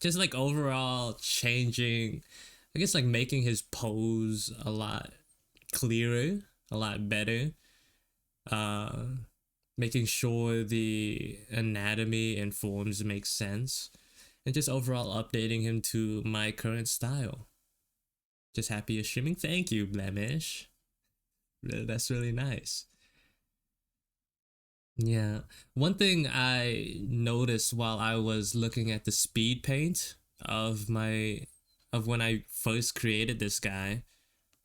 Just like overall changing, I guess like making his pose a lot clearer, a lot better. Uh, Making sure the anatomy and forms make sense, and just overall updating him to my current style. Just happy you're streaming. Thank you, Blemish. That's really nice. Yeah. One thing I noticed while I was looking at the speed paint of my of when I first created this guy,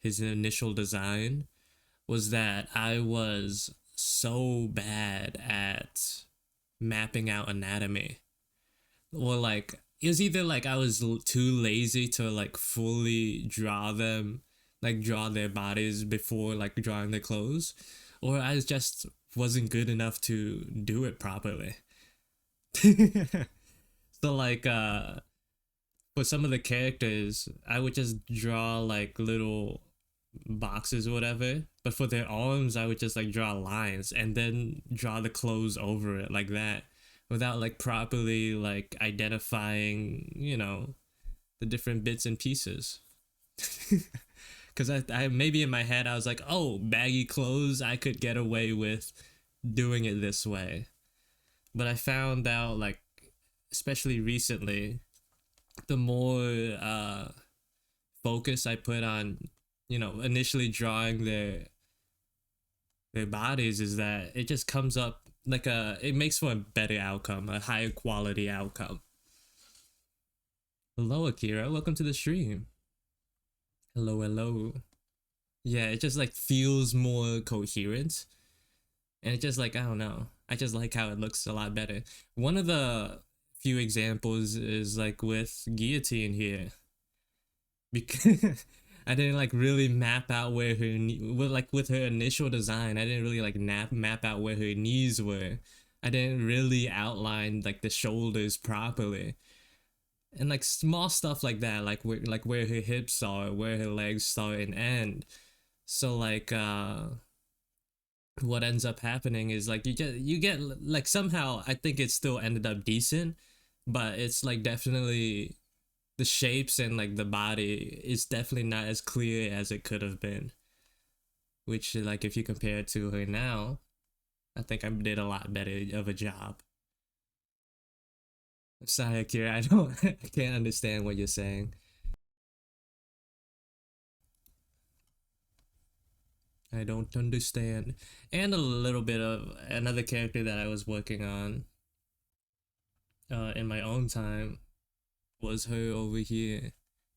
his initial design, was that I was so bad at mapping out anatomy. Or like it was either like I was too lazy to like fully draw them, like draw their bodies before like drawing their clothes, or I just wasn't good enough to do it properly. So like for some of the characters, I would just draw like little boxes or whatever. But for their arms, I would just like draw lines and then draw the clothes over it like that, without like properly like identifying, the different bits and pieces. Because I maybe in my head I was like, oh, baggy clothes, I could get away with doing it this way. But I found out like, especially recently, the more focus I put on, initially drawing their bodies, is that it just comes up like it makes for a better outcome, a higher quality outcome. Hello, Akira. Welcome to the stream. Hello, hello. Yeah, it just like feels more coherent, and it just like, I don't know. I just like how it looks a lot better. One of the few examples is like with Guillotine here, because I didn't like really map out where her with her initial design. I didn't really like map out where her knees were. I didn't really outline like the shoulders properly, and like small stuff like that, like where her hips are, where her legs start and end. So like what ends up happening is like you get like, somehow I think it still ended up decent, but it's like definitely the shapes and like the body is definitely not as clear as it could have been. Which like if you compare it to her now, I think I did a lot better of a job. Sorry, Akira, I don't I can't understand what you're saying. I don't understand. And a little bit of another character that I was working on in my own time was her over here,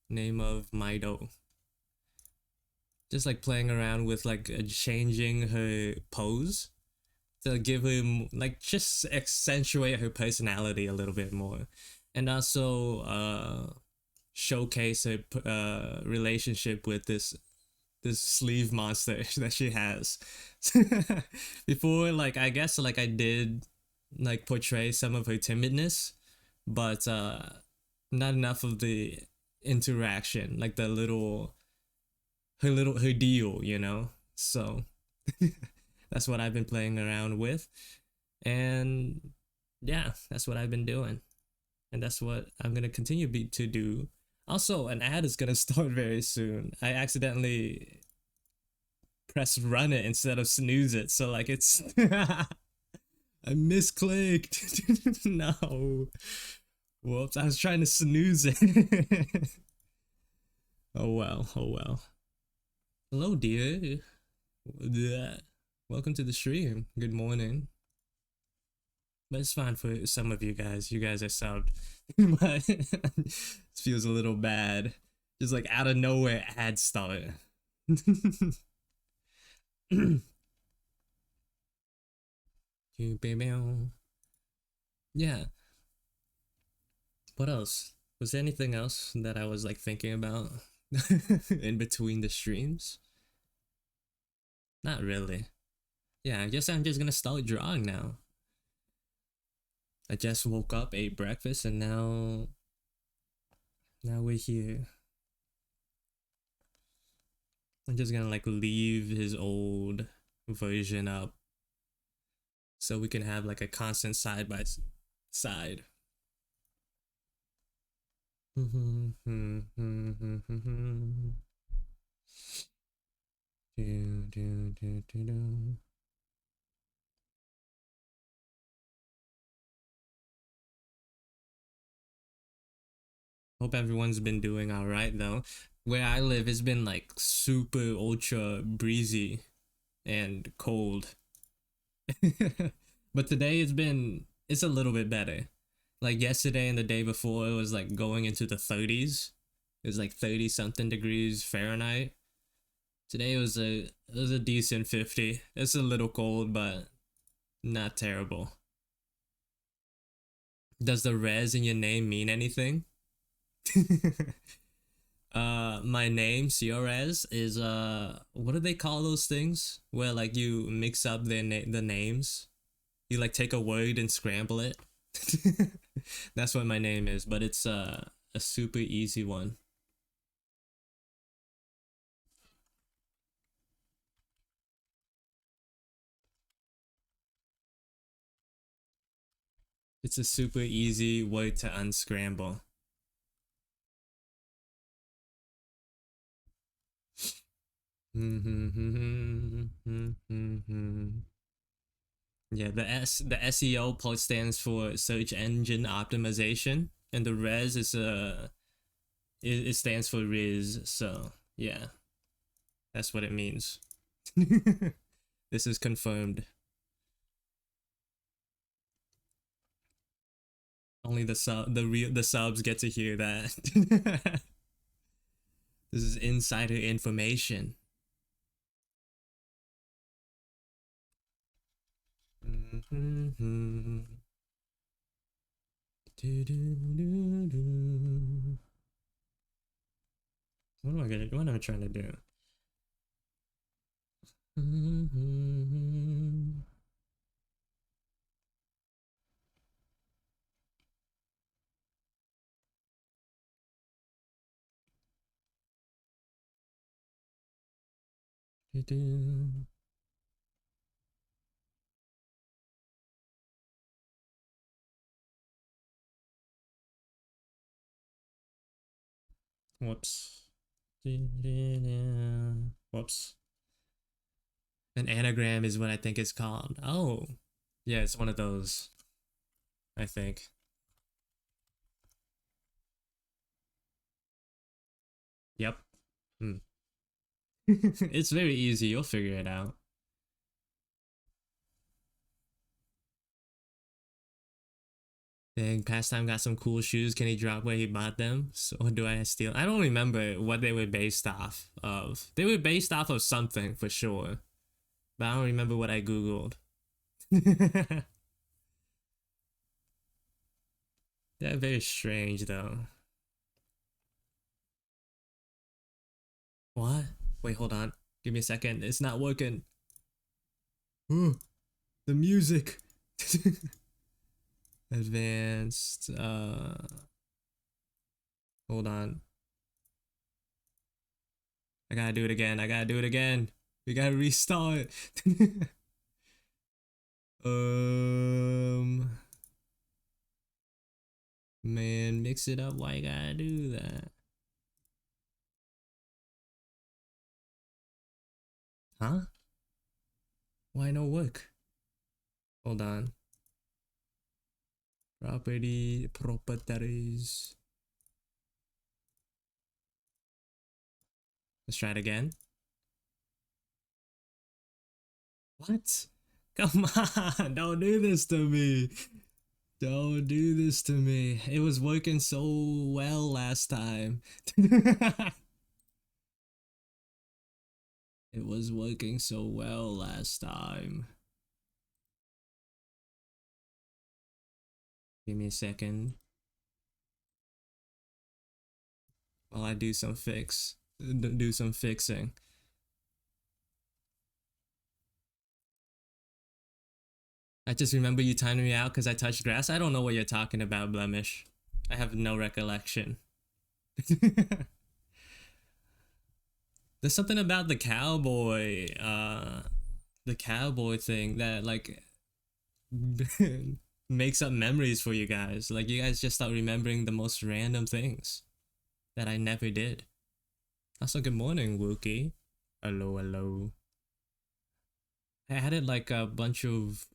name of Mido. Just like playing around with like changing her pose to give her like just accentuate her personality a little bit more, and also showcase her relationship with this sleeve monster that she has. Before, like I guess like I did like portray some of her timidness, but not enough of the interaction, like the her deal. So that's what I've been playing around with, and yeah, that's what I've been doing, and that's what I'm gonna continue to do. Also, an ad is gonna start very soon. I accidentally press run it instead of snooze it, so like it's I misclicked. No, whoops! I was trying to snooze it. Oh well, oh well. Hello, dear. Welcome to the stream. Good morning. But it's fine for some of you guys. You guys are subbed. But it feels a little bad. Just like out of nowhere, ad start. Yeah. What else? Was there anything else that I was like thinking about in between the streams? Not really. Yeah, I guess I'm just gonna start drawing now. I just woke up, ate breakfast, and now we're here. I'm just gonna like leave his old version up so we can have like a constant side by side. Hope everyone's been doing all right though. Where I live, it's been like super ultra breezy and cold. But today it's a little bit better. Like yesterday and the day before, it was like going into the 30s. It was like 30 something degrees Fahrenheit. Today it was a decent 50. It's a little cold, but not terrible. Does the res in your name mean anything? My name CRS is what do they call those things where like you mix up the names? You like take a word and scramble it. That's what my name is, but it's a super easy one. It's a super easy way to unscramble. Yeah, the SEO part stands for search engine optimization, and the res is it stands for Riz. So yeah, that's what it means. This is confirmed. Only the subs get to hear that. This is insider information. What am I gonna? What am I trying to do? Whoops. Whoops. An anagram is what I think it's called. Oh, yeah, it's one of those. I think. Yep. Hmm. It's very easy. You'll figure it out. Then Pastime got some cool shoes. Can he drop where he bought them? So or do I steal? I don't remember what they were based off of. They were based off of something for sure, but I don't remember what I googled. They're very strange though. What? Wait, hold on. Give me a second. It's not working. Ooh, the music. Advanced. Hold on. I gotta do it again. I gotta do it again. We gotta restart. um, man, mix it up. Why you gotta do that? Huh? Why no work? Hold on. Properties. Let's try it again. What? Come on, don't do this to me. Don't do this to me. It was working so well last time. It was working so well last time. Give me a second while I do some fixing. I just remember you timing me out because I touched grass. I don't know what you're talking about, Blemish. I have no recollection. There's something about the cowboy thing that like makes up memories for you guys. Like you guys just start remembering the most random things that I never did. Also, good morning, Wookie. Hello, hello. I added like a bunch of,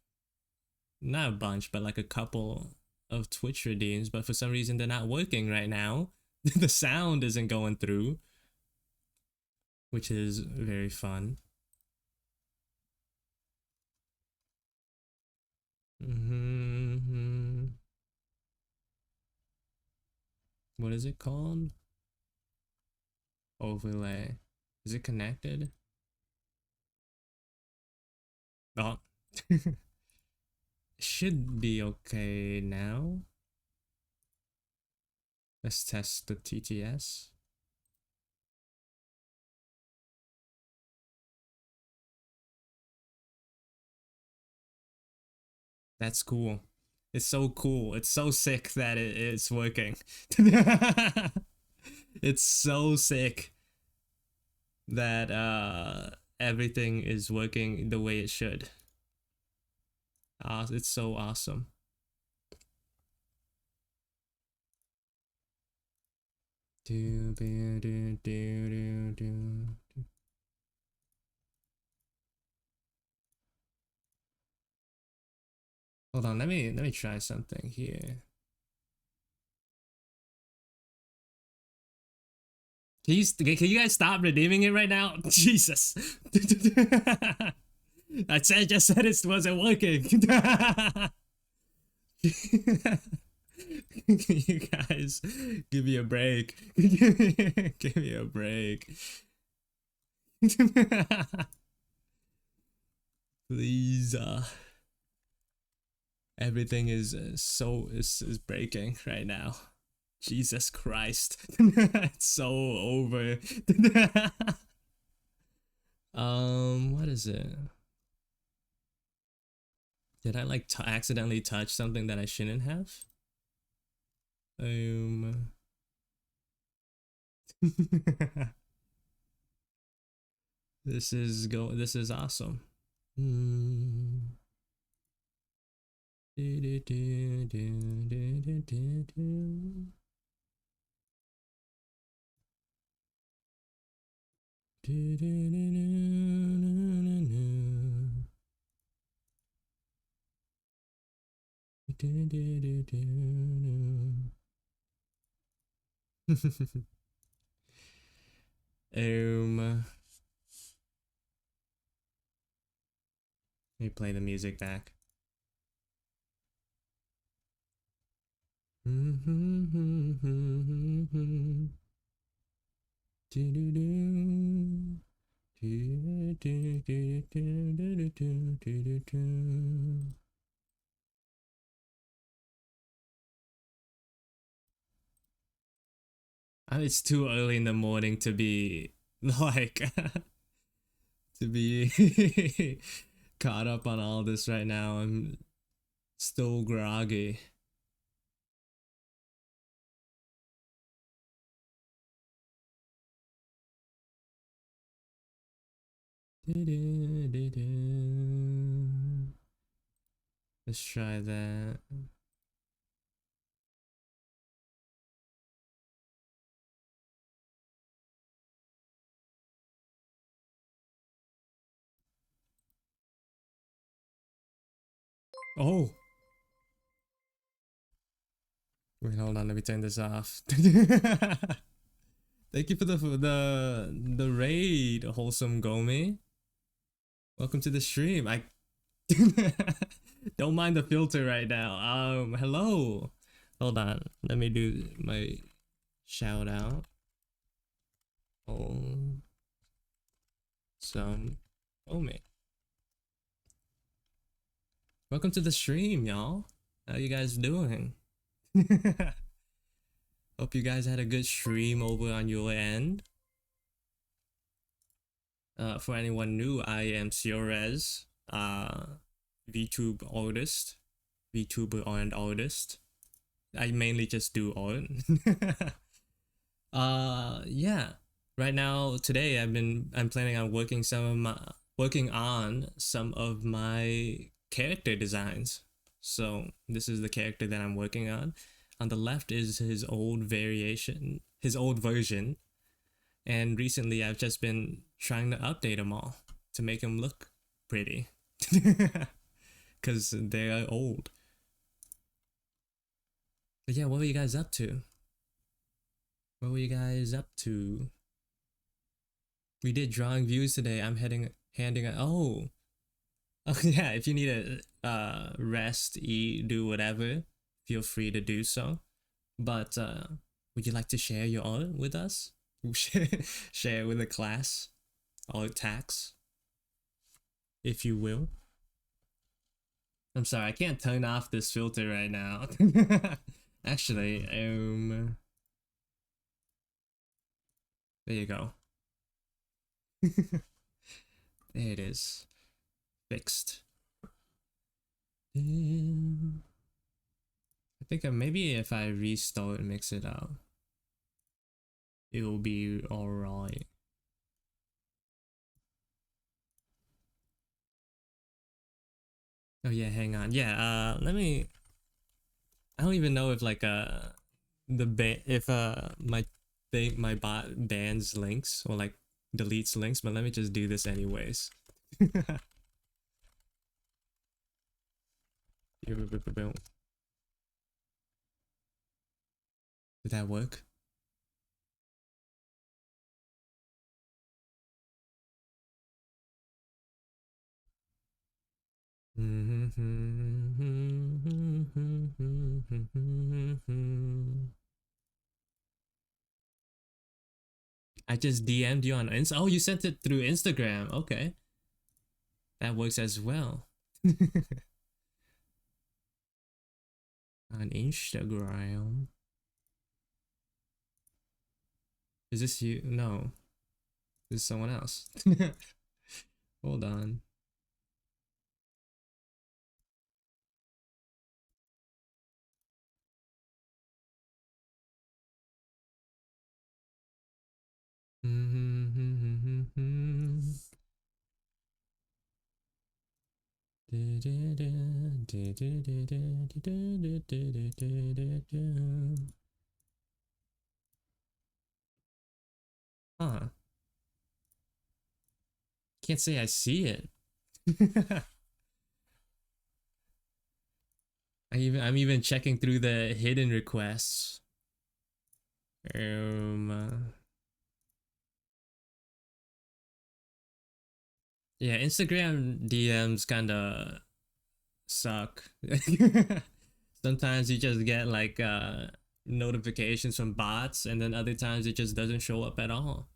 not a bunch, but like a couple of Twitch redeems, but for some reason they're not working right now. The sound isn't going through, which is very fun. Mm-hmm. What is it called? Overlay. Is it connected? Oh. Should be okay now. Let's test the TTS. That's cool. It's so cool. It's so sick that it's working. It's so sick that everything is working the way it should. It's so awesome. Hold on, let me try something here. Can you guys stop redeeming it right now? Jesus. I just said it wasn't working. You guys give me a break. Give me a break. Please, everything is is breaking right now. Jesus Christ. It's so over. What is it? Did I like accidentally touch something that I shouldn't have? This is awesome. Let me play the music back. It's too early in the morning to be like to be caught up on all this right now. I'm still groggy. Let's try that. Oh. Wait, hold on. Let me turn this off. Thank you for the raid, wholesome Gomi. Welcome to the stream. I don't mind the filter right now. Hello. Hold on. Let me do my shout out. Oh, some Gomi. Welcome to the stream, y'all. How you guys doing? Hope you guys had a good stream over on your end. For anyone new, I am Ciorez, VTube artist, VTuber and artist. I mainly just do art. Yeah. Right now, today I'm planning on working on some of my character designs. So this is the character that I'm working on. On the left is his old variation, his old version, and recently I've just been trying to update them all to make them look pretty, because they're old. But yeah, what were you guys up to? What were you guys up to? We did drawing views today. I'm handing a oh yeah. If you need a rest, eat, do whatever, feel free to do so. But would you like to share your art with us? Share it with the class, art tax, if you will. I'm sorry, I can't turn off this filter right now. Actually, there you go. There it is, fixed. I think maybe if I restart and mix it out, it will be alright. Oh yeah, hang on. Yeah, let me. I don't even know if like the band if my bot bans links or like deletes links, but let me just do this anyways. Did that work? I just DM'd you on Insta. Oh, you sent it through Instagram. Okay, that works as well. On Instagram. Is this you? No, this is someone else. Hold on. Huh. Can't say I see it. I'm even checking through the hidden requests. Um yeah, Instagram DMs kinda suck. Sometimes you just get like notifications from bots, and then other times it just doesn't show up at all.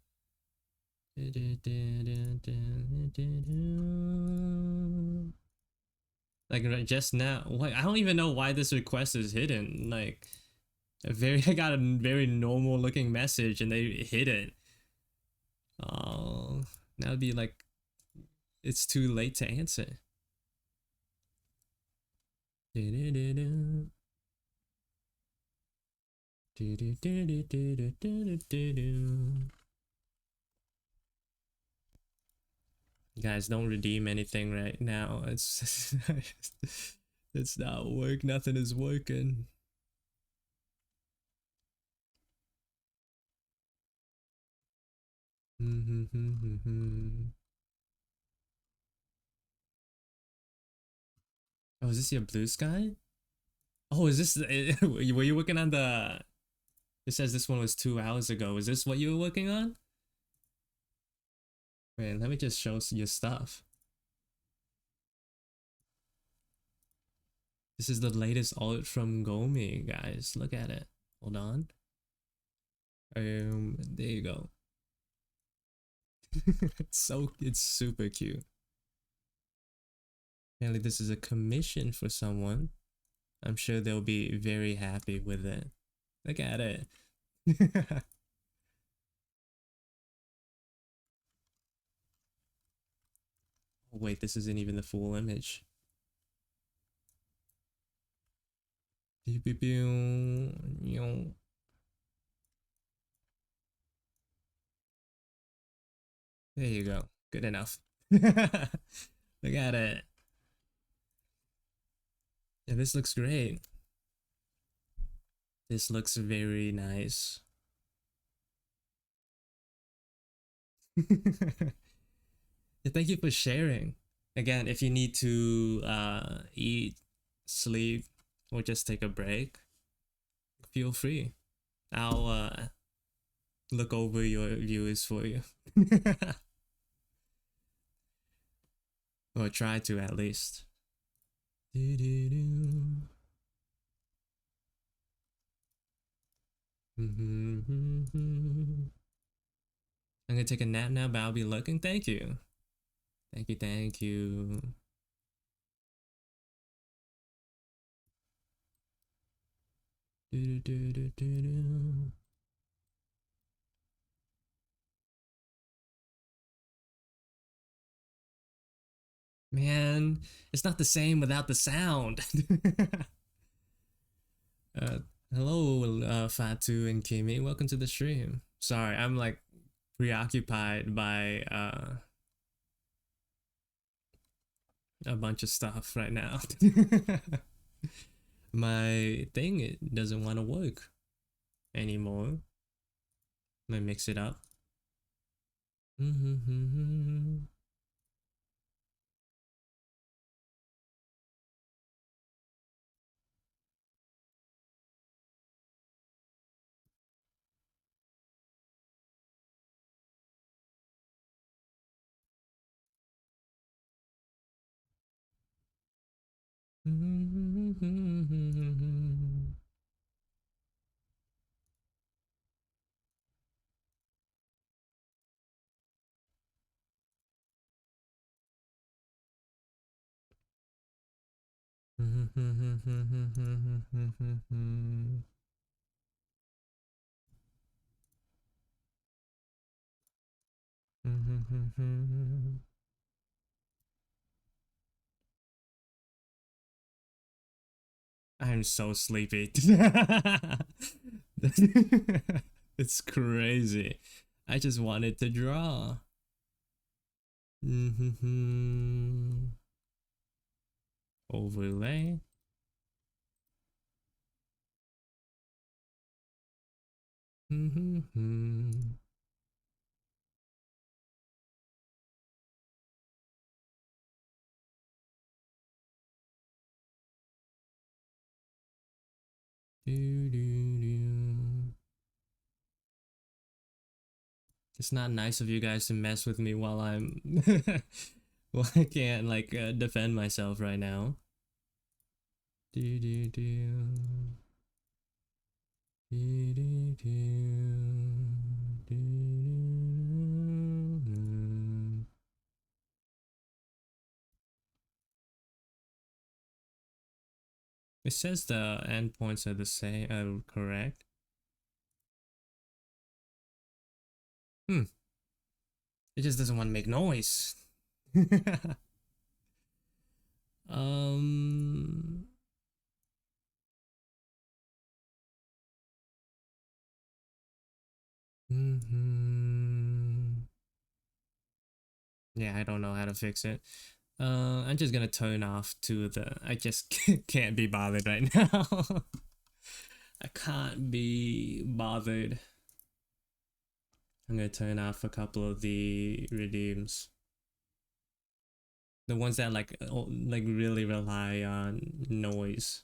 Like just now, what, I don't even know why this request is hidden. Like I got a very normal looking message and they hid it. Oh, that would be like it's too late to answer. Guys, don't redeem anything right now. It's it's not work. Nothing is working. Oh, is this your blue sky? Oh, is this were you working on the? It says this one was 2 hours ago. Is this what you were working on? Wait, let me just show your stuff. This is the latest art from Gomi, guys. Look at it. Hold on. There you go. It's super cute. Apparently, this is a commission for someone. I'm sure they'll be very happy with it. Look at it. Oh, wait, this isn't even the full image. There you go. Good enough. Look at it. Yeah, this looks great. This looks very nice. Yeah, thank you for sharing. Again, if you need to eat, sleep, or just take a break, feel free. I'll look over your viewers for you. Or try to at least. I'm gonna take a nap now, but I'll be looking. Thank you. Thank you, thank you. Man, it's not the same without the sound. uh, hello, Fatu and Kimi. Welcome to the stream. Sorry, I'm like preoccupied by a bunch of stuff right now. My thing, it doesn't want to work anymore. Let me mix it up. I'm so sleepy. It's crazy. I just wanted to draw. Overlay. It's not nice of you guys to mess with me while I'm well, I can't like defend myself right now. It says the endpoints are the same, correct. It just doesn't want to make noise. um Yeah, I don't know how to fix it. I'm just gonna turn off to the. I just can't be bothered right now. I can't be bothered. I'm gonna turn off a couple of the redeems. The ones that like really rely on noise.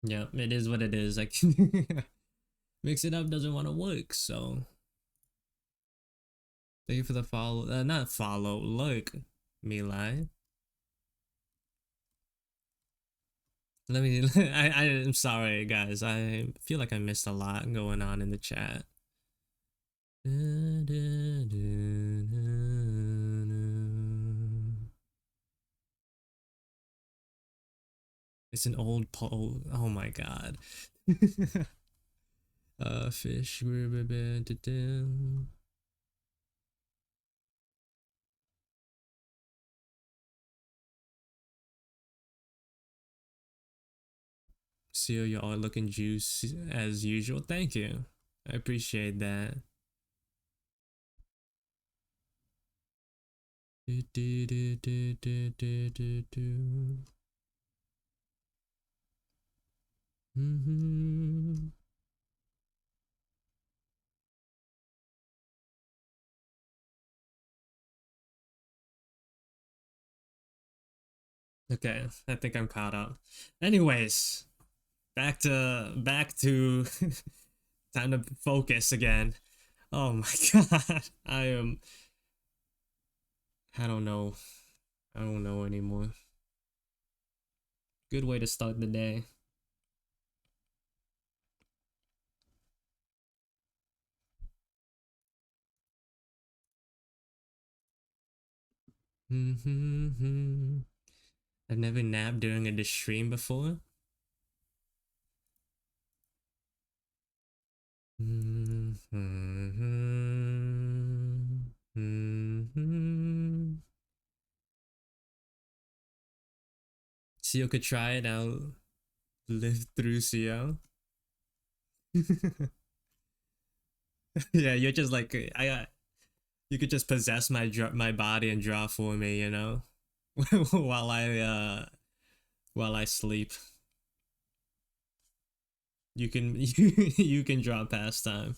Yeah, it is what it is. Like mix it up doesn't want to work, so thank you for the follow. Not follow, look, Milai. Let me. I'm sorry, guys. I feel like I missed a lot going on in the chat. It's an old pole. Oh my god. Fish. Seal, you all looking juice as usual. Thank you. I appreciate that. Do, do, do, do, do, do, do, do. Mm-hmm. Okay, I think I'm caught up. Anyways, back to time to focus again. Oh my god. I don't know. I don't know anymore. Good way to start the day. Mm-hmm. I've never napped during a stream before. Mm-hmm. Mm-hmm. Seal could try it. I'll live through Seal. Yeah, you're just like you could just possess my body and draw for me, you know, while I sleep. You can you can draw pastime.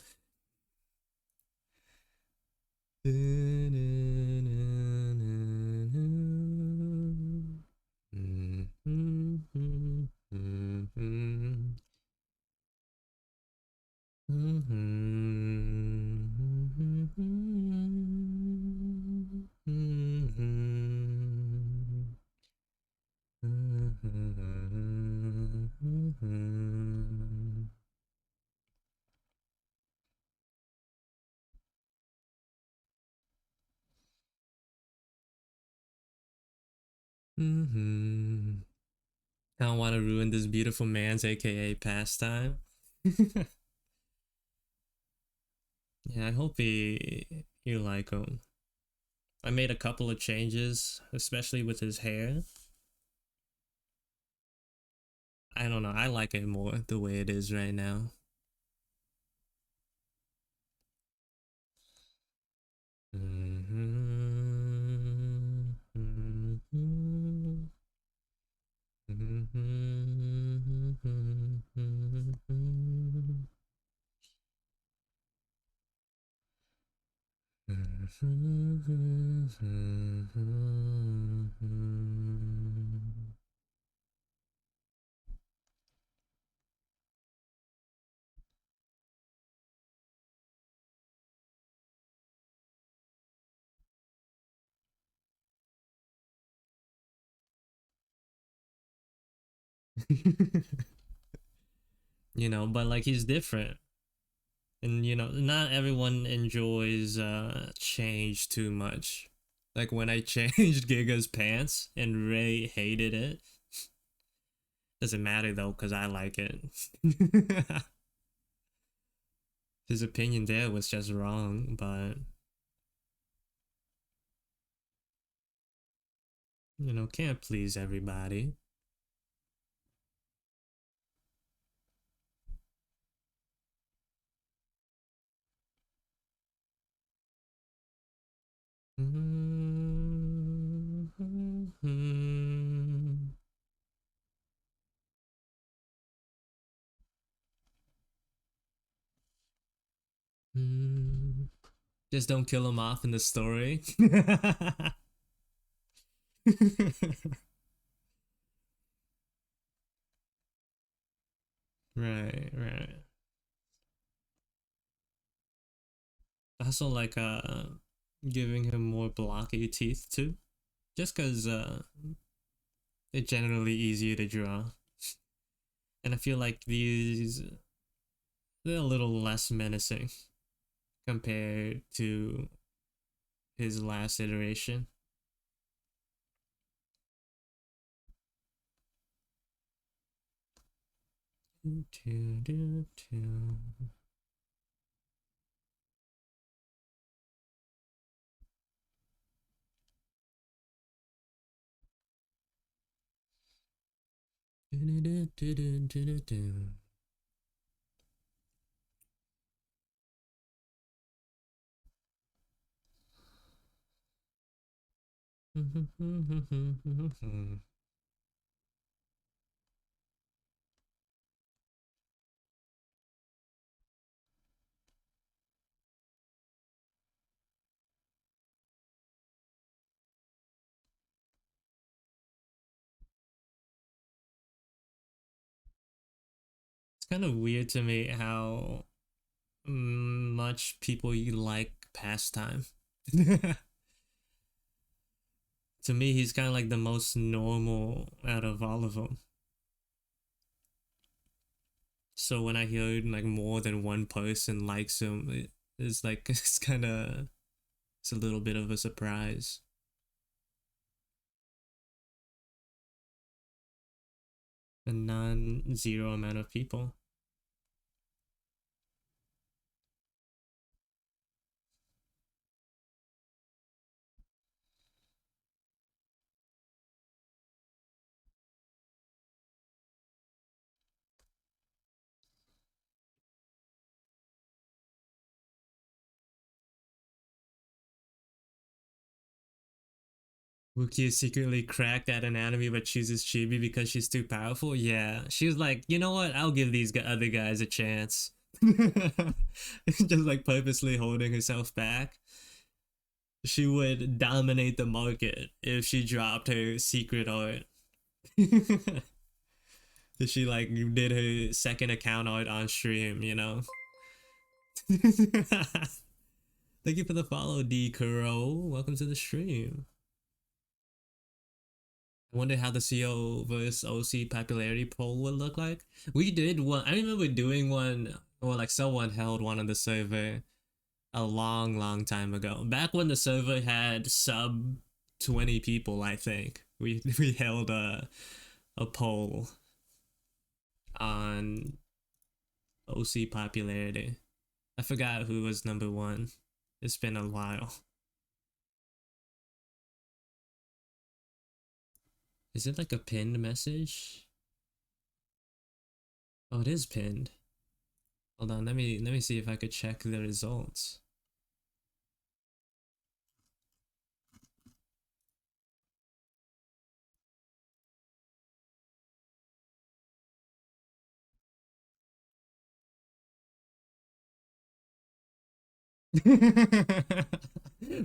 I don't want to ruin this beautiful man's AKA pastime. Yeah, I hope you like him. I made a couple of changes, especially with his hair. I don't know. I like it more the way it is right now. You know, but like he's different. And you know, not everyone enjoys change too much. Like when I changed Giga's pants and Ray hated it. Doesn't matter though, because I like it. His opinion there was just wrong, but you know, can't please everybody. Just don't kill him off in the story. Right, right. Also like giving him more blocky teeth too. Just cause they're generally easier to draw. And I feel like these they're a little less menacing compared to his last iteration. It's kind of weird to me how much people like pastime. To me, he's kind of like the most normal out of all of them. So when I hear like more than one person likes him, it's like it's a little bit of a surprise. A non-zero amount of people. Rukia secretly cracked at anatomy but chooses Chibi because she's too powerful. Yeah, she was like, you know what? I'll give these other guys a chance. Just like purposely holding herself back. She would dominate the market if she dropped her secret art. If she like did her second account art on stream, you know. Thank you for the follow, D Kuro. Welcome to the stream. I wonder how the CO versus OC popularity poll would look like. We did one. I remember doing one, or like someone held one on the server a long time ago. Back when the server had sub 20 people, I think. We held a poll on OC popularity. I forgot who was number one. It's been a while. Is it like a pinned message? Oh, it is pinned. Hold on, let me see if I could check the results.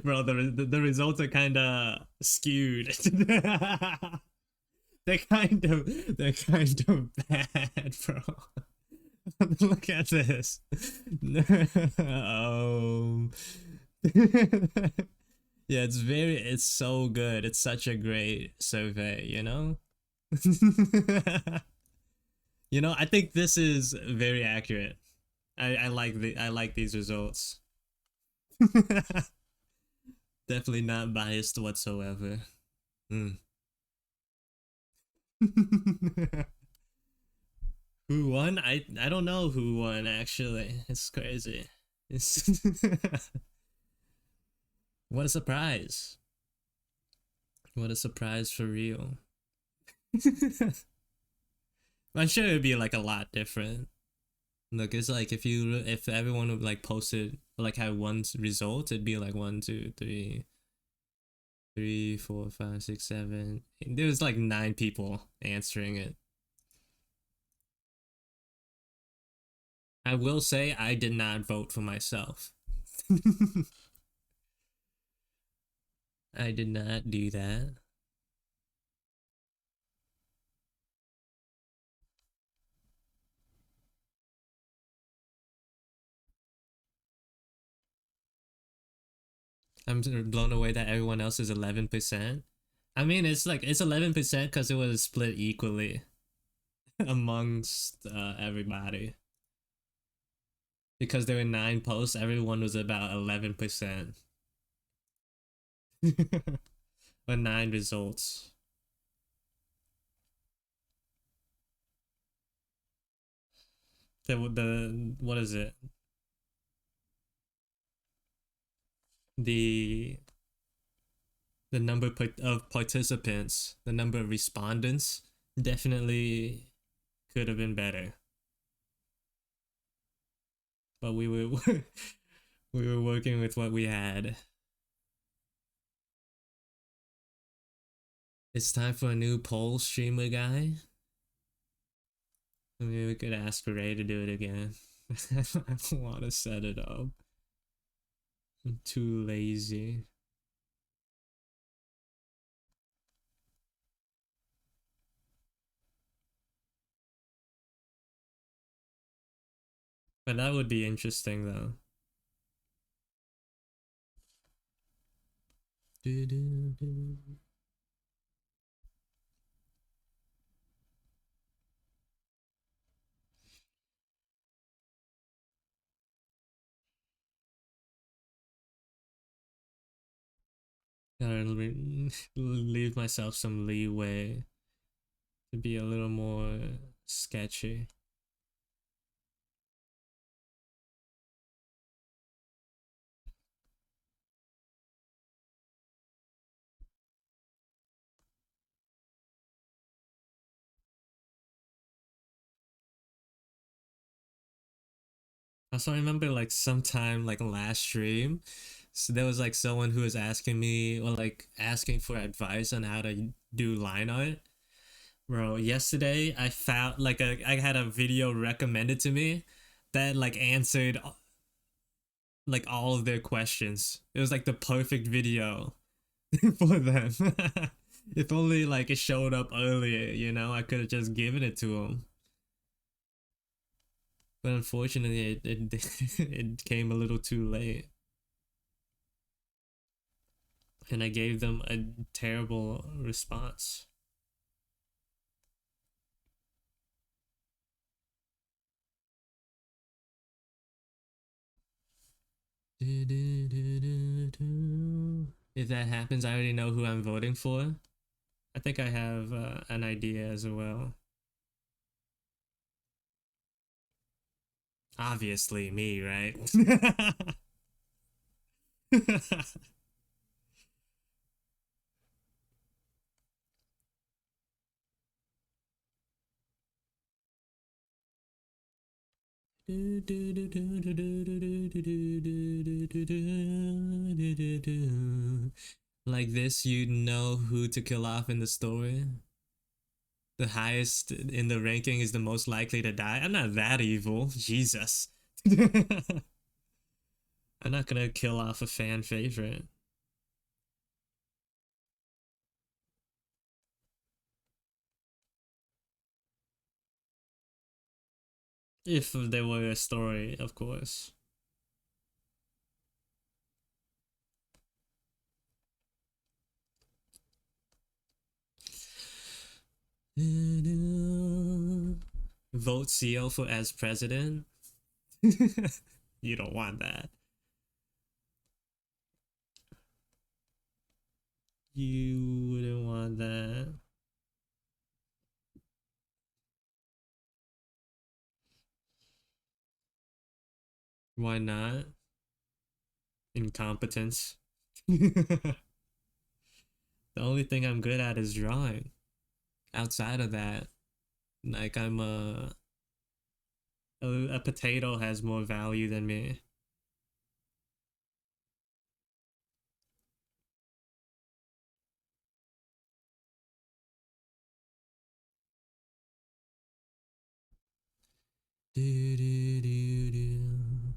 Bro, the results are kind of skewed. They're kind of bad, bro. Look at this. um, yeah, it's so good. It's such a great survey, you know? You know, I think this is very accurate. I like these results. Definitely not biased whatsoever. Mm. Who won? I don't know who won actually. It's crazy. It's what a surprise. What a surprise for real. I'm sure it'd be like a lot different. Look, it's like if everyone would like posted like had one result, it'd be like 1, 2, 3, 4, 5, 6, 7. There's like 9 people answering it. I will say I did not vote for myself. I did not do that. I'm blown away that everyone else is 11%. I mean, it's 11% because it was split equally amongst everybody. Because there were 9 posts, everyone was about 11%. Or 9 results. the what is it? The the number of participants, the number of respondents definitely could have been better. But we were we were working with what we had. It's time for a new poll streamer guy. Maybe we could ask Ray to do it again. I don't want to set it up. I'm too lazy. But that would be interesting though. Do, do, do. Gotta leave myself some leeway to be a little more sketchy. I also remember like sometime like last stream, so there was like someone who was asking me or like asking for advice on how to do line art. Bro, yesterday I found like I had a video recommended to me that like answered like all of their questions. It was like the perfect video for them. If only like it showed up earlier, you know, I could have just given it to them. But unfortunately, it came a little too late, and I gave them a terrible response. If that happens, I already know who I'm voting for. I think I have an idea as well. Obviously, me, right? Like this, you know who to kill off in the story. The highest in the ranking is the most likely to die. I'm not that evil. Jesus. I'm not gonna kill off a fan favorite. If there were a story, of course. Vote Seal for as president. You don't want that. You wouldn't want that. Why not? Incompetence. The only thing I'm good at is drawing. Outside of that, like I'm a potato has more value than me. Do, do, do, do.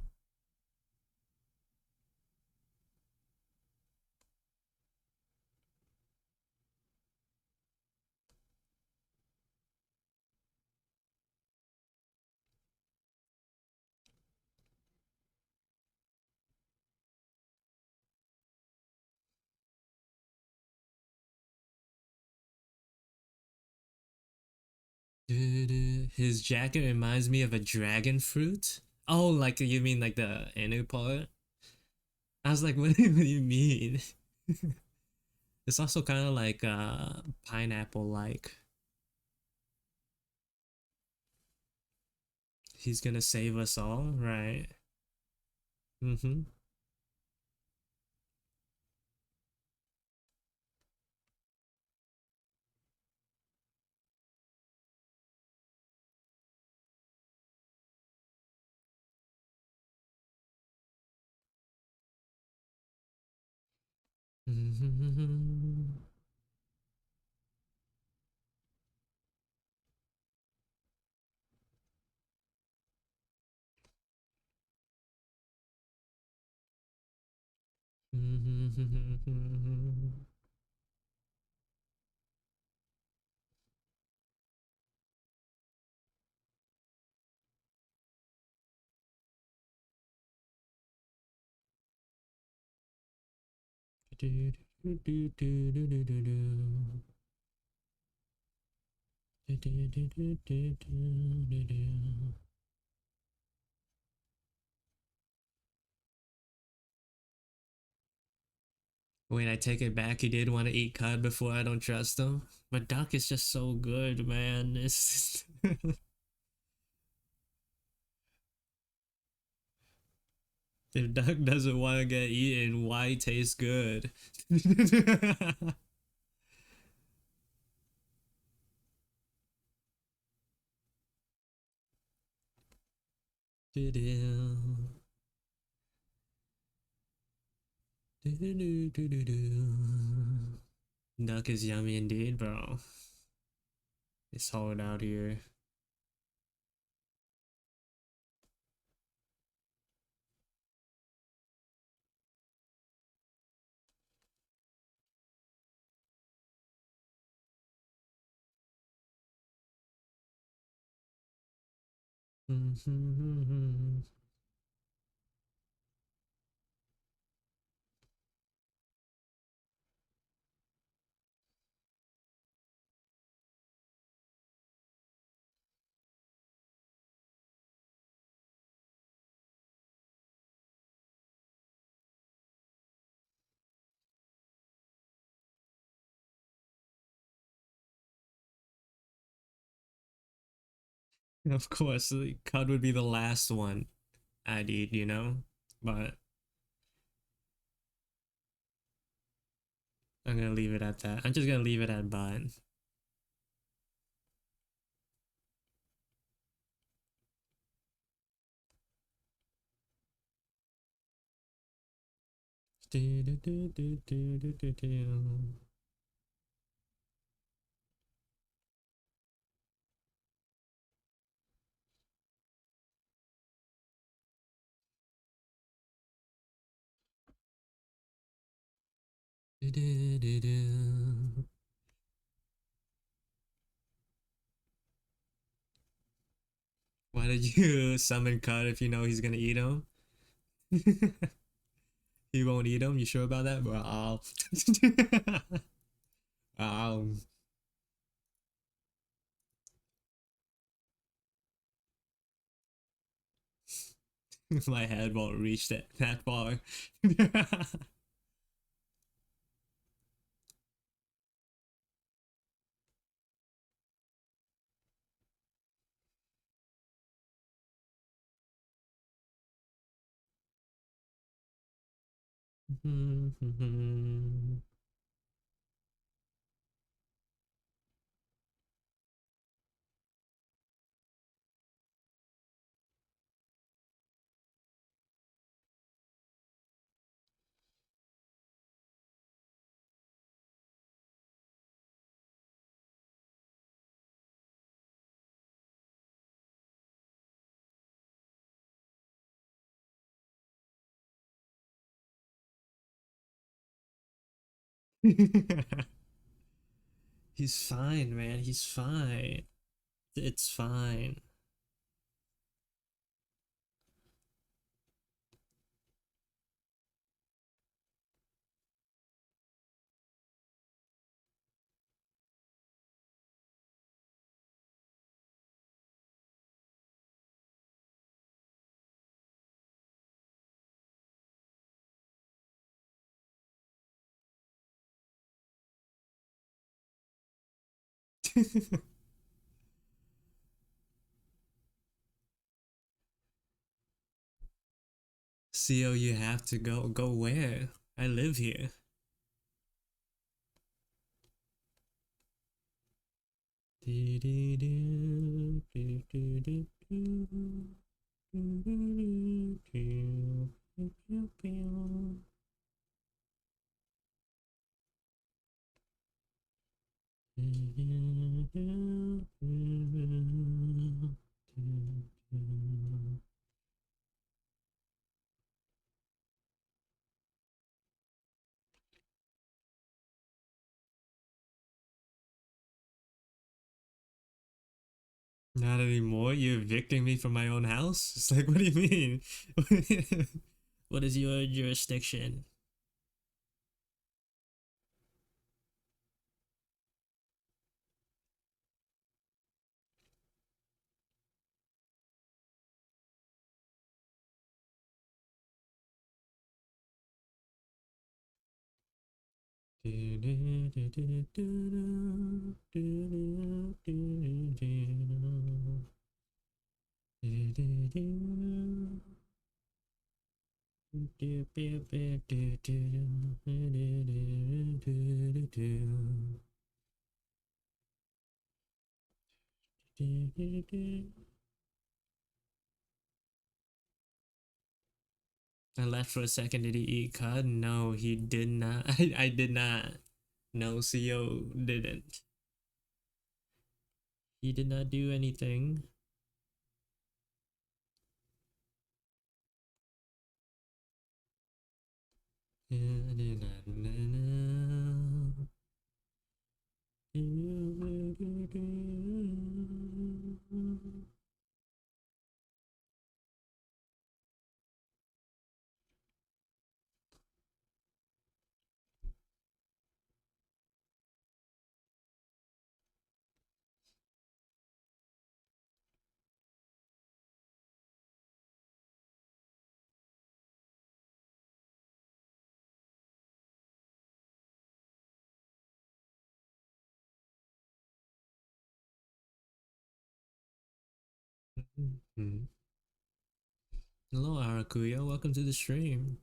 His jacket reminds me of a dragon fruit. Oh, like you mean like the inner part? I was like, what do you mean? It's also kind of like pineapple like. He's gonna save us all, right? Mm-hmm. Mm-hmm. Wait, I take it back. He did want to eat cod before. I don't trust him. But duck is just so good, man. It's if duck doesn't want to get eaten, why taste good? Duck is yummy indeed, bro. It's hard out here. Of course, cod would be the last one I'd eat, you know? But I'm gonna leave it at that. I'm just gonna leave it at but. Why did you summon cod if you know he's gonna eat him? He won't eat him. You sure about that? Wow. Wow. My head won't reach that far. He's fine, man. He's fine. It's fine. CO, you have to go. Go where? I live here. Not anymore. You're evicting me from my own house? It's like, what do you mean? What is your jurisdiction? I left for a second. Did he eat cud? No, he did not. I did not. No, CO didn't. He did not do anything. I did not know. Hello, Arakuya. Welcome to the stream.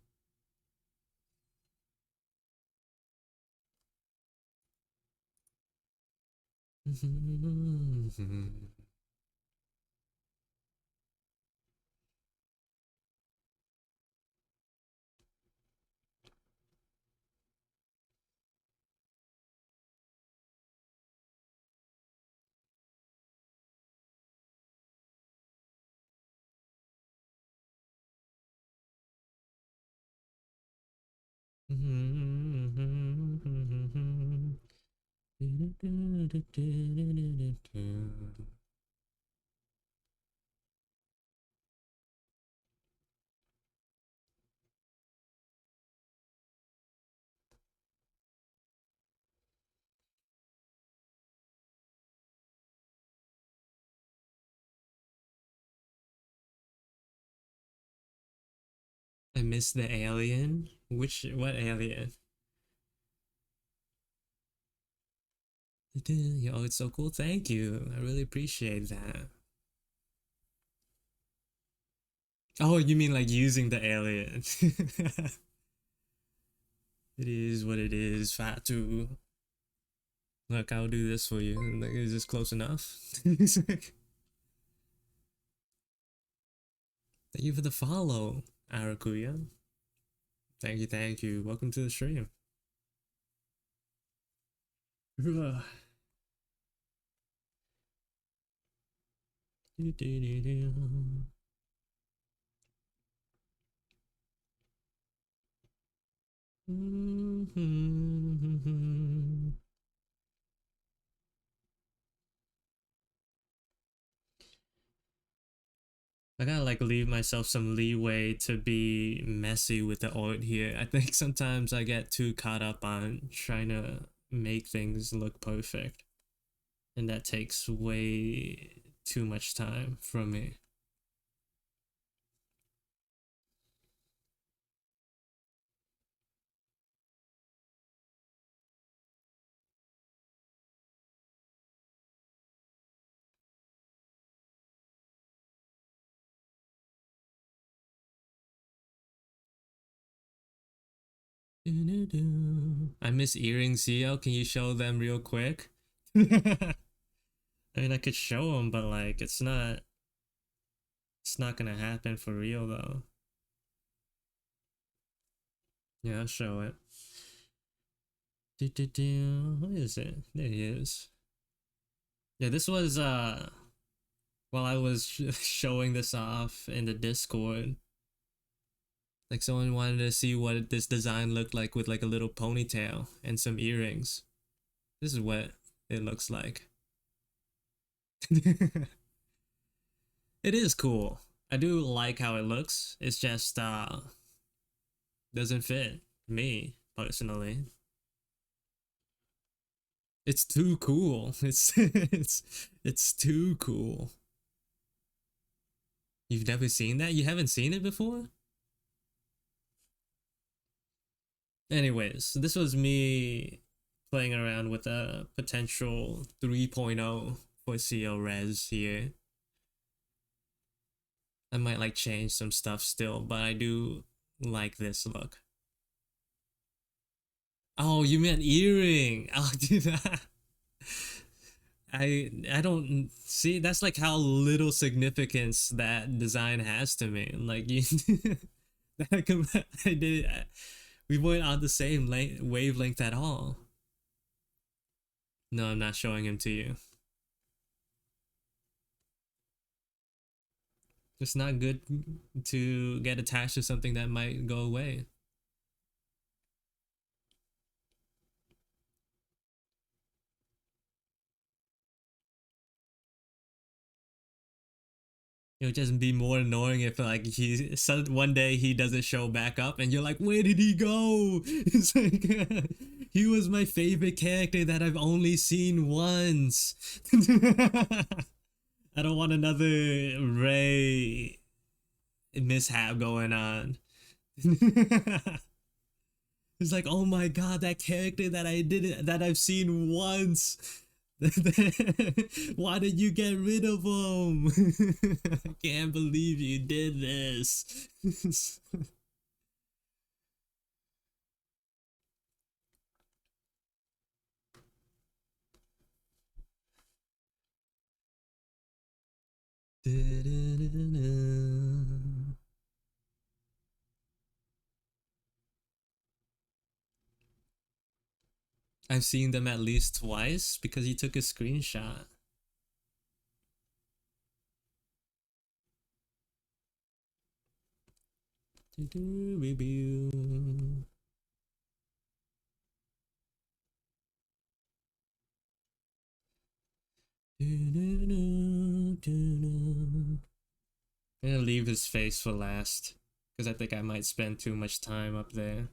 I missed the alien. What alien? Oh, it's so cool. Thank you. I really appreciate that. Oh, you mean like using the alien? It is what it is, Fatu. Look, I'll do this for you. Like, is this close enough? Thank you for the follow, Arakuya. Thank you, thank you. Welcome to the stream. I gotta like leave myself some leeway to be messy with the art here. I think sometimes I get too caught up on trying to make things look perfect, and that takes way too much time from me. I miss earrings, Zio. Can you show them real quick? I mean, I could show them, but like, it's not gonna happen for real though. Yeah, I'll show it. What is it? There he is. Yeah, this was while I was showing this off in the Discord. Like someone wanted to see what this design looked like with like a little ponytail and some earrings. This is what it looks like. It is cool. I do like how it looks. It's just doesn't fit me personally. It's too cool. It's too cool. You've never seen that? You haven't seen it before? Anyways, this was me playing around with a potential 3.0 for CO Res here. I might like change some stuff still, but I do like this look. Oh, you meant earring. Oh, dude. I don't see, that's like how little significance that design has to me. Like you I did we weren't on the same wavelength at all. No, I'm not showing him to you. It's not good to get attached to something that might go away. It would just be more annoying if like one day he doesn't show back up and you're like, where did he go? It's like he was my favorite character that I've only seen once. I don't want another Ray mishap going on. It's like, oh my god, that character that I've seen once. Why did you get rid of him? I can't believe you did this. I've seen them at least twice because he took a screenshot. Review. I'm gonna leave his face for last because I think I might spend too much time up there.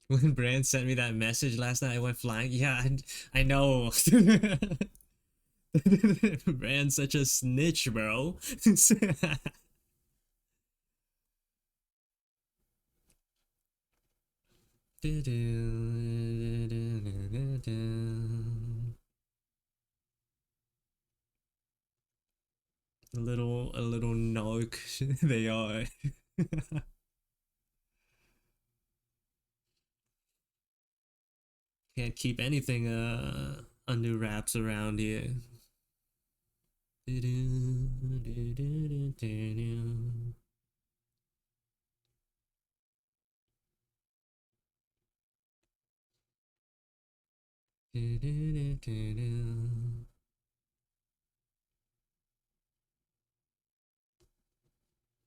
When Brand sent me that message last night, I went flying. Yeah, I know. Brand's such a snitch, bro. A little narc they are. Can't keep anything under wraps around here.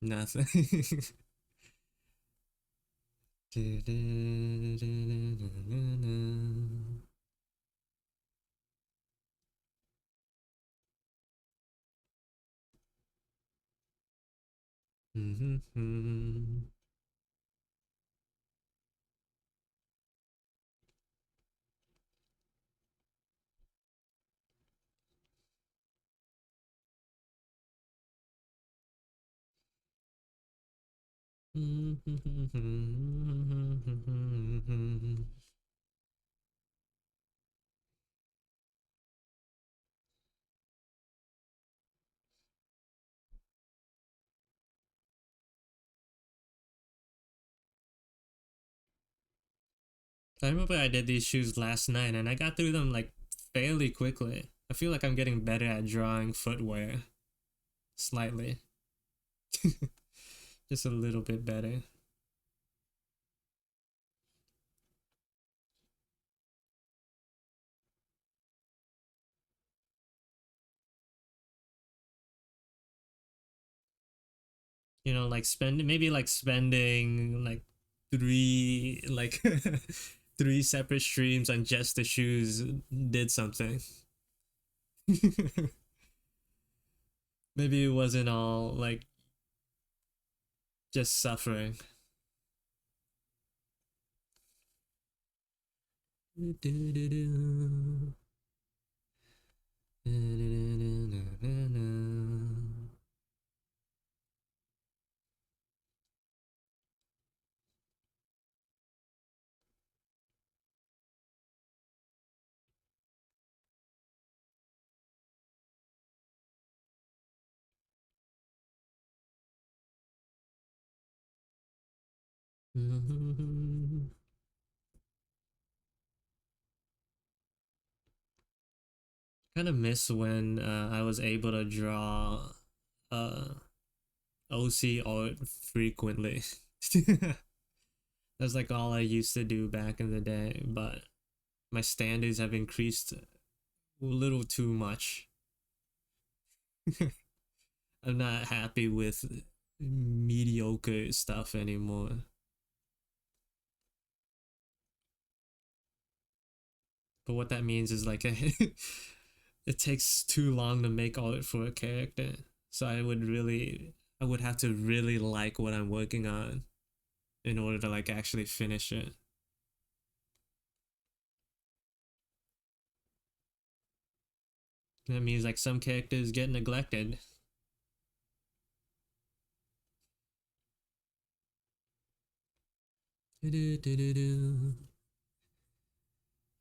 Nothing. I remember I did these shoes last night and I got through them like fairly quickly. I feel like I'm getting better at drawing footwear. Slightly. Just a little bit better. You know, like spending like three like three separate streams on just the shoes did something. Maybe it wasn't all like just suffering. Kind of miss when I was able to draw uh OC art frequently. That's like all I used to do back in the day, but my standards have increased a little too much. I'm not happy with mediocre stuff anymore. But what that means is like it takes too long to make art for a character. So I would have to really like what I'm working on in order to like actually finish it. That means like some characters get neglected.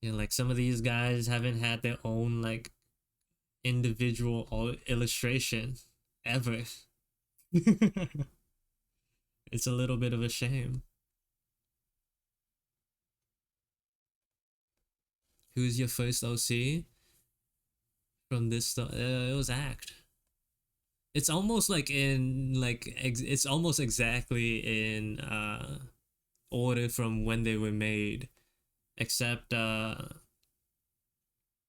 Yeah, like some of these guys haven't had their own like individual illustration ever. It's a little bit of a shame. Who's your first OC from this stuff? It was Act. It's almost like it's almost exactly in order from when they were made, except 10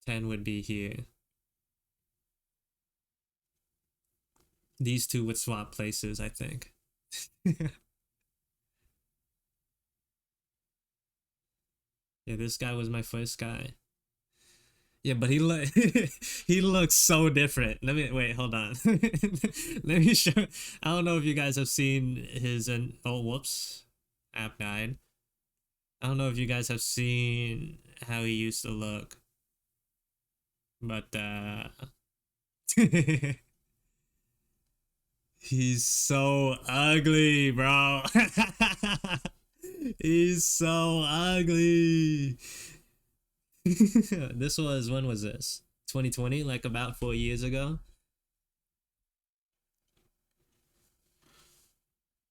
would be here. These two would swap places, I think. Yeah, this guy was my first guy. Yeah, but he looks so different. Let me wait, hold on. Let me show. I don't know if you guys have seen his and oh whoops, app died. I don't know if you guys have seen how he used to look, but he's so ugly, bro. He's so ugly. This was, when was this? 2020, like about 4 years ago.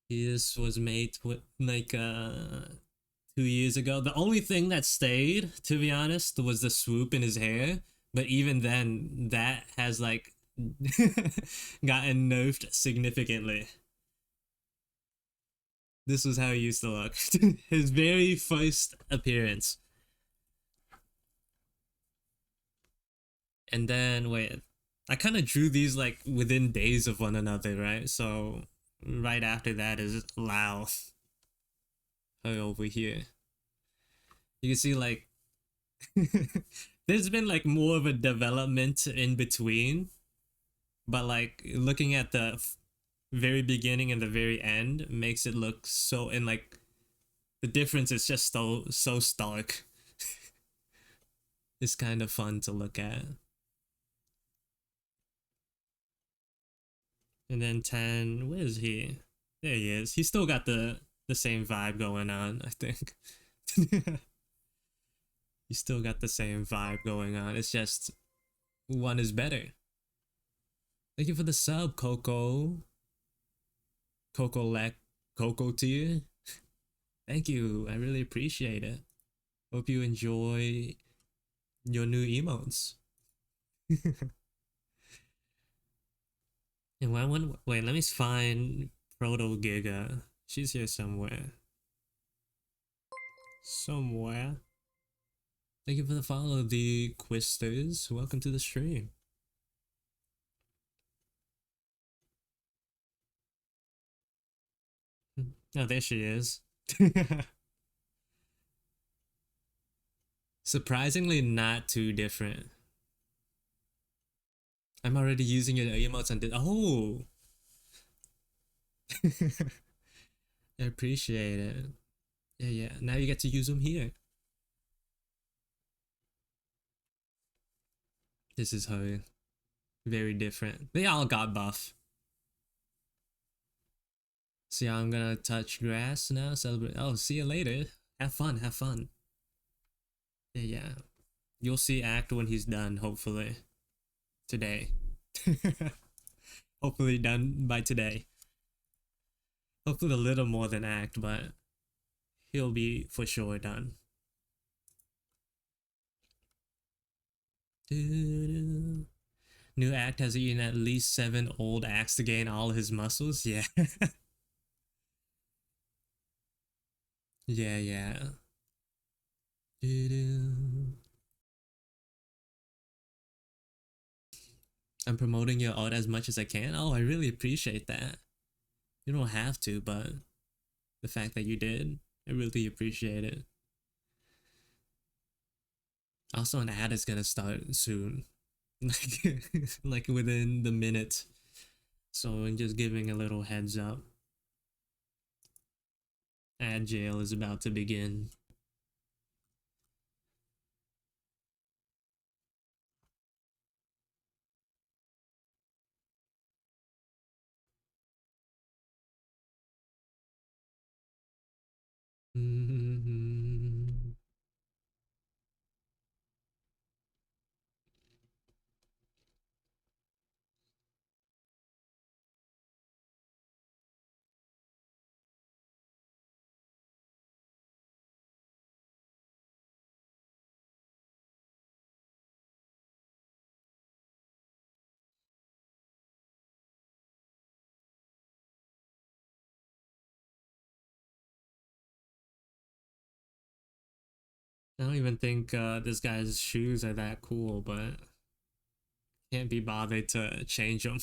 This was made like 2 years ago. The only thing that stayed, to be honest, was the swoop in his hair. But even then, that has like gotten nerfed significantly. This was how he used to look. His very first appearance. And then, wait, I kind of drew these like within days of one another, right? So, right after that is Lao. Her over here. You can see like there's been like more of a development in between, but like looking at the very beginning and the very end makes it look so, and like the difference is just so stark. It's kind of fun to look at. And then 10, where is he? There he is. He still got the same vibe going on, I think. He still got the same vibe going on. It's just one is better. Thank you for the sub, Coco. Coco Lek, Coco tier. Thank you. I really appreciate it. Hope you enjoy your new emotes. And wait, let me find Proto Giga. She's here somewhere. Somewhere. Thank you for the follow, the Quisters. Welcome to the stream. Oh, there she is. Surprisingly not too different. I'm already using your emotes on this. Oh! I appreciate it. Yeah. Now you get to use them here. This is her. Very different. They all got buff. So yeah, I'm gonna touch grass now. Celebrate. Oh, see you later. Have fun. Have fun. Yeah. You'll see Act when he's done, hopefully. Today. Hopefully done by today. Hopefully a little more than Act, but he'll be for sure done. New Act has eaten at least 7 old acts to gain all his muscles. Yeah. Yeah. I'm promoting your art as much as I can. Oh, I really appreciate that. You don't have to, but the fact that you did, I really appreciate it. Also, an ad is gonna start soon, like within the minute. So I'm just giving a little heads up. Ad jail is about to begin. I don't even think this guy's shoes are that cool, but can't be bothered to change them.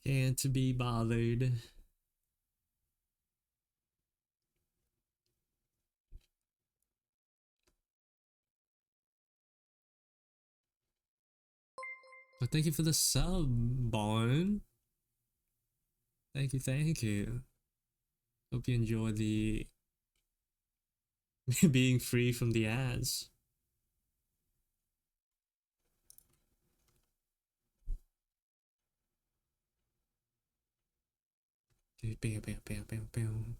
Can't be bothered. But thank you for the sub, Barn. Thank you. Hope you enjoy the Being free from the ads. Bam, bam, bam, bam, bam.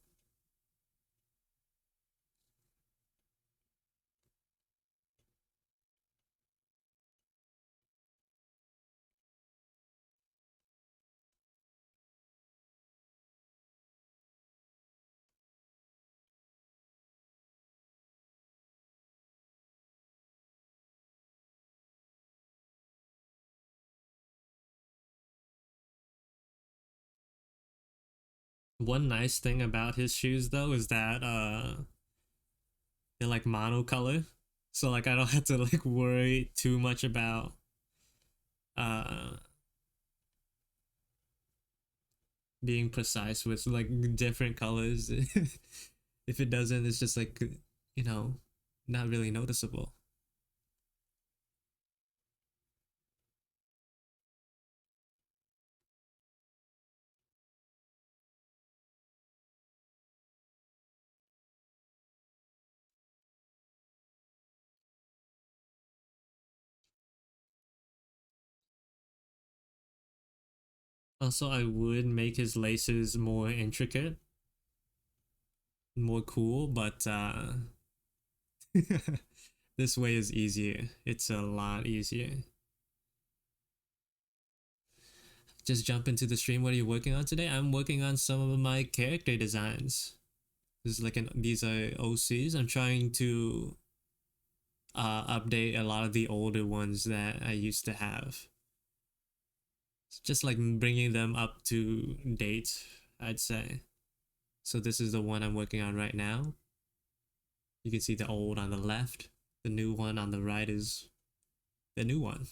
One nice thing about his shoes though is that they're like monocolor. So like I don't have to like worry too much about uh being precise with like different colors. If it doesn't, it's just like, you know, not really noticeable. Also, I would make his laces more intricate, more cool, but this way is easier. It's a lot easier. Just jump into the stream. What are you working on today? I'm working on some of my character designs. This is like these are OCs. I'm trying to update a lot of the older ones that I used to have. It's just like bringing them up to date, I'd say. So this is the one I'm working on right now. You can see the old on the left. The new one on the right is the new one.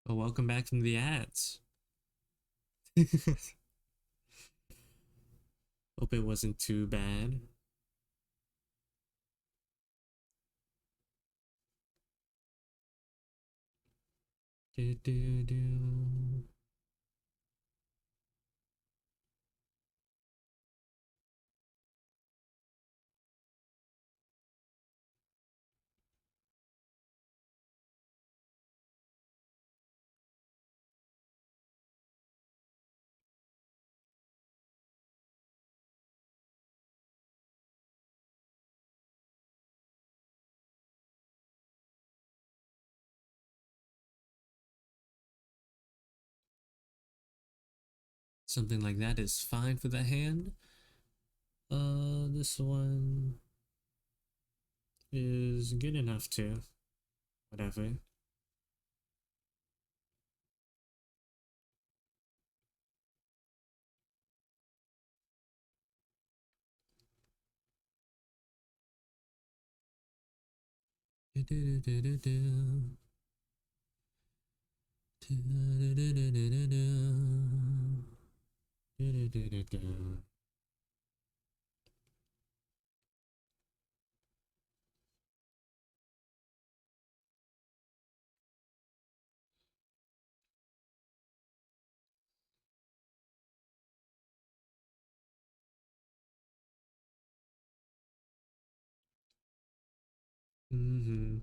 Well, welcome back from the ads. Hope it wasn't too bad. Do, do, do. Something like that is fine for the hand. This one is good enough too. Whatever. Do, do, do, do, do. Do, do, do, do, do, do. Do, do, do, do, do. Mhm.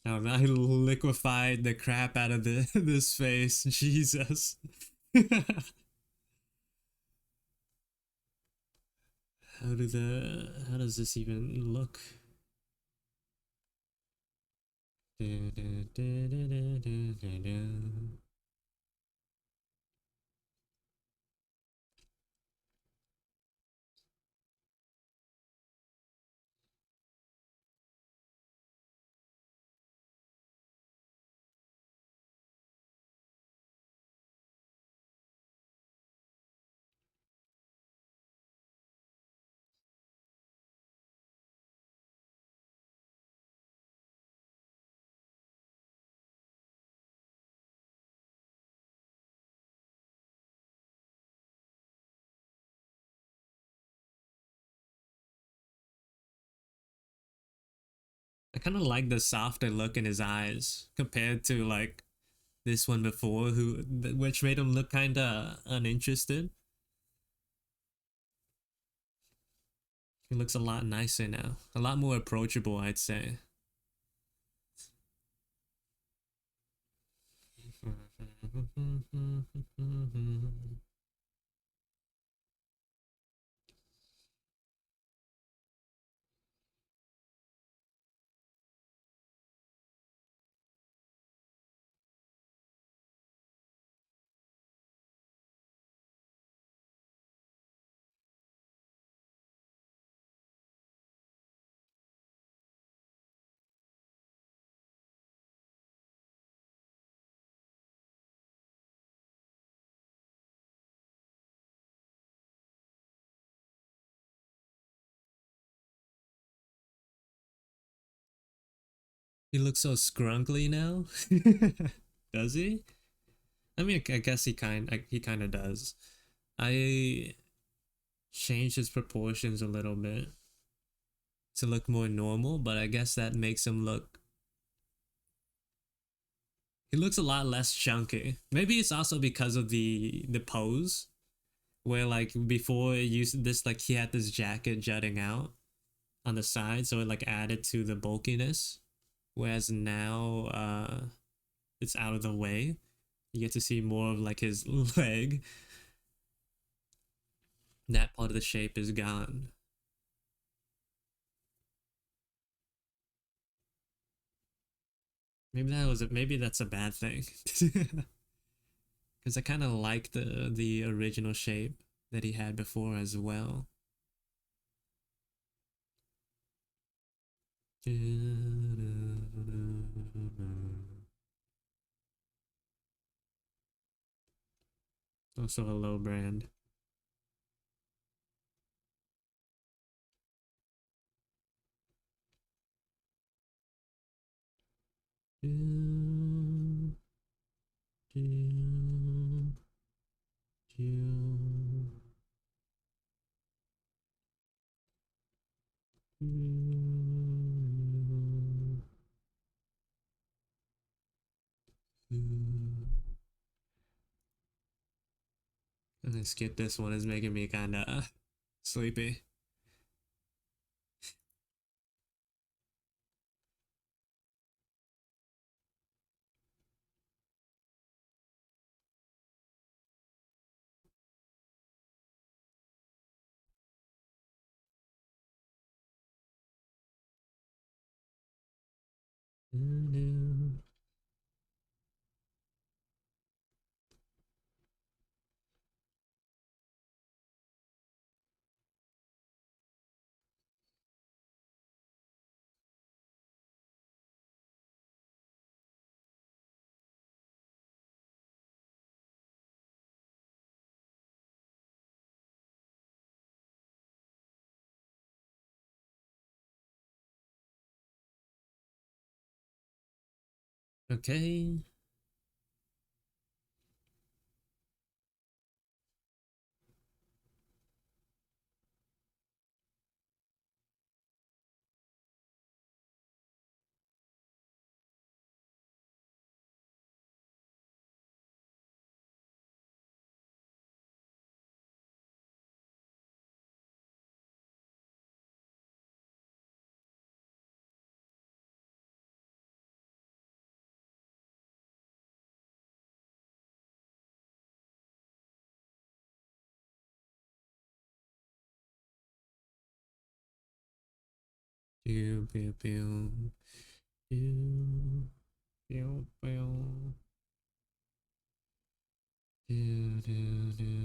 Oh, I liquefied the crap out of this face. Jesus. How does this even look? I kind of like the softer look in his eyes compared to like this one before, which made him look kind of uninterested. He looks a lot nicer now, a lot more approachable, I'd say. He looks so scrunkly now. Does he? I mean, I guess he kind of does. I changed his proportions a little bit to look more normal, but I guess that makes him look. He looks a lot less chunky. Maybe it's also because of the pose, where like before it used this like he had this jacket jutting out on the side, so it like added to the bulkiness. Whereas now, it's out of the way. You get to see more of like his leg. That part of the shape is gone. Maybe that's a bad thing. Because I kind of like the original shape that he had before as well. Also a low brand. I'm gonna skip this one. It's making me kind of sleepy. Okay. Pew, pew, pew. Pew, pew, pew. Do, do, do, do.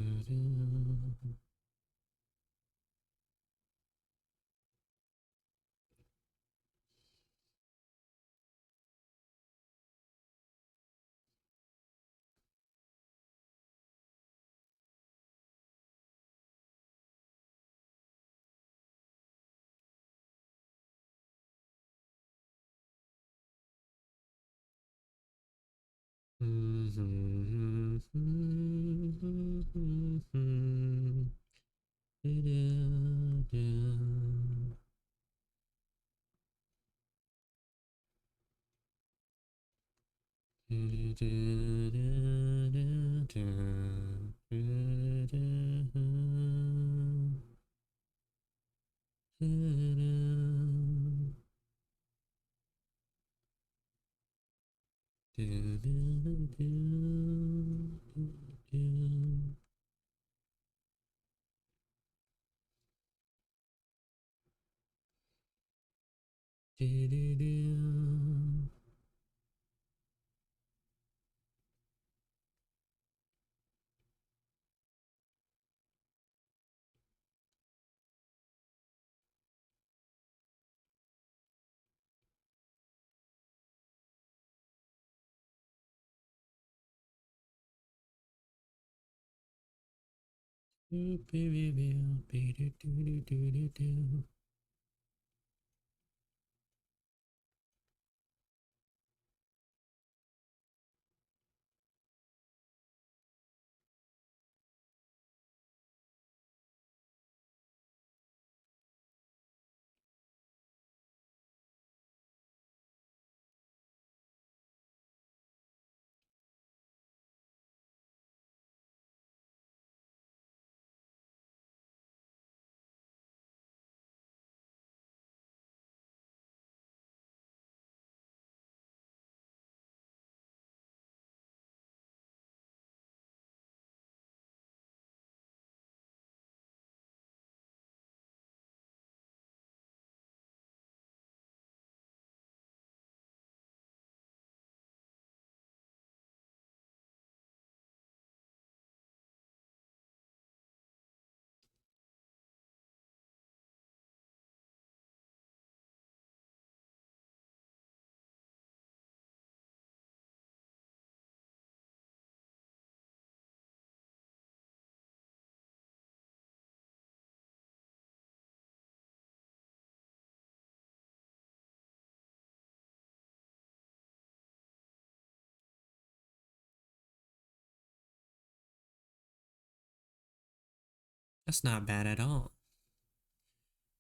That's not bad at all.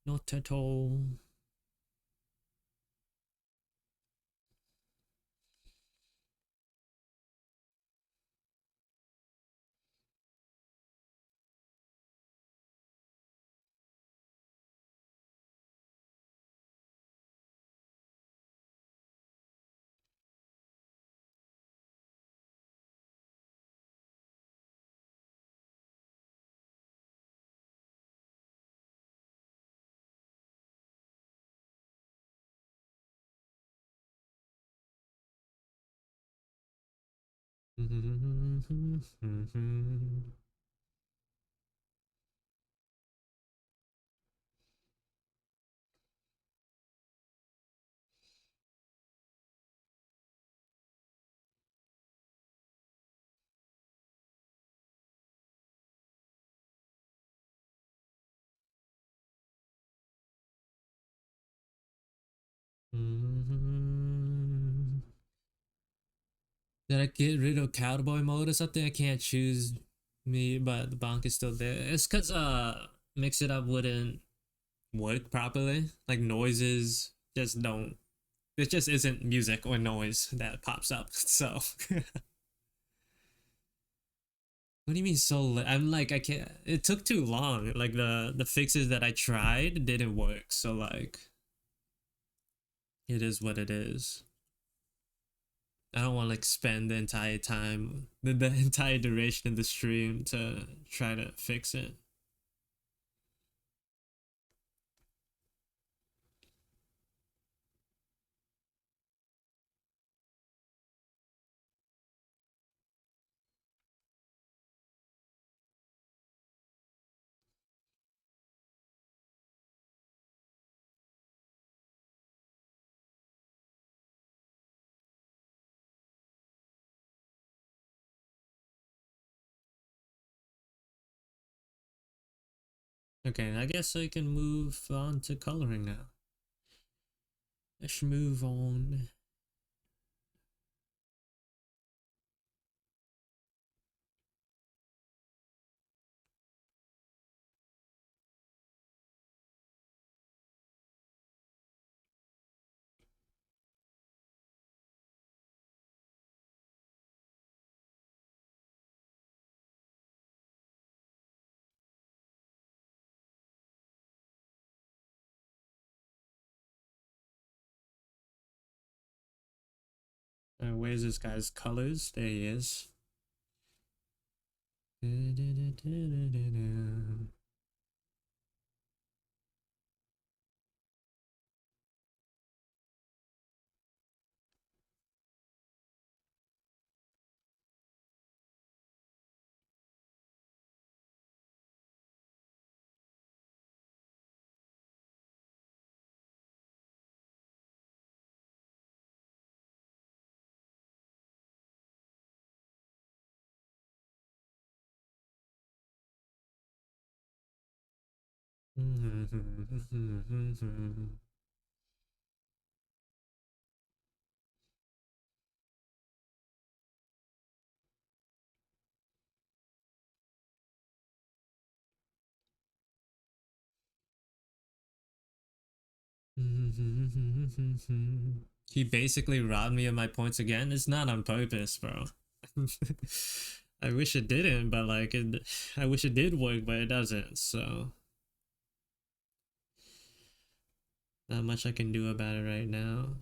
Not at all. Did I get rid of cowboy mode or something? I can't choose me, but the bonk is still there. It's cause mix it up wouldn't work properly. Like noises just don't. It just isn't music or noise that pops up. So what do you mean so I'm like I can't. It took too long. Like the fixes that I tried didn't work. So like it is what it is. I don't want to like spend the entire time, the entire duration of the stream to try to fix it. Okay, I guess I can move on to coloring now. Let's move on. Where's this guy's colors? There he is. He basically robbed me of my points again. It's not on purpose, bro. I wish it didn't, but like it, I wish it did work, but it doesn't. So not much I can do about it right now.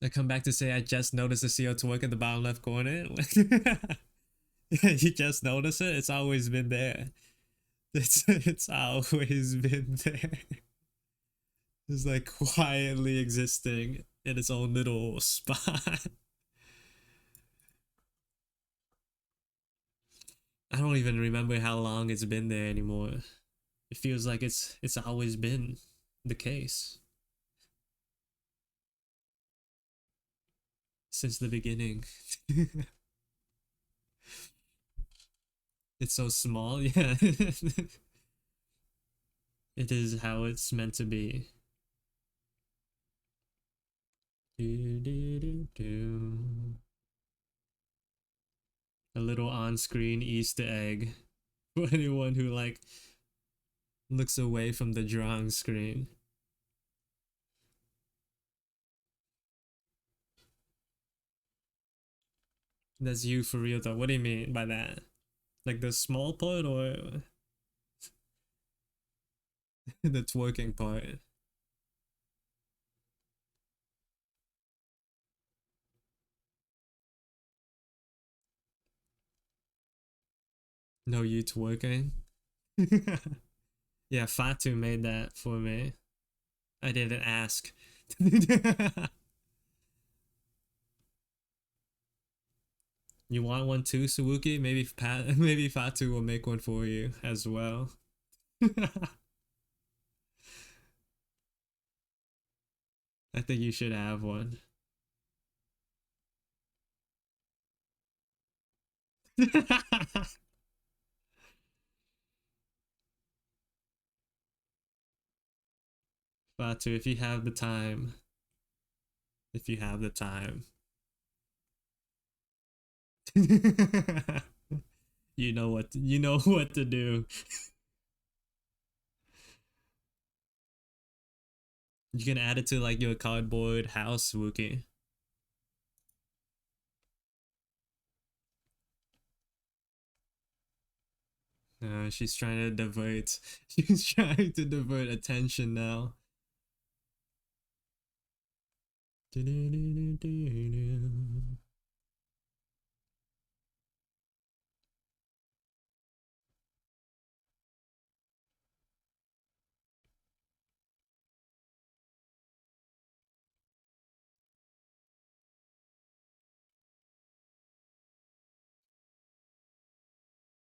I come back to say I just noticed the CO twerk in the bottom left corner. You just notice it? It's always been there. It's always been there. It's like quietly existing in its own little spot. I don't even remember how long it's been there anymore. It feels like it's always been the case since the beginning. It's so small, yeah. It is how it's meant to be. A little on-screen Easter egg for anyone who like looks away from the drawing screen. That's you for real though. What do you mean by that? Like the small part or the twerking part? No, you twerking? Yeah, Fatu made that for me. I didn't ask. You want one too, Sawuki? Maybe maybe Fatu will make one for you as well. I think you should have one. Fatu, if you have the time, if you have the time, you know what to do. You can add it to like your cardboard house, Wookie. She's trying to divert. She's trying to divert attention now.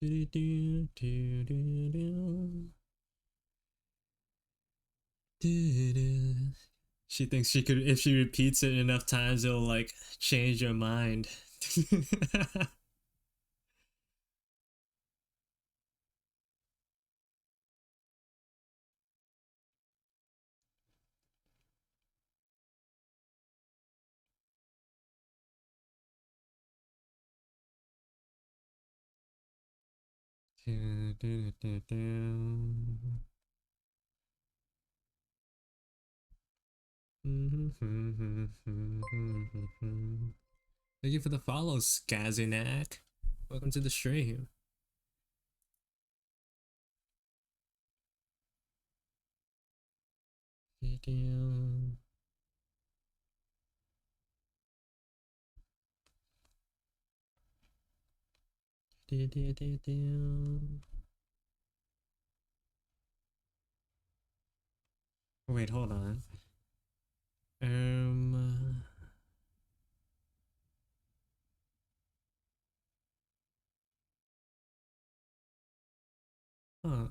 She thinks she could, if she repeats it enough times, it'll like change your mind. Thank you for the follow, Skazinak. Welcome to the stream. Wait, hold on. Um, huh.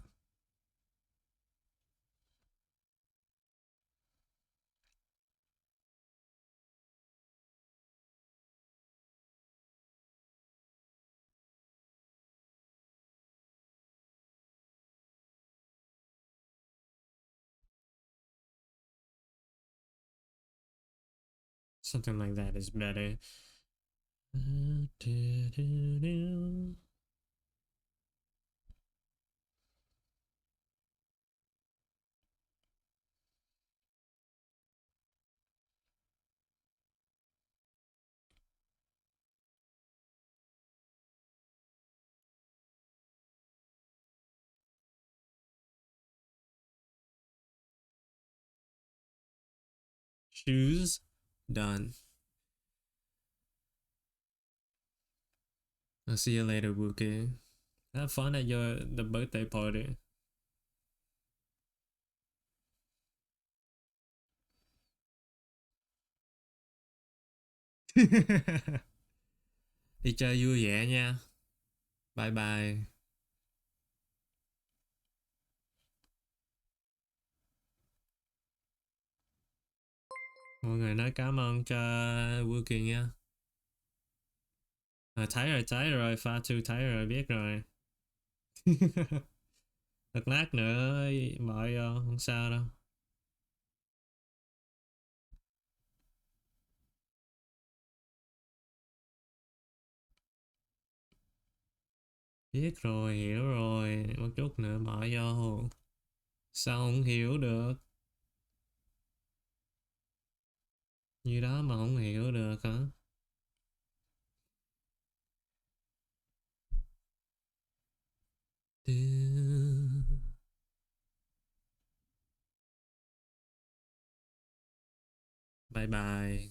Something like that is better. Shoes done. I'll see you later, Wookie. Have fun at the birthday party. Đi chơi vui vẻ nha. Bye bye. Mọi người nói cảm ơn cho Wookie nha. Thấy rồi, pha two thấy rồi, biết rồi. Thật lát nữa mọi không sao đâu. Biết rồi, hiểu rồi, một chút nữa bỏ vô. Sao không hiểu được? Như đó mà không hiểu được hả? Bye bye.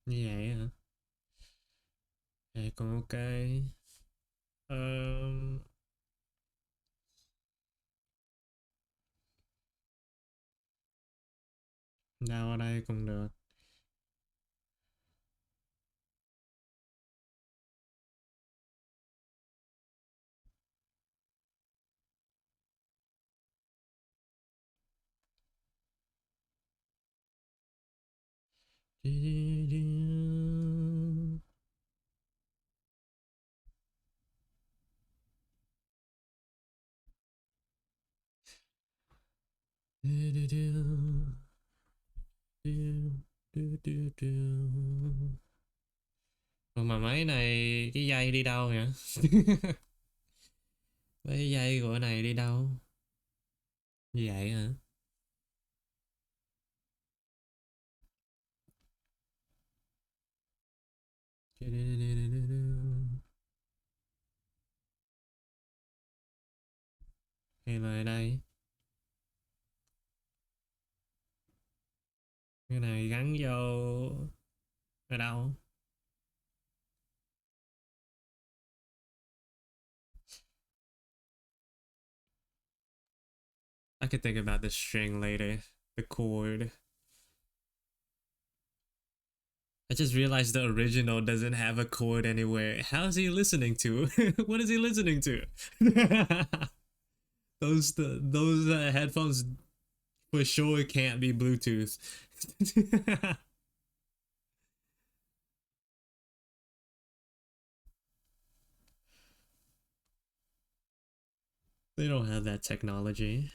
Như vậy hả? Còn ok. Ờ, đâu ở đây cũng được. Ủa mà máy này cái dây đi đâu nhỉ? Mấy cái dây của này đi đâu? Như vậy hả? Hay là ở đây? Cái này gắn vô ở đâu? I could think about the string later. The chord. I just realized the original doesn't have a chord anywhere. How is he listening to? What is he listening to? Those headphones for sure can't be Bluetooth. They don't have that technology.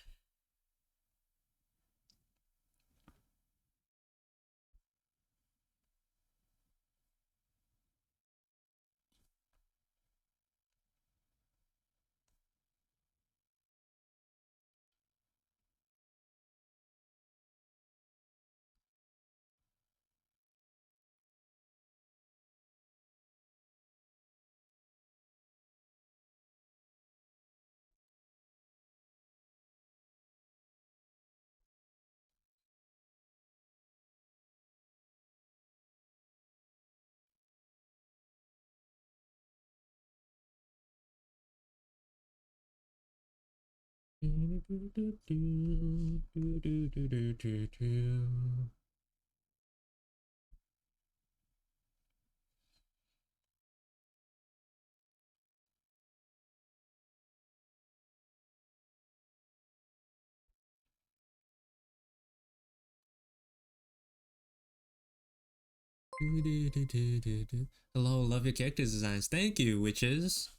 Hello, love your character designs. Thank you, witches.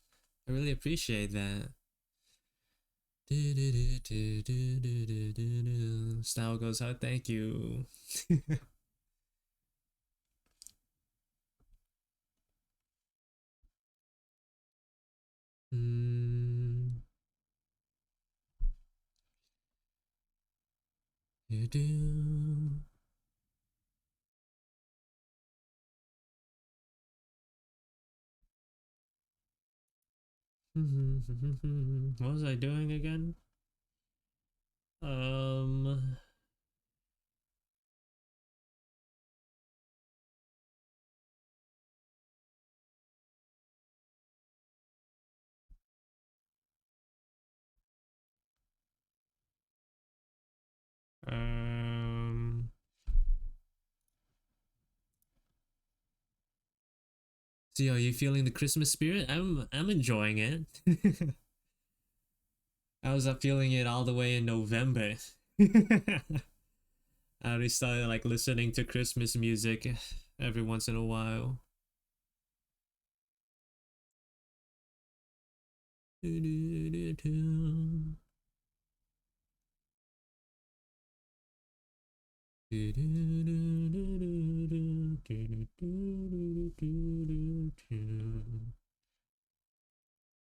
I really appreciate that. Style goes out. Thank you. Mm. What was I doing again? Um, um, see, are you feeling the Christmas spirit? I'm enjoying it. I was feeling it all the way in November. I already started like listening to Christmas music every once in a while.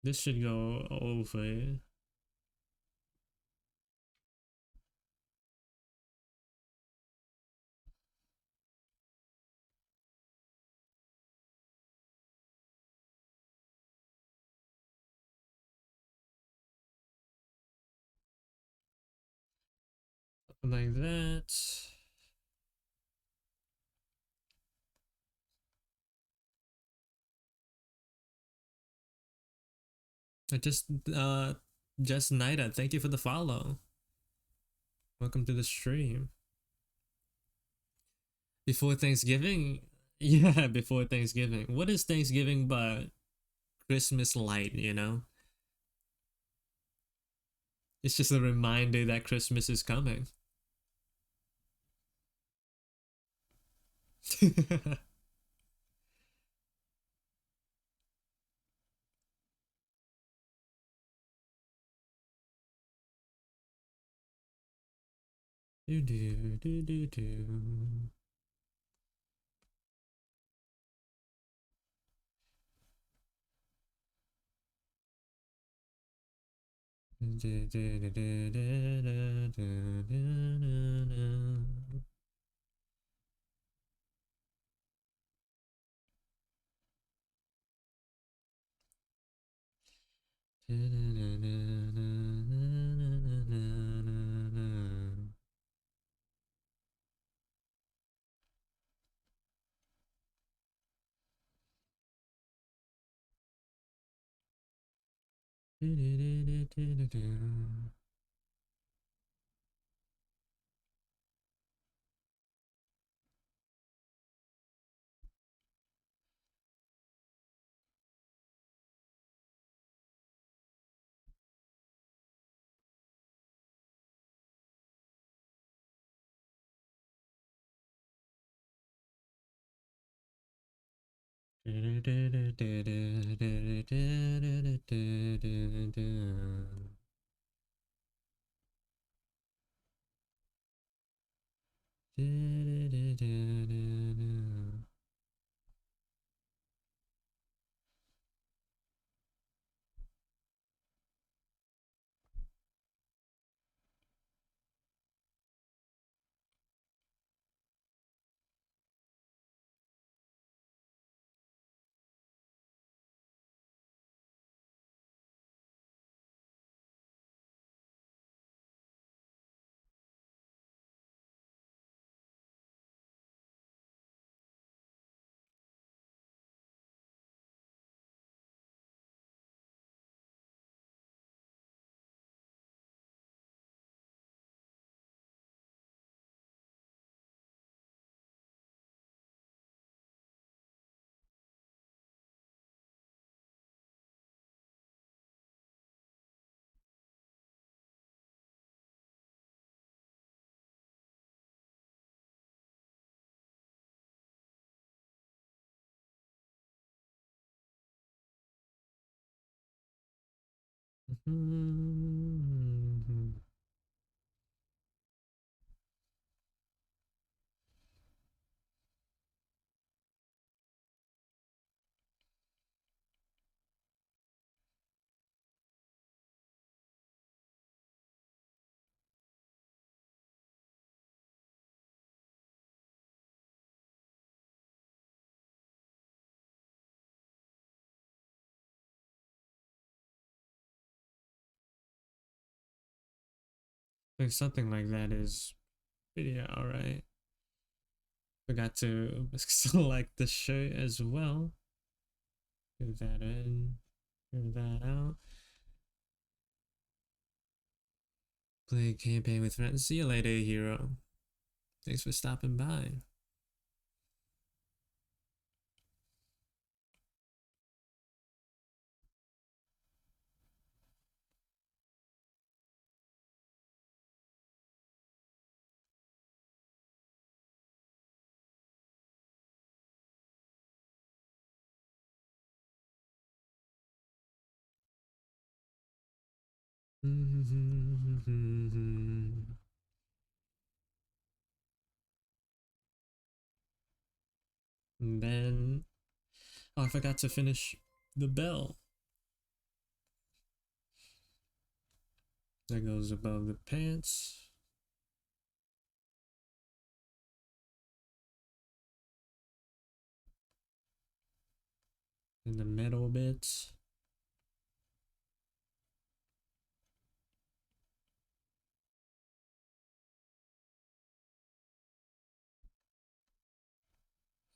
This should go over. Like that. I just Nida, thank you for the follow. Welcome to the stream. Before Thanksgiving? Yeah, before Thanksgiving. What is Thanksgiving but Christmas light, you know? It's just a reminder that Christmas is coming. do do do do do. I think something like that is pretty alright. Forgot to select the shirt as well. Get that in, get that out. Play campaign with friends. See you later, hero. Thanks for stopping by. And then, oh, I forgot to finish the bell. That goes above the pants. And the middle bits.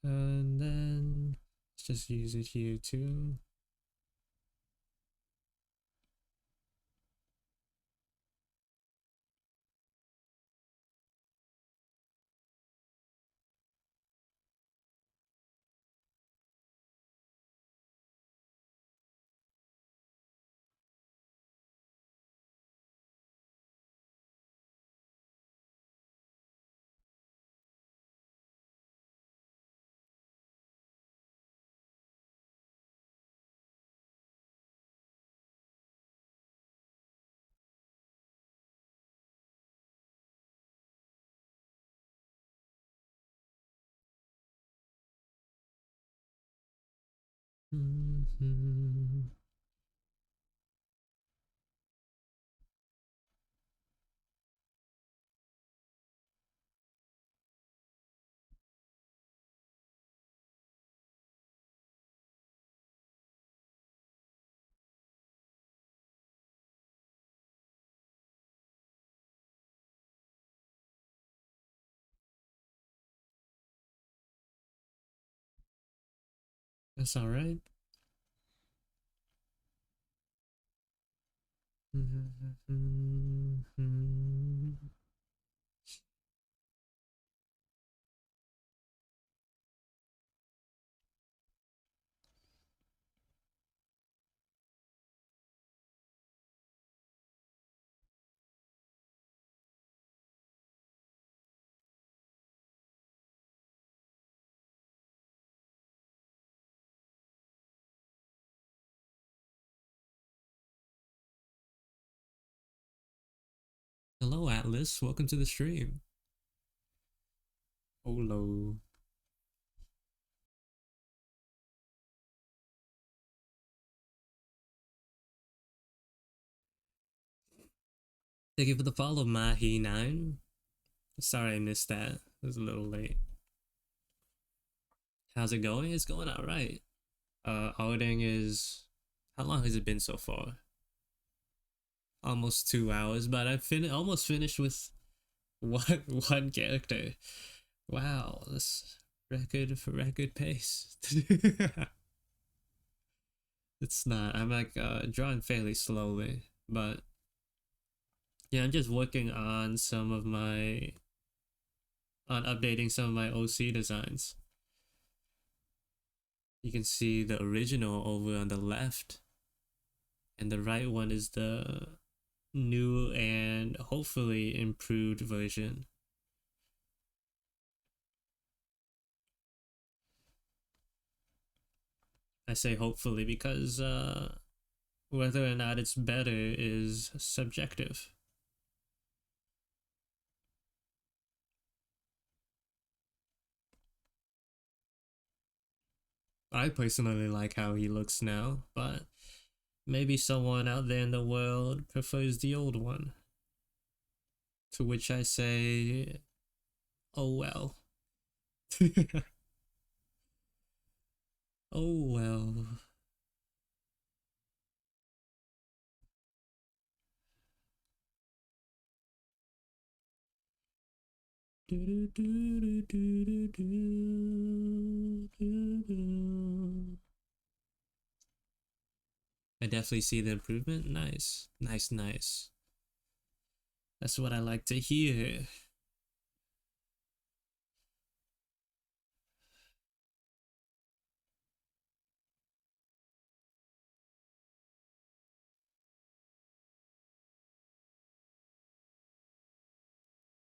And then let's just use it here too. Mm-hmm. That's all right. Hello, Atlas. Welcome to the stream. Hello. Thank you for the follow, Mahi9. Sorry I missed that. It was a little late. How's it going? It's going all right. Outing is... How long has it been so far? Almost 2 hours, but I've almost finished with one character. Wow, this record pace. It's not. I'm like drawing fairly slowly, but yeah, I'm just working on updating some of my OC designs. You can see the original over on the left, and the right one is the new and hopefully improved version. I say hopefully because whether or not it's better is subjective. I personally like how he looks now, but maybe someone out there in the world prefers the old one. To which I say, oh well. Oh well. I definitely see the improvement. Nice. Nice, nice. That's what I like to hear.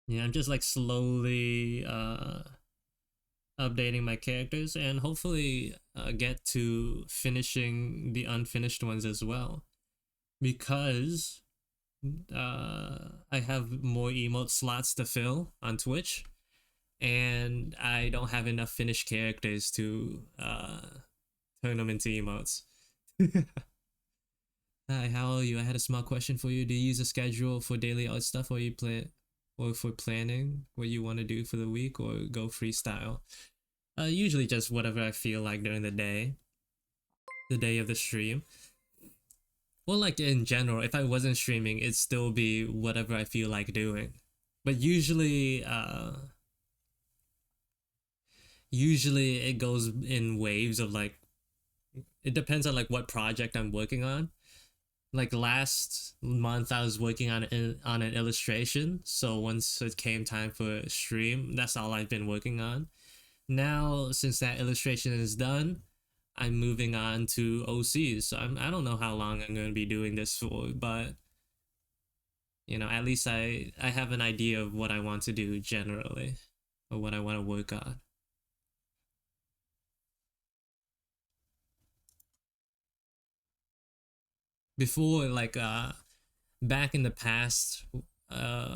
Yeah, I'm just like slowly updating my characters and hopefully get to finishing the unfinished ones as well. Because I have more emote slots to fill on Twitch, and I don't have enough finished characters to turn them into emotes. Hi, how are you? I had a small question for you. Do you use a schedule for daily art stuff, or you plan, or for planning what you want to do for the week, or go freestyle? Usually just whatever I feel like during the day of the stream. Well, like in general, if I wasn't streaming, it'd still be whatever I feel like doing. But usually it goes in waves of like, it depends on like what project I'm working on. Like last month I was working on an illustration, so once it came time for a stream, that's all I've been working on. Now since that illustration is done, I'm moving on to OCs. So I don't know how long I'm going to be doing this for, but at least I have an idea of what I want to do generally, or what I want to work on. Before, like back in the past,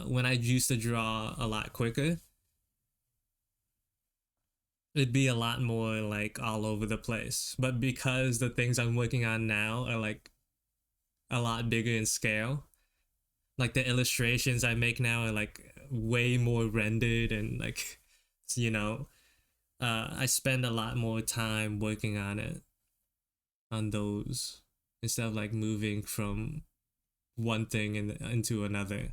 when I used to draw a lot quicker, it'd be a lot more like all over the place. But because the things I'm working on now are like a lot bigger in scale, like the illustrations I make now are like way more rendered and like, you know, I spend a lot more time working on it, on those, instead of like moving from one thing into another.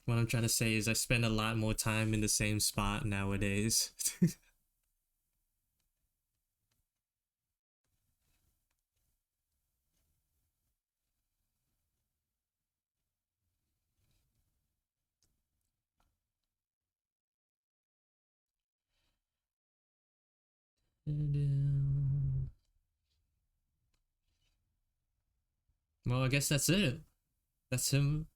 What I'm trying to say is I spend a lot more time in the same spot nowadays. Well, I guess that's it. That's him.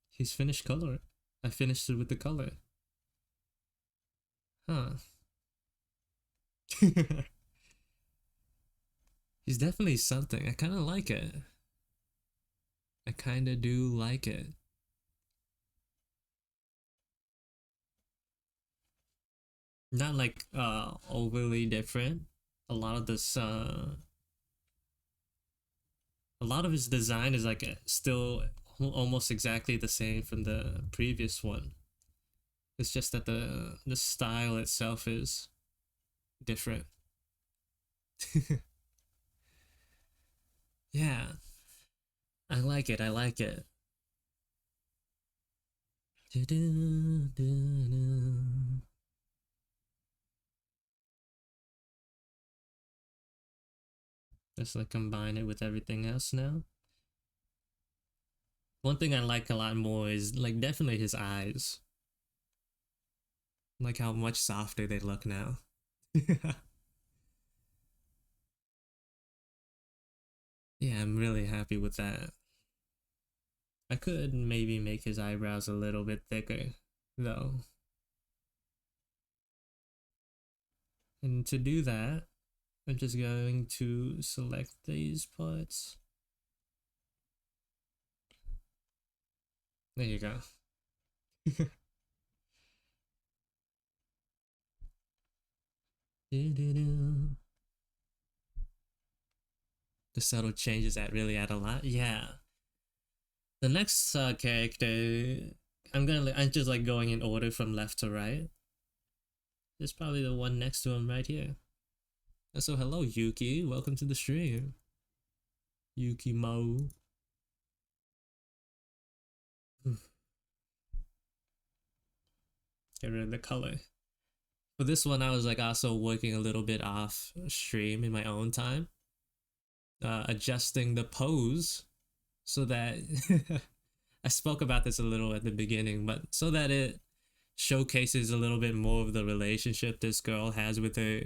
He's finished color. I finished it with the color. Huh. He's definitely something. I kind of like it. I kind of do like it. Not like overly different. A lot of this a lot of his design is like still almost exactly the same from the previous one. It's just that the style itself is different. Yeah, I like it. I like it. Just like combine it with everything else now. One thing I like a lot more is like definitely his eyes. Like how much softer they look now. Yeah, I'm really happy with that. I could maybe make his eyebrows a little bit thicker, though. And to do that, I'm just going to select these parts. There you go. The subtle changes that really add a lot. Yeah. The next character, I'm just like going in order from left to right. There's probably the one next to him right here. And so hello Yuki, welcome to the stream. Yuki Mo. Get rid of the color. For this one, I was like also working a little bit off stream in my own time, adjusting the pose so that I spoke about this a little at the beginning, but so that it showcases a little bit more of the relationship this girl has with her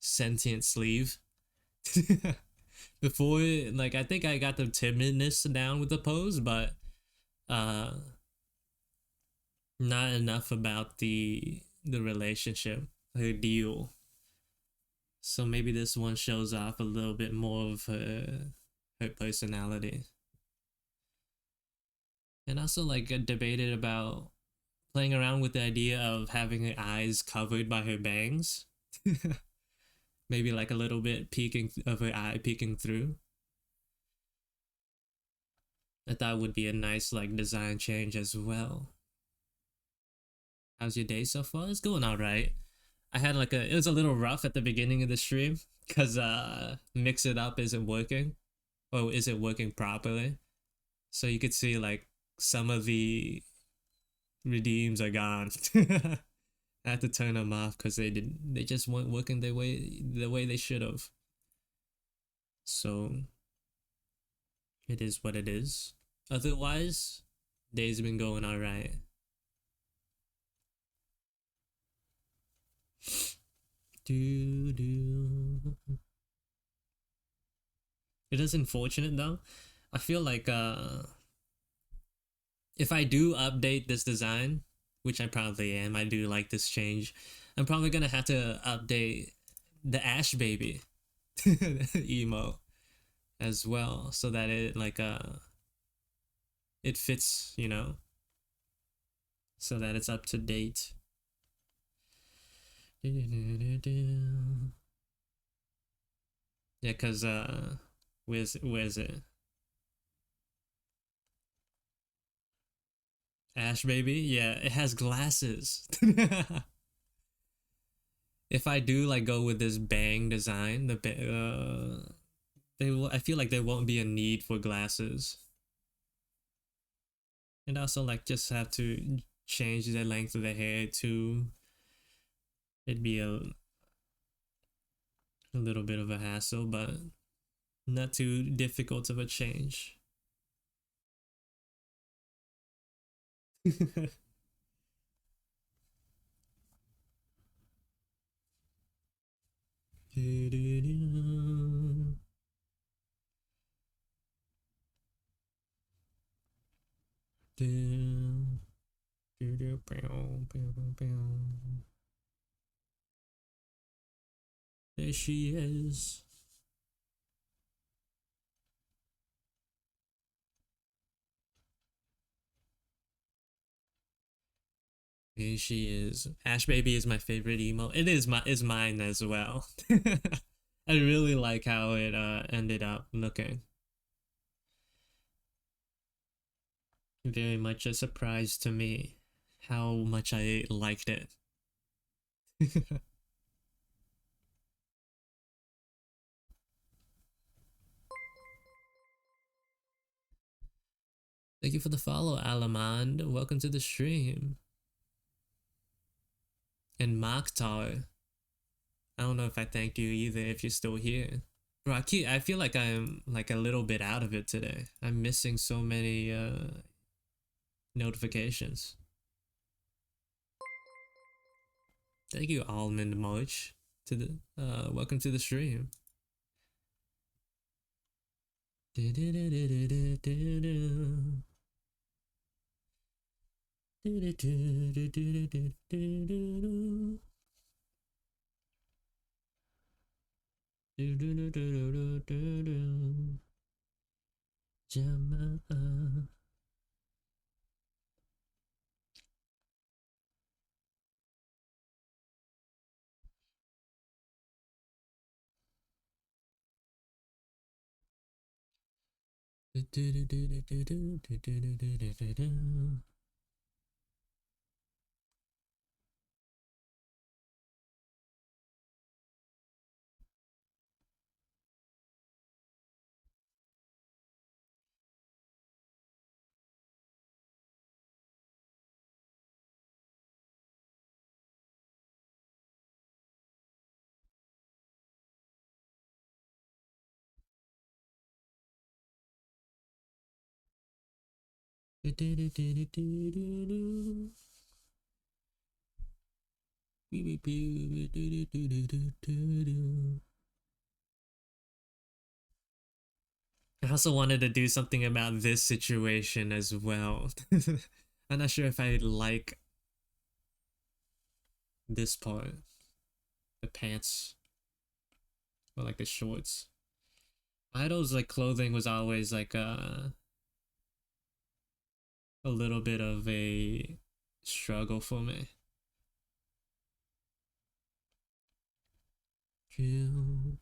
sentient sleeve. Before, like, I think I got the timidness down with the pose, but uh not enough about the relationship, her deal. So maybe this one shows off a little bit more of her personality. And also like debated about playing around with the idea of having her eyes covered by her bangs. Maybe like a little bit peeking of her eye peeking through. I thought would be a nice like design change as well. How's your day so far? It's going all right. I had like it was a little rough at the beginning of the stream because mix it up isn't working or isn't working properly. So you could see like some of the redeems are gone. I had to turn them off because they just weren't working the way they should have. So it is what it is. Otherwise, day's been going all right. Do do. It is unfortunate though. I feel like if I do update this design, which I probably am, I do like this change. I'm probably gonna have to update the Ash Baby emo as well, so that it like it fits, so that it's up to date. Yeah, cause where's it? Ash Baby? Yeah, it has glasses. If I do like go with this bang design, they will. I feel like there won't be a need for glasses, and also like just have to change the length of the hair too. It'd be a little bit of a hassle, but not too difficult of a change. There she is. Here she is. Ash Baby is my favorite emo. It is mine as well. I really like how it ended up looking. Very much a surprise to me how much I liked it. Thank you for the follow, Alamand. Welcome to the stream. And Mokhtar. I don't know if I thanked you either if you're still here. Bro, I feel like I'm like a little bit out of it today. I'm missing so many notifications. Thank you, Almond March. To the welcome to the stream. I also wanted to do something about this situation as well. I'm not sure if I like this part, the pants, or like the shorts. Idol's like clothing was always like a little bit of a struggle for me. chill.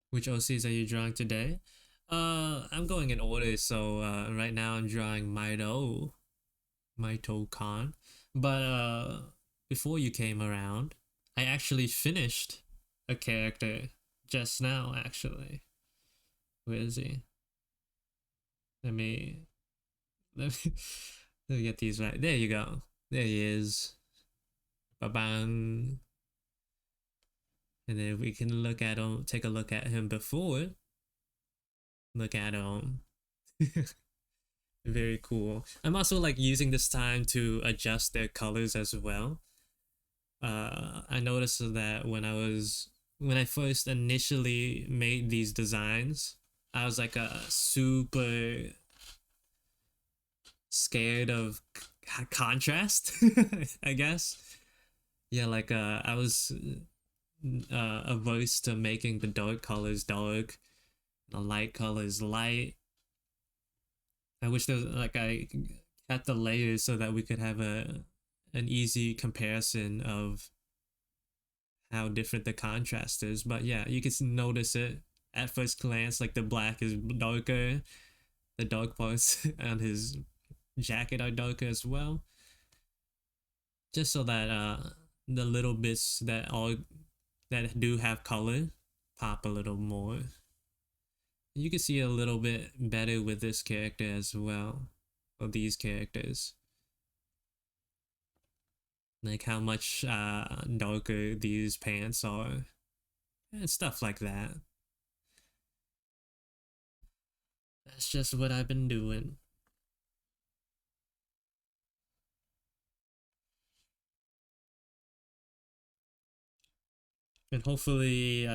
Which OCs are you drawing today? I'm going in order, so right now I'm drawing Maito Khan. But before you came around, I actually finished a character just now, actually. Where is he? Let me let me, let me get these right. There you go. There he is. Ba-bang. And then we can look at him, take a look at him before. Look at him. Very cool. I'm also like using this time to adjust their colors as well. I noticed that when I first initially made these designs, I was like a super scared of contrast, I guess. Yeah, like I was averse to making the dark colors dark, the light colors light. I wish there was like I had the layers so that we could have an easy comparison of how different the contrast is. But yeah, you can notice it at first glance. Like the black is darker, the dark parts on his jacket are darker as well. Just so that the little bits that do have color pop a little more. You can see a little bit better with this character as well, or these characters. Like how much darker these pants are, and stuff like that. That's just what I've been doing. And hopefully,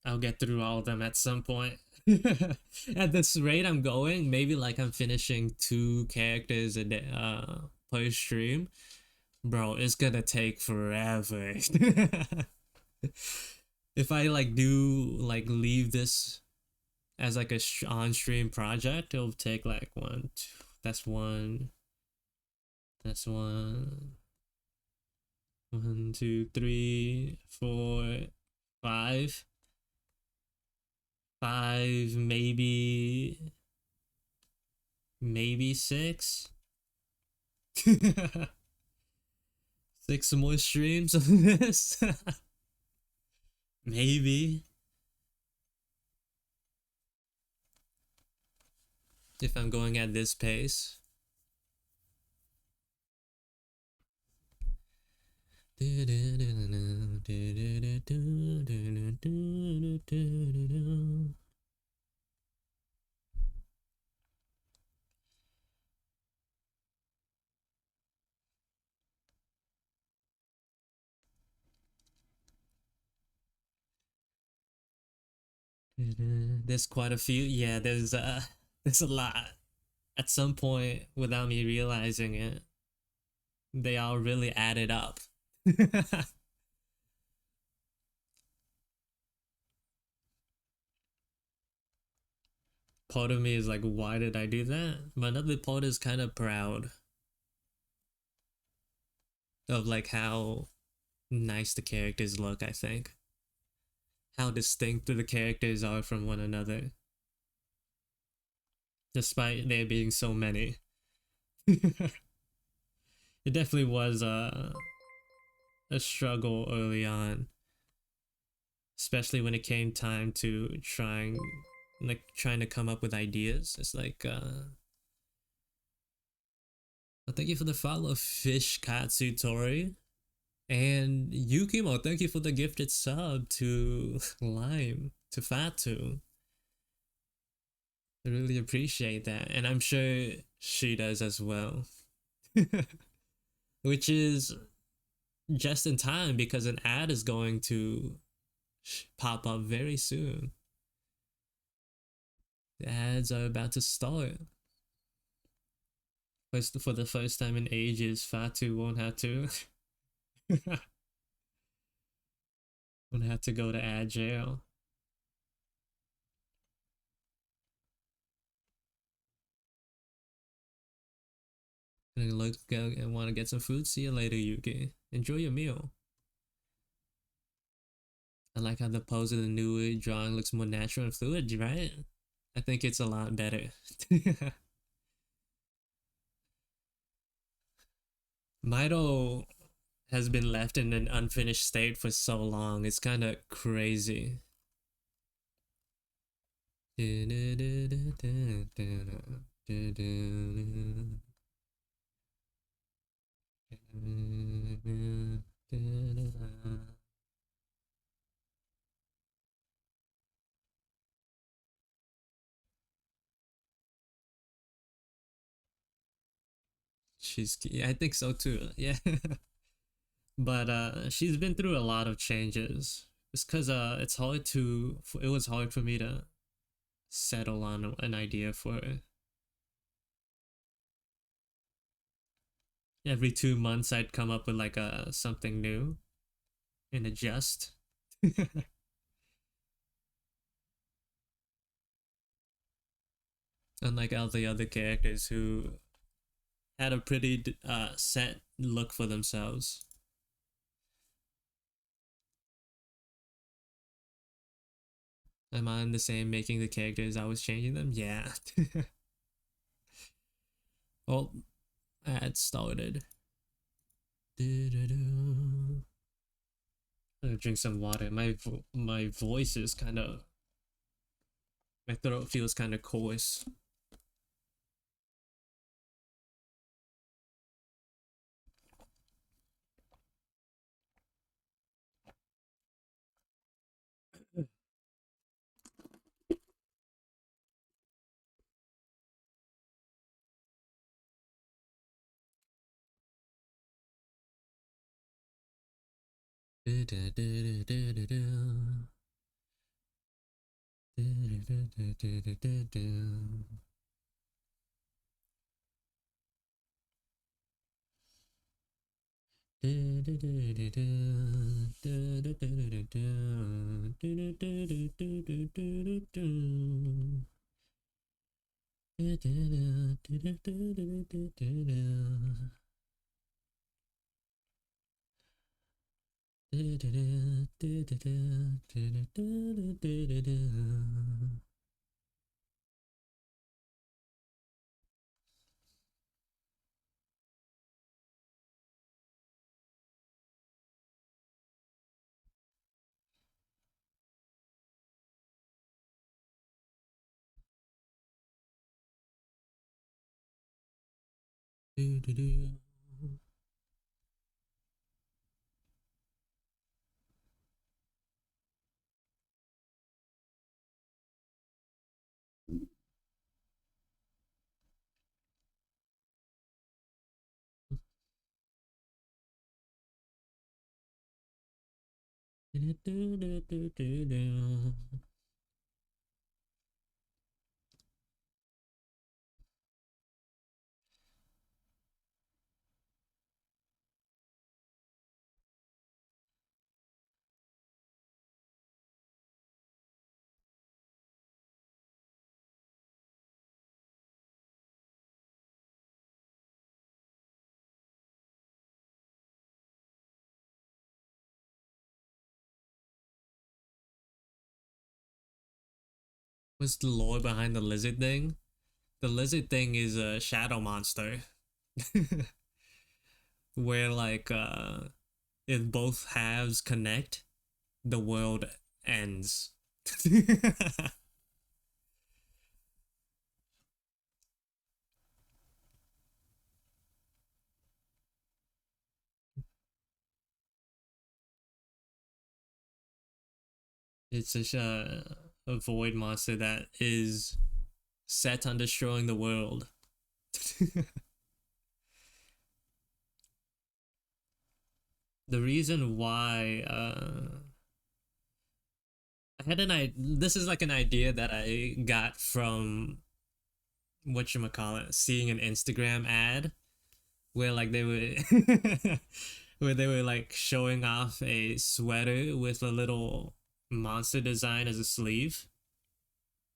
I'll get through all of them at some point. At this rate I'm going, maybe like I'm finishing 2 characters a day per stream. Bro, it's gonna take forever. If I like do like leave this as like a on stream project, it'll take like one, two, that's one, that's one, two, three, four, five, five, maybe six. Six more streams of this. Maybe if I'm going at this pace. There's quite a few. Yeah, there's a lot. At some point, without me realizing it, they all really added up. Part of me is like, why did I do that? But another part is kind of proud of like how nice the characters look, I think. How distinct the characters are from one another, despite there being so many. It definitely was a struggle early on, especially when it came time to trying to come up with ideas. It's like well, thank you for the follow, Fish Katsu Tori. And Yukimo, thank you for the gifted sub to Lime, to Fatu. I really appreciate that. And I'm sure she does as well. Which is just in time because an ad is going to pop up very soon. The ads are about to start. For the first time in ages, Fatu won't have to won't have to go to ad jail. And look and want to get some food. See you later, Yuki. Enjoy your meal. I like how the pose of the newer drawing looks more natural and fluid, right? I think it's a lot better. Mido has been left in an unfinished state for so long. It's kind of crazy. I think so too. Yeah. But she's been through a lot of changes. It's cuz it was hard for me to settle on an idea for her. Every 2 months I'd come up with like something new and adjust. Unlike all the other characters who had a pretty set look for themselves. Am I the same making the characters? I was changing them? Yeah. Well, ad started. I'm gonna drink some water. My voice is kind of, my throat feels kind of coarse. What's the lore behind the lizard thing? The lizard thing is a shadow monster where like if both halves connect, the world ends. It's a void monster that is set on destroying the world. The reason why I had this is like an idea that I got from what you call it, seeing an Instagram ad where like they were where they were like showing off a sweater with a little monster design as a sleeve.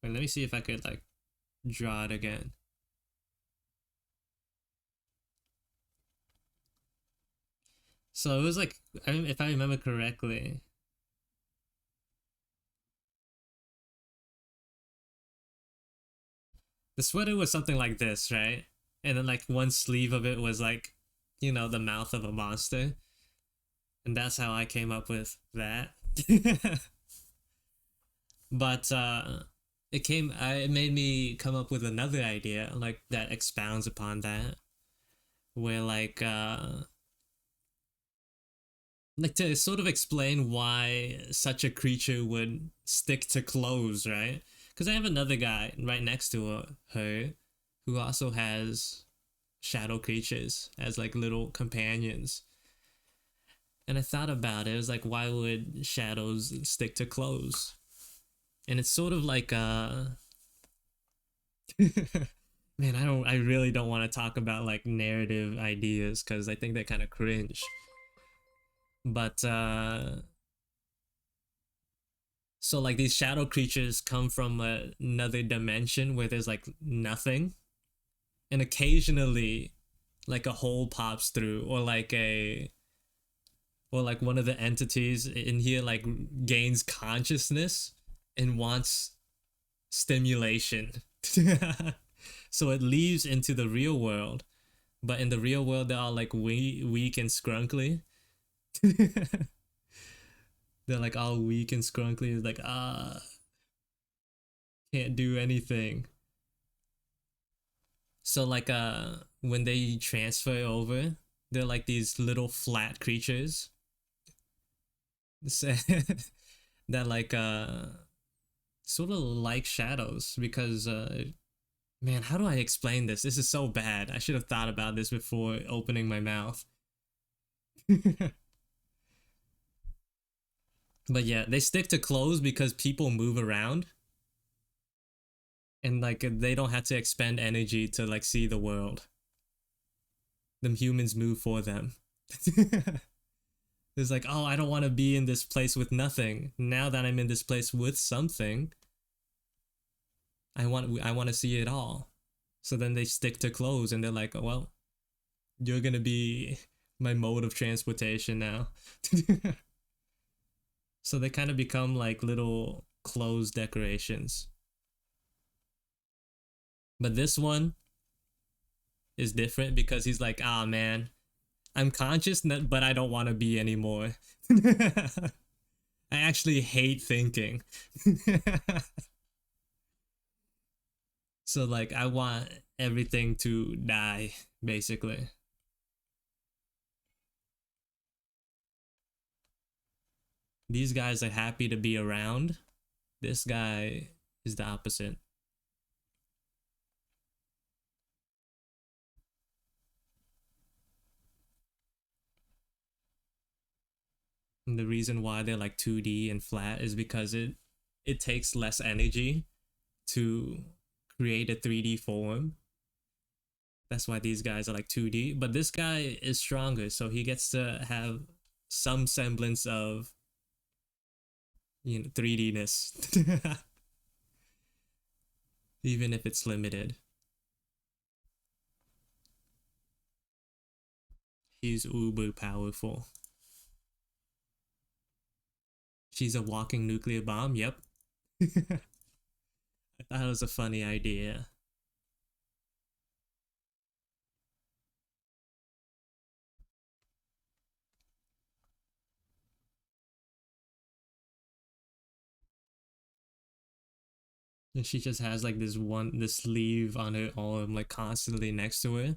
Wait, let me see if I could like draw it again. So it was like, if I remember correctly, the sweater was something like this, right? And then like one sleeve of it was like, the mouth of a monster. And that's how I came up with that. But it made me come up with another idea like that expounds upon that, where like to sort of explain why such a creature would stick to clothes, right? Because I have another guy right next to her who also has shadow creatures as like little companions. And I thought about it. It was like, why would shadows stick to clothes? And it's sort of like man, I really don't want to talk about like narrative ideas because I think they're kind of cringe. But so like these shadow creatures come from another dimension where there's like nothing, and occasionally like a hole pops through, or like one of the entities in here like gains consciousness and wants stimulation. So it leaves into the real world, but in the real world they're all like weak and scrunkly. They're like all weak and scrunkly. It's like can't do anything. So like when they transfer over, they're like these little flat creatures that like sort of like shadows because man, how do I explain this? This is so bad. I should have thought about this before opening my mouth. But yeah, they stick to clothes because people move around and like they don't have to expend energy to like see the world. Them humans move for them. It's like, oh, I don't want to be in this place with nothing. Now that I'm in this place with something, I want to see it all. So then they stick to clothes and they're like, oh, well, you're gonna be my mode of transportation now. So they kind of become like little clothes decorations. But this one is different because he's like, ah, man, I'm conscious, but I don't want to be anymore. I actually hate thinking. So, like, I want everything to die, basically. These guys are happy to be around. This guy is the opposite. And the reason why they're like 2D and flat is because it takes less energy to create a 3D form. That's why these guys are like 2D. But this guy is stronger, so he gets to have some semblance of 3D-ness. Even if it's limited. He's uber powerful. She's a walking nuclear bomb. Yep. I thought it was a funny idea. And she just has like this sleeve on her arm, like constantly next to her,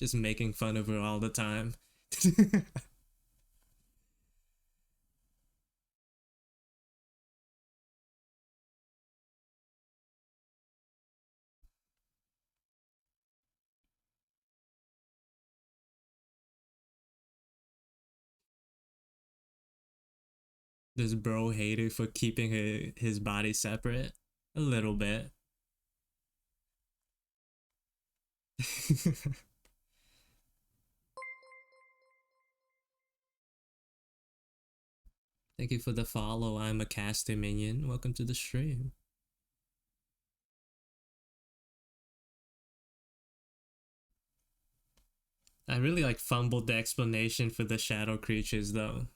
just making fun of her all the time. This bro hater for keeping his body separate a little bit. Thank you for the follow. I'm a caster minion. Welcome to the stream. I really like fumbled the explanation for the shadow creatures though.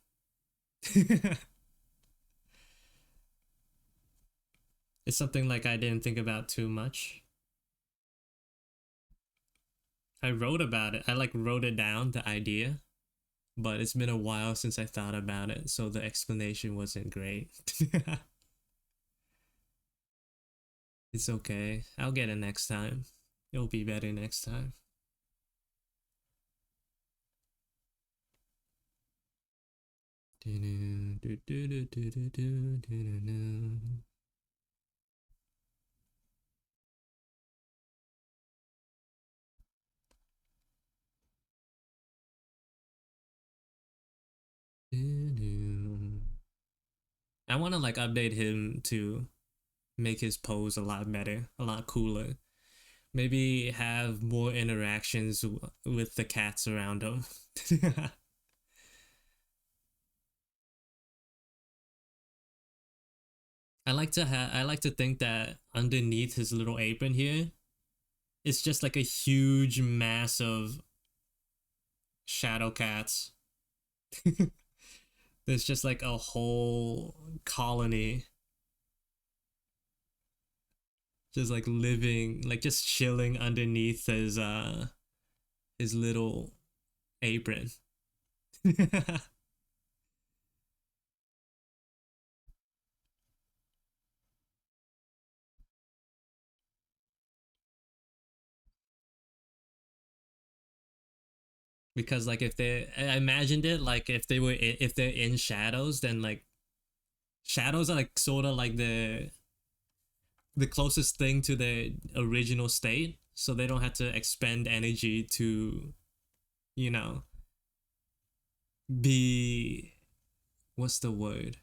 It's something like I didn't think about too much. I wrote about it. I like wrote it down, the idea, but it's been a while since I thought about it, so the explanation wasn't great. It's okay. I'll get it next time. It'll be better next time. I want to like update him to make his pose a lot better, a lot cooler. Maybe have more interactions with the cats around him. I like to think that underneath his little apron here, it's just like a huge mass of shadow cats. There's just like a whole colony just like living, like just chilling underneath his little apron. Because like if they, I imagined it like if they're in shadows, then like shadows are like sort of like the closest thing to the original state, so they don't have to expend energy to, you know, be, what's the word,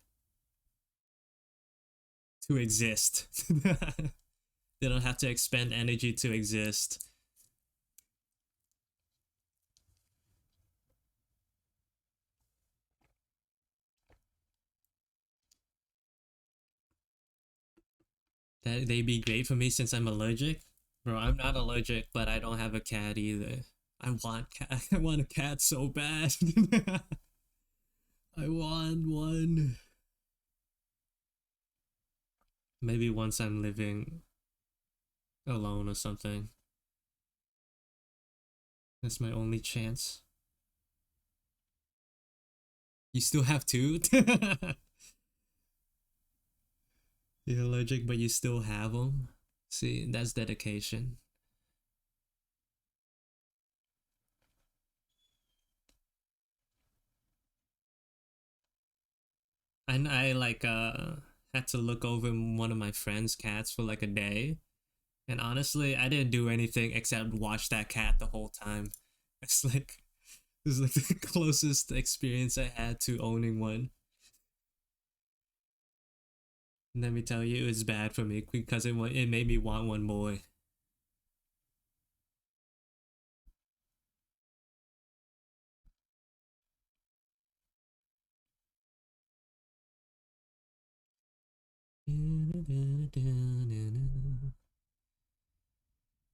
to exist. They don't have to expend energy to exist. That they be great for me since I'm allergic. Bro, I'm not allergic, but I don't have a cat either. I want cat. I want a cat so bad. I want one. Maybe once I'm living alone or something. That's my only chance. You still have two? You're allergic, but you still have them? See, that's dedication. And I like had to look over one of my friend's cats for like a day. And honestly, I didn't do anything except watch that cat the whole time. It's like this is like the closest experience I had to owning one. And let me tell you, it was bad for me because it made me want one more.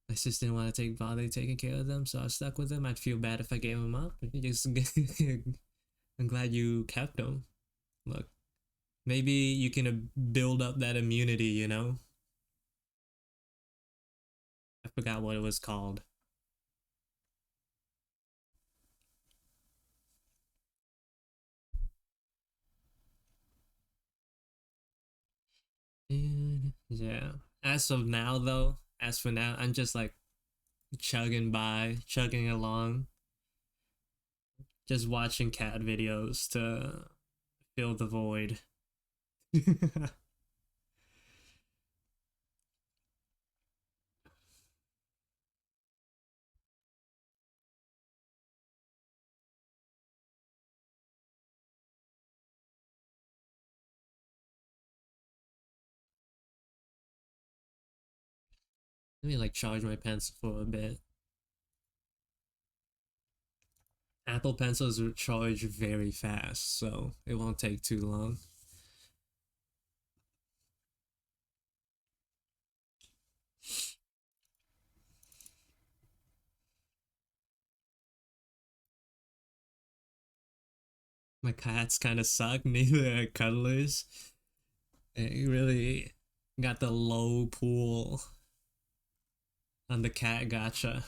My sister didn't want to bother taking care of them, so I was stuck with them. I'd feel bad if I gave them up. Just, I'm glad you kept them. Look, maybe you can build up that immunity. I forgot what it was called. Yeah. As of now, though, as for now, I'm just like chugging by, chugging along, just watching cat videos to fill the void. Let me like charge my pencil for a bit. Apple pencils charge very fast, so it won't take too long. My cats kind of suck, neither are cuddlers. It really got the low pool on the cat gotcha.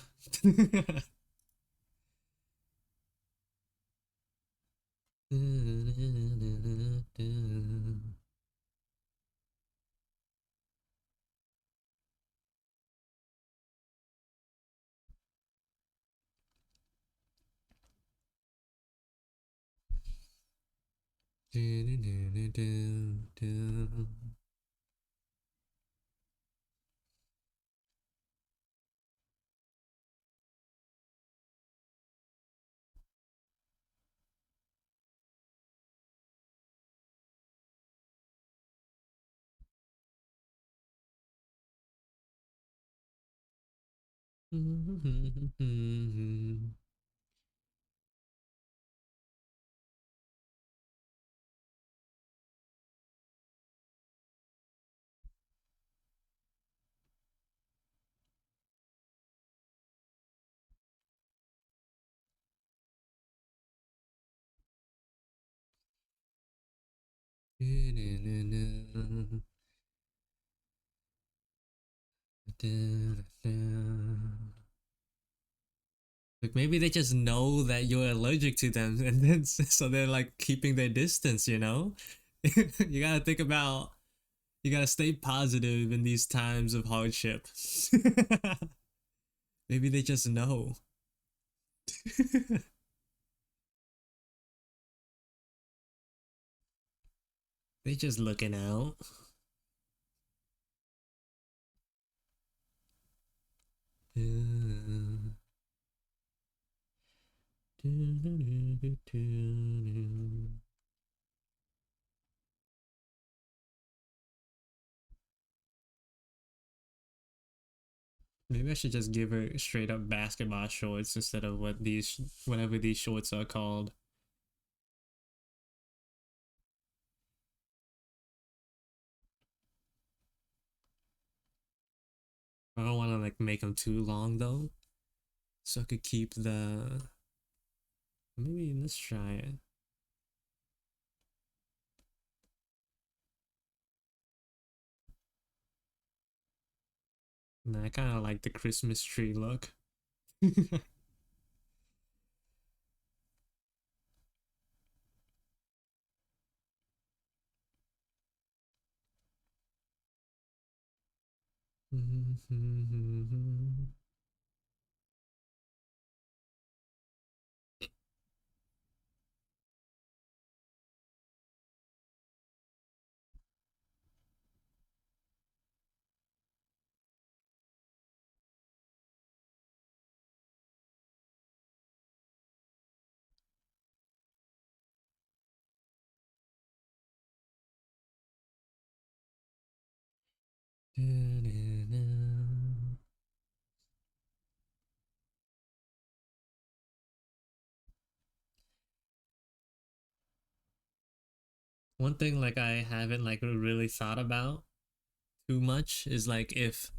Like maybe they just know that you're allergic to them, and then so they're like keeping their distance. You gotta think about, you gotta stay positive in these times of hardship. Maybe they just know. They just looking out. Maybe I should just give her straight up basketball shorts instead of whatever these shorts are called. I don't want to like make them too long though, so I could keep the. Maybe let's try it. Nah, I kind of like the Christmas tree look. One thing like I haven't like really thought about too much is like if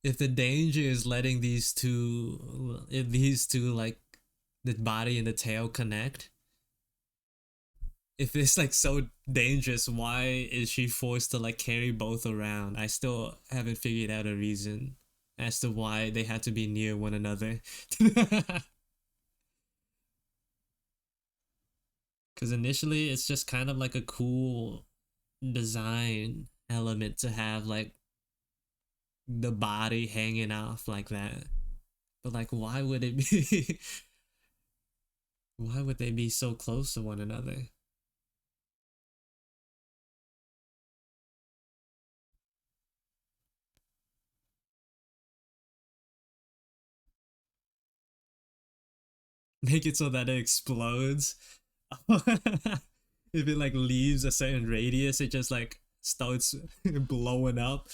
the danger is letting these two like the body and the tail connect, if it's like so dangerous, why is she forced to like carry both around? I still haven't figured out a reason as to why they had to be near one another. Because initially it's just kind of like a cool design element to have like the body hanging off like that. But like, why would it be? Why would they be so close to one another? Make it so that it explodes. If it like leaves a certain radius, it just like starts blowing up.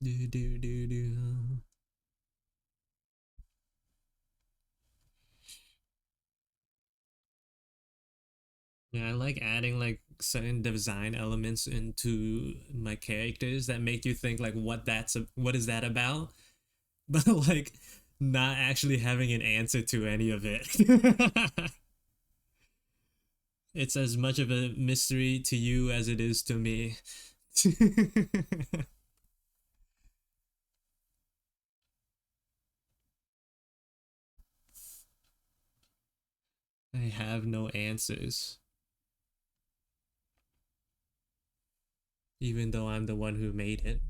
Do do do do. Yeah, I like adding like certain design elements into my characters that make you think like what is that about, but like not actually having an answer to any of it. It's as much of a mystery to you as it is to me. I have no answers, even though I'm the one who made it.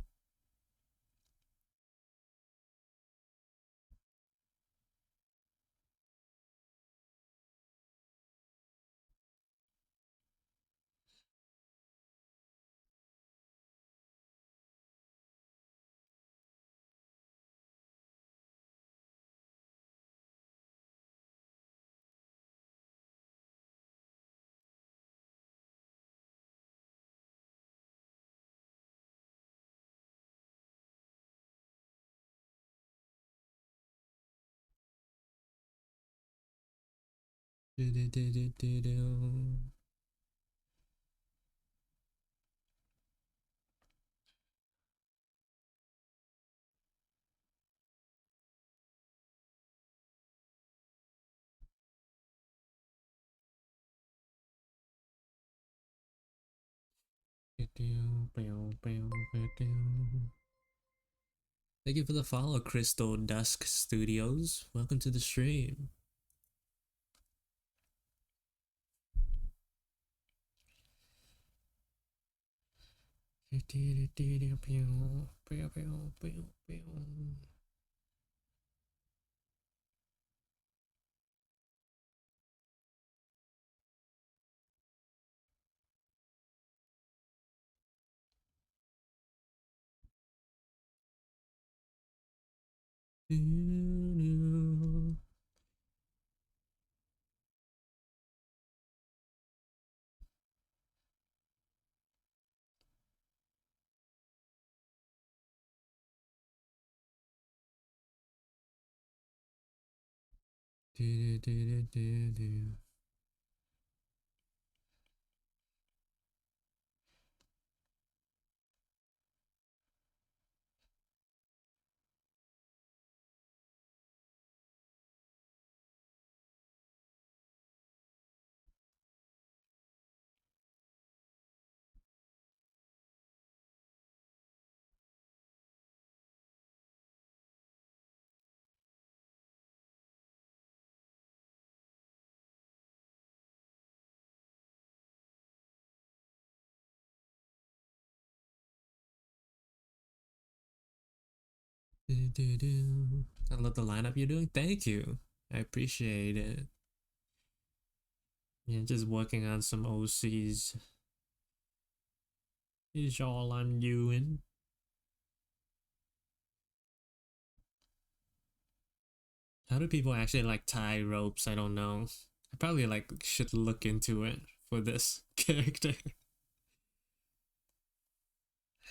Thank you for the follow, Crystal Dusk Studios. Welcome to the stream. Do, do, do, do, do. Do, do, do. I love the lineup you're doing. Thank you. I appreciate it. Yeah, just working on some OCs is all I'm doing. How do people actually like tie ropes? I don't know. I probably like should look into it for this character.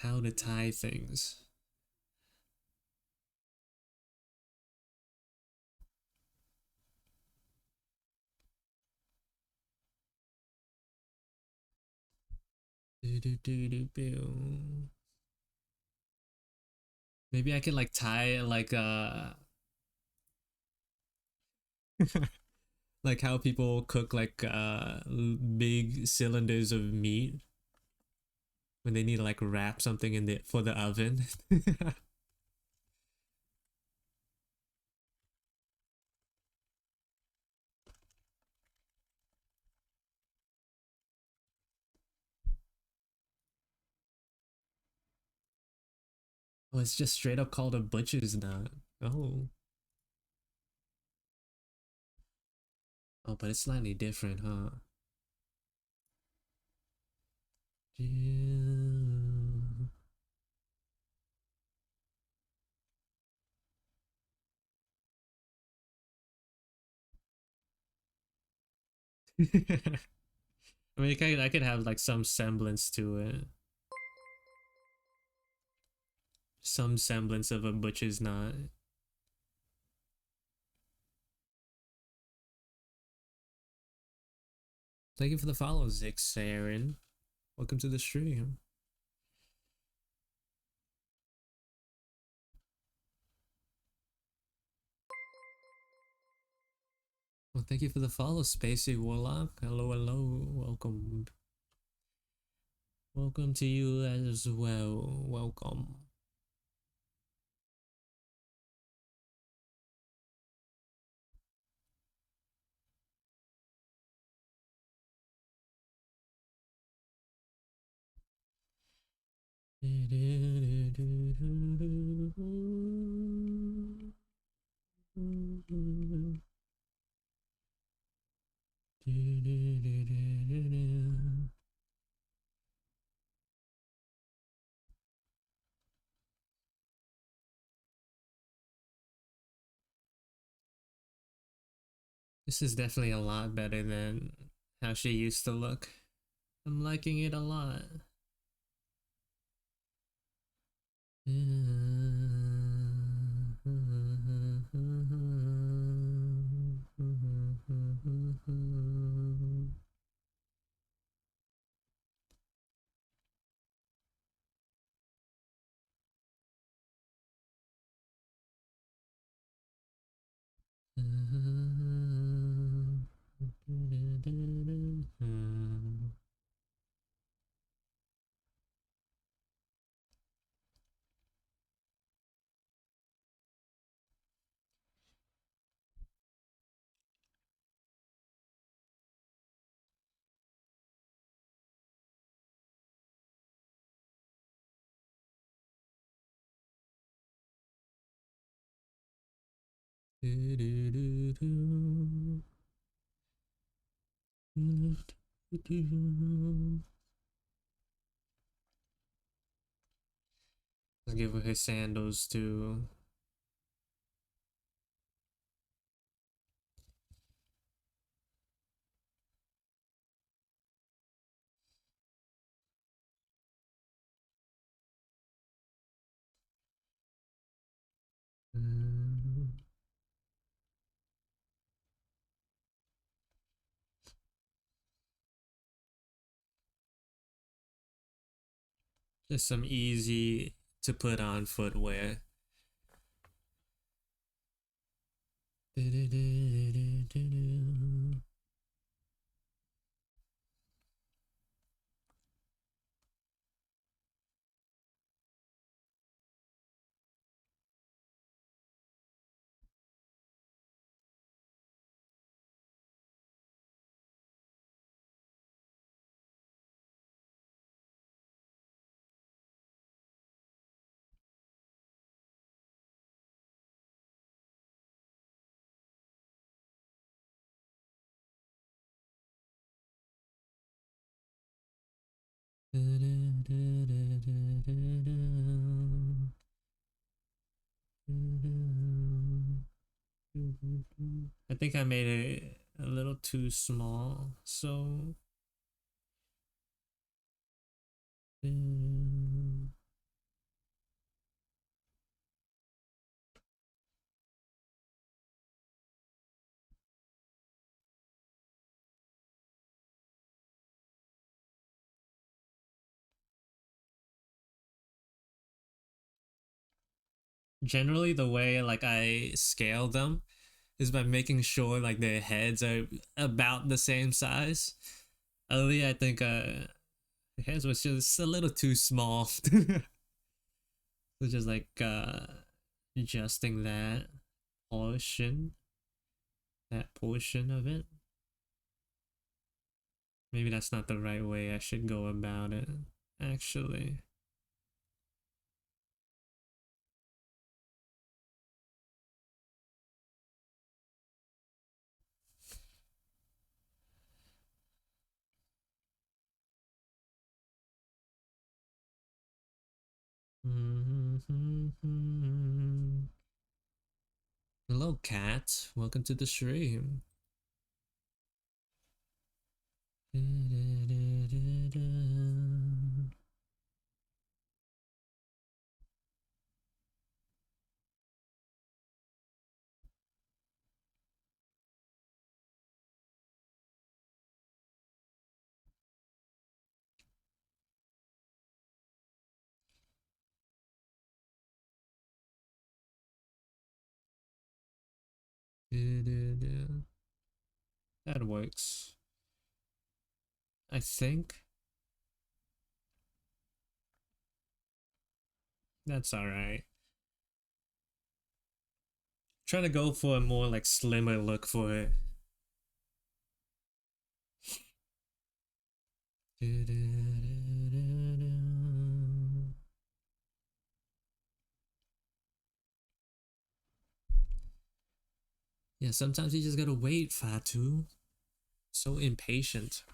How to tie things. Do, do, do, do, do. Maybe I could like tie like like how people cook like big cylinders of meat when they need to like wrap something in the for the oven. Oh, it's just straight up called a butcher's knot. Oh. Oh, but it's slightly different, huh? Yeah. I mean, I could have like some semblance to it. Some semblance of a butcher's knot. Thank you for the follow, Zixarin. Welcome to the stream. Well, thank you for the follow, Spacey Warlock. Hello, hello. Welcome. Welcome to you as well. Welcome. This is definitely a lot better than how she used to look. I'm liking it a lot. Let's give her his sandals too. Just some easy to put on footwear. I think I made it a little too small, so generally the way like I scale them is by making sure like their heads are about the same size. Earlier, I think the heads was just a little too small. So just like adjusting portion, that portion of it. Maybe that's not the right way I should go about it, actually. Hello, cat. Welcome to the stream. That works. I think that's all right. Trying to go for a more like slimmer look for it. Yeah, sometimes you just gotta wait, Fatu. So impatient.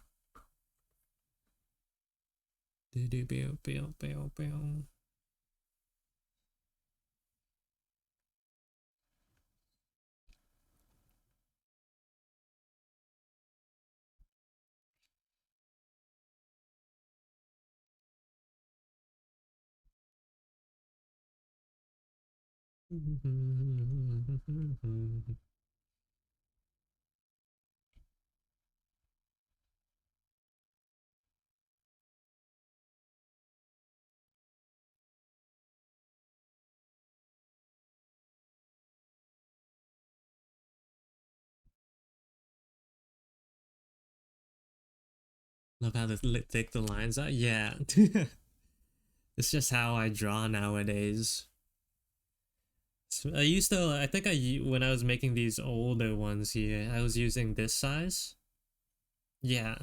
Love how thick the lines are. Yeah. It's just how I draw nowadays. So I used to, I think when I was making these older ones here, I was using this size. Yeah.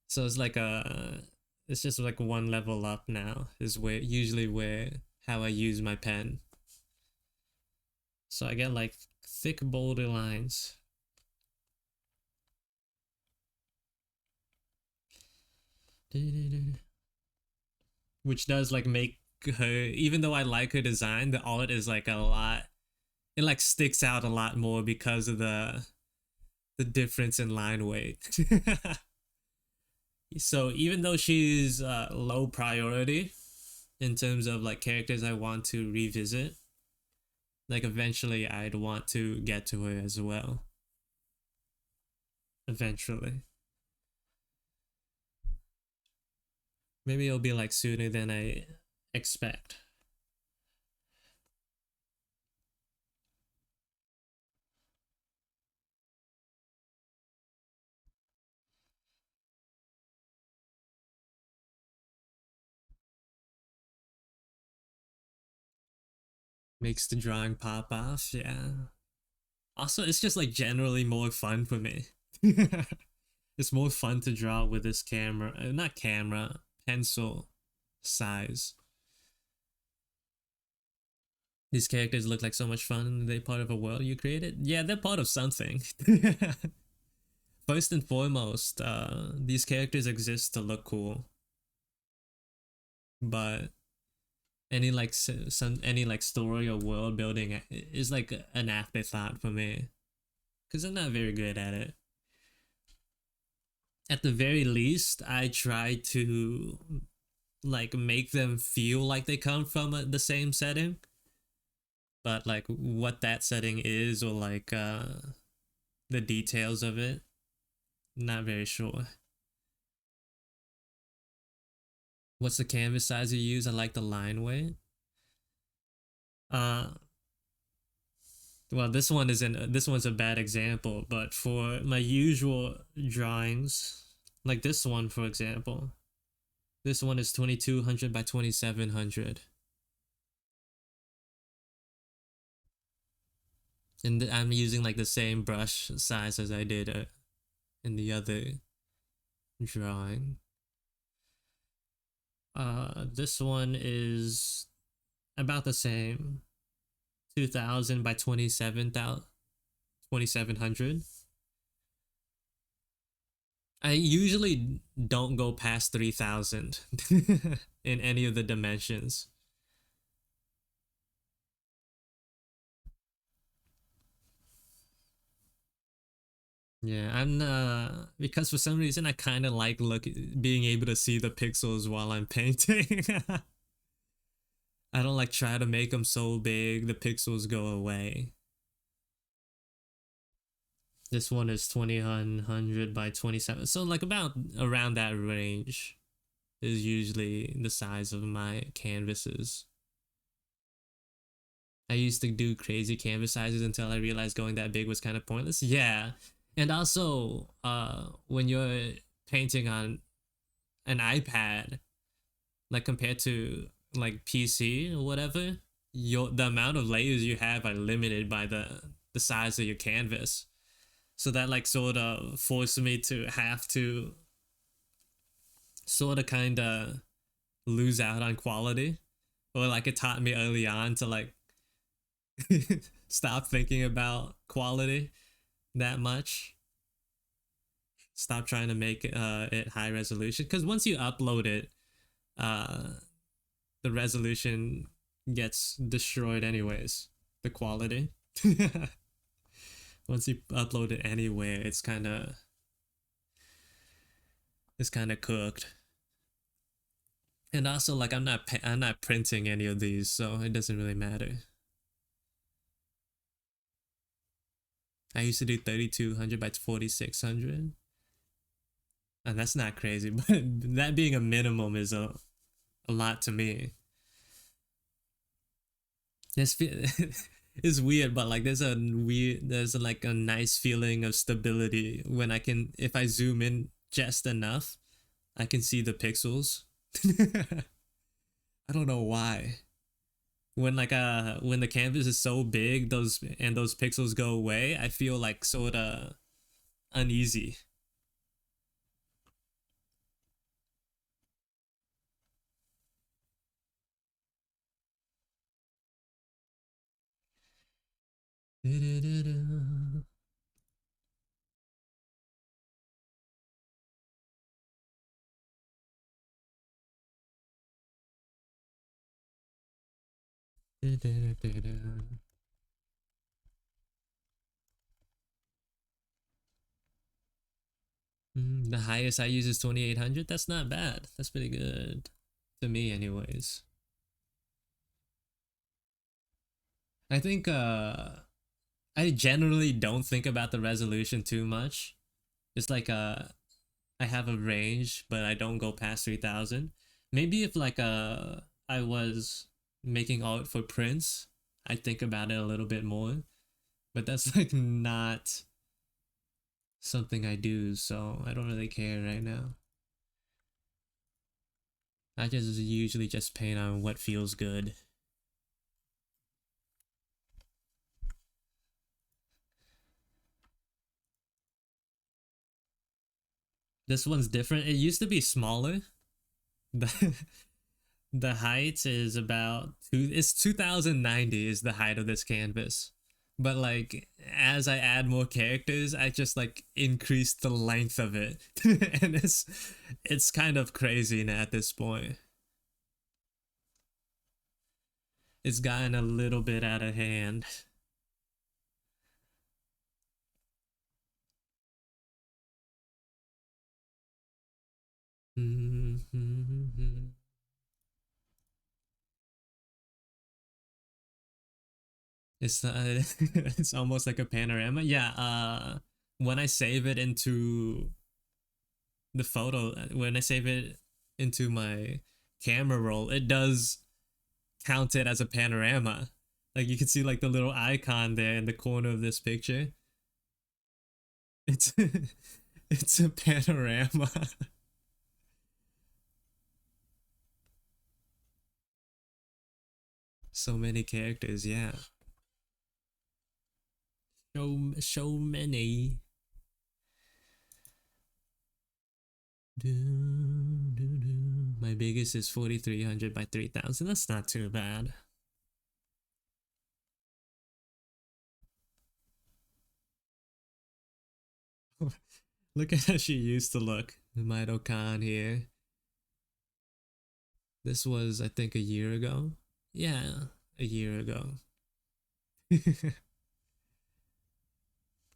So it's like it's just like one level up now, is where how I use my pen. So I get like thick, bolder lines. Which does like make her, even though I like her design, the art is like a lot, it like sticks out a lot more because of the difference in line weight. So even though she's low priority in terms of like characters I want to revisit, like eventually I'd want to get to her as well. Eventually. Maybe it'll be like sooner than I expect. Makes the drawing pop off, yeah. Also, it's just like generally more fun for me. It's more fun to draw with this camera, not camera, pencil size. These characters look like so much fun. They're part of a world you created. Yeah, they're part of something. First and foremost, these characters exist to look cool, but any like story or world building is like an afterthought for me because I'm not very good at it. At the very least, I try to like make them feel like they come from the same setting, but like what that setting is or like the details of it, not very sure. What's the canvas size you use? I like the line weight. Uh, well, this one's a bad example, but for my usual drawings, like this one for example, this one is 2200 by 2700. And I'm using like the same brush size as I did in the other drawing. This one is about the same, 2000 by 2700. I usually don't go past 3000 in any of the dimensions. Yeah, I'm because for some reason I kind of like being able to see the pixels while I'm painting. I don't like try to make them so big the pixels go away. This one is 2000 by 27. So like about around that range is usually the size of my canvases. I used to do crazy canvas sizes until I realized going that big was kind of pointless. Yeah. And also, when you're painting on an iPad, like compared to like PC or whatever, the amount of layers you have are limited by the size of your canvas. So that like sort of forced me to have to sort of kind of lose out on quality, or like it taught me early on to like stop thinking about quality that much. Stop trying to make it high resolution, because once you upload it, uh, the resolution gets destroyed anyways. The quality. Once you upload it anywhere, it's kind of cooked. And also, like I'm not printing any of these, so it doesn't really matter. I used to do 3200 by 4600. And that's not crazy, but that being a minimum is a lot to me. It's, it's weird, but like there's like a nice feeling of stability when if I zoom in just enough, I can see the pixels. I don't know why. When when the canvas is so big, those pixels go away, I feel like sort of uneasy. The highest I use is 2800. That's not bad. That's pretty good to me, anyways. I think I generally don't think about the resolution too much. It's like I have a range, but I don't go past 3000. Maybe if like I was making art for Prince, I think about it a little bit more. But that's like not something I do, so I don't really care right now. I just usually just paint on what feels good. This one's different. It used to be smaller. The the height is about it's 2090 is the height of this canvas. But like as I add more characters, I just like increase the length of it. And it's kind of crazy now at this point. It's gotten a little bit out of hand. It's it's almost like a panorama. Yeah, when I save it into the photo, when I save it into my camera roll, it does count it as a panorama. Like you can see like the little icon there in the corner of this picture. It's it's a panorama. So many characters, yeah. So many. My biggest is 4300 by 3000. That's not too bad. Look at how she used to look. Mido Khan here. This was, I think, a year ago. Yeah, a year ago.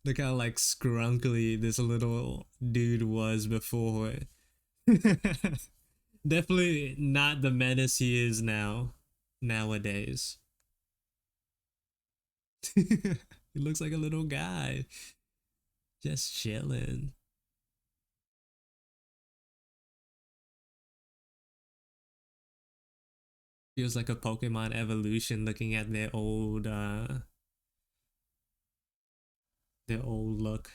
Look how like scrunkly this little dude was before. Definitely not the menace he is now, nowadays. He looks like a little guy, just chilling. Feels like a Pokemon evolution looking at their old look.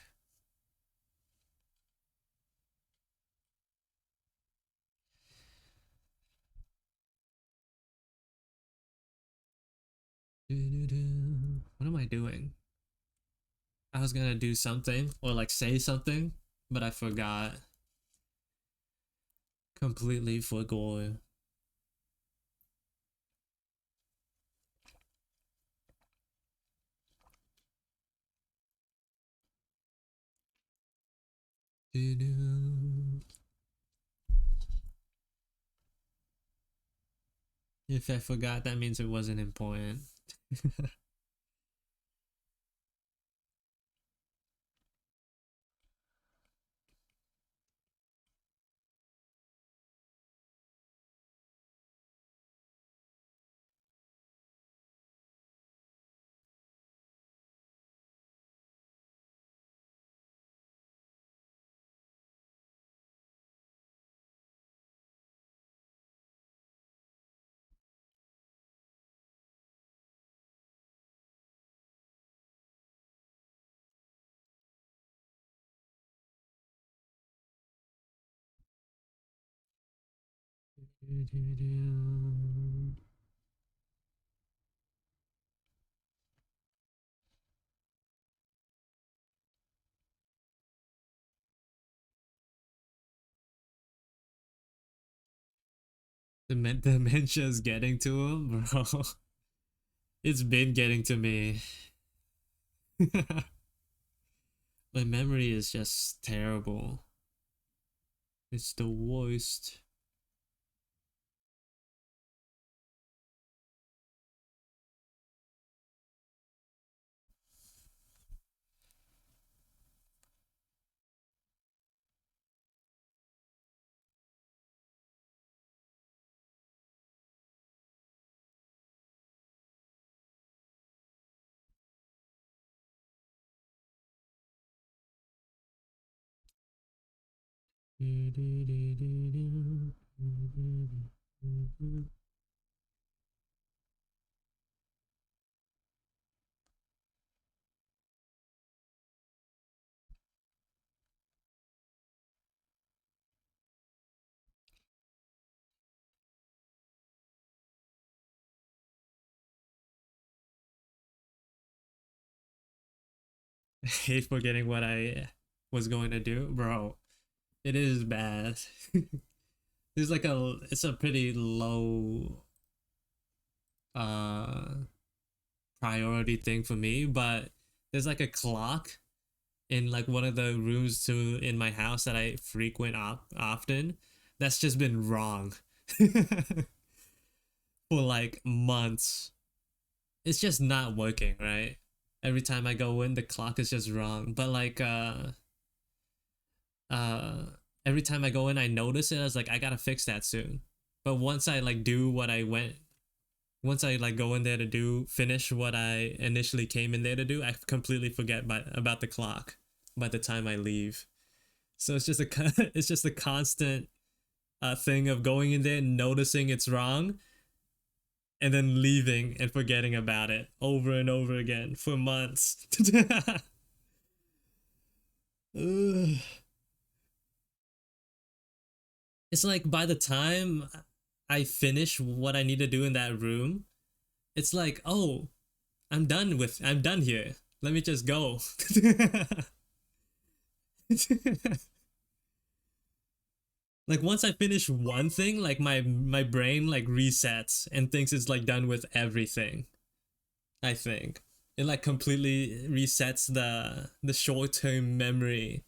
What am I doing? I was gonna do something or like say something, but I forgot. Completely forgot. If I forgot, that means it wasn't important. The dementia's getting to him, bro. It's been getting to me. My memory is just terrible. It's the worst. Hate forgetting what I was going to do, bro. It is bad. There's like it's a pretty low uh priority thing for me, but there's like a clock in like one of the rooms to in my house that I frequent often that's just been wrong for like months. It's just not working, right? Every time I go in, the clock is just wrong. But like uh every time I go in, I notice it. I was like, I gotta fix that soon. But once I like do what I went once I like go in there to do finish what I initially came in there to do, I completely forget about the clock by the time I leave. So it's just a it's just a constant thing of going in there, noticing it's wrong, and then leaving and forgetting about it over and over again for months. It's like by the time I finish what I need to do in that room, it's like, oh, I'm done here. Let me just go. Like once I finish one thing, like my brain like resets and thinks it's like done with everything. I think it like completely resets the short-term memory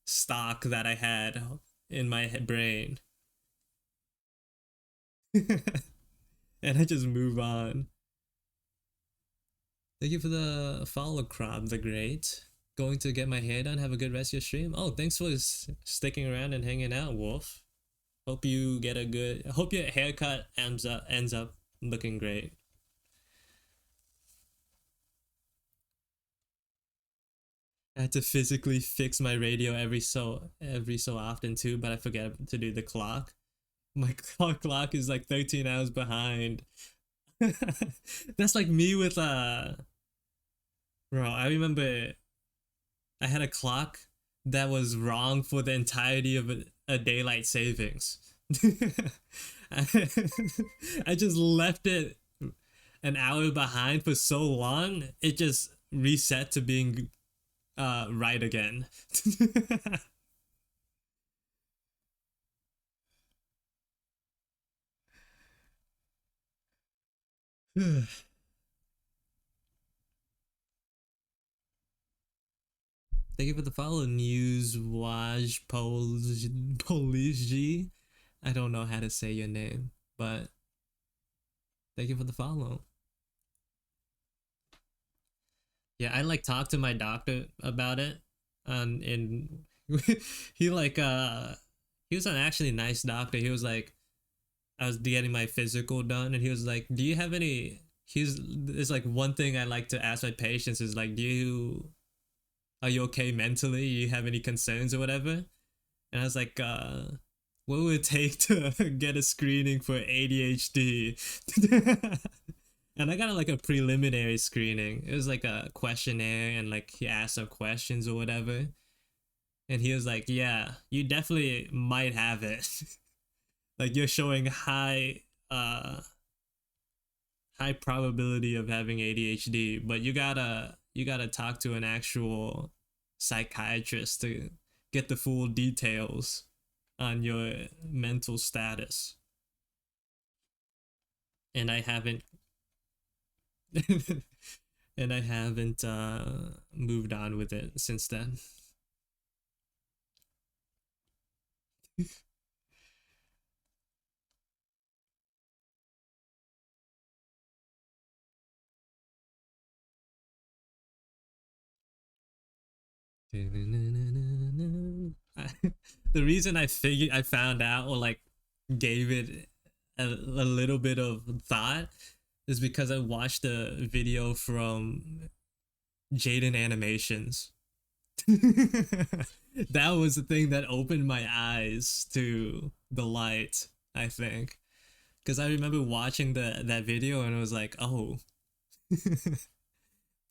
stock that I had in my brain. And I just move on. Thank you for the follow, Crop the Great. Going to get my hair done. Have a good rest of your stream. Oh, thanks for sticking around and hanging out, Wolf. Hope you get a good. Hope your haircut ends up looking great. I had to physically fix my radio every so often too, but I forget to do the clock. My clock is like 13 hours behind. That's like me with bro, I remember I had a clock that was wrong for the entirety of a daylight savings. I, I just left it an hour behind for so long, it just reset to being right again. Thank you for the follow, Newswaj Polish G. I don't know how to say your name, but thank you for the follow. Yeah, I like talked to my doctor about it, and he like he was an actually nice doctor. He was like, I was getting my physical done, and he was like, "Do you have any?" He's It's like one thing I like to ask my patients is like, are you okay mentally? You have any concerns or whatever? And I was like, what would it take to get a screening for ADHD? And I got like a preliminary screening. It was like a questionnaire, and like he asked some questions or whatever. And he was like, "Yeah, you definitely might have it. Like you're showing high probability of having ADHD, but you gotta talk to an actual psychiatrist to get the full details on your mental status." And I haven't and I haven't moved on with it since then. The reason I found out or like gave it a little bit of thought is because I watched a video from Jaden Animations. That was the thing that opened my eyes to the light, I think. Because I remember watching that video and it was like, oh,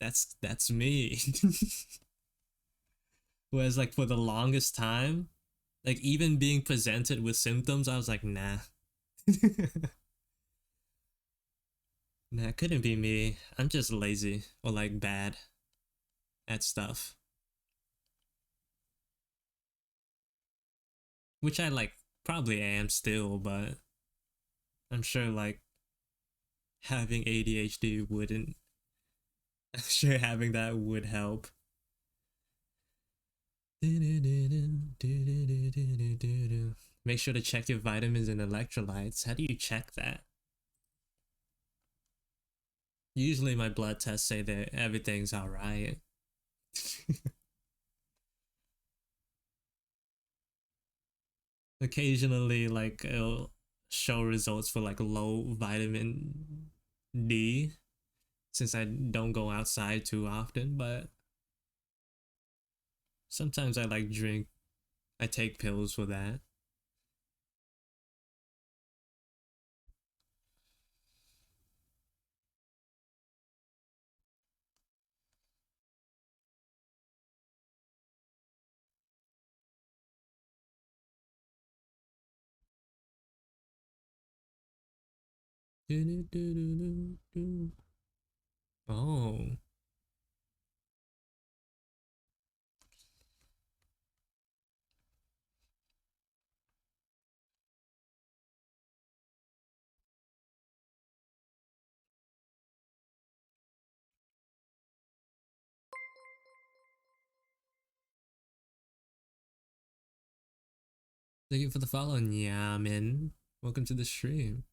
that's me. Whereas like for the longest time, like even being presented with symptoms, I was like, nah. Nah, couldn't be me. I'm just lazy or like bad at stuff. Which I like probably am still, but I'm sure like having ADHD wouldn't. I'm sure having that would help. Make sure to check your vitamins and electrolytes. How do you check that? Usually my blood tests say that everything's alright. Occasionally, like, it'll show results for like low vitamin D since I don't go outside too often, but sometimes I like drink, I take pills for that. Oh, thank you for the follow, Nyamin. Welcome to the stream.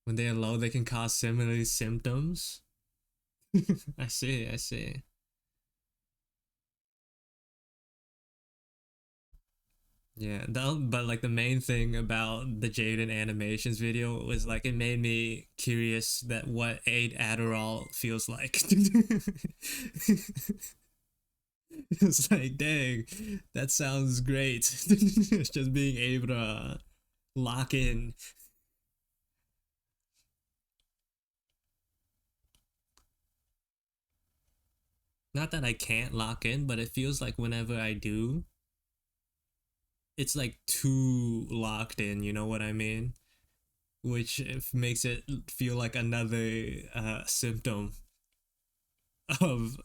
When they are low, they can cause similar symptoms. I see, I see. Yeah, but like the main thing about the Jaden animations video was like it made me curious that what eight Adderall feels like. It's like, dang, that sounds great. It's just being able to lock in. Not that I can't lock in, but it feels like whenever I do, it's like too locked in. You know what I mean? Which makes it feel like another symptom of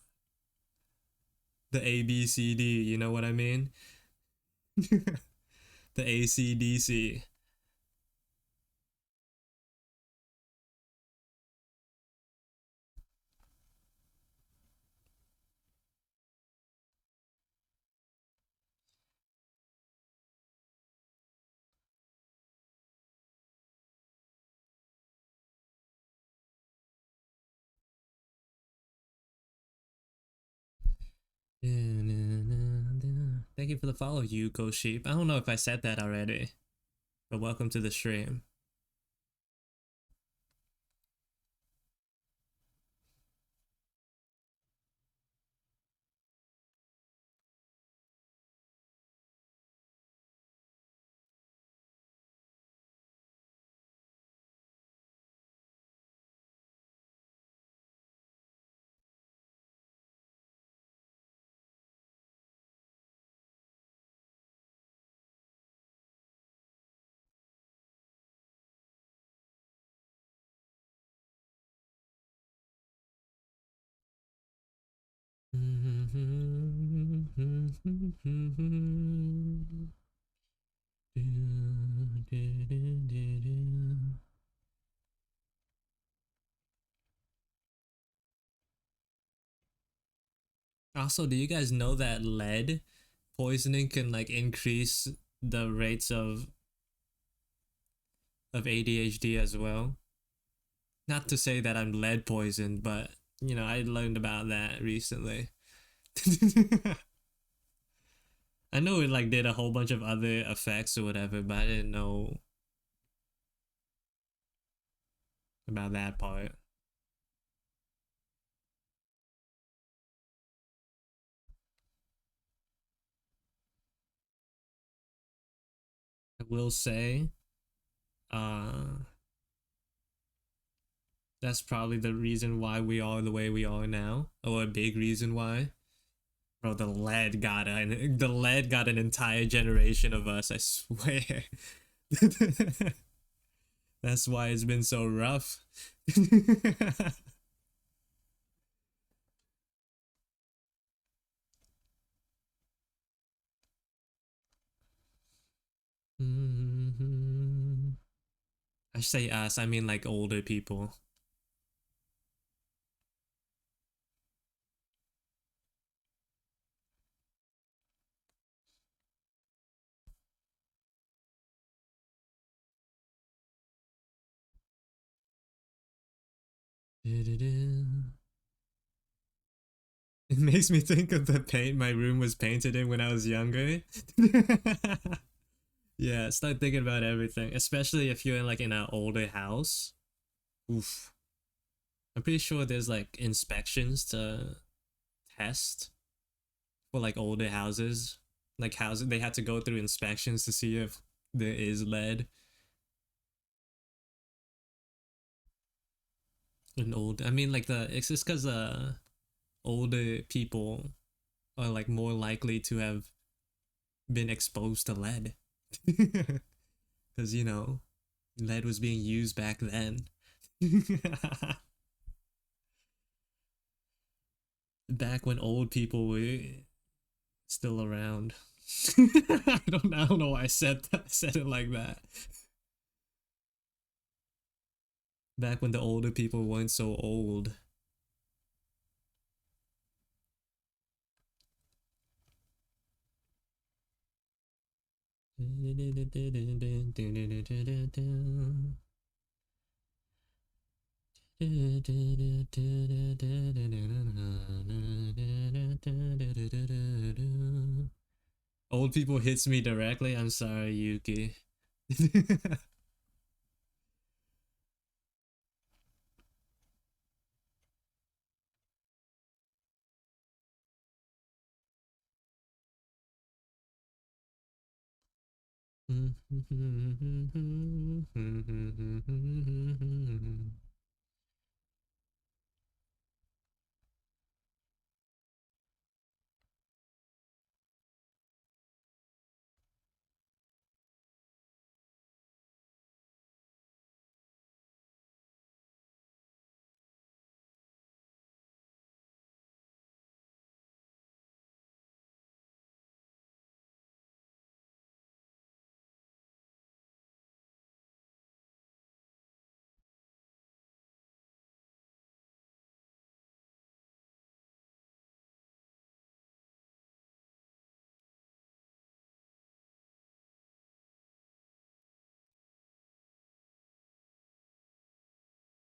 the ABCD. You know what I mean? The ACDC. Thank you for the follow, Yuko Sheep. I don't know if I said that already, but welcome to the stream. Also, do you guys know that lead poisoning can like increase the rates of ADHD as well? Not to say that I'm lead poisoned, but you know, I learned about that recently. I know it like did a whole bunch of other effects or whatever, but I didn't know about that part. will say, uh, that's probably the reason why we are the way we are now, or a big reason why. Bro, the lead got an entire generation of us, I swear. That's why it's been so rough. I say us, I mean like older people. It makes me think of the paint my room was painted in when I was younger. Yeah, start thinking about everything, especially if you're in like in an older house. Oof. I'm pretty sure there's like inspections to test for like older houses. Like houses, they had to go through inspections to see if there is lead in old. I mean, like it's just because older people are like more likely to have been exposed to lead, because lead was being used back then. Back when old people were still around. I don't know why I said it like that. Back when the older people weren't so old. Old people hits me directly. I'm sorry, Yuki.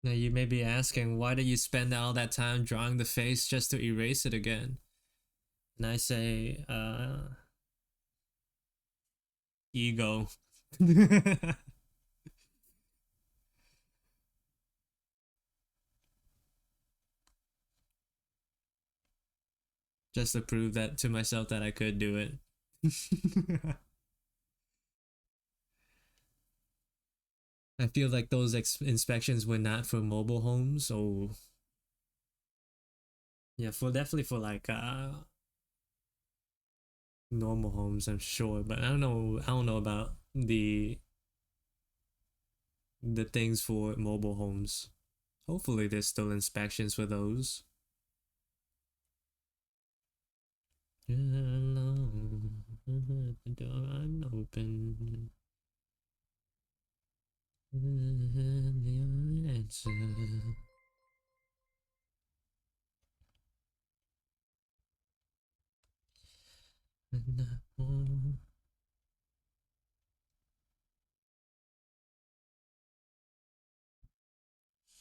Now you may be asking, why do you spend all that time drawing the face just to erase it again? And I say, ego. Just to prove that to myself that I could do it. I feel like those inspections were not for mobile homes, so yeah, for definitely for like normal homes, I'm sure, but I don't know about the things for mobile homes. Hopefully there's still inspections for those. Alone, the door unopened. The answer.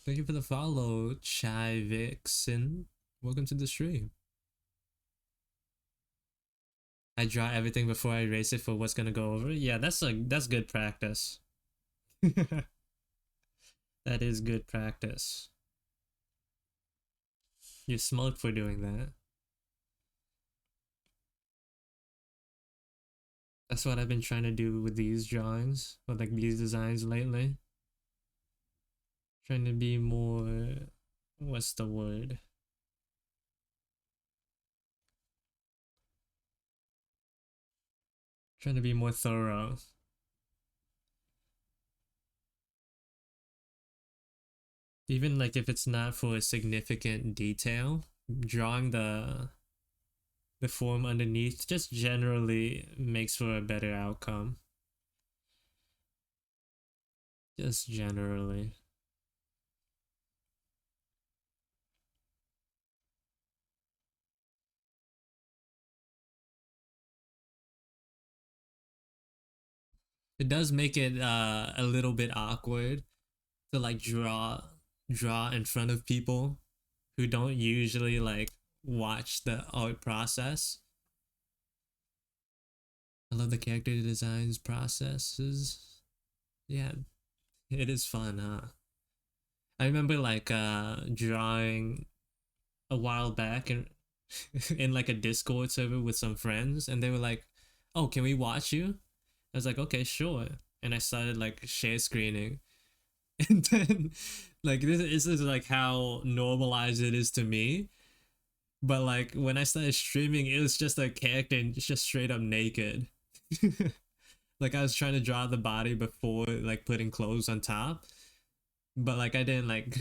Thank you for the follow, Chai Vixen. Welcome to the stream. I draw everything before I erase it for what's gonna go over. Yeah, that's good practice. That is good practice. You're smart for doing that. That's what I've been trying to do with these drawings or like these designs lately. Trying to be more, what's the word? Trying to be more thorough. Even like if it's not for a significant detail, drawing the form underneath just generally makes for a better outcome. Just generally. It does make it a little bit awkward to like draw in front of people who don't usually like watch the art process. I love the character designs processes. Yeah, it is fun, huh? I remember like drawing a while back in in like a Discord server with some friends, and they were like, "Oh, can we watch you?" I was like, "Okay, sure." And I started like share screening, and then like this is like how normalized it is to me. But like when I started streaming, it was just a character and just straight up naked. Like I was trying to draw the body before like putting clothes on top, but like I didn't like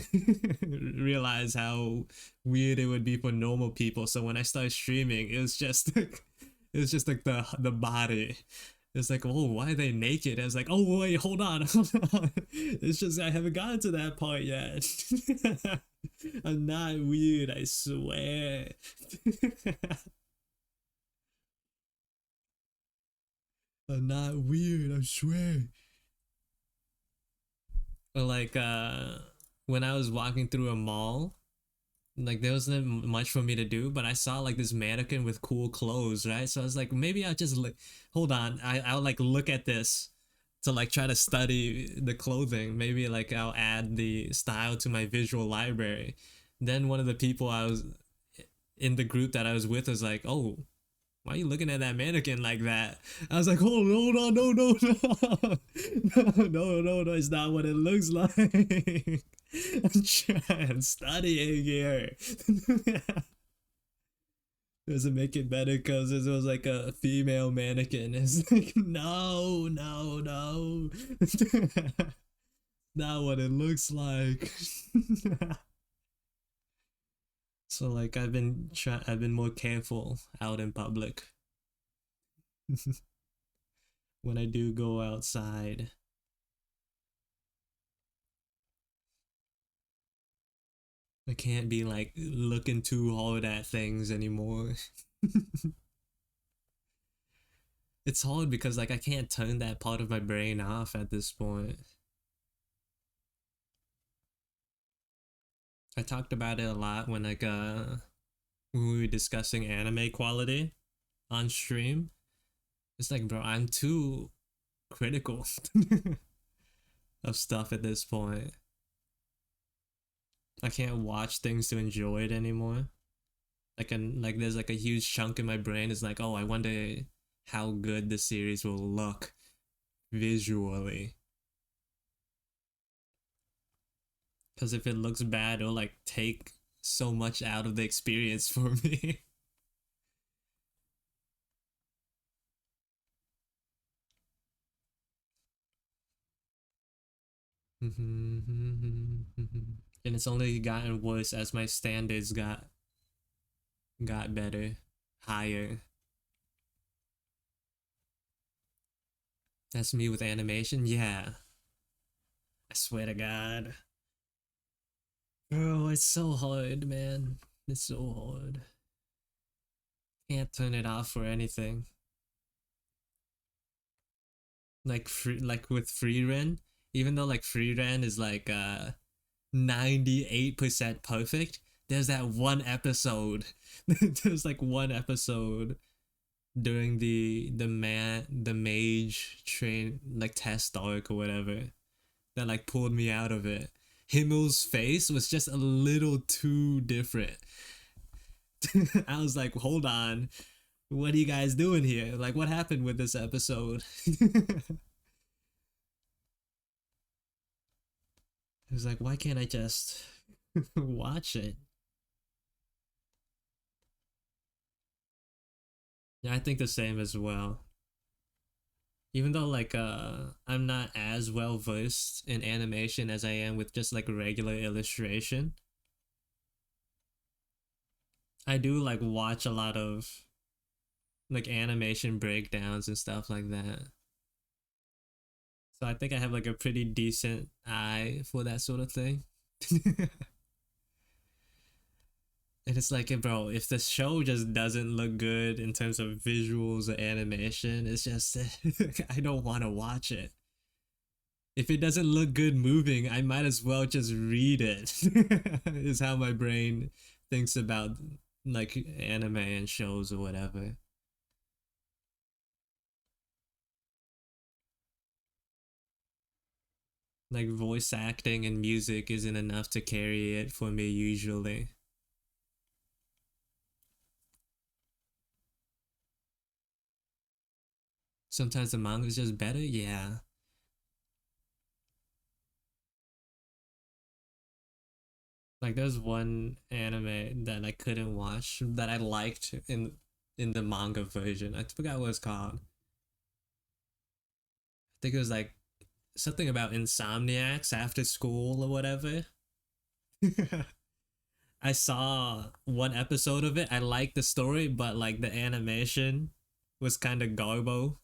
realize how weird it would be for normal people. So when I started streaming, it was just like it was just like the body. It's like, oh, why are they naked? I was like, oh wait, hold on, hold on. It's just I haven't gotten to that part yet. I'm not weird, I swear. I'm not weird, I swear. Or like when I was walking through a mall, like there wasn't much for me to do, but I saw like this mannequin with cool clothes, right? So I was like, maybe I'll just like hold on, I'll like look at this to like try to study the clothing. Maybe like I'll add the style to my visual library. Then one of the people I was in the group that I was with was like, oh, why are you looking at that mannequin like that? I was like, hold on, no, no, no, no, it's not what it looks like. I'm trying studying here. Doesn't make it better because it was like a female mannequin. It's like, no, no, no. Not what it looks like. So like I've been more careful out in public when I do go outside. I can't be like looking too hard at things anymore. It's hard because like I can't turn that part of my brain off at this point. I talked about it a lot when we were discussing anime quality on stream. It's like, bro, I'm too critical of stuff at this point. I can't watch things to enjoy it anymore. Like there's like a huge chunk in my brain is like, oh, I wonder how good the series will look visually. Because if it looks bad, it'll like take so much out of the experience for me. And it's only gotten worse as my standards got better, higher. That's me with animation. Yeah, I swear to God. Bro, it's so hard, man. It's so hard. Can't turn it off for anything. Like with free run, even though like free run is like 98% perfect, there's that one episode. There's like one episode during the mage train like test arc or whatever that like pulled me out of it. Himmel's face was just a little too different. I was like, hold on. What are you guys doing here? Like, what happened with this episode? It was like, why can't I just watch it? Yeah, I think the same as well. Even though like I'm not as well versed in animation as I am with just like regular illustration, I do like watch a lot of like animation breakdowns and stuff like that. So I think I have like a pretty decent eye for that sort of thing. And it's like, bro, if the show just doesn't look good in terms of visuals or animation, it's just I don't want to watch it. If it doesn't look good moving, I might as well just read it. Is how my brain thinks about like anime and shows or whatever. Like voice acting and music isn't enough to carry it for me usually. Sometimes the manga is just better, yeah. Like there's one anime that I couldn't watch that I liked in the manga version. I forgot what it's called. I think it was like something about insomniacs after school or whatever. I saw one episode of it. I liked the story, but like the animation was kind of garbo.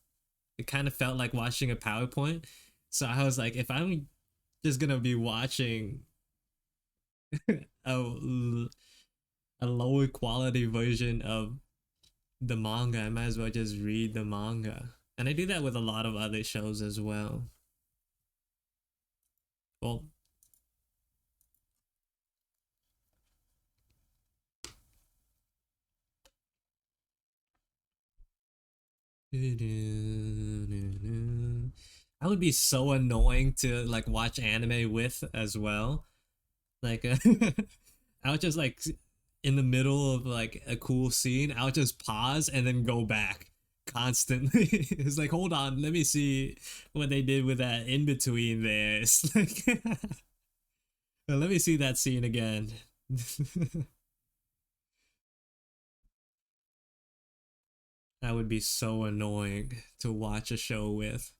It kind of felt like watching a PowerPoint. So I was like, if I'm just gonna be watching a, a lower quality version of the manga, I might as well just read the manga. And I do that with a lot of other shows as well. Well, I would be so annoying to like watch anime with as well. Like, I would just like in the middle of like a cool scene, I would just pause and then go back constantly. It's like, hold on, let me see what they did with that in between there. It's like, let me see that scene again. That would be so annoying to watch a show with.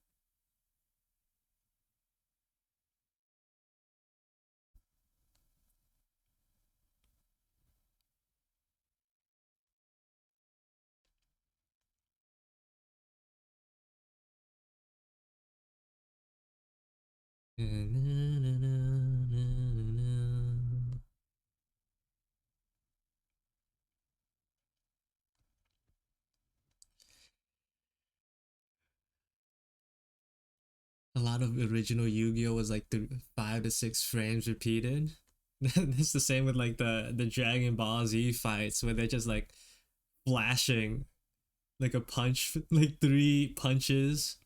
A lot of original Yu-Gi-Oh was like 5 to 6 frames repeated. It's the same with like the Dragon Ball Z fights where they're just like flashing like a punch, like 3 punches,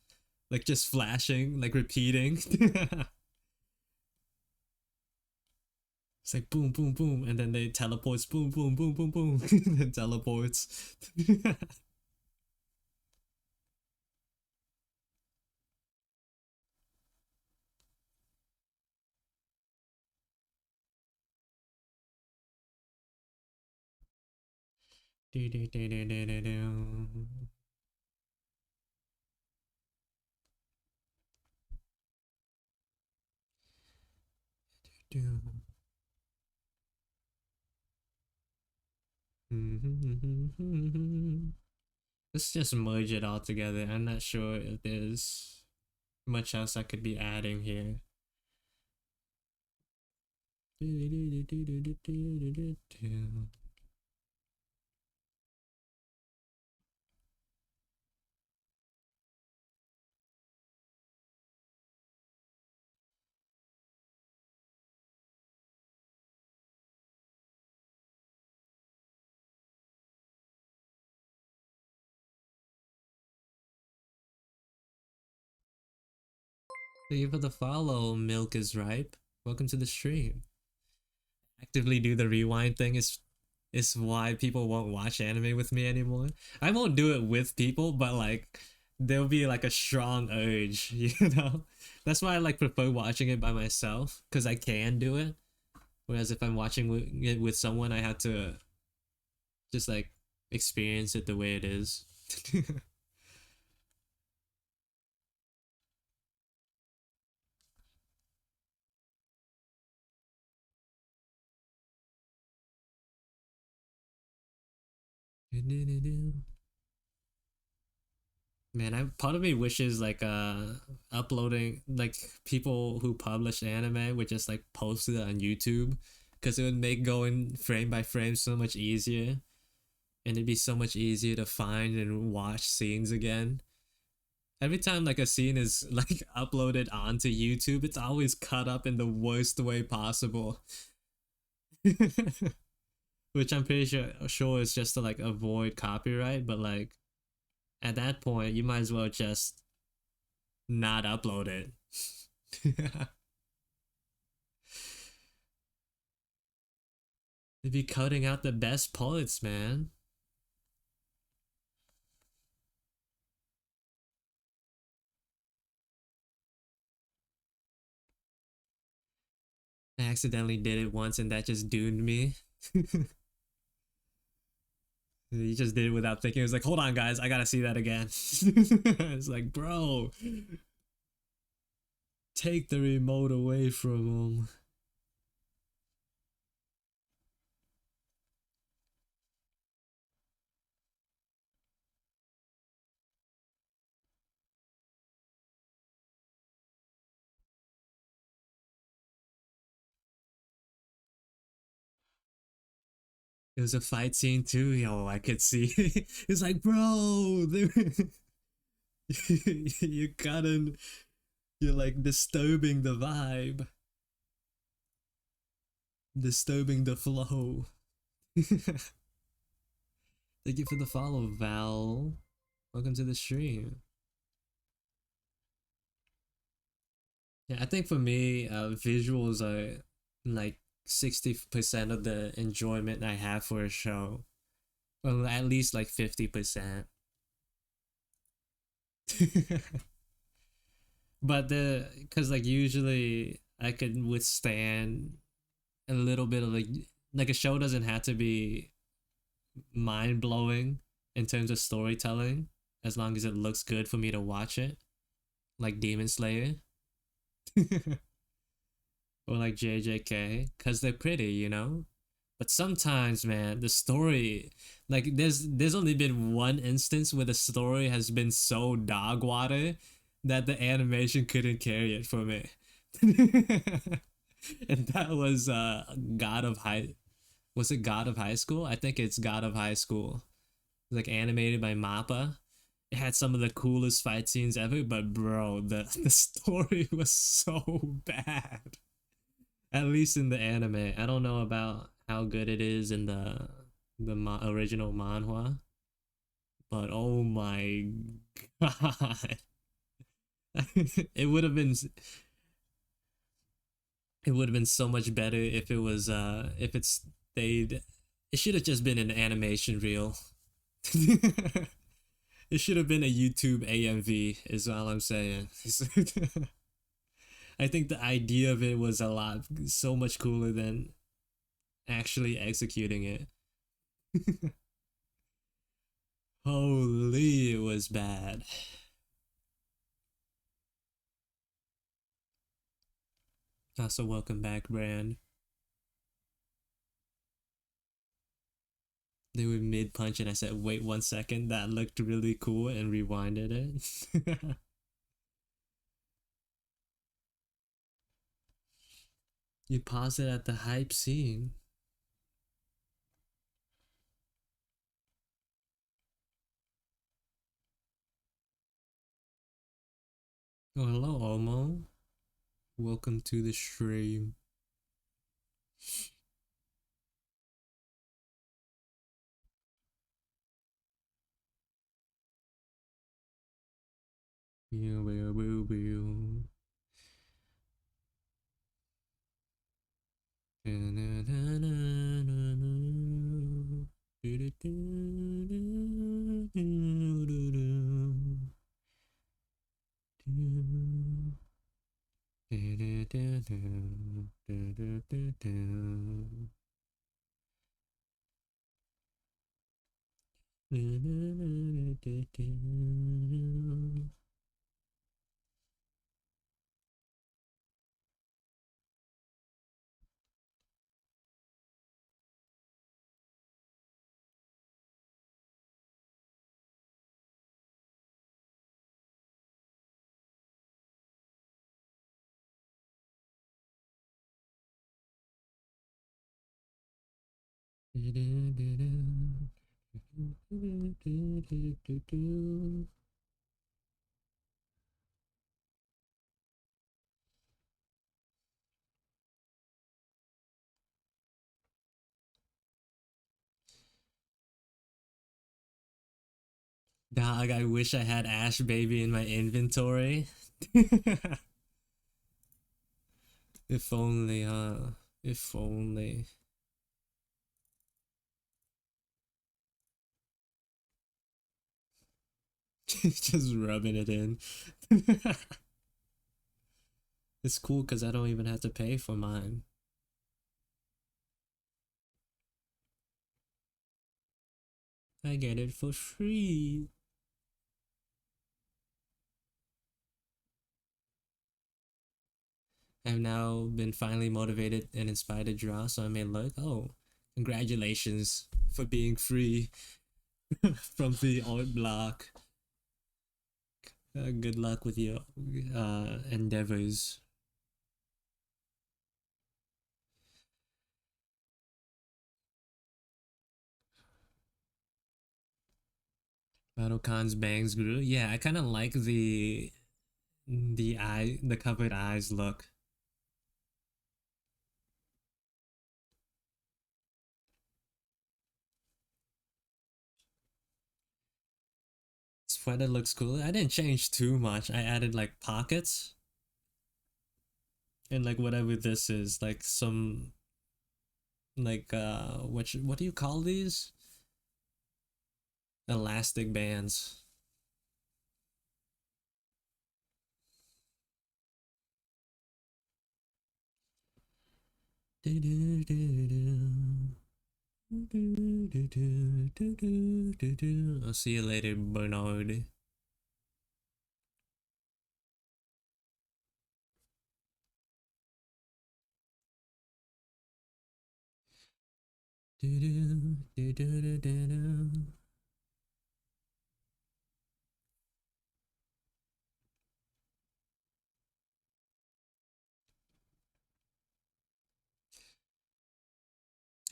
like just flashing, like repeating. It's like boom, boom, boom, and then they teleports, boom, boom, boom, boom, boom, and then teleports. Let's just merge it all together. I'm not sure if there's much else I could be adding here. Thank you for the follow. Milk is ripe. Welcome to the stream. Actively do the rewind thing is is why people won't watch anime with me anymore. I won't do it with people, but like there'll be like a strong urge, you know? That's why I like prefer watching it by myself because I can do it. Whereas if I'm watching it with someone, I have to just like experience it the way it is. Man, I part of me wishes like uploading like people who publish anime would just like post it on YouTube because it would make going frame by frame so much easier and it'd be so much easier to find and watch scenes again. Every time like a scene is like uploaded onto YouTube, it's always cut up in the worst way possible. Which I'm pretty sure is just to like avoid copyright, but like at that point you might as well just not upload it. They'd be cutting out the best parts, man. I accidentally did it once and that just doomed me. He just did it without thinking. It was like, hold on, guys, I gotta see that again. It's like, bro, take the remote away from him. It was a fight scene too, yo. I could see. It's like, bro, you gotta, you're like disturbing the vibe, disturbing the flow. Thank you for the follow, Val. Welcome to the stream. Yeah, I think for me, visuals are like 60% of the enjoyment I have for a show. Well, at least like 50%. But cause like usually I could withstand a little bit of like a show doesn't have to be mind blowing in terms of storytelling as long as it looks good for me to watch it. Like Demon Slayer. Or like JJK, because they're pretty, you know? But sometimes, man, the story, like there's only been one instance where the story has been so dog water that the animation couldn't carry it for me. And that was God of High, was it God of High School? I think it's God of High School. Like animated by Mappa. It had some of the coolest fight scenes ever, but bro, the story was so bad. At least in the anime. I don't know about how good it is in the original manhwa, but oh my god, it would have been it would have been so much better if it was if it stayed. It should have just been an animation reel. It should have been a YouTube AMV. Is all I'm saying. I think the idea of it was a lot so much cooler than actually executing it. Holy, it was bad. Also, welcome back, Brand. They were mid punch, and I said, "Wait 1 second, that looked really cool," and rewinded it. You pause it at the hype scene. Oh, hello, Omo. Welcome to the stream. Dog, I wish I had Ash Baby in my inventory. If only, huh? If only. Just rubbing it in. It's cool because I don't even have to pay for mine. I get it for free. I've now been finally motivated and inspired to draw, so I may look. Oh, congratulations for being free from the art block. Good luck with your endeavors. Battle bangs grew. Yeah, I kind of like the covered eyes look. Sweater looks cool. I didn't change too much. I added like pockets and like whatever this is, like some like what do you call these? Elastic bands. I'll see you later, Bernard.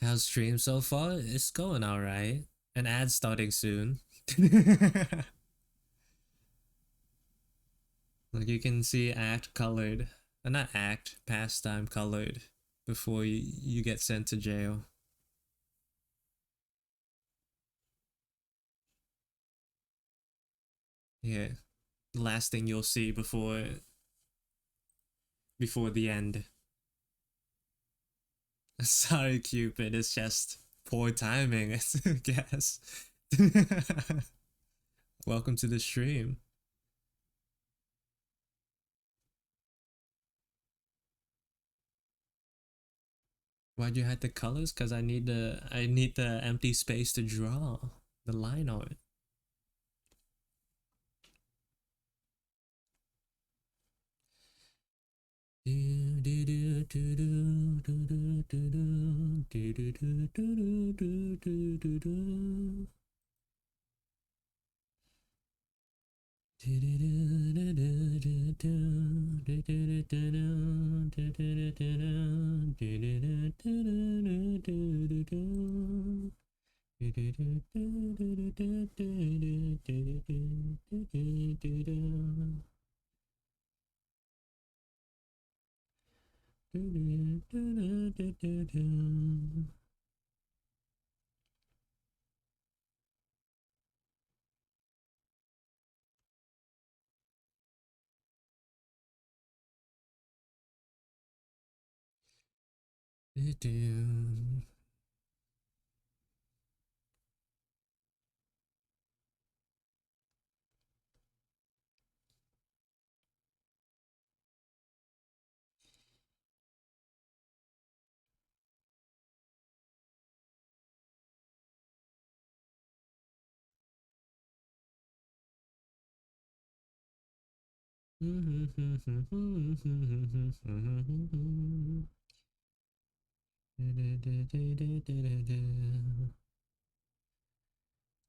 How's stream so far? It's going alright. An ad starting soon. Like you can see act colored. Not act, pastime colored before you get sent to jail. Yeah. Last thing you'll see before the end. Sorry, Cupid, it's just poor timing, I guess. Welcome to the stream. Why'd you hide the colors? Cause I need the empty space to draw the line art.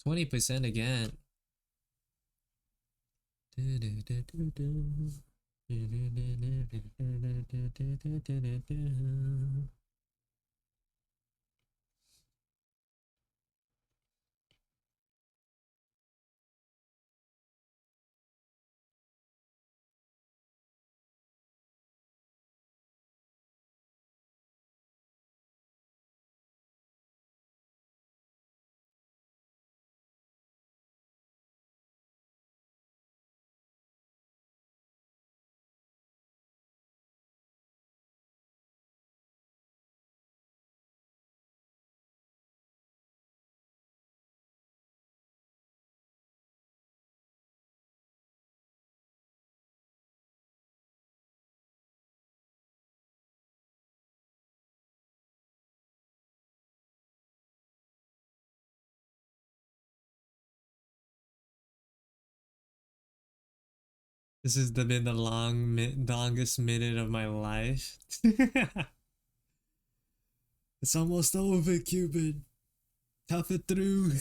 20% again. This has been the longest minute of my life. It's almost over, Cupid. Tough it through.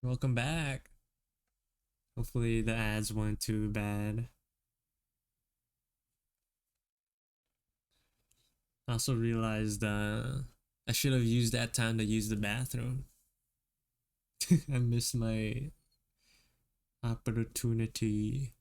Welcome back. Hopefully the ads weren't too bad. I also realized I should have used that time to use the bathroom. I missed my opportunity.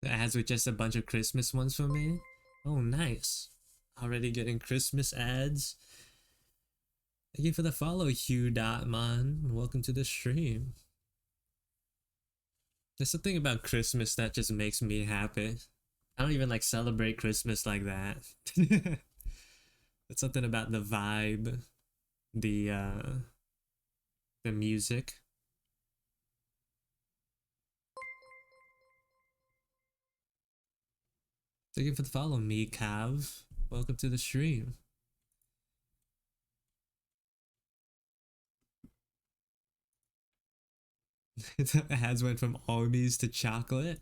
The ads were just a bunch of Christmas ones for me. Oh, nice. Already getting Christmas ads. Thank you for the follow, Hugh.mon. Welcome to the stream. There's something about Christmas that just makes me happy. I don't even like celebrate Christmas like that. It's something about the vibe, the music. Thank you for the follow, me, Cav. Welcome to the stream. The ads went from armies to chocolate.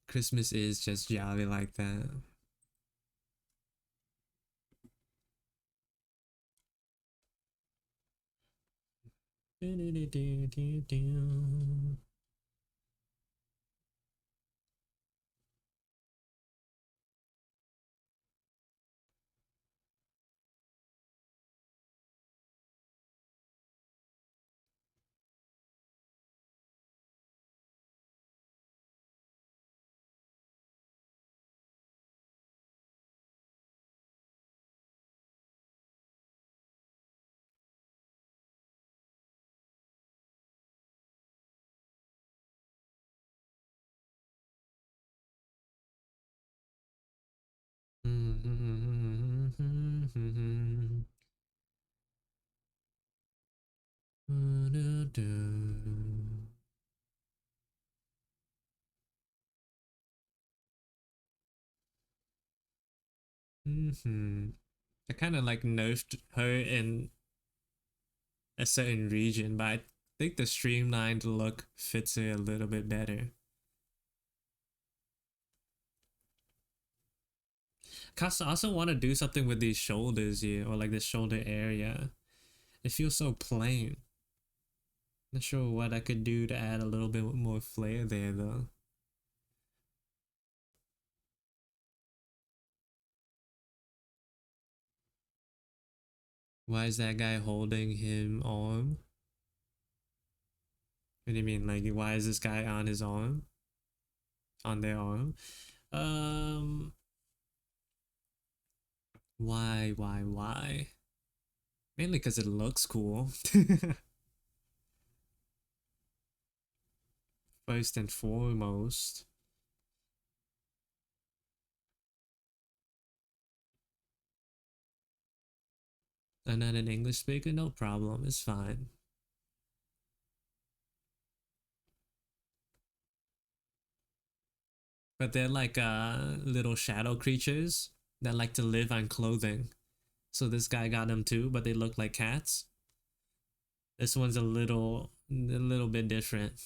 Christmas is just jolly like that. I kind of like nerfed her in a certain region, but I think the streamlined look fits her a little bit better. Cause I also want to do something with these shoulders here, or like the shoulder area. It feels so plain. Not sure what I could do to add a little bit more flair there though. Why is that guy holding him arm? What do you mean? Like, why is this guy on his arm? On their arm? Um, why? Mainly because it looks cool. First and foremost. I'm not an English speaker, no problem, it's fine. But they're like little shadow creatures that like to live on clothing. So this guy got them too, but they look like cats. This one's a little bit different.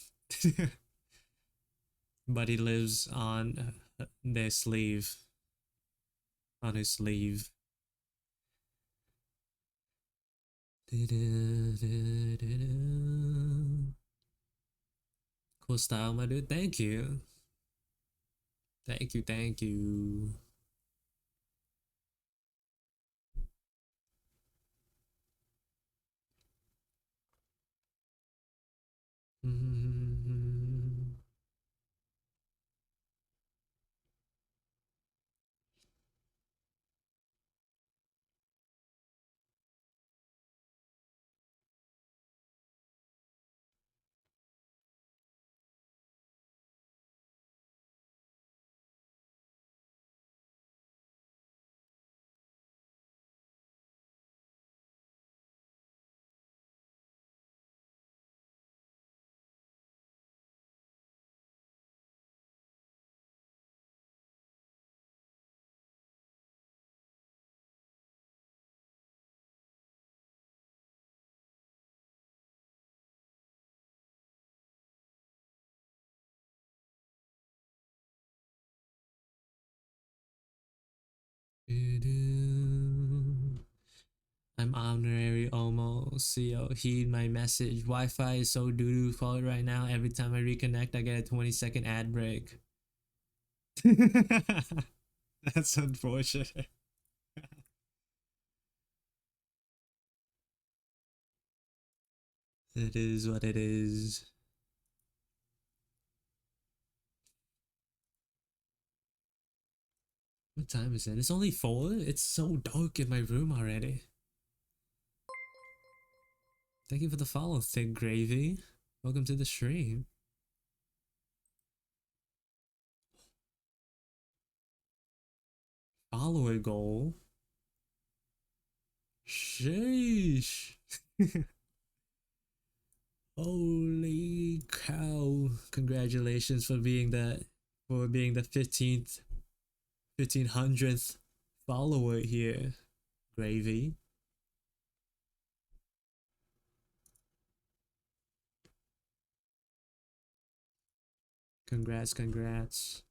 But he lives on their sleeve, on his sleeve. Cool style, my dude. Thank you. Thank you, thank you. I'm honorary almost. Yo, heed my message. Wi-Fi is so doo-doo fault right now. Every time I reconnect, I get a 20-second ad break. That's unfortunate. It is what it is. What time is it? It's only 4? It's so dark in my room already. Thank you for the follow, Thick Gravy. Welcome to the stream. Follower goal. Sheesh. Holy cow. Congratulations for being the 1500th follower here, Gravy. Congrats, congrats.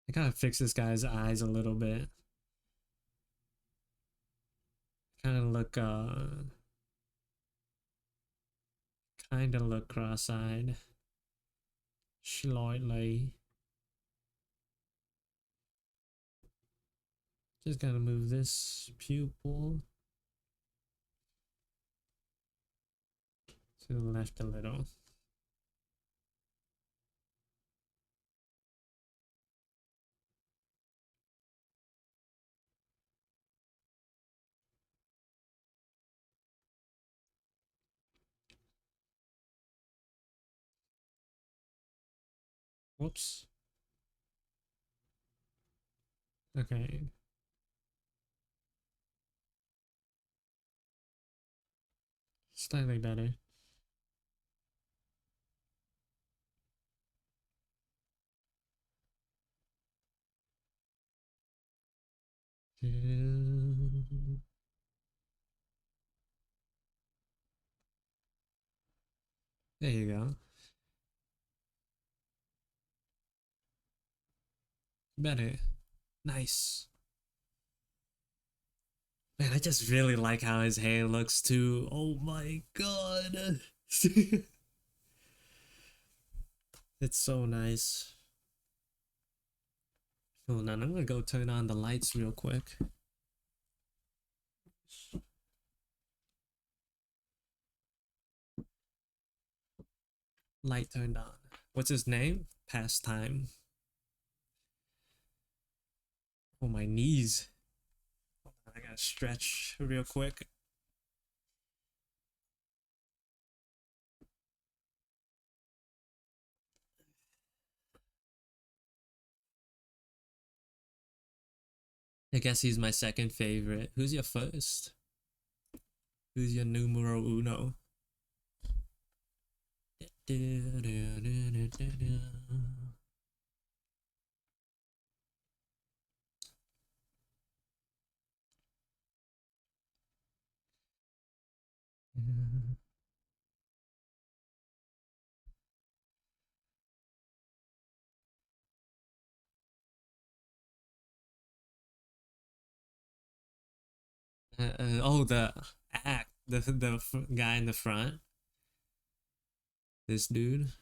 I gotta fix this guy's eyes a little bit. Kind of look Kinda look cross-eyed. Slightly. Just gotta move this pupil to the left a little. Whoops. Okay. Slightly better. There you go. Better. Nice. Man, I just really like how his hair looks too. Oh my god. It's so nice. Hold on, I'm gonna go turn on the lights real quick. Light turned on. What's his name? Pastime. Oh, my knees. Hold on, I gotta stretch real quick. I guess he's my second favorite. Who's your first? Who's your numero uno? Oh, the act, the guy in the front. This dude,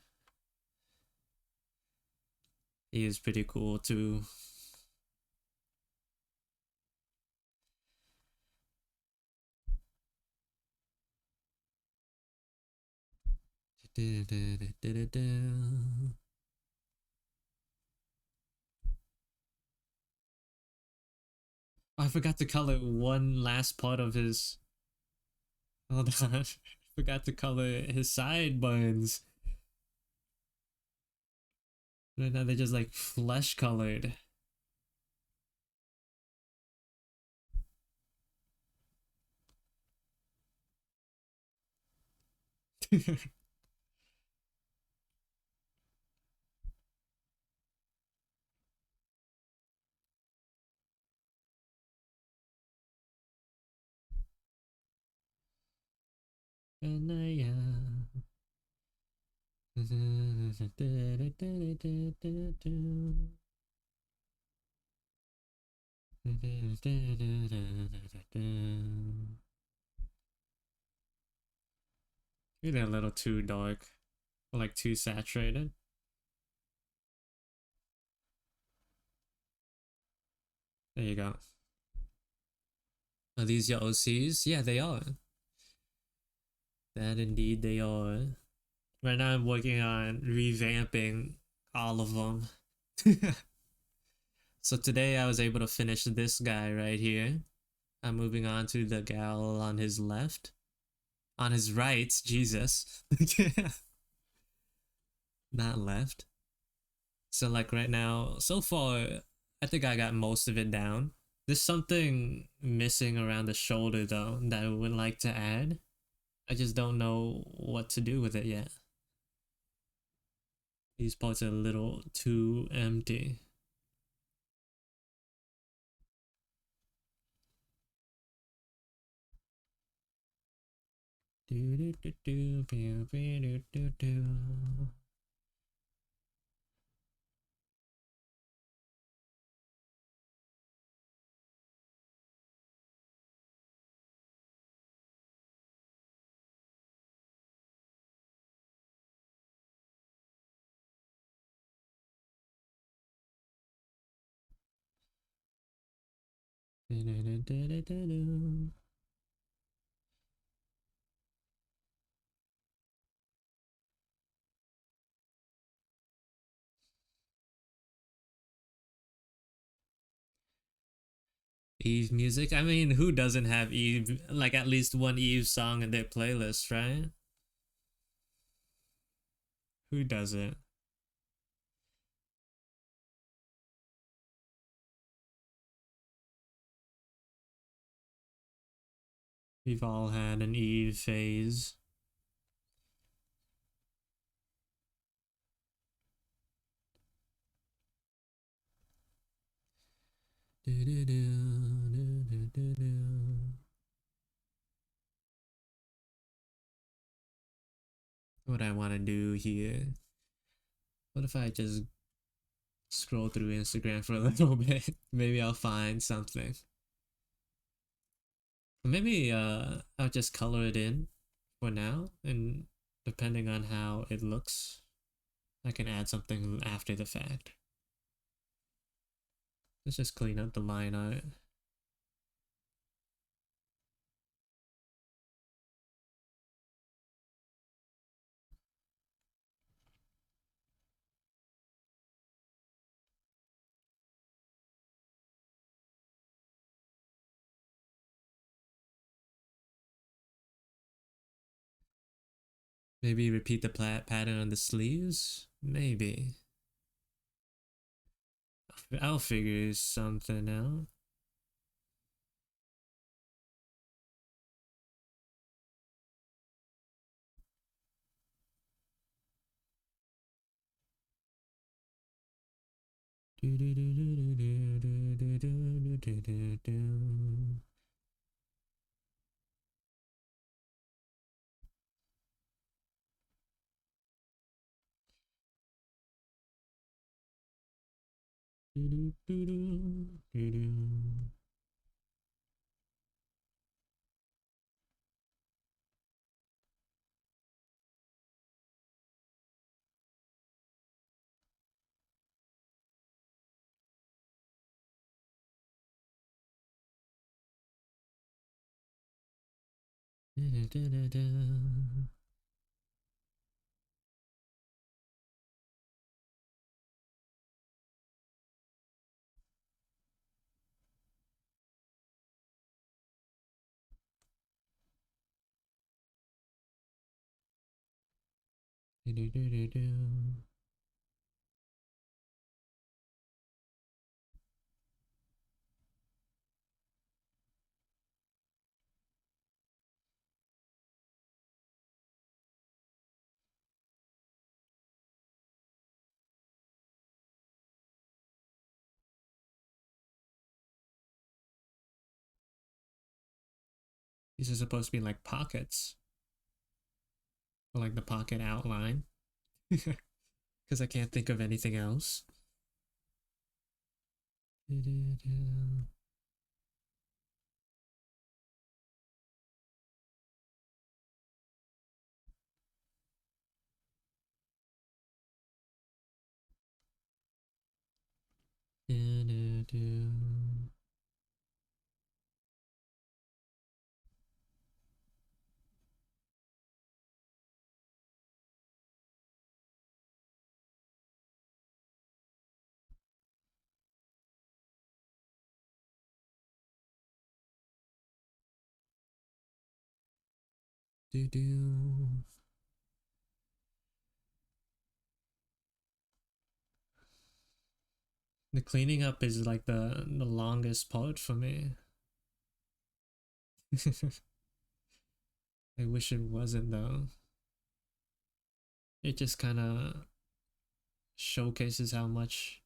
he is pretty cool too. I forgot to color one last part of his. Hold on, I forgot to color his sideburns. Right now they're just like flesh colored. And maybe a little too dark, or like too saturated. There you go. Are these your OCs? Yeah, they are. That indeed they are. Right now I'm working on revamping all of them. So today I was able to finish this guy right here. I'm moving on to the gal on his left. On his right, Jesus. Not left. So like right now, so far, I think I got most of it down. There's something missing around the shoulder though that I would like to add. I just don't know what to do with it yet. These parts are a little too empty. Do do do do do do do do. Eve music. I mean, who doesn't have Eve, like at least one Eve song in their playlist, right? Who doesn't? We've all had an Eve phase. What I want to do here. What if I just scroll through Instagram for a little bit? Maybe I'll find something. Maybe I'll just color it in for now, and depending on how it looks, I can add something after the fact. Let's just clean up the line art. Maybe repeat the pattern on the sleeves? Maybe. I'll figure something out. These are supposed to be like pockets, or like the pocket outline, because I can't think of anything else. The cleaning up is like the longest part for me. I wish it wasn't though. It just kind of showcases how much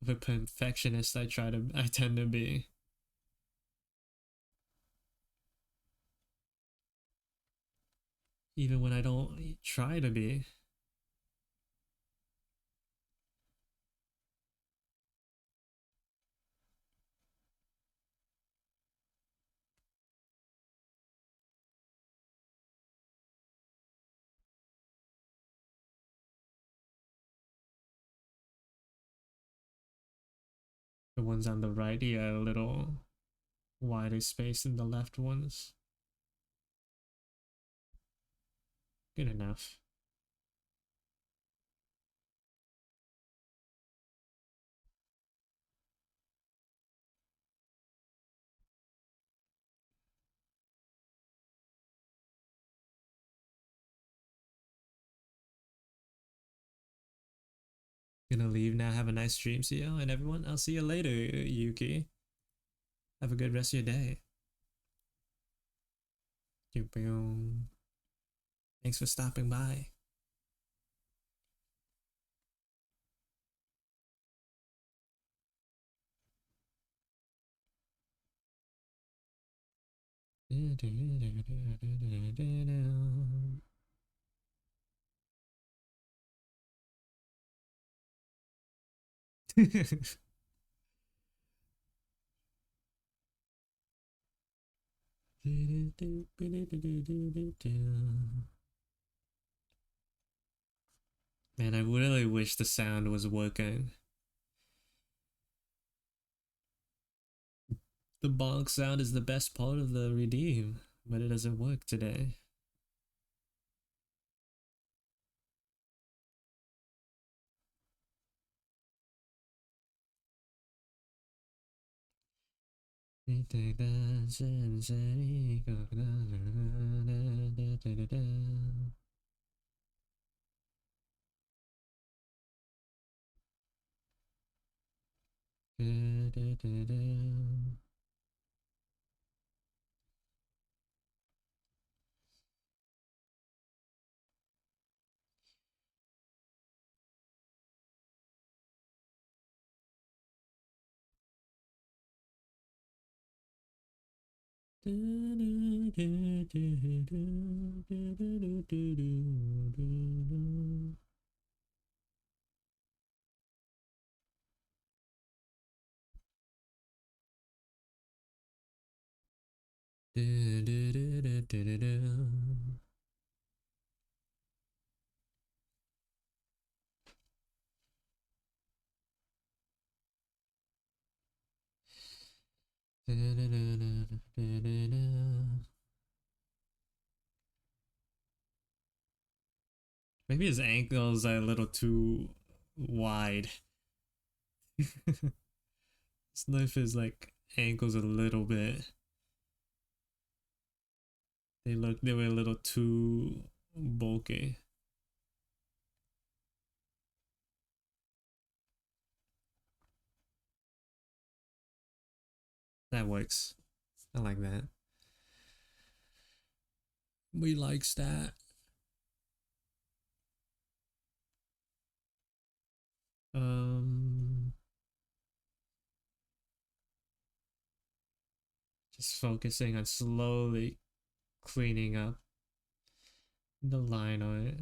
of a perfectionist I tend to be. Even when I don't try to be. The ones on the right, yeah, a little wider space than the left ones. Good enough. Gonna leave now. Have a nice stream, CEO, and everyone. I'll see you later, Yuki. Have a good rest of your day. Thanks for stopping by. Man, I really wish the sound was working. The bonk sound is the best part of the redeem, but it doesn't work today. Maybe his ankles are a little too wide. Sniff his like ankles a little bit. They were a little too bulky. That works. I like that. We likes that. Um just focusing on slowly cleaning up the line on it.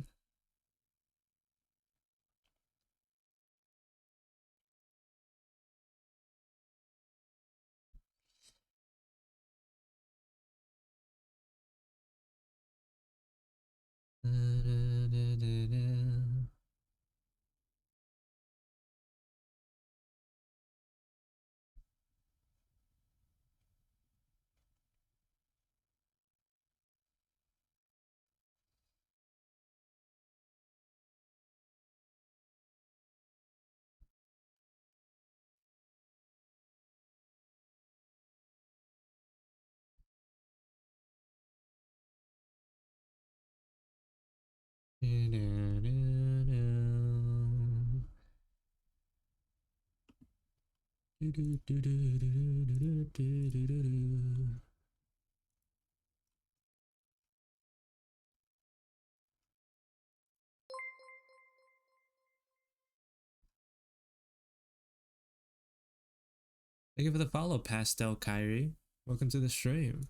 Thank you for the follow, Pastel Kyrie. Welcome to the stream.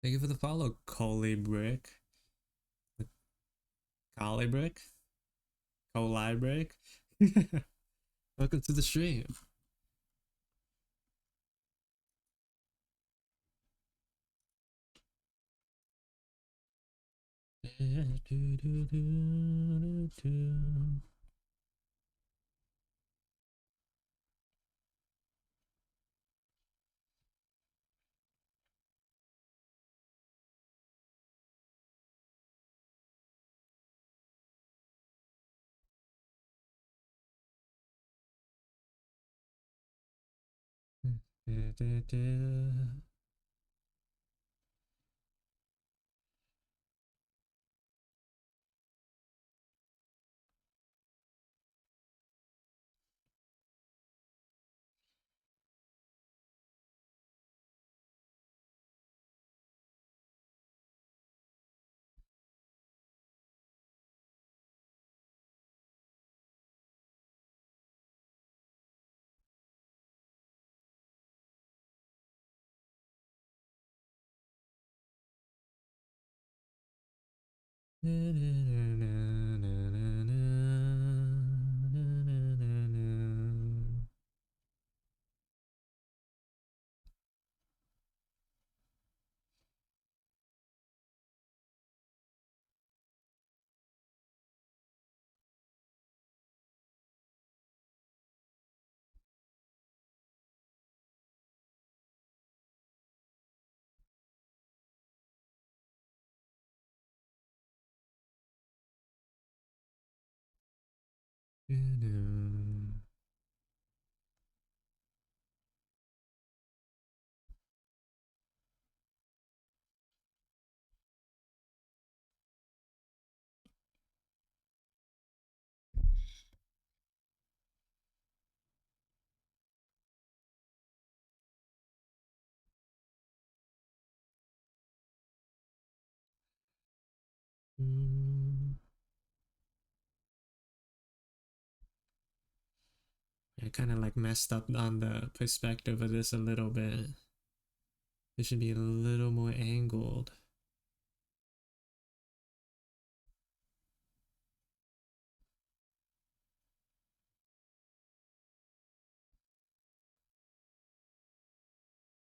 Thank you for the follow, Colibrick. Colibrick? Colibrick? Welcome to the stream. I kind of like messed up on the perspective of this a little bit. It should be a little more angled.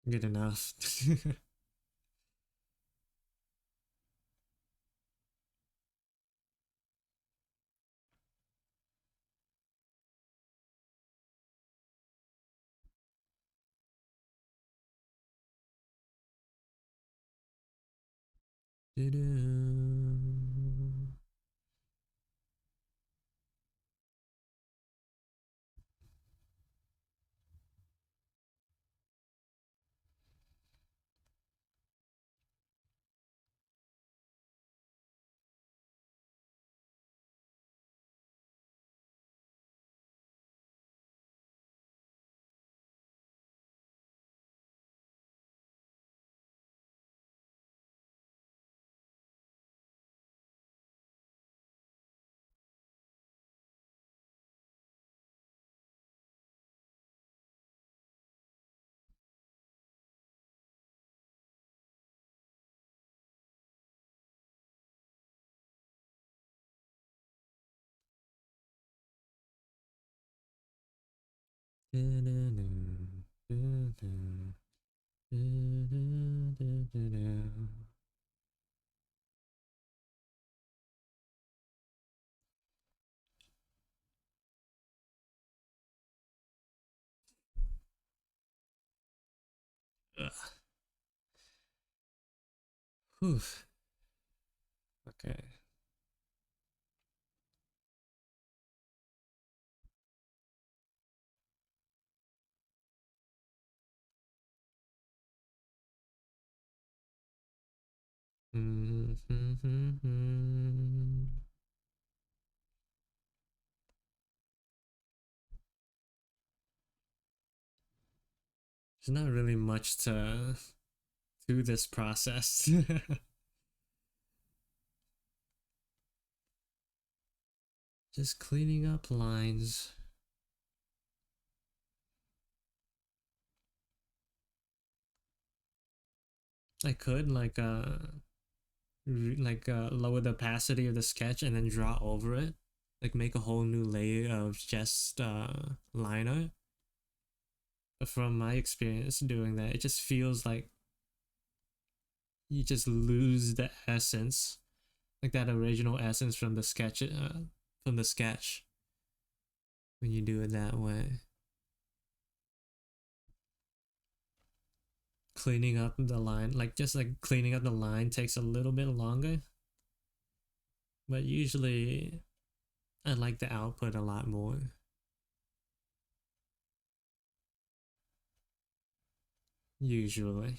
Good enough. Whew. Okay. There's not really much to this process. Just cleaning up lines. I could lower the opacity of the sketch and then draw over it, like make a whole new layer of just liner. But from my experience doing that, it just feels like you just lose the essence, like that original essence from the sketch when you do it that way. Cleaning up the line, like cleaning up the line takes a little bit longer, but usually I like the output a lot more. Usually.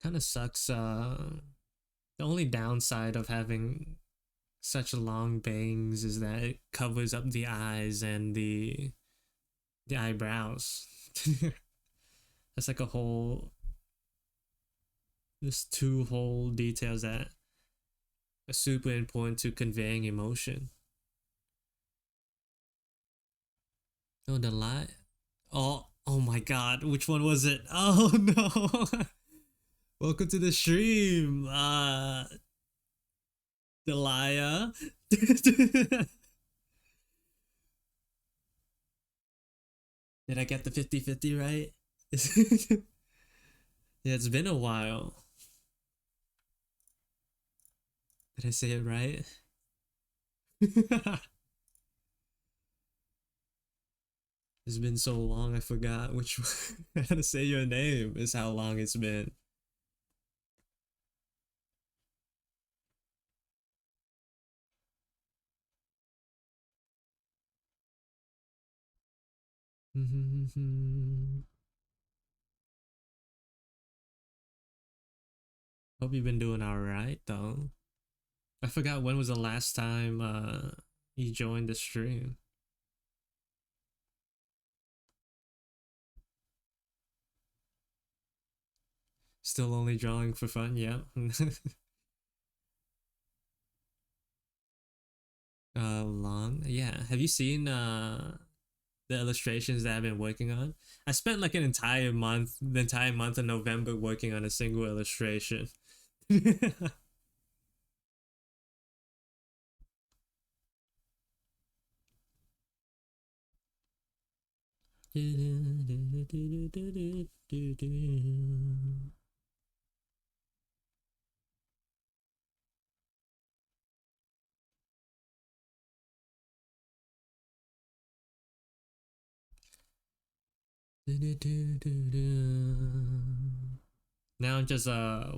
Kind of sucks. The only downside of having such long bangs is that it covers up the eyes and the eyebrows. That's like a whole. There's two whole details that are super important to conveying emotion. Oh, the lie. Oh my God! Which one was it? Oh no! Welcome to the stream, Delia. Did I get the 50-50 right? Yeah, it's been a while. Did I say it right? It's been so long I forgot which one. How to say your name is how long it's been. Hope you've been doing alright though. I forgot when was the last time you joined the stream. Still only drawing for fun, yeah. Long, yeah. Have you seen the illustrations that I've been working on? I spent like the entire month of November working on a single illustration. Now I'm just now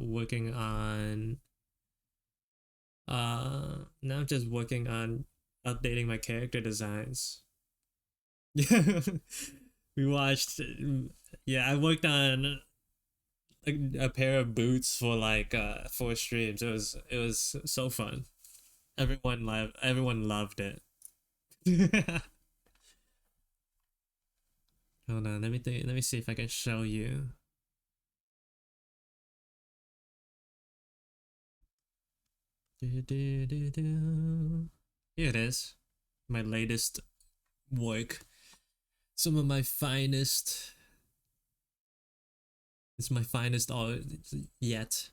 I'm just working on updating my character designs. Yeah. We watched yeah, I worked on a pair of boots for like 4 streams. It was so fun. Everyone loved it. Hold on, let me see if I can show you. Here it is. My latest work. Some of my finest. It's my finest art yet.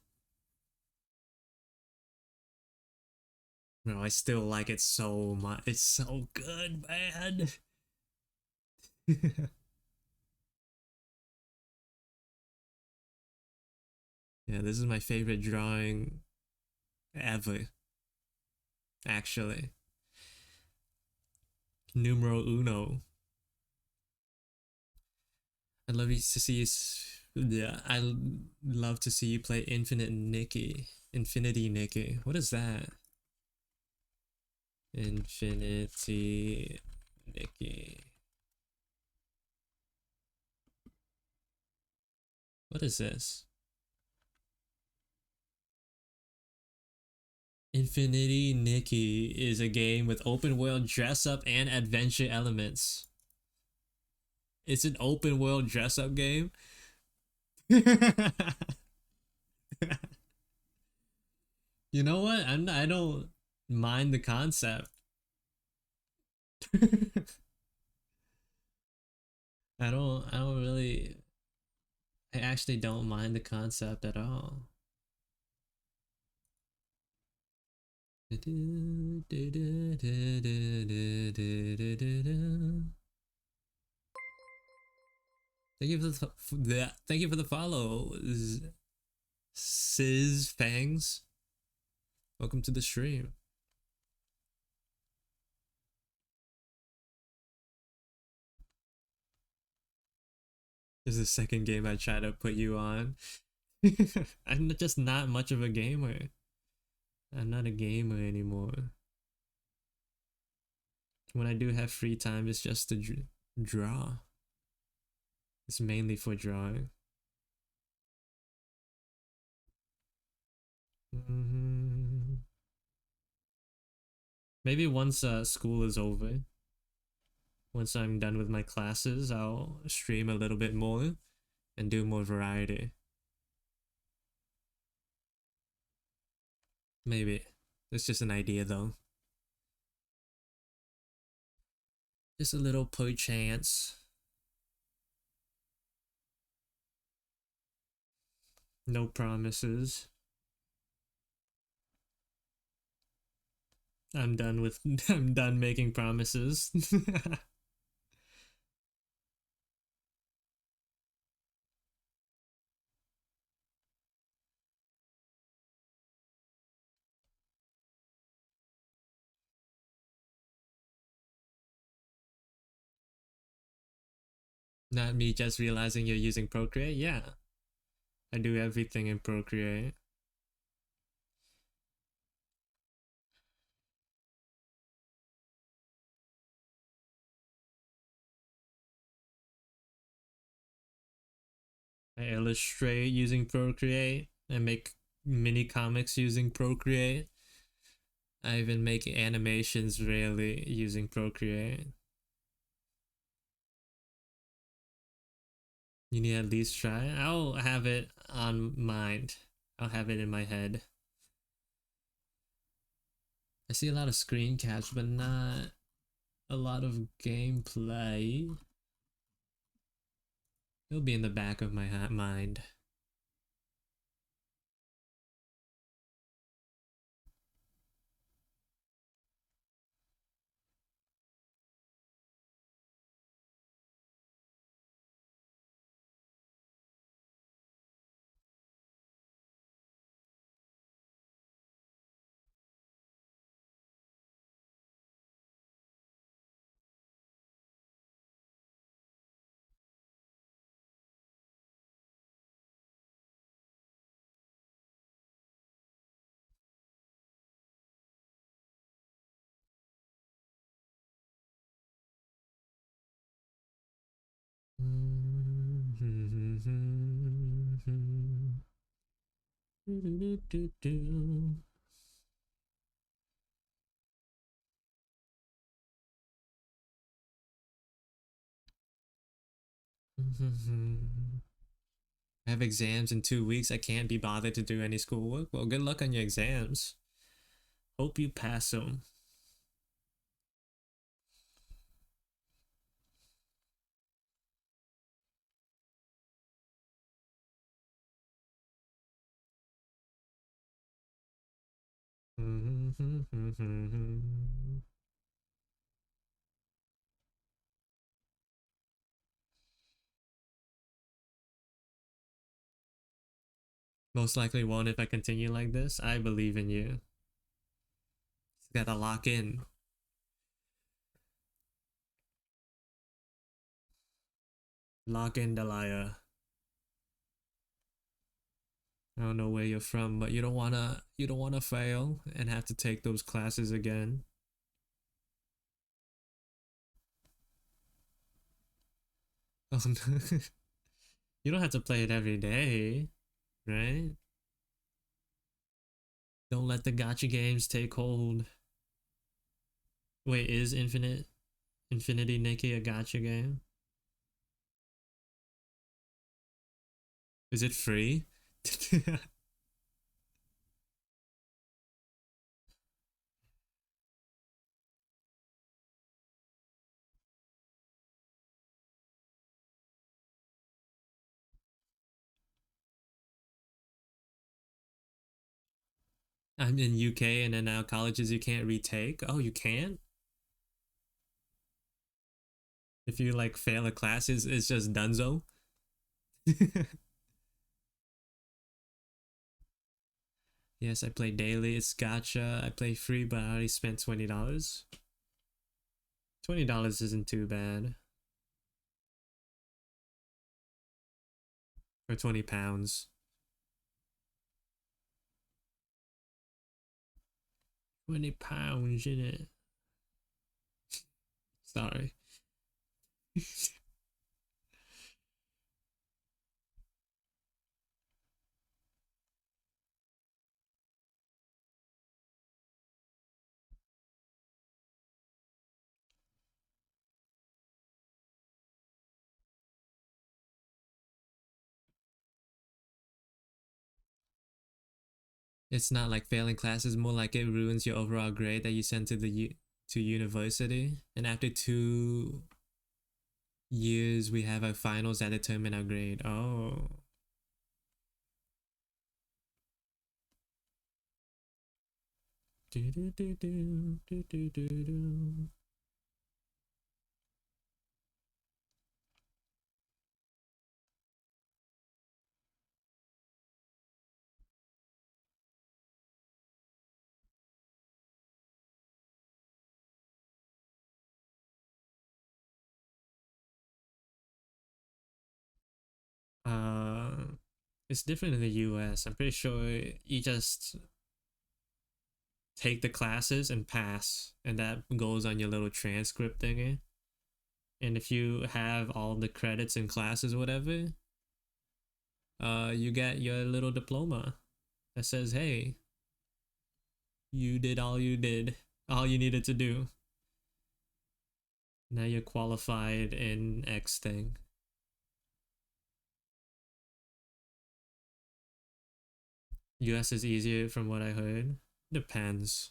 No, I still like it so much. It's so good, man. Yeah, this is my favorite drawing ever, actually. Numero uno. I'd love to see you. Yeah, I love to see you play Infinite Nikki. Infinity Nikki. What is that? Infinity Nikki. What is this? Infinity Nikki is a game with open world dress up and adventure elements. It's an open world dress up game. You know what? I don't mind the concept. I don't really I actually don't mind the concept at all. Thank you for the follow, Sizz Fangs. Welcome to the stream. This is the second game I try to put you on. I'm just not much of a gamer. I'm not a gamer anymore. When I do have free time, it's just to draw. It's mainly for drawing. Maybe once school is over, once I'm done with my classes, I'll stream a little bit more and do more variety. Maybe. It's just an idea though. Just a little perchance. No promises. I'm done with I'm done making promises. Not me just realizing you're using Procreate. Yeah. I do everything in Procreate. I illustrate using Procreate. I make mini comics using Procreate. I even make animations rarely using Procreate. You need to at least try. I'll have it on mind. I'll have it in my head. I see a lot of screen caps, but not a lot of gameplay. It'll be in the back of my mind. I have exams in 2 weeks. I can't be bothered to do any schoolwork. Well, good luck on your exams. Hope you pass them. Most likely won't if I continue like this. I believe in you. Just gotta lock in. Lock in, Delia. I don't know where you're from, but you don't wanna fail and have to take those classes again. Oh no. You don't have to play it every day, right? Don't let the gotcha games take hold. Wait, is Infinity Nikki a gotcha game? Is it free? I'm in UK and then now colleges you can't retake. Oh, you can't? If you like fail a class, it's just dunzo. Yes, I play daily. It's gotcha. I play free, but I already spent $20. $20 isn't too bad for 20 pounds. 20 pounds in it. Sorry. It's not like failing classes, more like it ruins your overall grade that you send to the to university. And after 2 years, we have our finals that determine our grade. Oh. Do, do, do, do, do, do, do, do. Uh, it's different in the US. I'm pretty sure you just take the classes and pass, and that goes on your little transcript thingy. And if you have all the credits in classes or whatever, you get your little diploma that says, "Hey, You did all you did, all you needed to do. Now you're qualified in X thing. US is easier from what I heard. Depends.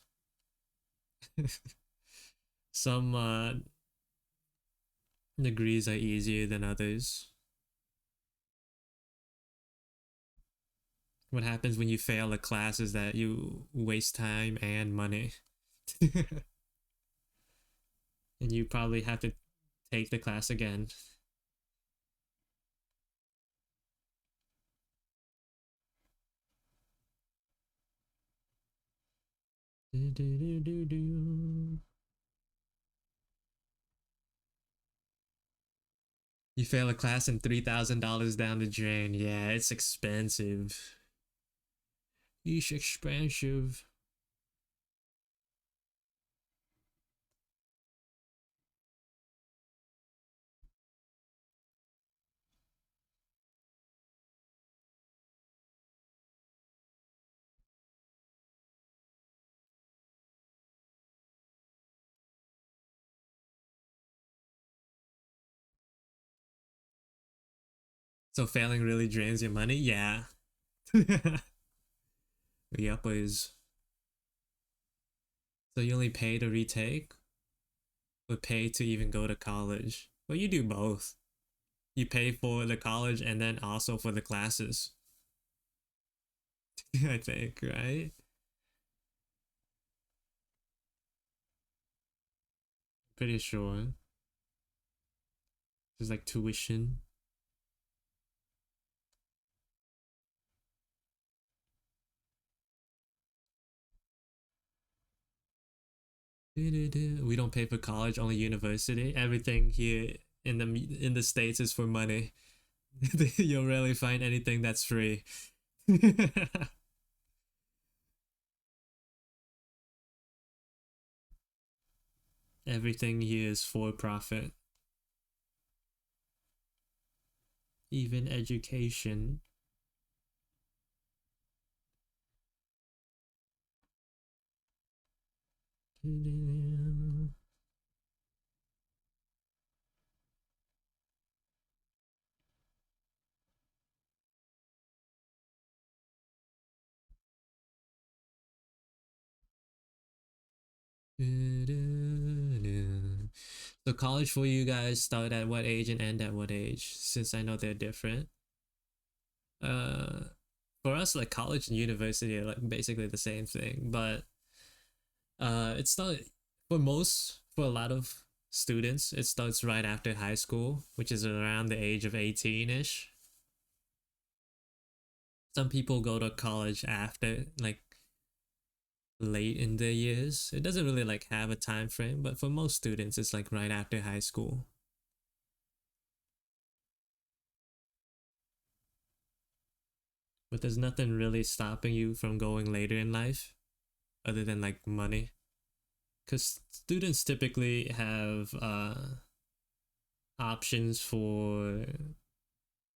Some degrees are easier than others. What happens when you fail a class is that you waste time and money. And you probably have to take the class again. You fail a class and $3,000 down the drain. Yeah, it's expensive. It's expensive. So failing really drains your money? Yeah. Yep is. So you only pay to retake or pay to even go to college? Well, you do both. You pay for the college and then also for the classes. I think, right? Pretty sure. There's like tuition. We don't pay for college, only university. Everything here in the States is for money. You'll rarely find anything that's free. Everything here is for profit. Even education. So college for you guys start at what age and end at what age? Since I know they're different. Uh, for us, like college and university are like basically the same thing, but it started for a lot of students. It starts right after high school, which is around the age of 18ish. Some people go to college after, like late in their years. It doesn't really like have a time frame, but for most students, it's like right after high school. But there's nothing really stopping you from going later in life, other than like money, because students typically have options for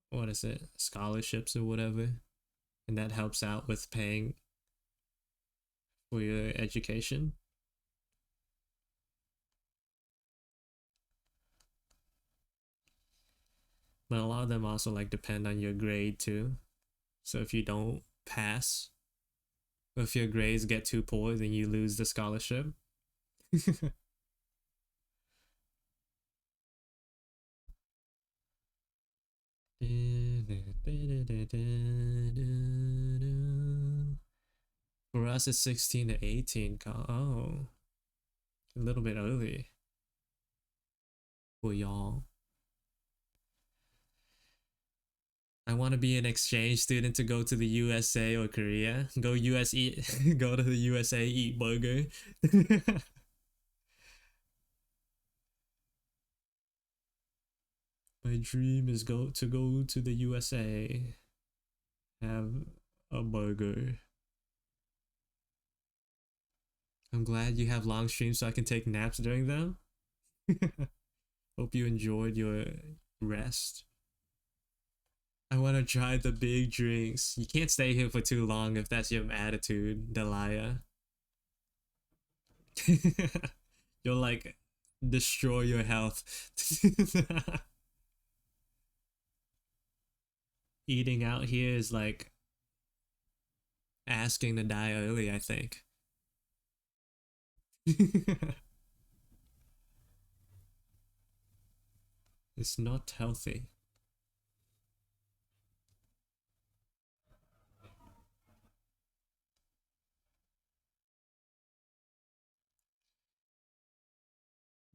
what is it, scholarships or whatever, and that helps out with paying for your education. But a lot of them also like depend on your grade too. So if you don't pass, or if your grades get too poor, then you lose the scholarship. For us, it's 16 to 18. Oh, a little bit early for y'all. I want to be an exchange student to go to the USA or Korea. Go US eat, go to the USA, eat burger. My dream is go to the USA, have a burger. I'm glad you have long streams so I can take naps during them. Hope you enjoyed your rest. I want to try the big drinks. You can't stay here for too long if that's your attitude, Delia. You'll like destroy your health. Eating out here is like asking to die early, I think. It's not healthy.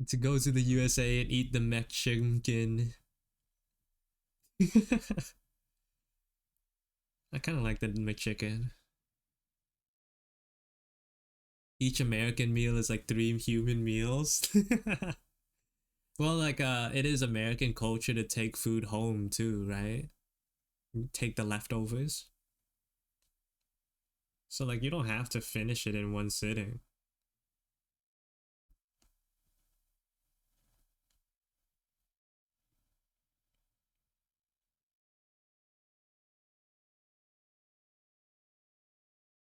To go to the USA and eat the Mexican. I kind of like the McChicken. Each American meal is like 3 human meals. Well, like it is American culture to take food home too, right? Take the leftovers. So like you don't have to finish it in one sitting.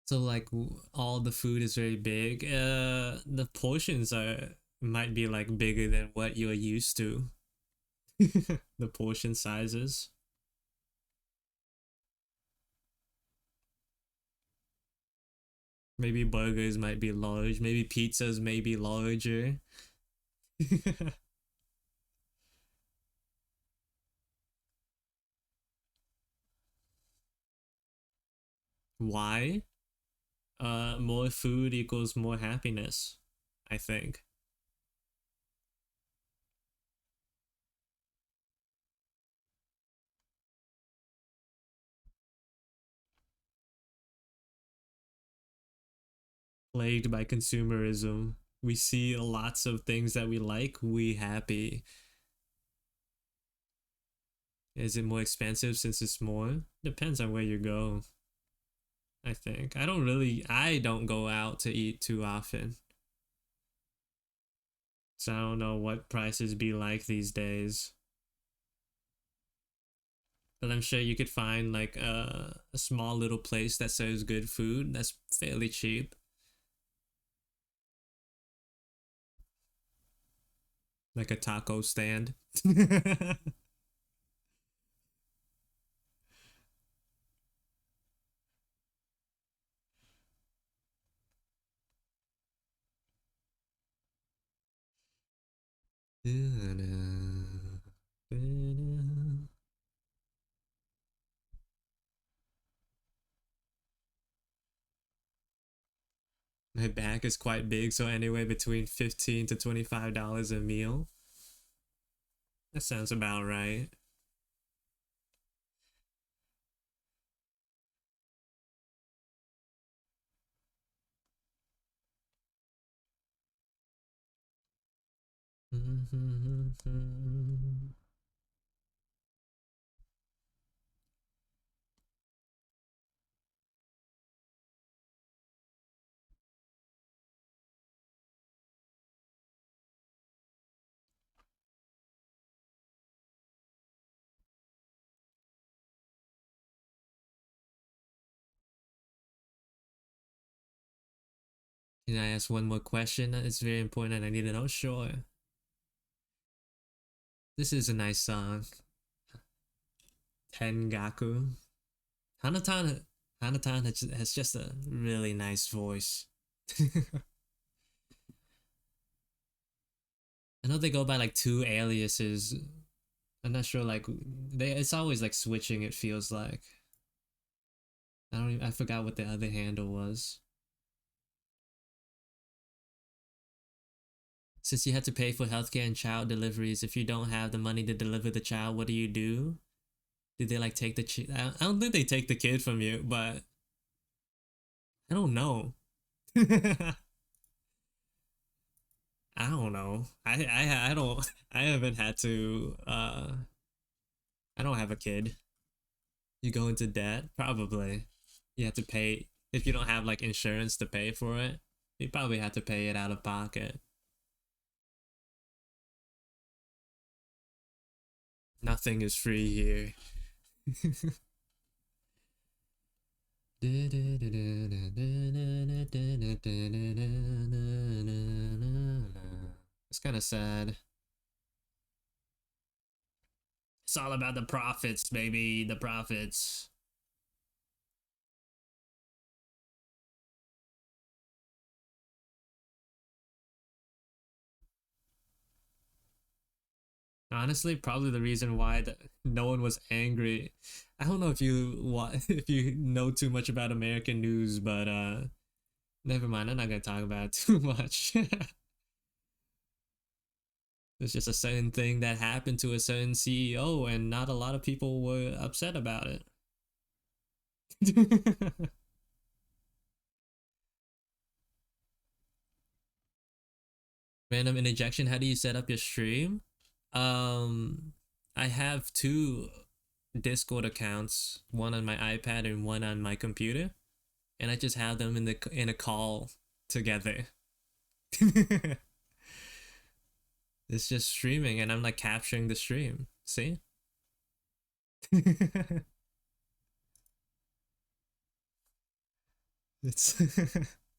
So like all the food is very big. The portions are might be like bigger than what you're used to. The portion sizes. Maybe burgers might be large. Maybe pizzas may be larger. Why? More food equals more happiness, I think. Plagued by consumerism. We see lots of things that we like, we happy. Is it more expensive since it's more? Depends on where you go, I think. I don't go out to eat too often. So I don't know what prices be like these days. But I'm sure you could find like a small little place that serves good food that's fairly cheap. Like a taco stand. My back is quite big, so anyway, between $15 to $25 a meal. That sounds about right. Can I ask one more question? It's very important and I need to know. Sure. This is a nice song. Tengaku. Hanatana Hanatana has just a really nice voice. I know they go by like two aliases. I'm not sure like it's always like switching, it feels like. I forgot what the other handle was. Since you had to pay for healthcare and child deliveries, if you don't have the money to deliver the child, what do you do? Did they like take the I don't think they take the kid from you, but I don't know. I don't know. I don't I haven't had to I don't have a kid. You go into debt? Probably. You have to pay if you don't have like insurance to pay for it. You probably have to pay it out of pocket. Nothing is free here. It's kind of sad. It's all about the profits, baby. The profits. Honestly, probably the reason why no one was angry. I don't know if if you know too much about American news, but never mind. I'm not gonna talk about it too much. It's just a certain thing that happened to a certain CEO, and not a lot of people were upset about it. Random interjection. How do you set up your stream? Um, I have two Discord accounts, one on my iPad and one on my computer, and I just have them in a call together. It's just streaming, and I'm like capturing the stream. See? It's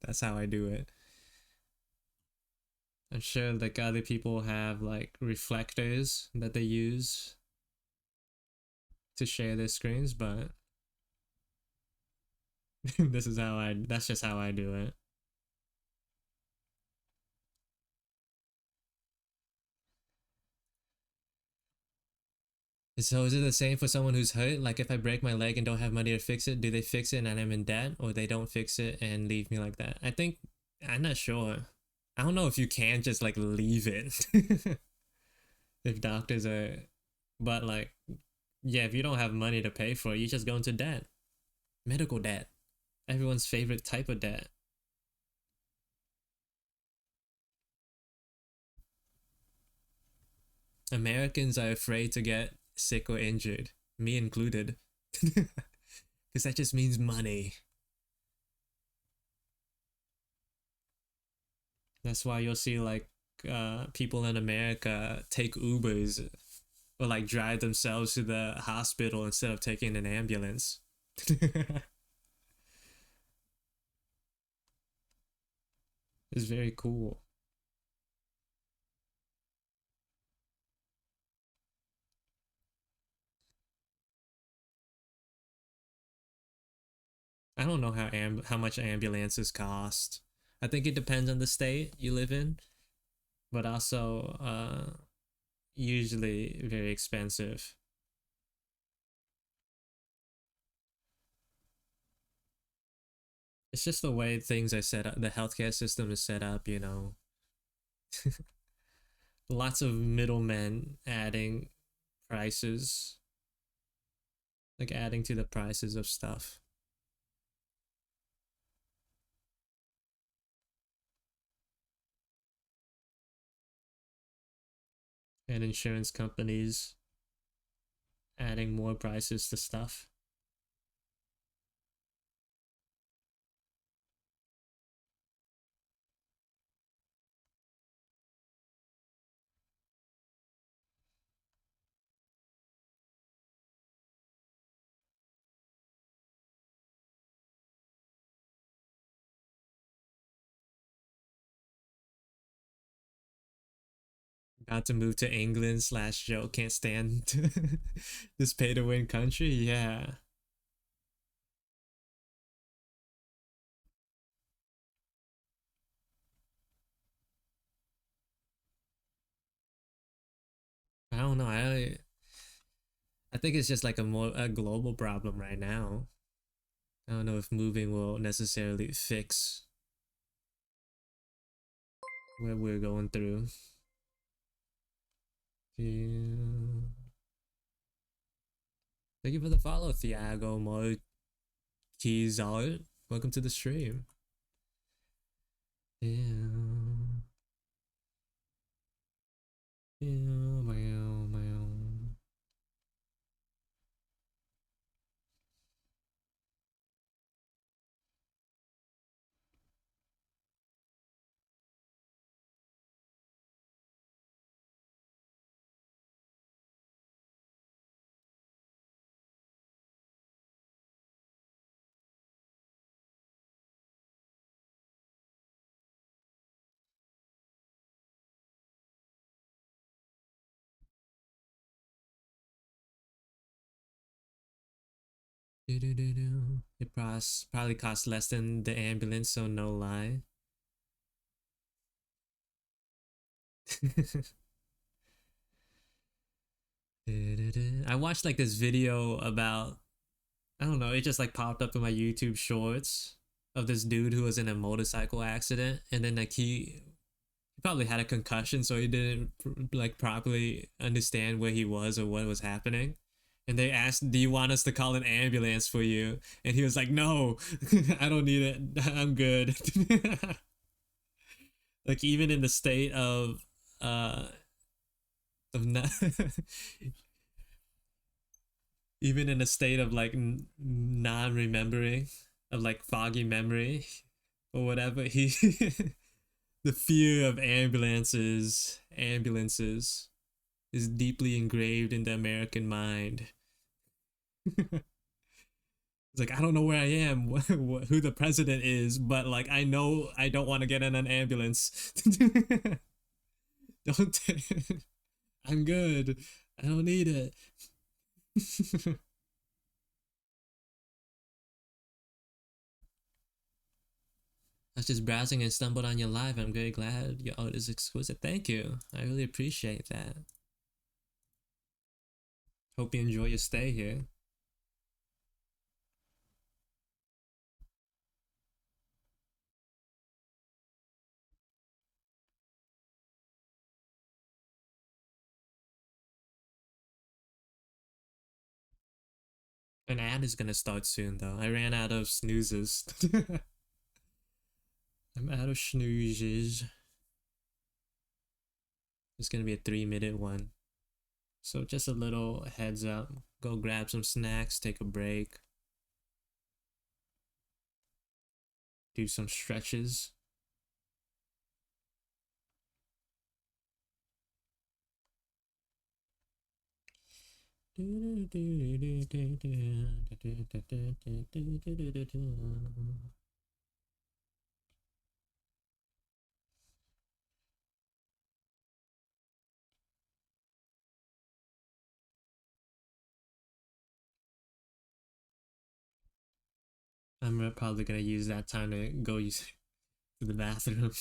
that's how I do it. I'm sure like other people have like reflectors that they use to share their screens, but that's just how I do it. So is it the same for someone who's hurt? Like if I break my leg and don't have money to fix it, do they fix it and I'm in debt, or they don't fix it and leave me like that? I think I'm not sure. I don't know if you can just like leave it if doctors are, but like yeah, if you don't have money to pay for it, you just go into debt. Medical debt. Everyone's favorite type of debt. Americans are afraid to get sick or injured, me included, because that just means money. That's why you'll see like people in America take Ubers or like drive themselves to the hospital instead of taking an ambulance. It's very cool. I don't know how much ambulances cost. I think it depends on the state you live in, but also usually very expensive. It's just the way things are set up. The healthcare system is set up, you know. Lots of middlemen adding prices, like adding to the prices of stuff. And insurance companies adding more prices to stuff. About to move to England slash Joe can't stand this pay to win country. Yeah. I don't know. I think it's just like a global problem right now. I don't know if moving will necessarily fix what we're going through. Yeah. Thank you for the follow, Thiago Marquez. Welcome to the stream. Yeah. Yeah, meow, meow. Do-do-do-do. It probably costs less than the ambulance, so no lie. I watched like this video about, I don't know, it just like popped up in my YouTube shorts of this dude who was in a motorcycle accident, and then like he probably had a concussion, so he didn't like properly understand where he was or what was happening. And they asked, "Do you want us to call an ambulance for you?" And he was like, "No, I don't need it. I'm good." Like even in the state uh of not even in a state of like non-remembering, of like foggy memory or whatever, he the fear of ambulances is deeply engraved in the American mind. It's like, I don't know where I am, who the president is, but like I know I don't want to get in an ambulance. Don't. I'm good. I don't need it. I was just browsing and stumbled on your live. I'm very glad your art is exquisite. Thank you. I really appreciate that. Hope you enjoy your stay here. An ad is gonna start soon, though. I ran out of snoozes. I'm out of snoozes. It's gonna be a 3-minute one. So just a little heads up. Go grab some snacks, take a break, do some stretches. I'm probably gonna use that time to go use to the bathroom.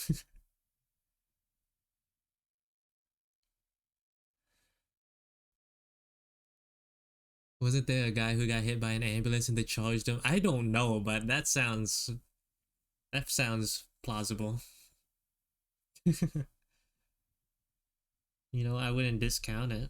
Wasn't there a guy who got hit by an ambulance and they charged him? I don't know, but that sounds plausible. I wouldn't discount it.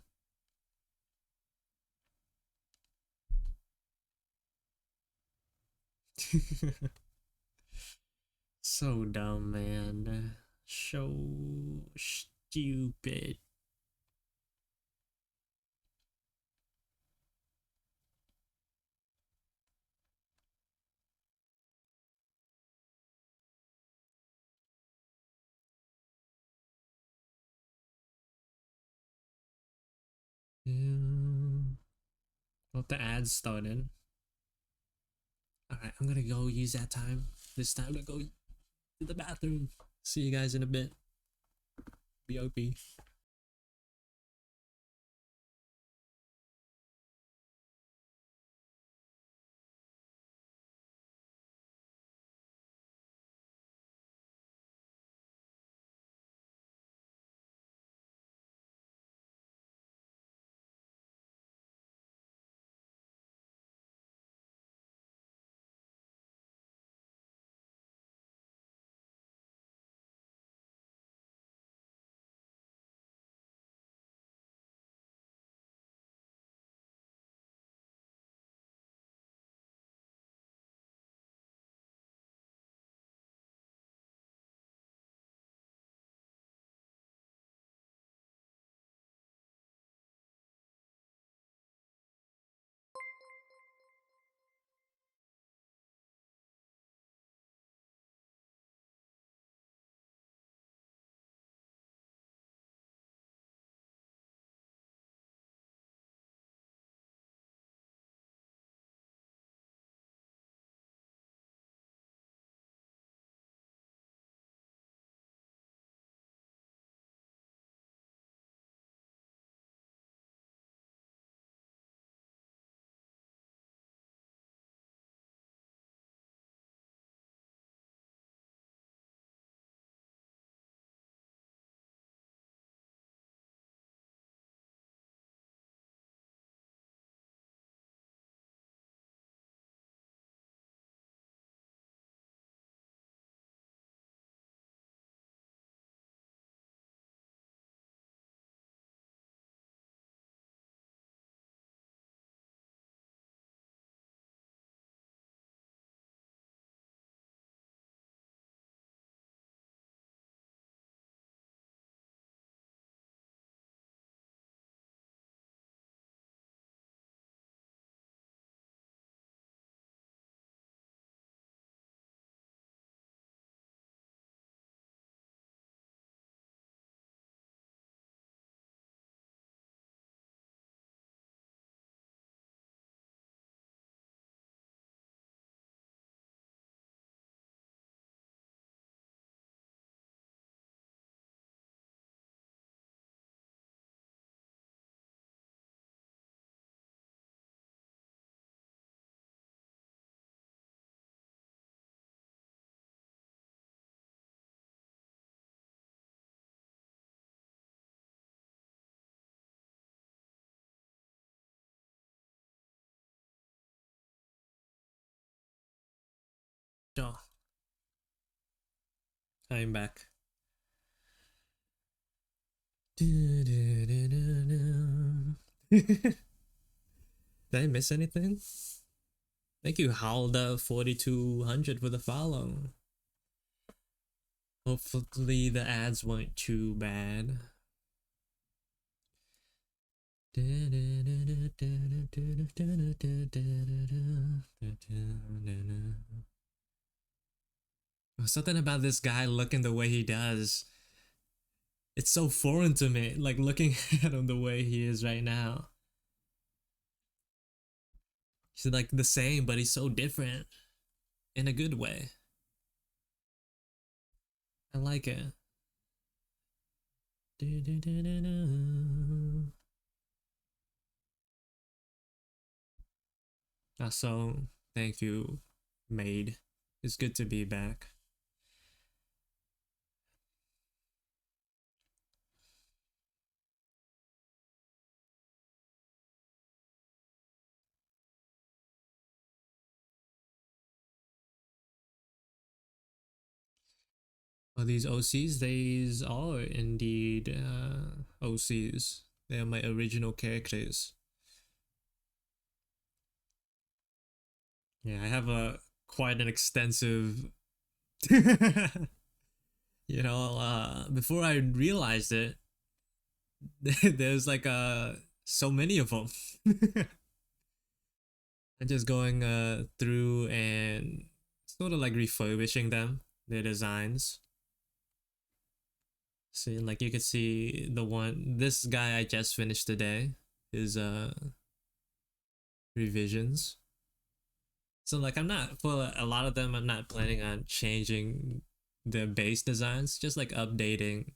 So dumb, man. So stupid. Yeah. Well, the ads started. Alright, I'm gonna go use that time. This time to go to the bathroom. See you guys in a bit. BOP. I'm back. Did I miss anything? Thank you, Halda4200 for the follow. Hopefully the ads weren't too bad. Something about this guy looking the way he does. It's so foreign to me, like looking at him the way he is right now. He's like the same, but he's so different in a good way. I like it. So thank you, maid. It's good to be back. Well, these OCs, these are indeed OCs. They are my original characters. Yeah, I have a quite an extensive before I realized it, there's like so many of them. I'm just going through and sort of like refurbishing them, their designs. See, like you could see this guy I just finished today, his revisions. So like I'm not, for a lot of them I'm not planning on changing the base designs, just like updating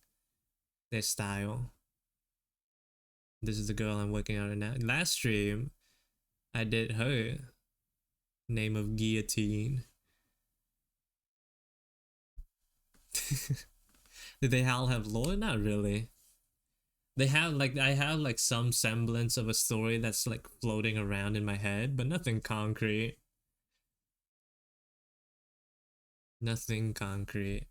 their style. This is the girl I'm working on now. Last stream I did her name of Guillotine. Did they all have lore? Not really. They have like, I have like some semblance of a story that's like floating around in my head, but nothing concrete. Nothing concrete.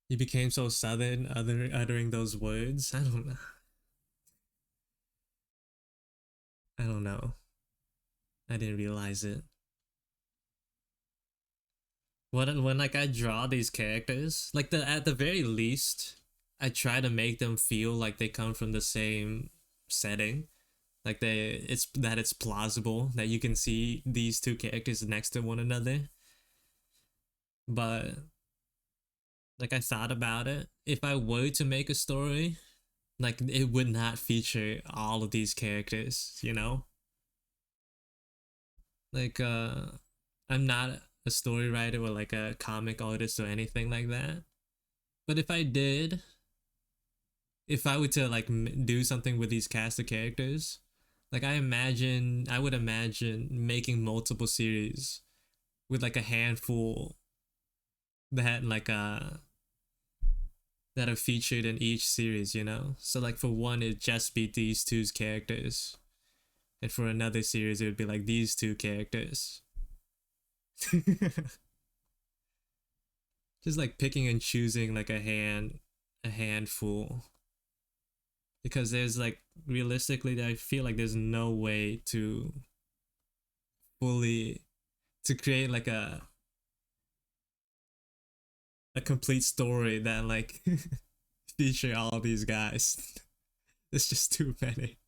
You became so southern uttering those words. I don't know. I don't know. I didn't realize it. When like I draw these characters, like at the very least, I try to make them feel like they come from the same setting. Like it's plausible that you can see these two characters next to one another. But like I thought about it, if I were to make a story, like it would not feature all of these characters, you know? Like I'm not a story writer or like a comic artist or anything like that. But if I did, if I were to like do something with these cast of characters, like I would imagine making multiple series with like a handful that like that are featured in each series, you know? So like for one it'd just be these two's characters. And for another series it would be like these two characters. Just like picking and choosing like a handful. Because there's like realistically I feel like there's no way to fully to create like a complete story that like feature all these guys. There's just too many.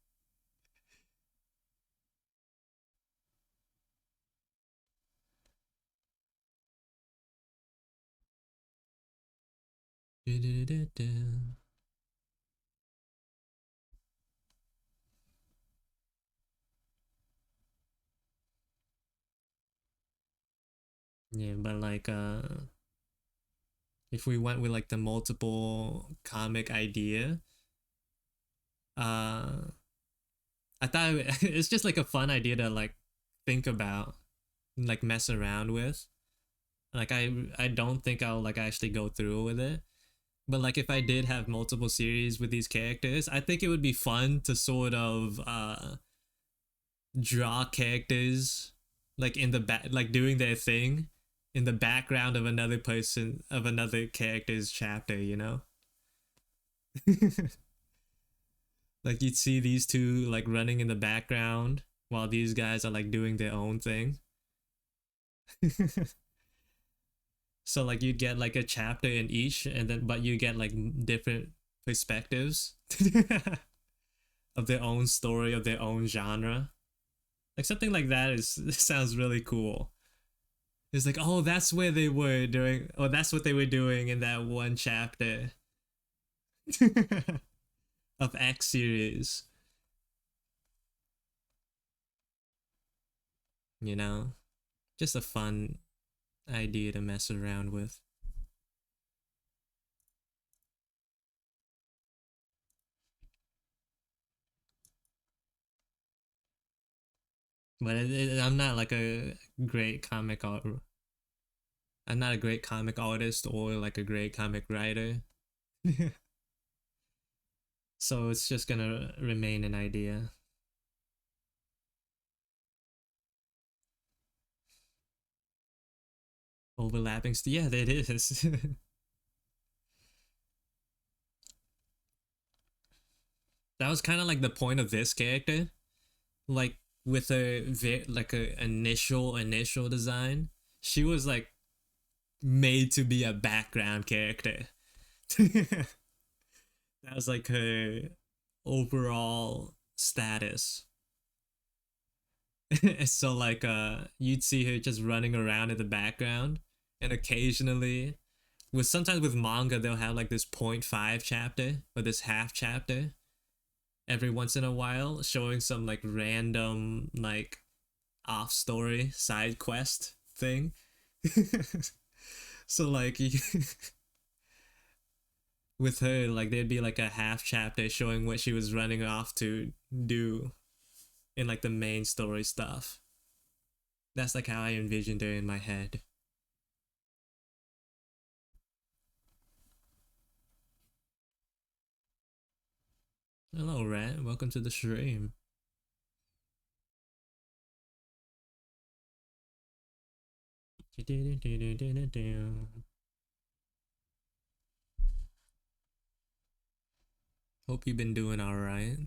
Yeah, but like if we went with like the multiple comic idea, uh I thought it's just like a fun idea to like think about, like mess around with. Like I don't think I'll like actually go through with it. But like if I did have multiple series with these characters, I think it would be fun to sort of draw characters like in the back, like doing their thing, in the background of another person, of another character's chapter, you know? Like you'd see these two like running in the background while these guys are like doing their own thing. So like you'd get like a chapter in each, and then but you get like different perspectives of their own story, of their own genre. Like something like that is sounds really cool. It's like, oh, that's where they were during, or that's what they were doing in that one chapter of X series. You know, just a fun idea to mess around with. But I'm not like a great comic art. I'm not a great comic artist or like a great comic writer. So it's just gonna remain an idea. Overlapping. Yeah, it is. That was kind of like the point of this character. Like with like a initial design, she was like made to be a background character. That was like her overall status. So like you'd see her just running around in the background, and occasionally with sometimes with manga they'll have like this point 0.5 chapter or this half chapter every once in a while showing some like random like off story side quest thing. So like with her like there'd be like a half chapter showing what she was running off to do in like the main story stuff. That's like how I envisioned her in my head. Hello, Rat. Welcome to the stream. Hope you've been doing all right.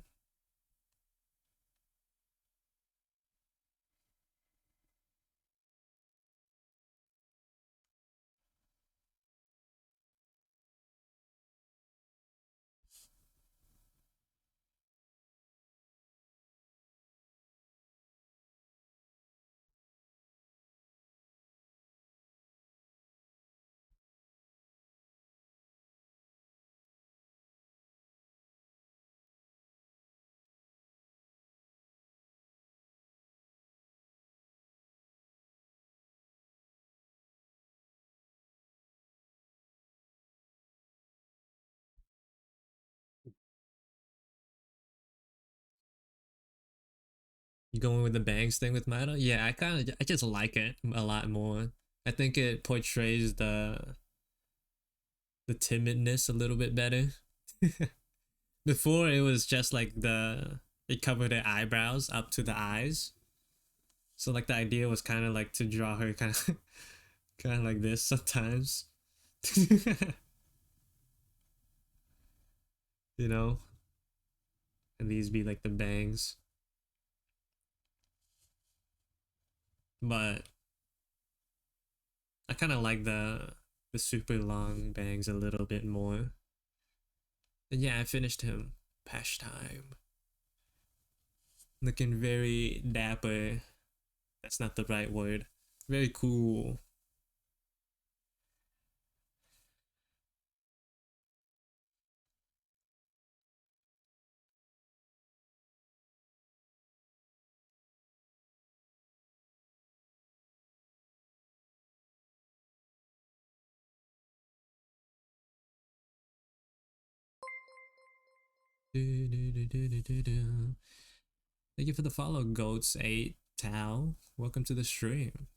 You going with the bangs thing with Mado? Yeah, I just like it a lot more. I think it portrays the timidness a little bit better. Before it was just like it covered her eyebrows up to the eyes. So like the idea was kind of like to draw her kind of kind of like this sometimes. You know, and these be like the bangs. But I kind of like the super long bangs a little bit more. And yeah, I finished him. Pastime. Looking very dapper. That's not the right word. Very cool. Thank you for the follow, Goats8 Tao. Welcome to the stream.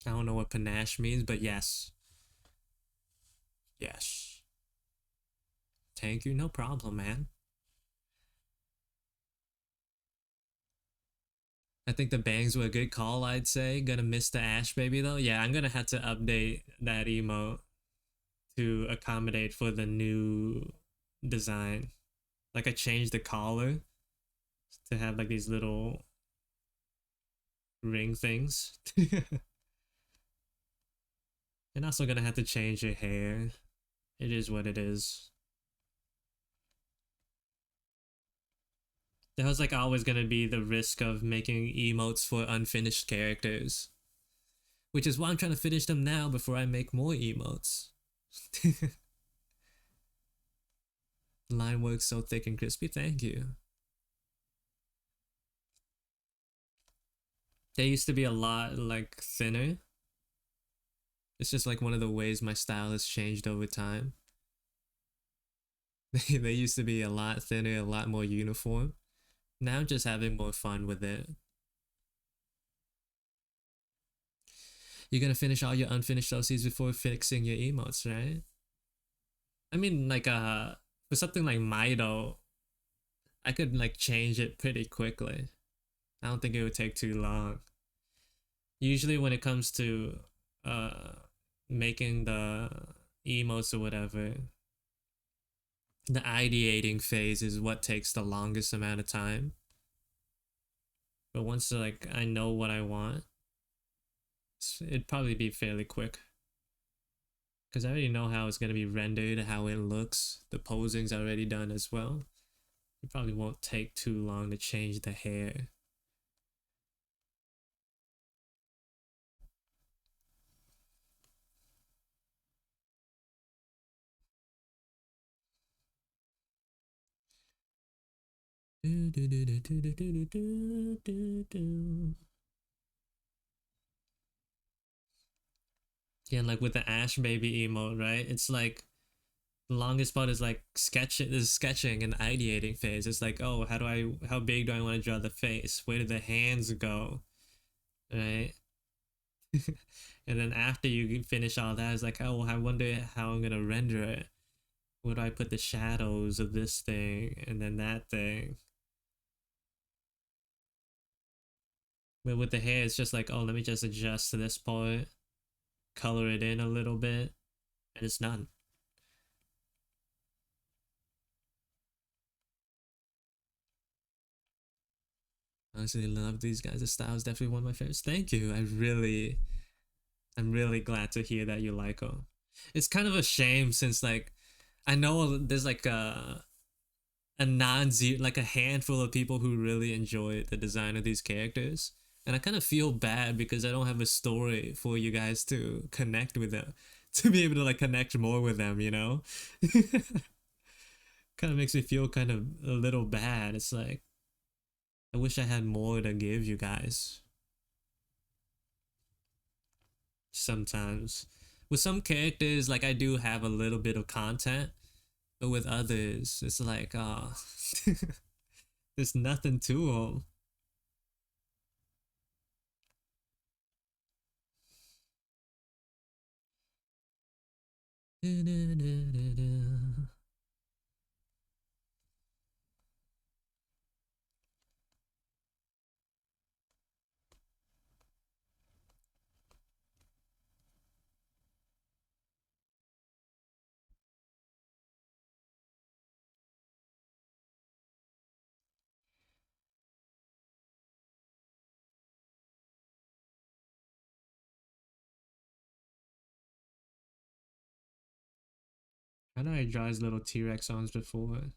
I don't know what panache means, but yes. Yes. Thank you. No problem, man. I think the bangs were a good call, I'd say. Gonna miss the Ash baby though. Yeah, I'm gonna have to update that emote to accommodate for the new design. Like I changed the collar to have like these little ring things. And also gonna have to change your hair. It is what it is. There was like always gonna be the risk of making emotes for unfinished characters. Which is why I'm trying to finish them now before I make more emotes. Line work so thick and crispy, thank you. They used to be a lot like thinner. It's just like one of the ways my style has changed over time. They used to be a lot thinner, a lot more uniform. Now I'm just having more fun with it. You're gonna finish all your unfinished OCs before fixing your emotes, right? I mean, like for something like Mido, I could like change it pretty quickly. I don't think it would take too long. Usually when it comes to uh making the emotes or whatever, the ideating phase is what takes the longest amount of time. But once like I know what I want, it'd probably be fairly quick. Because I already know how it's going to be rendered, how it looks. The posing's already done as well. It probably won't take too long to change the hair. Yeah, like with the Ash baby emote, right? It's like the longest part is like sketching and ideating phase. It's like, oh, how big do I want to draw the face? Where do the hands go? Right? And then after you finish all that, it's like, oh, I wonder how I'm gonna render it. Where do I put the shadows of this thing and then that thing? But with the hair, it's just like, oh, let me just adjust to this part, color it in a little bit, and it's done. Honestly, love these guys. The style is definitely one of my favorites. Thank you. I'm really glad to hear that you like them. It's kind of a shame since like I know there's like a non-zero, like a handful of people who really enjoy the design of these characters, and I kind of feel bad because I don't have a story for you guys to connect with them, to be able to like connect more with them. Kind of makes me feel kind of a little bad. It's like I wish I had more to give you guys. Sometimes with some characters, like I do have a little bit of content, but with others, it's like, oh, there's nothing to them. I know I draw his little T-Rex arms before.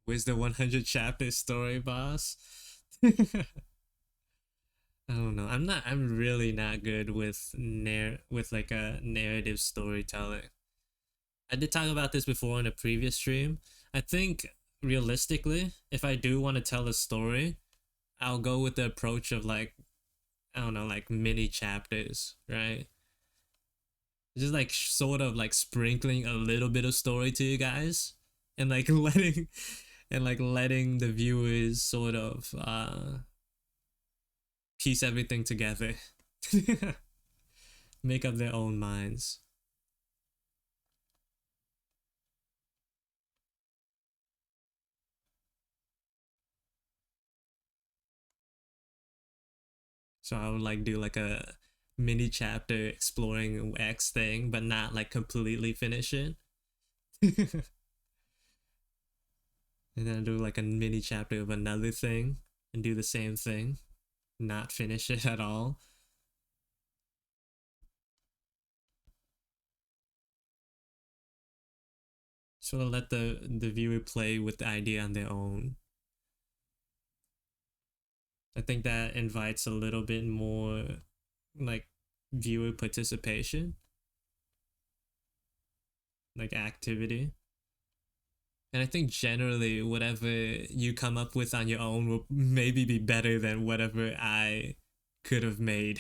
Where's the 100 chapter story, boss? I don't know. I'm really not good with with like a narrative storytelling. I did talk about this before in a previous stream. I think realistically, if I do want to tell a story, I'll go with the approach of like, I don't know, like mini chapters, right? Just like sort of like sprinkling a little bit of story to you guys, and like letting the viewers sort of piece everything together. Make up their own minds. So I would like do like a mini chapter exploring X thing, but not like completely finish it. And then do like a mini chapter of another thing and do the same thing, not finish it at all. Sort of let the viewer play with the idea on their own. I think that invites a little bit more like viewer participation, like activity. And I think generally whatever you come up with on your own will maybe be better than whatever I could have made.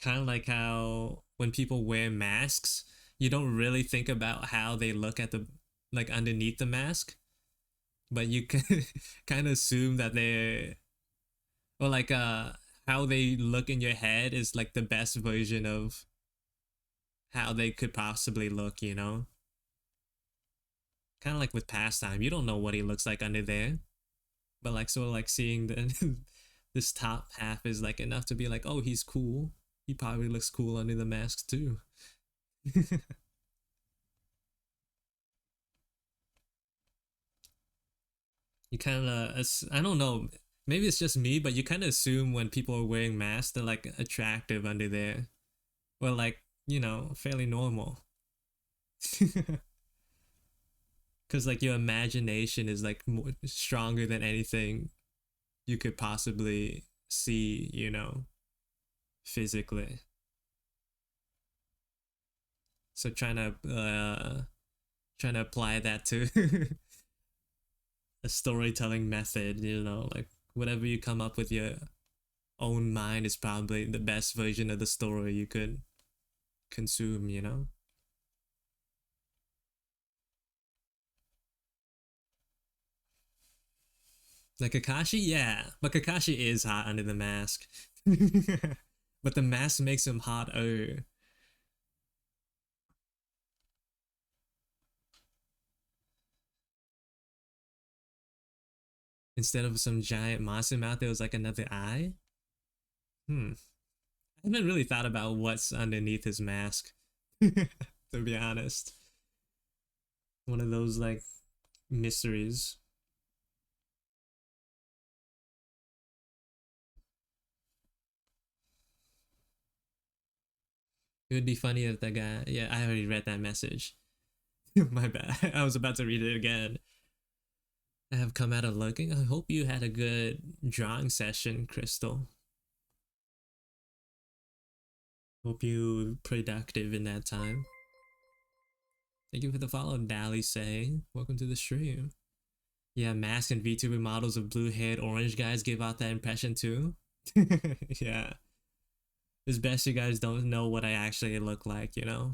Kind of like how when people wear masks, you don't really think about how they look at the like underneath the mask, but you can kind of assume that they're or like how they look in your head is like the best version of how they could possibly look, you know? Kind of like with pastime, you don't know what he looks like under there, but like sort of like seeing the this top half is like enough to be like, oh, he's cool. He probably looks cool under the mask too. You kind of, I don't know, maybe it's just me, but you kind of assume when people are wearing masks, they're like attractive under there. Well, like, you know, fairly normal. Because like your imagination is like more, stronger than anything you could possibly see, you know, physically. So trying to apply that to a storytelling method, you know, like whatever you come up with your own mind is probably the best version of the story you could consume, you know? Like Kakashi, yeah, but Kakashi is hot under the mask. But the mask makes him hotter. Instead of some giant monster mouth, there was like another eye. Hmm. I haven't really thought about what's underneath his mask, to be honest. One of those like mysteries. It would be funny if the guy. Yeah, I already read that message. My bad. I was about to read it again. I have come out of looking. I hope you had a good drawing session, Crystal. Hope you were productive in that time. Thank you for the follow, Dally Say. Welcome to the stream. Yeah, mask and VTuber models of blue-haired orange guys give out that impression too. Yeah. It's best you guys don't know what I actually look like, you know?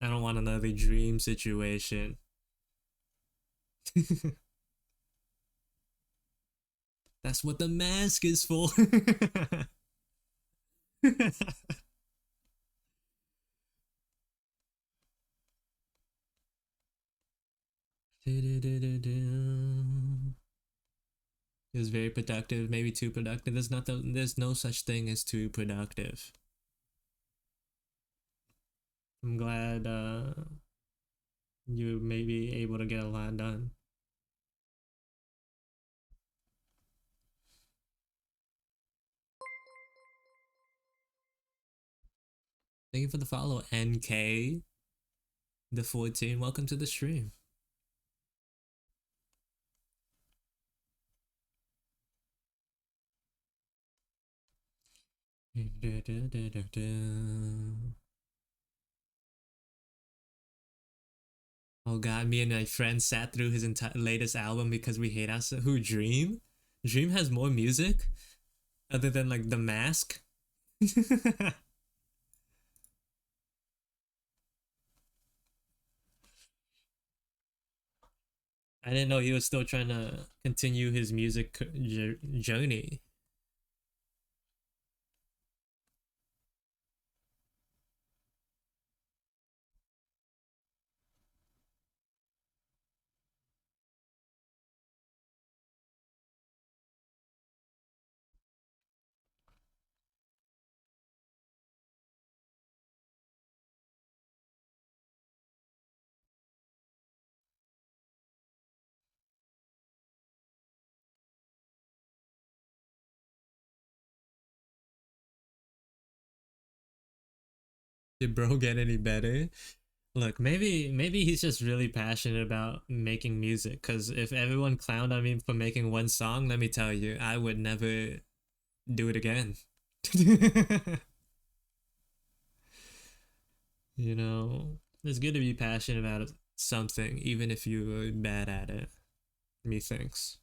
I don't want another dream situation. That's what the mask is for. It was very productive, maybe too productive. There's no such thing as too productive. I'm glad you may be able to get a lot done. Thank you for the follow, NK the 14. Welcome to the stream. Oh god, me and my friend sat through his latest album because we hate us. Who, Dream? Dream has more music other than like The Mask. I didn't know he was still trying to continue his music journey. Did bro get any better? Look, maybe he's just really passionate about making music. Cause if everyone clowned on me for making one song, let me tell you, I would never do it again. You know, it's good to be passionate about something, even if you're bad at it. Methinks.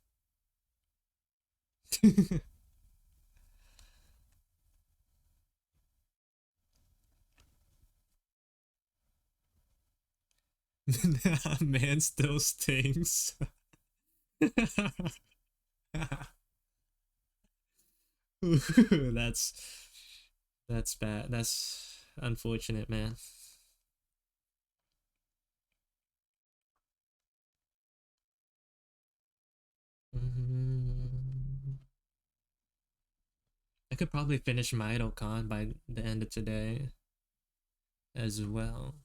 Man still stings. that's that's bad. That's unfortunate, man. I could probably finish Con by the end of today as well.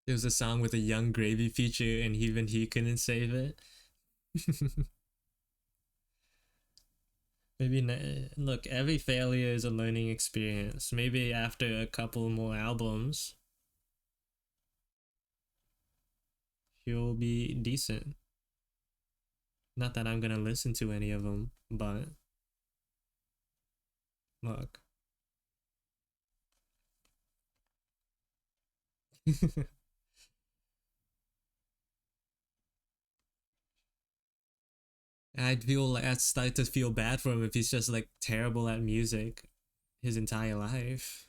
There was a song with a Young Gravy feature, and even he couldn't save it. Maybe look, every failure is a learning experience. Maybe after a couple more albums, he'll be decent. Not that I'm gonna listen to any of them, but look. I'd start to feel bad for him if he's just like terrible at music his entire life.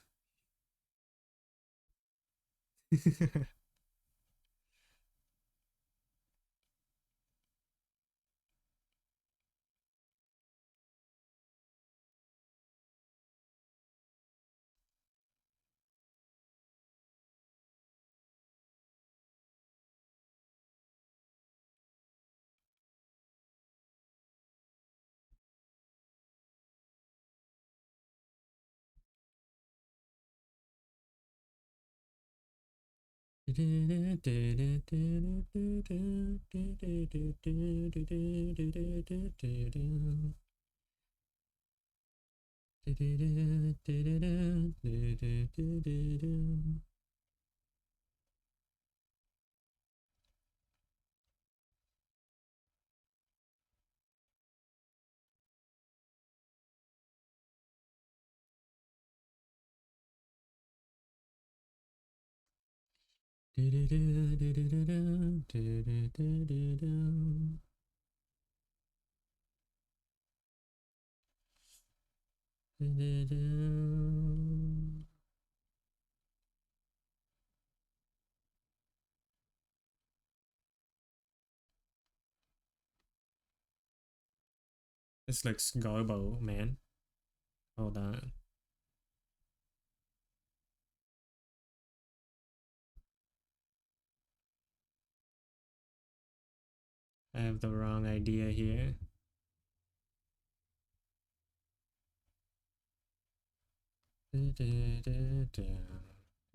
It's like Sgarbo, man. Hold on. I have the wrong idea here.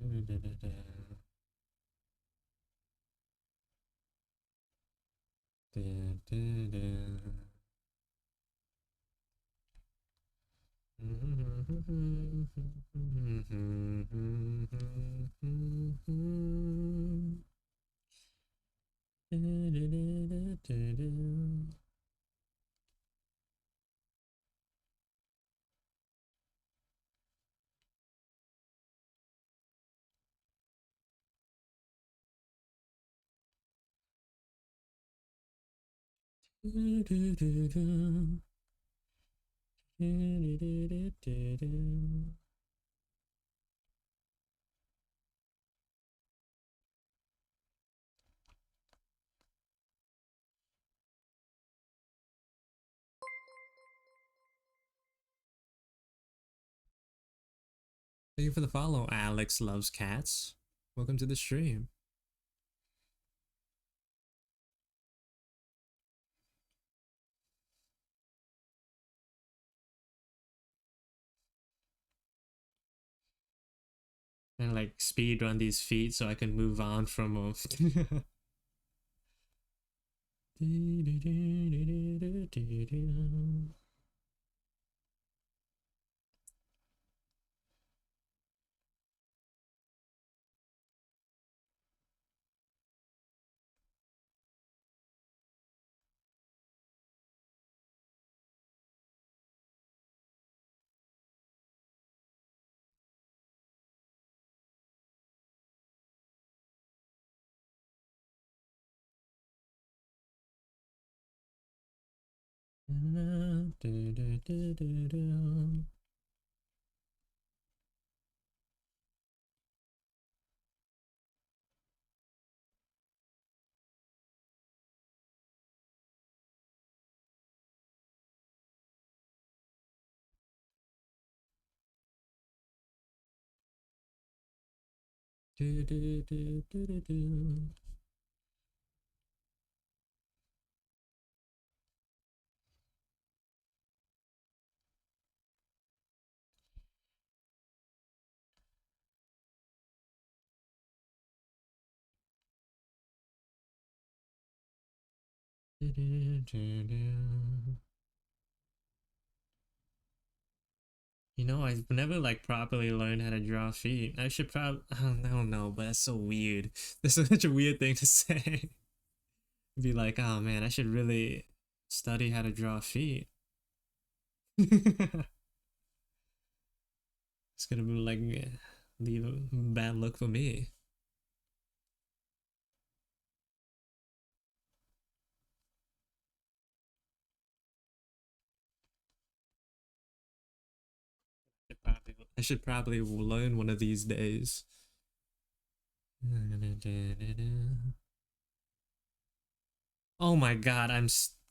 Thank you for the follow, Alex Loves Cats. Welcome to the stream. And like speed run these feet so I can move on from them. You know, I've never like properly learned how to draw feet. I should probably, I don't know, but that's so weird. That's such a weird thing to say. Be like, oh man, I should really study how to draw feet. It's gonna be like leave a bad look for me. I should probably learn one of these days. Oh my god,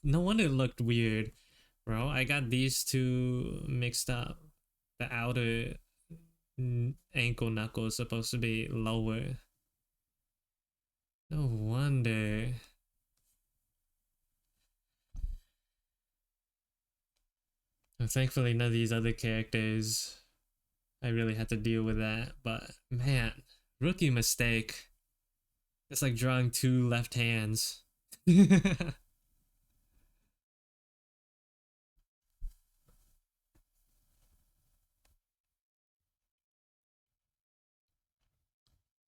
no wonder it looked weird, bro. I got these two mixed up. The outer ankle knuckle is supposed to be lower. No wonder. And thankfully, none of these other characters, I really had to deal with that. But man, rookie mistake. It's like drawing two left hands.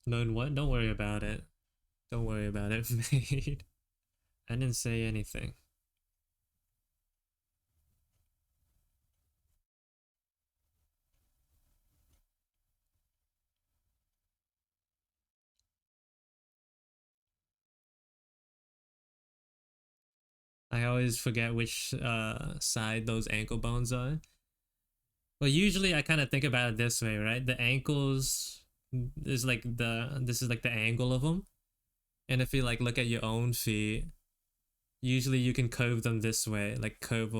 Knowing what? Don't worry about it. Don't worry about it, mate. I didn't say anything. I always forget which side those ankle bones are. Well, usually I kind of think about it this way, right? The ankles is like this is like the angle of them, and if you like look at your own feet, usually you can curve them this way, like curve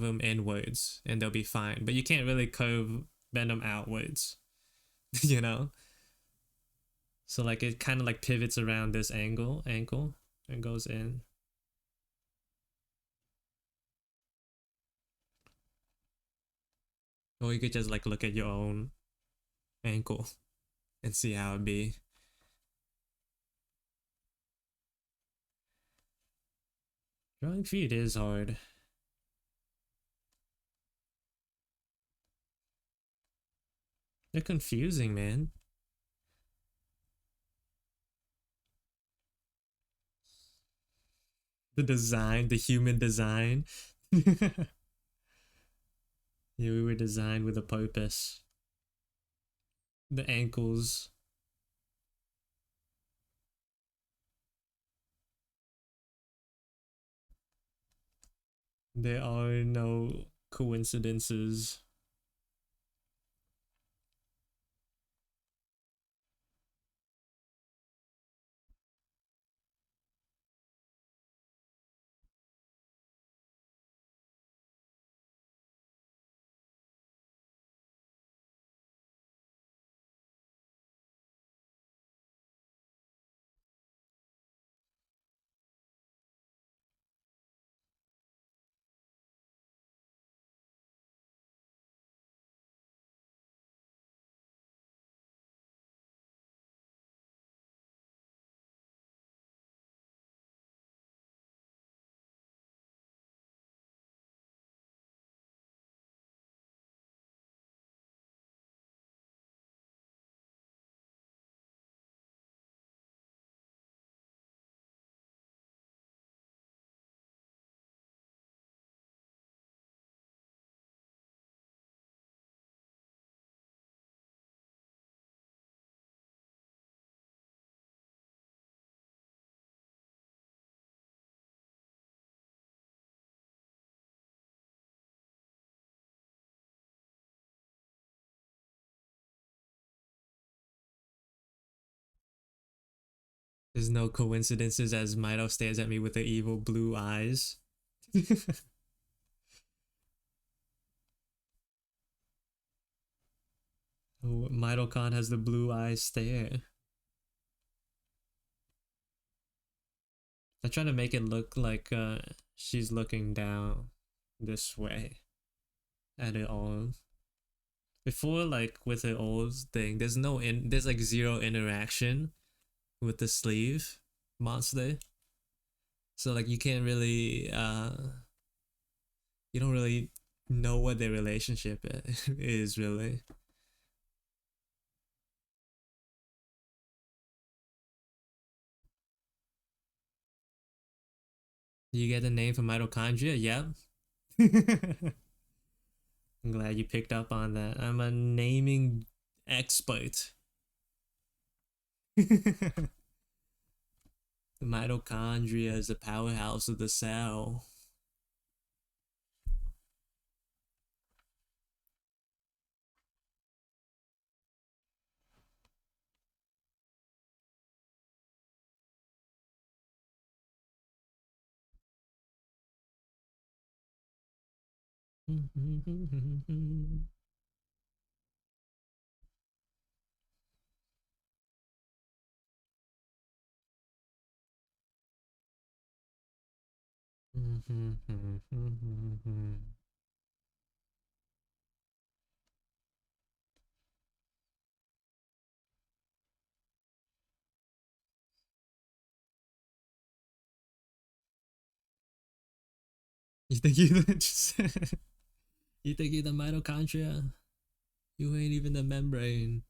them inwards, and they'll be fine. But you can't really bend them outwards, you know. So like it kind of like pivots around this ankle, and goes in. Or you could just like look at your own ankle. and see how it be. Drawing feet is hard. They're confusing, man. The design, the human design. Yeah, we were designed with a purpose. The ankles. There are no coincidences. There's no coincidences as Mito stares at me with the evil blue eyes. Oh, Mito-Khan has the blue eyes stare. I try to make it look like she's looking down this way at it all. Before, like with the old thing, there's like zero interaction with the sleeve monster. So like you can't really you don't really know what their relationship is really. You get the name from mitochondria? Yep. I'm glad you picked up on that. I'm a naming expert. The mitochondria is the powerhouse of the cell. You think you just you think you're the mitochondria? You ain't even the membrane.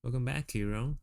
Welcome back, hero.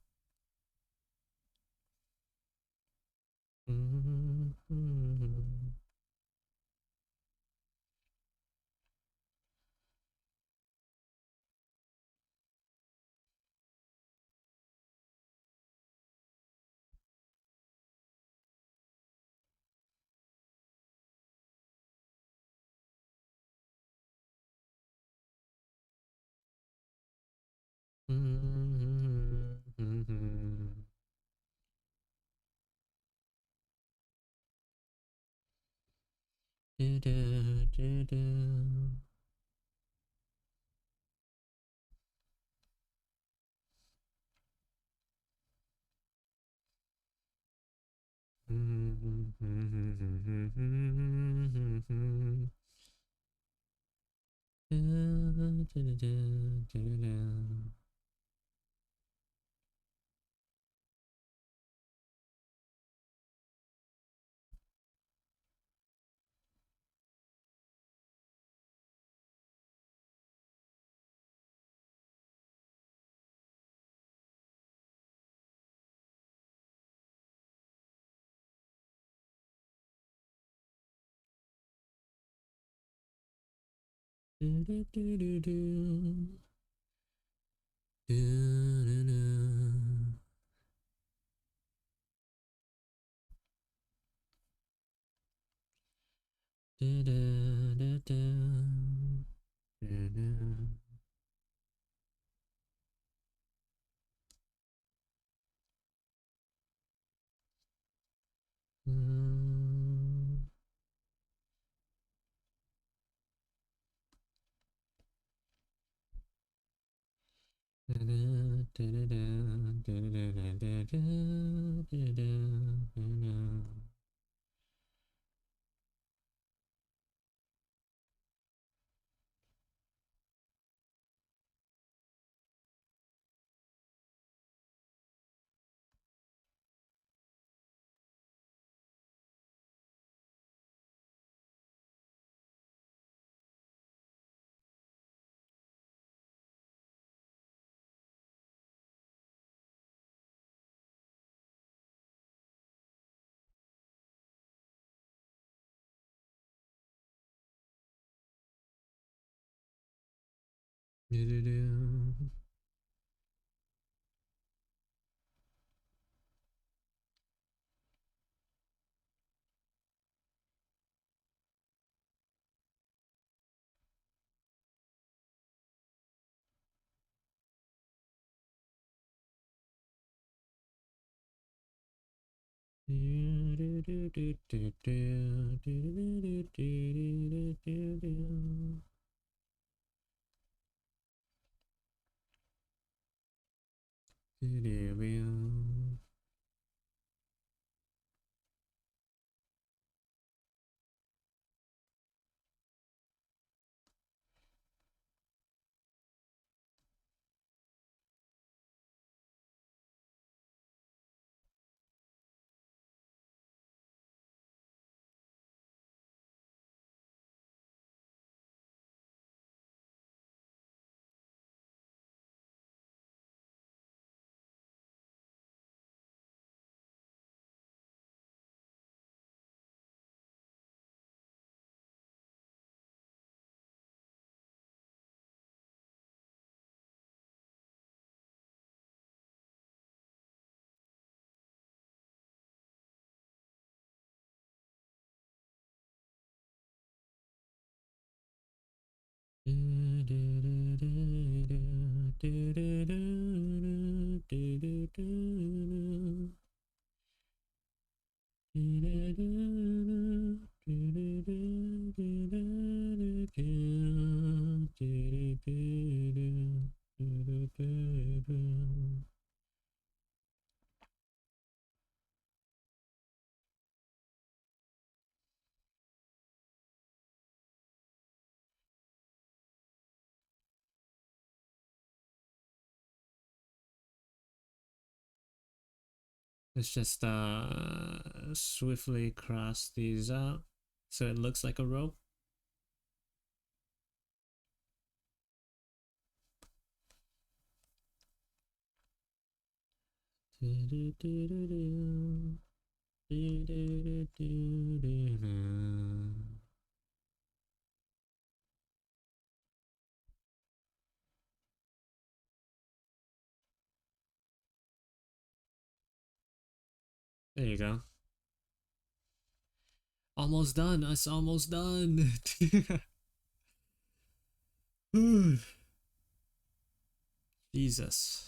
Let's just swiftly cross these out so it looks like a rope. There you go. Almost done. It's almost done. Jesus.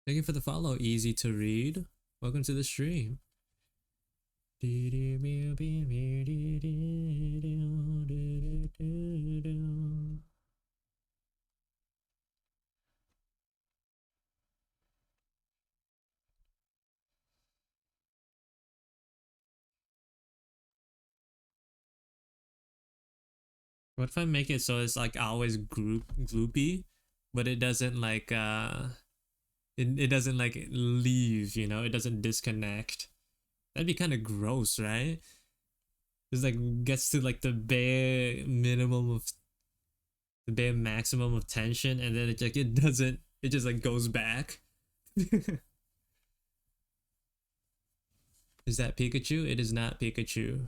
Thank you for the follow. Easy to read. Welcome to the stream. What if I make it so it's like always gloopy, but it doesn't like it doesn't like leave, you know, it doesn't disconnect. That'd be kind of gross, right? It's like gets to like the bare maximum of tension, and then it doesn't, it just like goes back. Is that Pikachu? It is not Pikachu.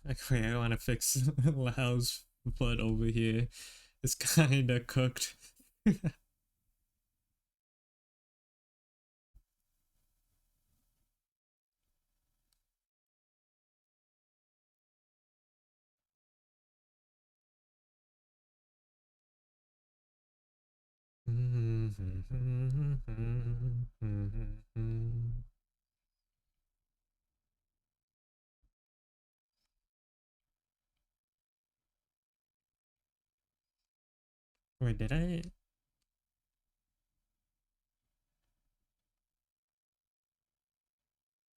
Actually, I want to fix Lau's foot over here. It's kind of cooked. Wait, did I?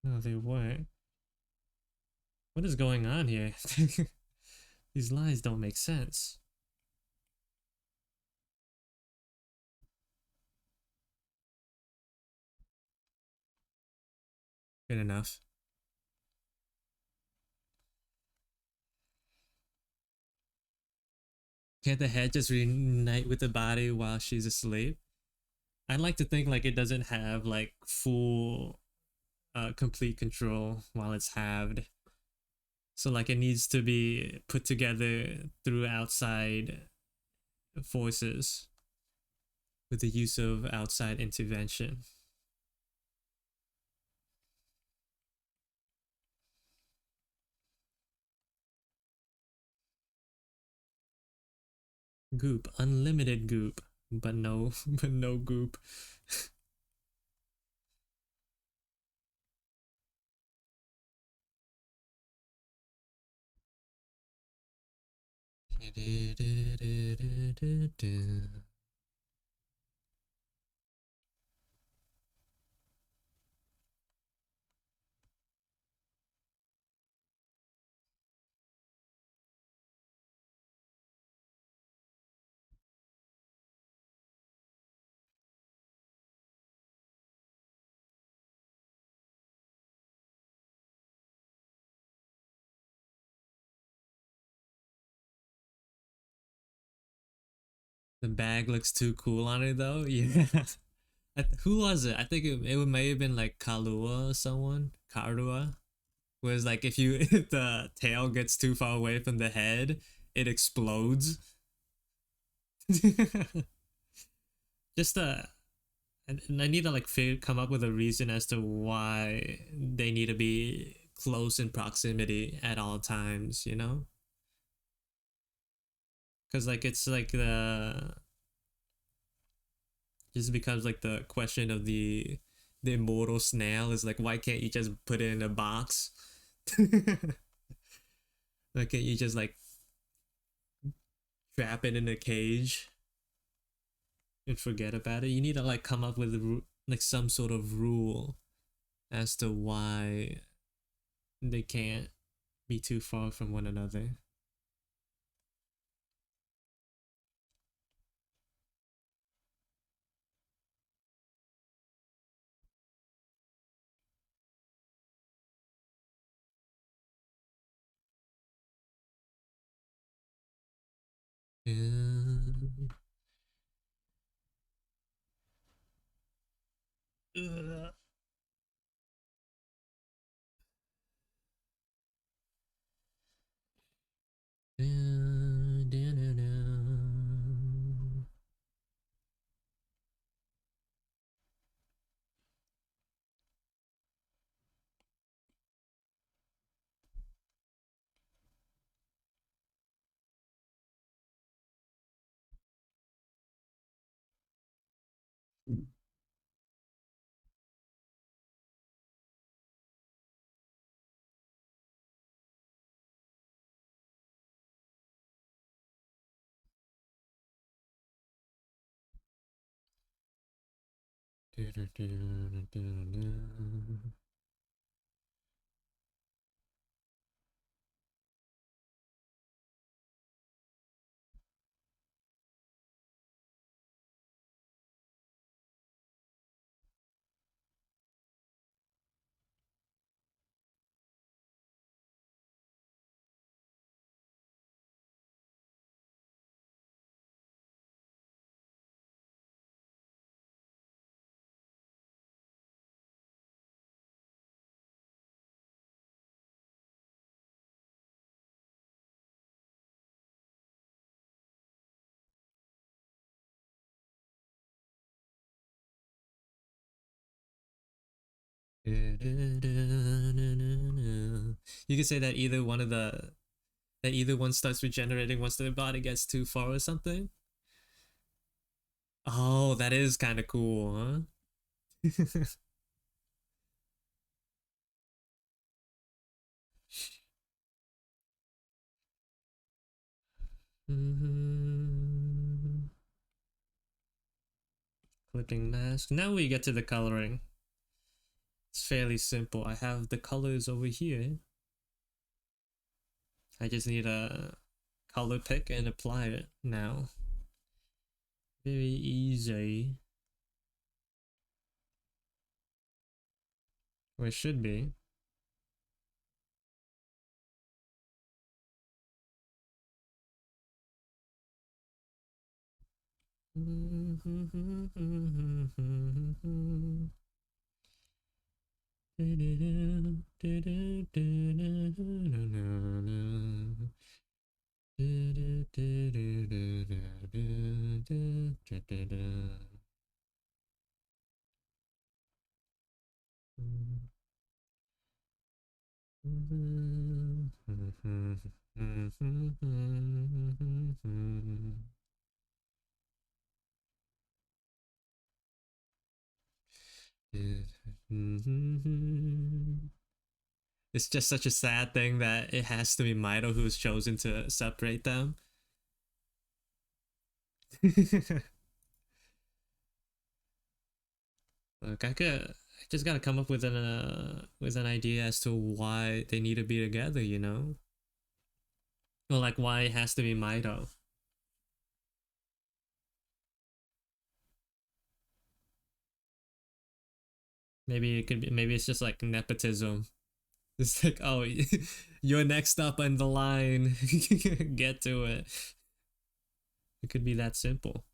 No, they weren't. What is going on here? These lines don't make sense. Good enough. Can't the head just reunite with the body while she's asleep? I like to think like it doesn't have like full complete control while it's halved. So like it needs to be put together through outside forces with the use of outside intervention. Goop, unlimited goop, but no, but no goop. The bag looks too cool on it though. Yeah. Who was it? I think it may have been like Kalua or someone. Karua. Whereas like if you if the tail gets too far away from the head, it explodes. Just and I need to like come up with a reason as to why they need to be close in proximity at all times, you know? Because like it's like the just becomes like the question of the immortal snail is like, why can't you just put it in a box? Why can't you just like trap it in a cage and forget about it? You need to like come up with like some sort of rule as to why they can't be too far from one another. Yeah. Ugh. You could say that either one starts regenerating once their body gets too far or something. Oh, that is kind of cool, huh? Clipping mask. Now we get to the coloring. It's fairly simple. I have the colors over here. I just need a color pick and apply it now. Very easy. Or it should be. It's just such a sad thing that it has to be Mito who's chosen to separate them. Look, I just gotta come up with an idea as to why they need to be together, you know? Or like why it has to be Mito. Maybe it could be, maybe it's just like nepotism. It's like, oh, you're next up in the line. Get to it. It could be that simple.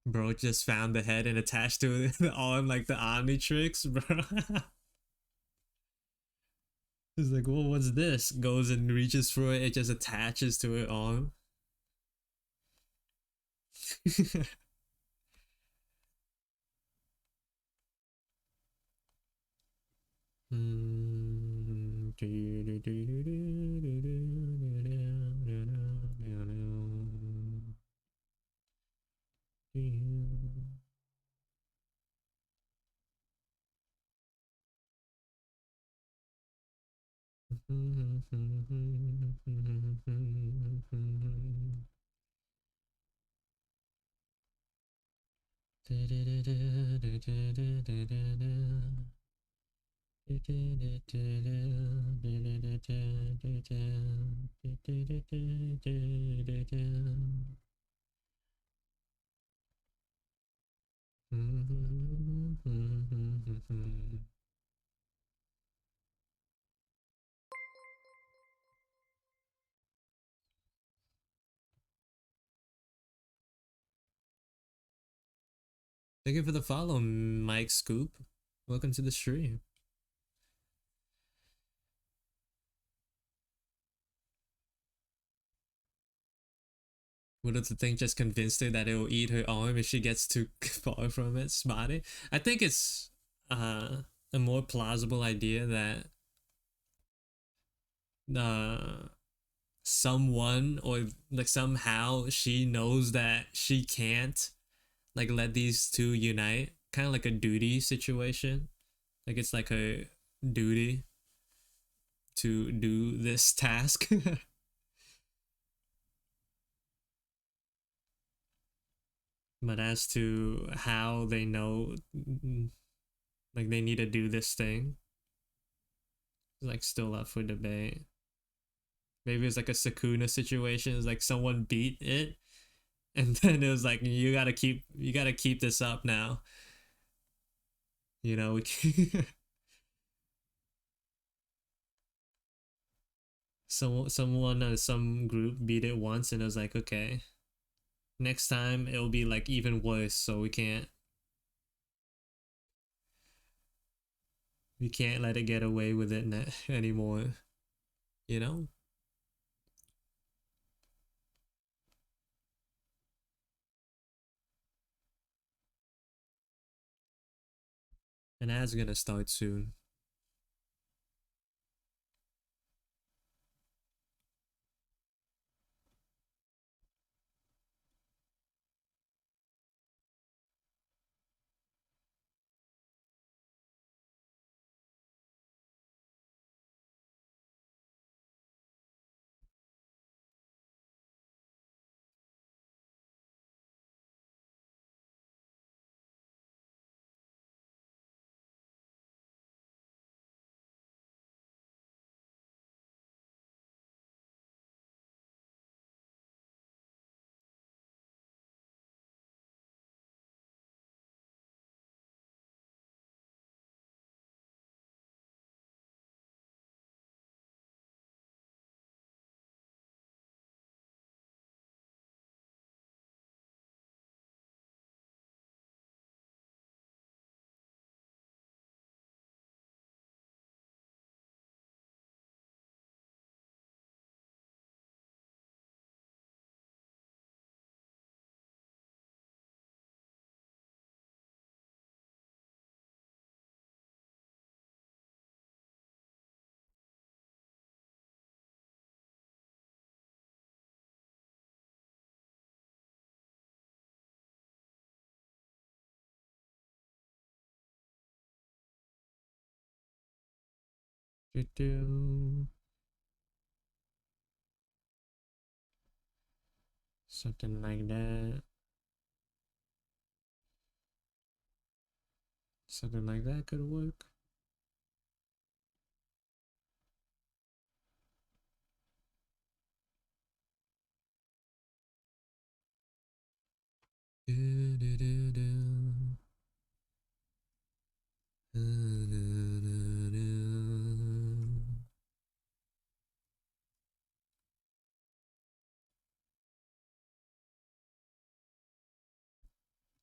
Bro just found the head and attached to the arm like the Omnitrix, bro. He's like, well, what's this? Goes and reaches for it, it just attaches to her arm. Thank you for the follow, Mike Scoop. Welcome to the stream. What if the thing just convinced her that it will eat her arm if she gets too far from it? Spotty. I think it's a more plausible idea that uh, someone or like somehow she knows that she can't like let these two unite, kind of like a duty situation. Like it's like a duty to do this task. But as to how they know, like they need to do this thing, it's like still up for debate. Maybe it's like a Sakuna situation. It's like someone beat it, and then it was like you gotta keep this up now. You know, Someone some group beat it once and it was like, okay, next time it'll be like even worse, so we can't let it get away with it anymore, you know? And that's gonna start soon. Something like that. Something like that could work.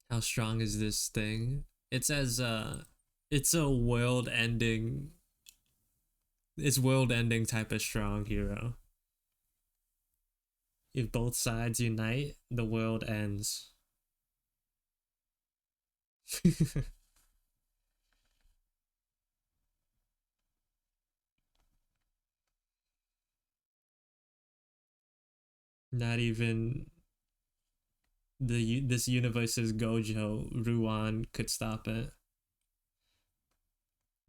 How strong is this thing? It says it's a world ending, it's world ending type of strong hero. If both sides unite, the world ends. Not even this universe's Gojo, Ruan could stop it.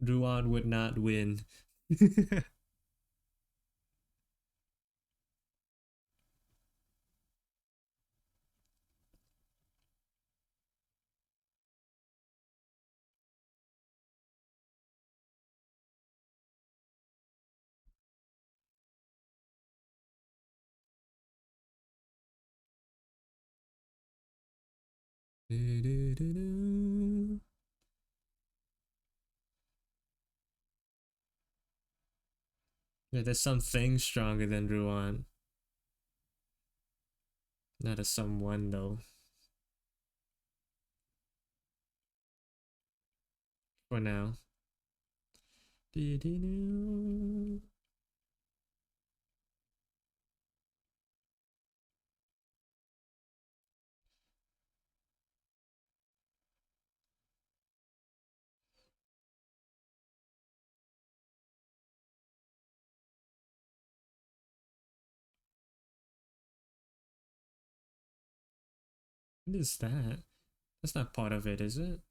Ruan would not win. Yeah, there's something stronger than Ruan. Not a someone though. For now. What is that? That's not part of it, is it?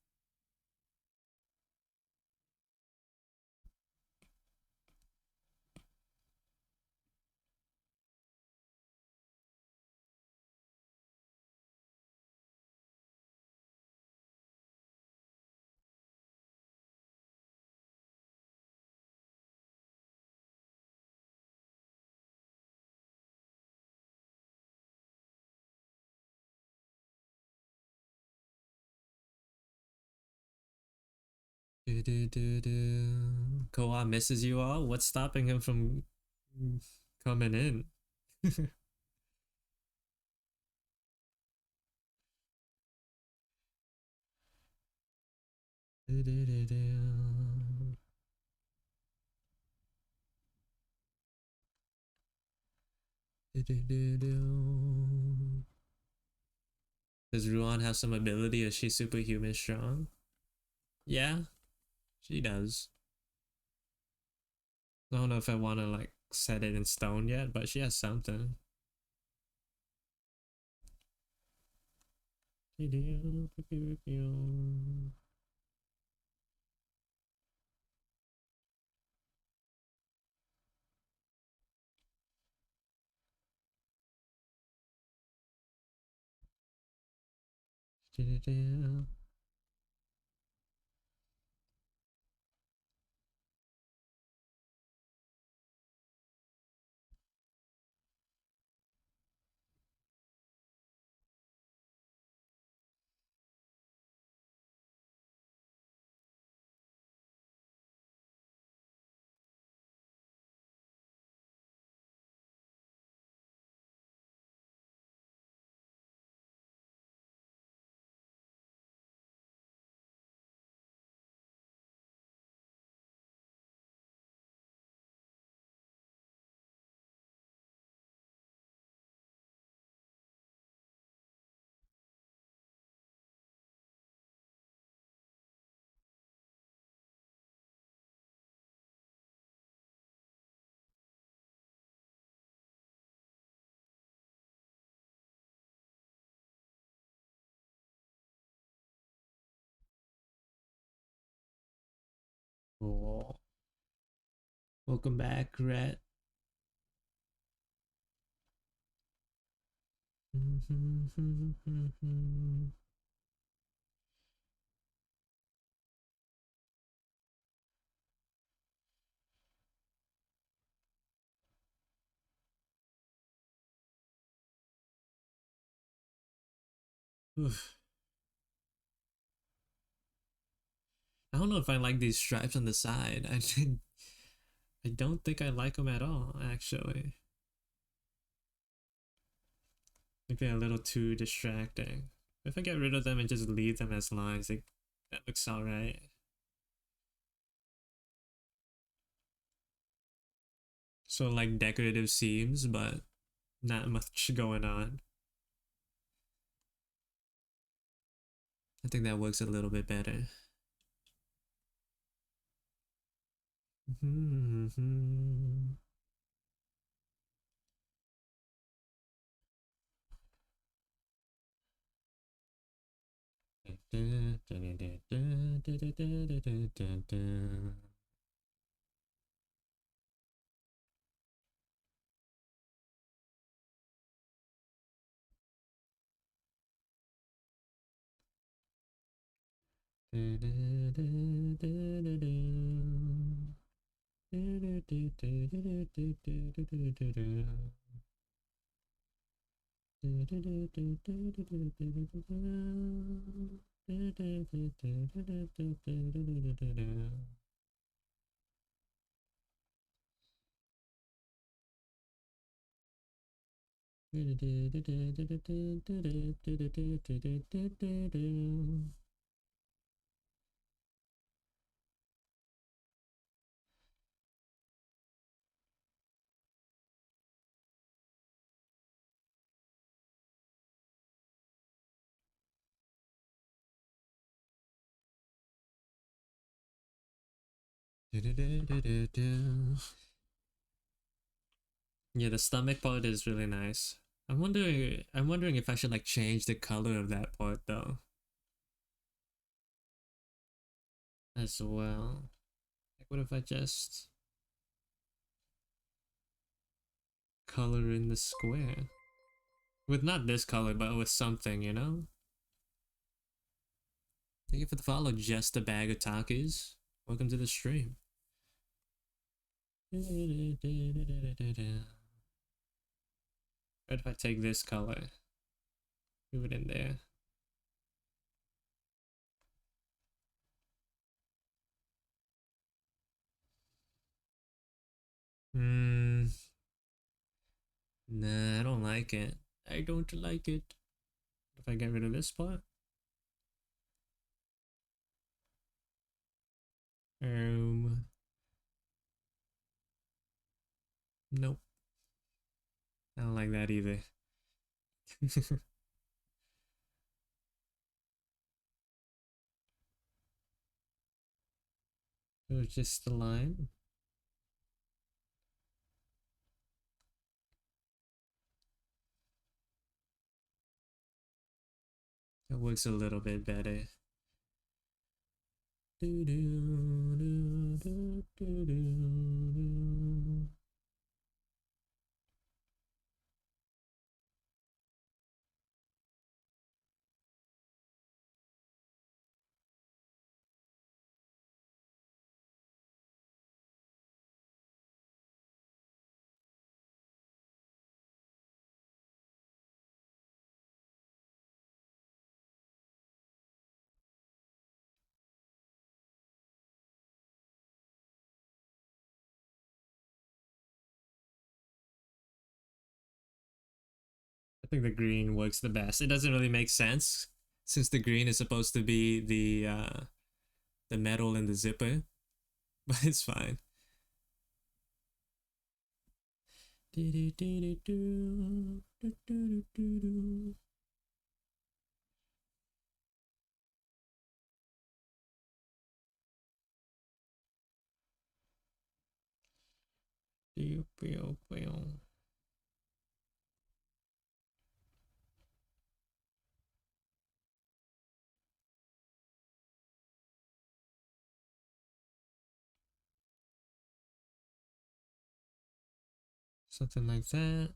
Koa misses you all. What's stopping him from? coming in. Does Ruan have some ability? Is she superhuman strong? Yeah, she does. I don't know if I want to like set it in stone yet, but she has something. Cool. Welcome back, Rat. I don't know if I like these stripes on the side. I don't think I like them at all, actually. I think they're a little too distracting. If I get rid of them and just leave them as lines, like, that looks alright. So like decorative seams, but not much going on. I think that works a little bit better. Yeah, the stomach part is really nice. I'm wondering if I should like change the color of that part though as well. Like what if I just color in the square? With not this color, but with something, you know? Thank you for the follow, just a bag of tacos. Welcome to the stream. What if I take this color? Move it in there. Hmm. Nah, I don't like it. I don't like it. If I get rid of this part. Um, nope. I don't like that either. So it's just the line. It works a little bit better. Do, do, do, do, do, do. I think the green works the best. It doesn't really make sense since the green is supposed to be the metal in the zipper, but it's fine. Do, do, do, do, do, do, do, do, do. Do, do, do. Something like that.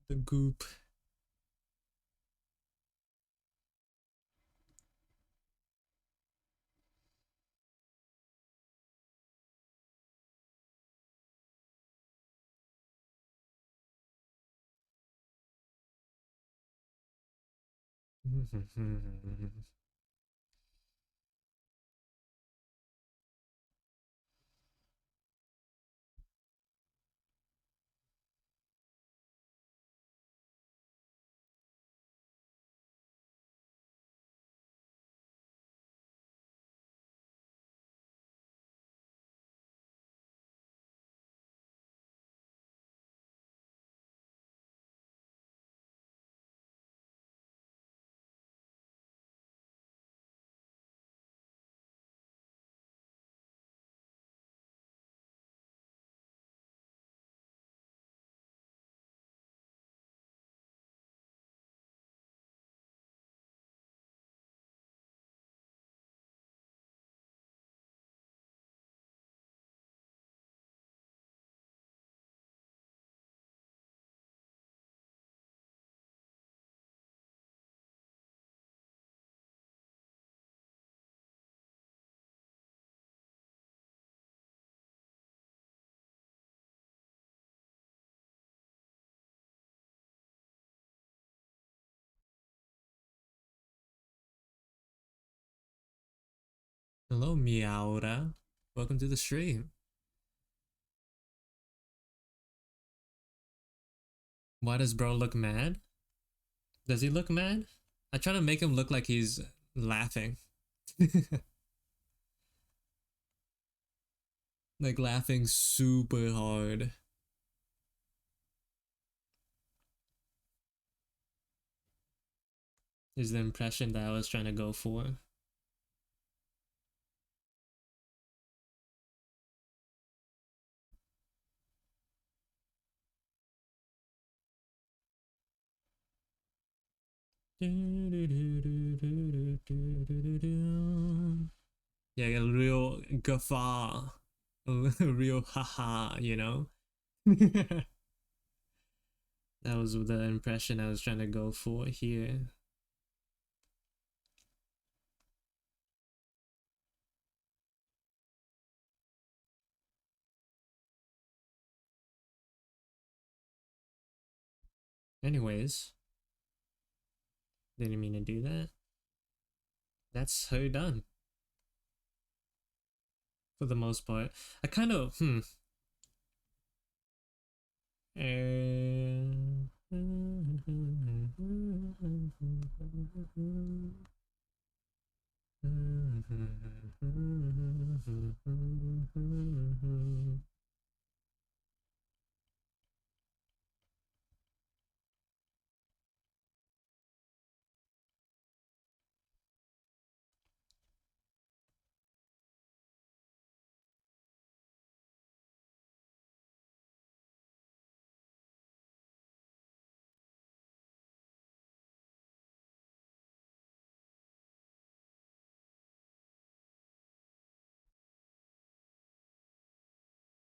The goop. Hello, Meowra. Welcome to the stream. Why does bro look mad? Does he look mad? I try to make him look like he's laughing. Like laughing super hard. Is the impression that I was trying to go for. Yeah, a real guffaw, a real haha, you know? That was the impression I was trying to go for here. Anyways, didn't mean to do that. That's her done for the most part. I kind of,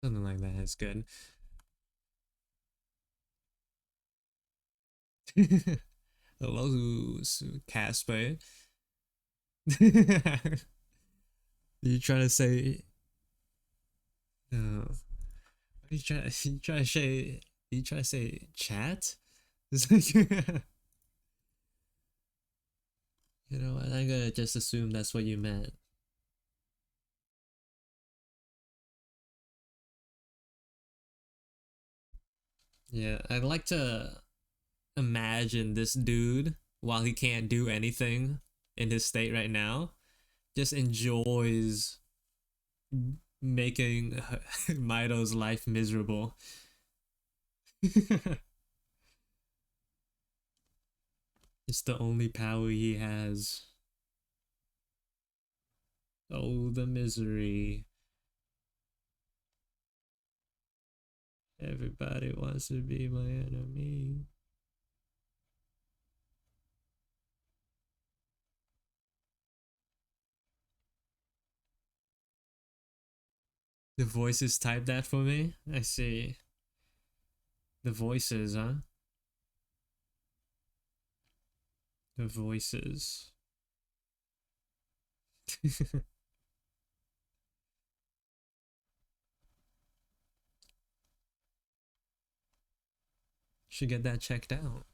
something like that is good. Hello, Casper. You trying to say? Uh, you try? You try to say? You try to say chat? It's like, you know, I'm gonna just assume that's what you meant. Yeah, I'd like to imagine this dude while he can't do anything in his state right now, just enjoys making Mido's life miserable. It's the only power he has. Oh, the misery. Everybody wants to be my enemy. The voices type that for me? I see. The voices, huh? The voices. Should get that checked out.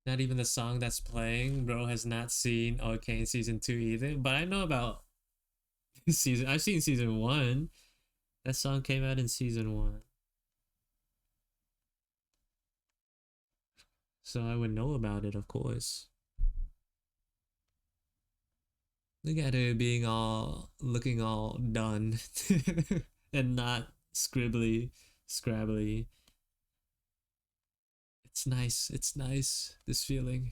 Not even the song that's playing. Bro has not seen Arcane season 2 either. But I know about season. I've seen season 1. That song came out in season 1. So I would know about it, of course. Look at her being all looking all done and not scribbly, scrabbly. It's nice. It's nice. This feeling.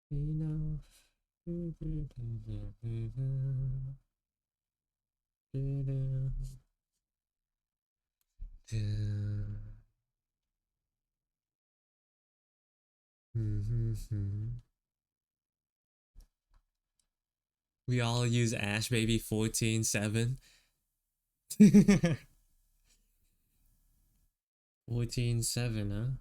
Enough. We all use Ash Baby 14.7. 14.7, huh?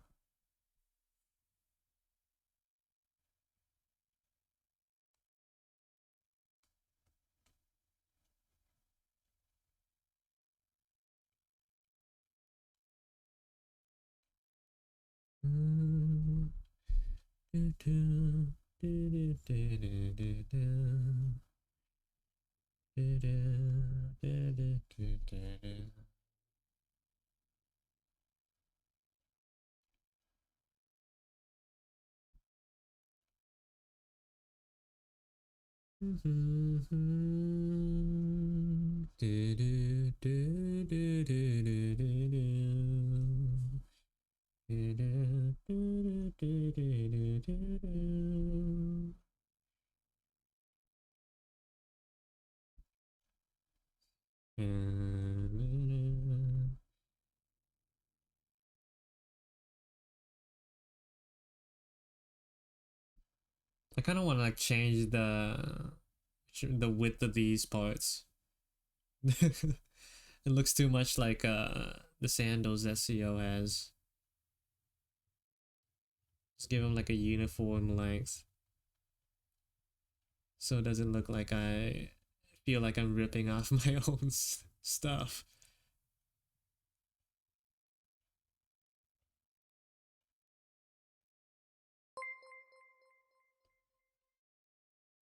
I kind of want to like change the width of these parts. It looks too much like the sandals that CO has. Just give them like a uniform length, so it doesn't look like I feel like I'm ripping off my own stuff.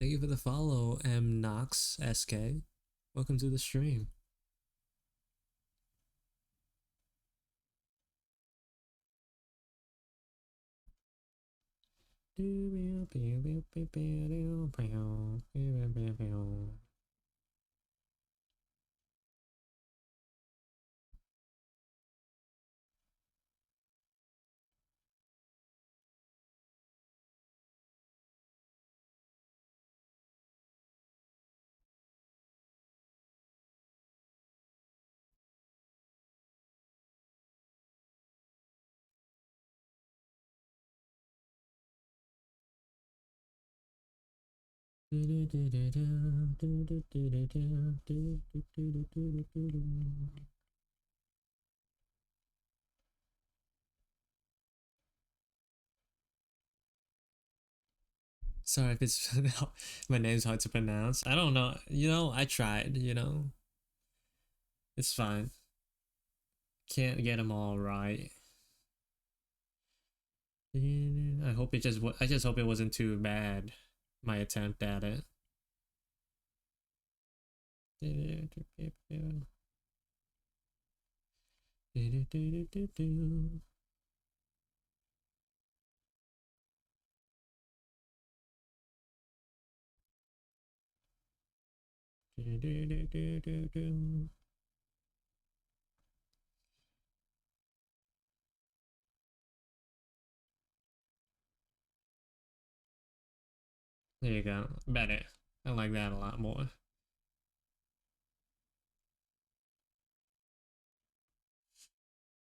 Thank you for the follow, M Knox SK. Welcome to the stream. Sorry if it's my name's hard to pronounce. I don't know. I tried. It's fine. Can't get them all right. I just hope it wasn't too bad. My attempt at it. There you go. Better. I like that a lot more.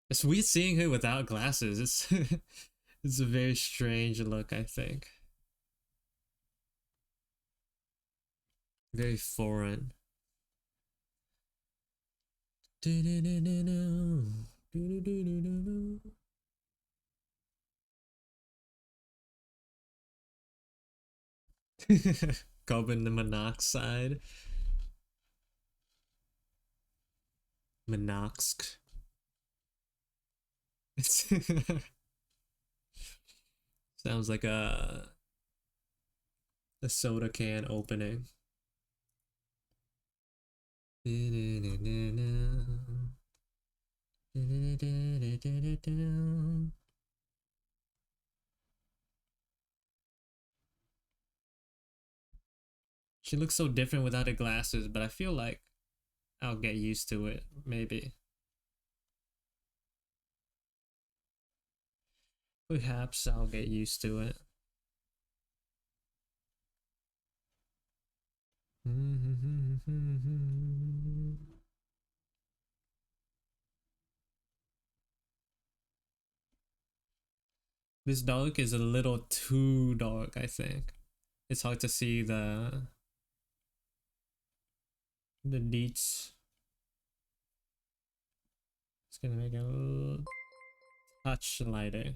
It's weird seeing her without glasses. It's a very strange look, I think. Very foreign. Carbon monoxide. Monoxk. Sounds like a soda can opening. She looks so different without her glasses, but I feel like I'll get used to it, maybe. Perhaps I'll get used to it. This dark is a little too dark, I think. It's hard to see the deets. It's gonna make it a little touch lighter.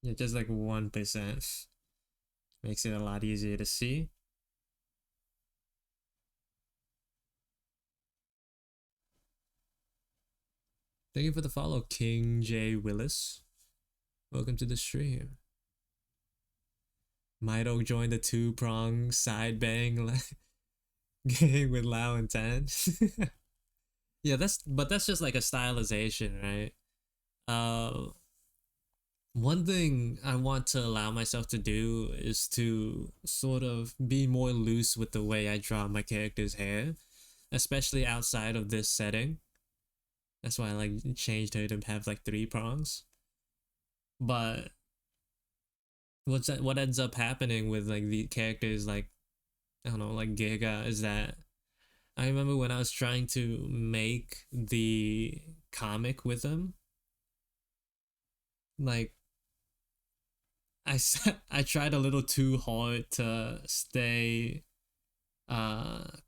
Yeah, just like 1%. Makes it a lot easier to see. Thank you for the follow, King J Willis. Welcome to the stream. Mido joined the two-prong side bang game with Lao and Tan. Yeah, that's just like a stylization, right? One thing I want to allow myself to do is to sort of be more loose with the way I draw my character's hair, especially outside of this setting. That's why I like changed her to have like three prongs. But what ends up happening with like the characters like I don't know like Giga is that I remember when I was trying to make the comic with them, like I I tried a little too hard to stay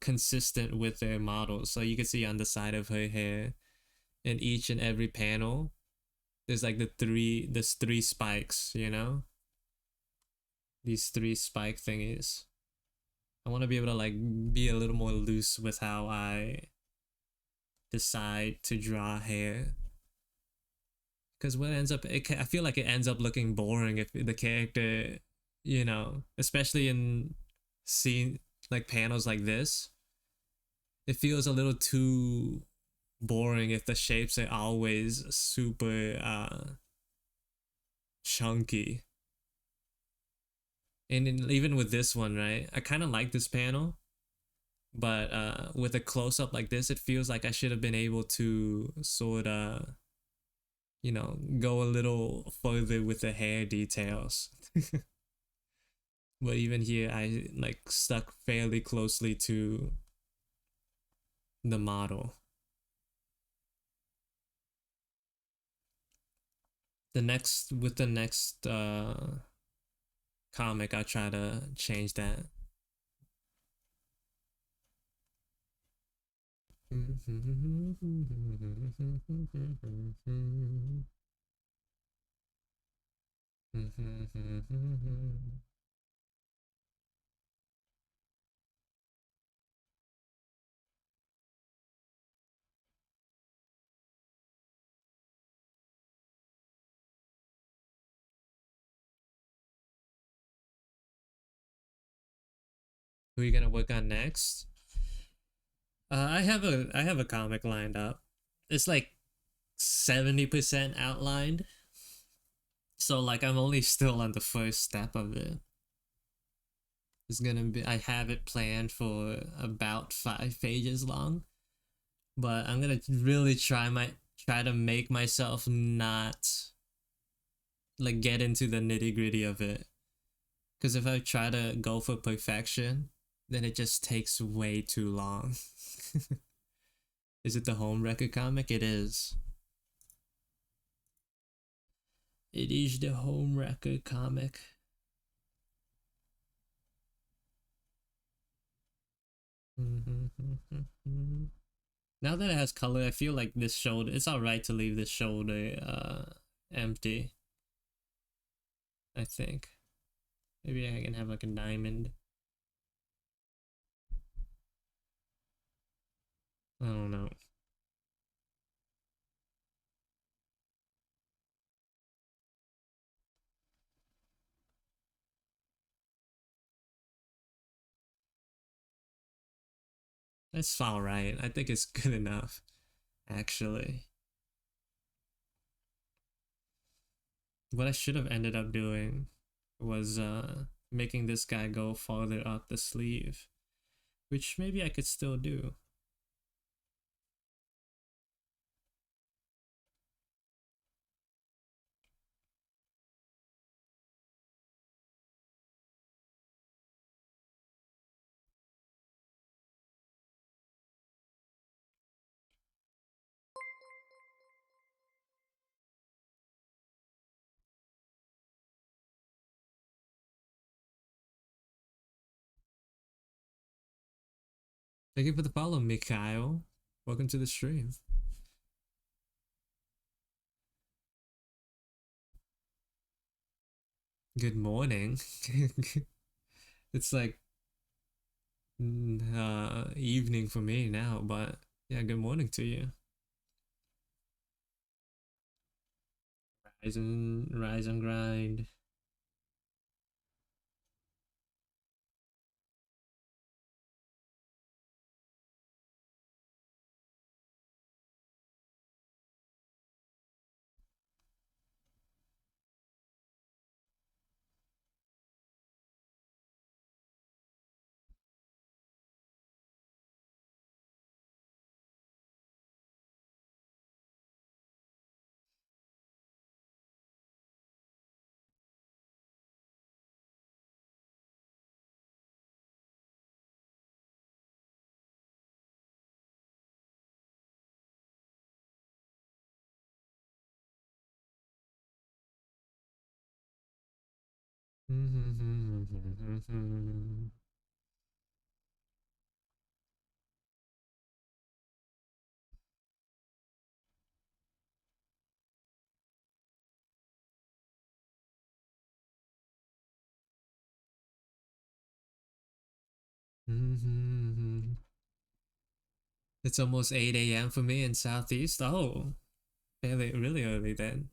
consistent with their models. So you can see on the side of her hair in each and every panel there's like there's three spikes, you know? These three spike thingies. I want to be able to like be a little more loose with how I decide to draw hair. Because what ends up, I feel like it ends up looking boring if the character, you know, especially in scene like panels like this, it feels a little too boring if the shapes are always super chunky. And even with this one, right? I kind of like this panel, but with a close up like this, it feels like I should have been able to sort of, you know, go a little further with the hair details. But even here, I like stuck fairly closely to the model. The next comic, I try to change that. Who are you gonna work on next? I have a comic lined up. It's like 70% outlined. So like I'm only still on the first step of it. It's gonna be I have it planned for about 5 pages long. But I'm gonna really try to make myself not like get into the nitty-gritty of it. Because if I try to go for perfection, then it just takes way too long. Is it the home record comic? It is. It is the home record comic. Now that it has color, I feel like this shoulder, it's alright to leave this shoulder empty. I think. Maybe I can have like a diamond. I don't know. That's alright. I think it's good enough, actually. What I should have ended up doing was making this guy go farther up the sleeve, which maybe I could still do. Thank you for the follow, Mikhail. Welcome to the stream. Good morning. It's like evening for me now, but yeah, good morning to you. Rise and grind. It's almost 8 a.m. for me in Southeast. Oh, fairly really early then.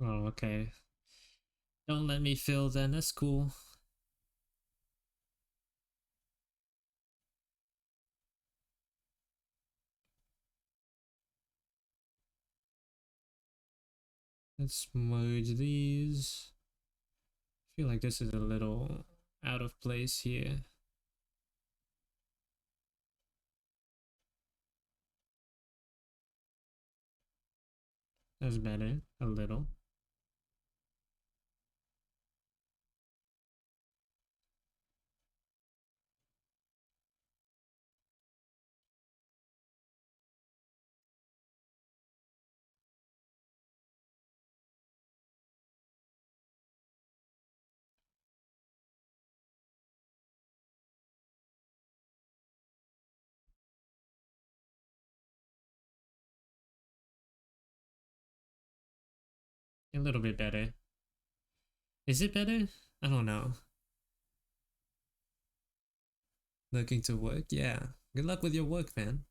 Oh, okay. Don't let me fill then. That's cool. Let's merge these. I feel like this is a little out of place here. That's better. A little. A little bit better. Is it better? I don't know. Looking to work? Yeah. Good luck with your work, man.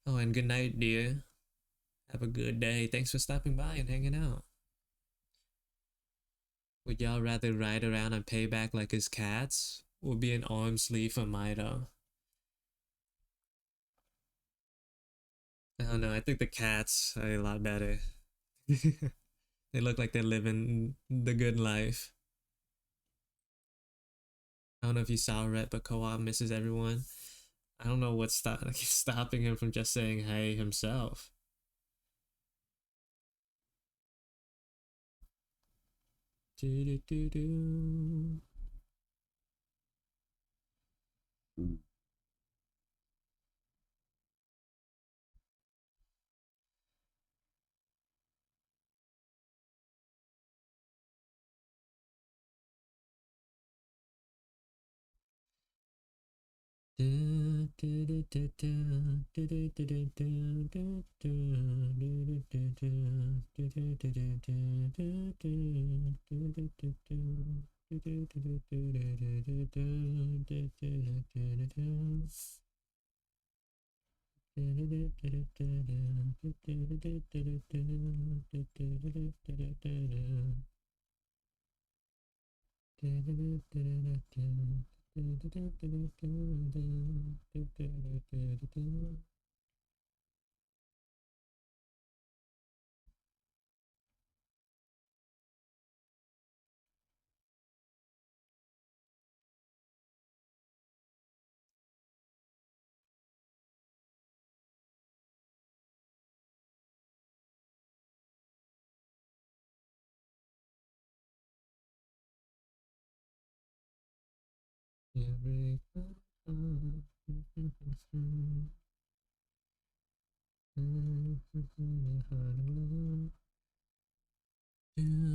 Oh, and good night, dear. Have a good day. Thanks for stopping by and hanging out. Would y'all rather ride around on payback like his cats or be an arm sleeve for Mido? I don't know. I think the cats are a lot better. They look like they're living the good life. I don't know if you saw Rhett, but Co-op misses everyone. I don't know what's stopping him from just saying hey himself. Do, do, do, do.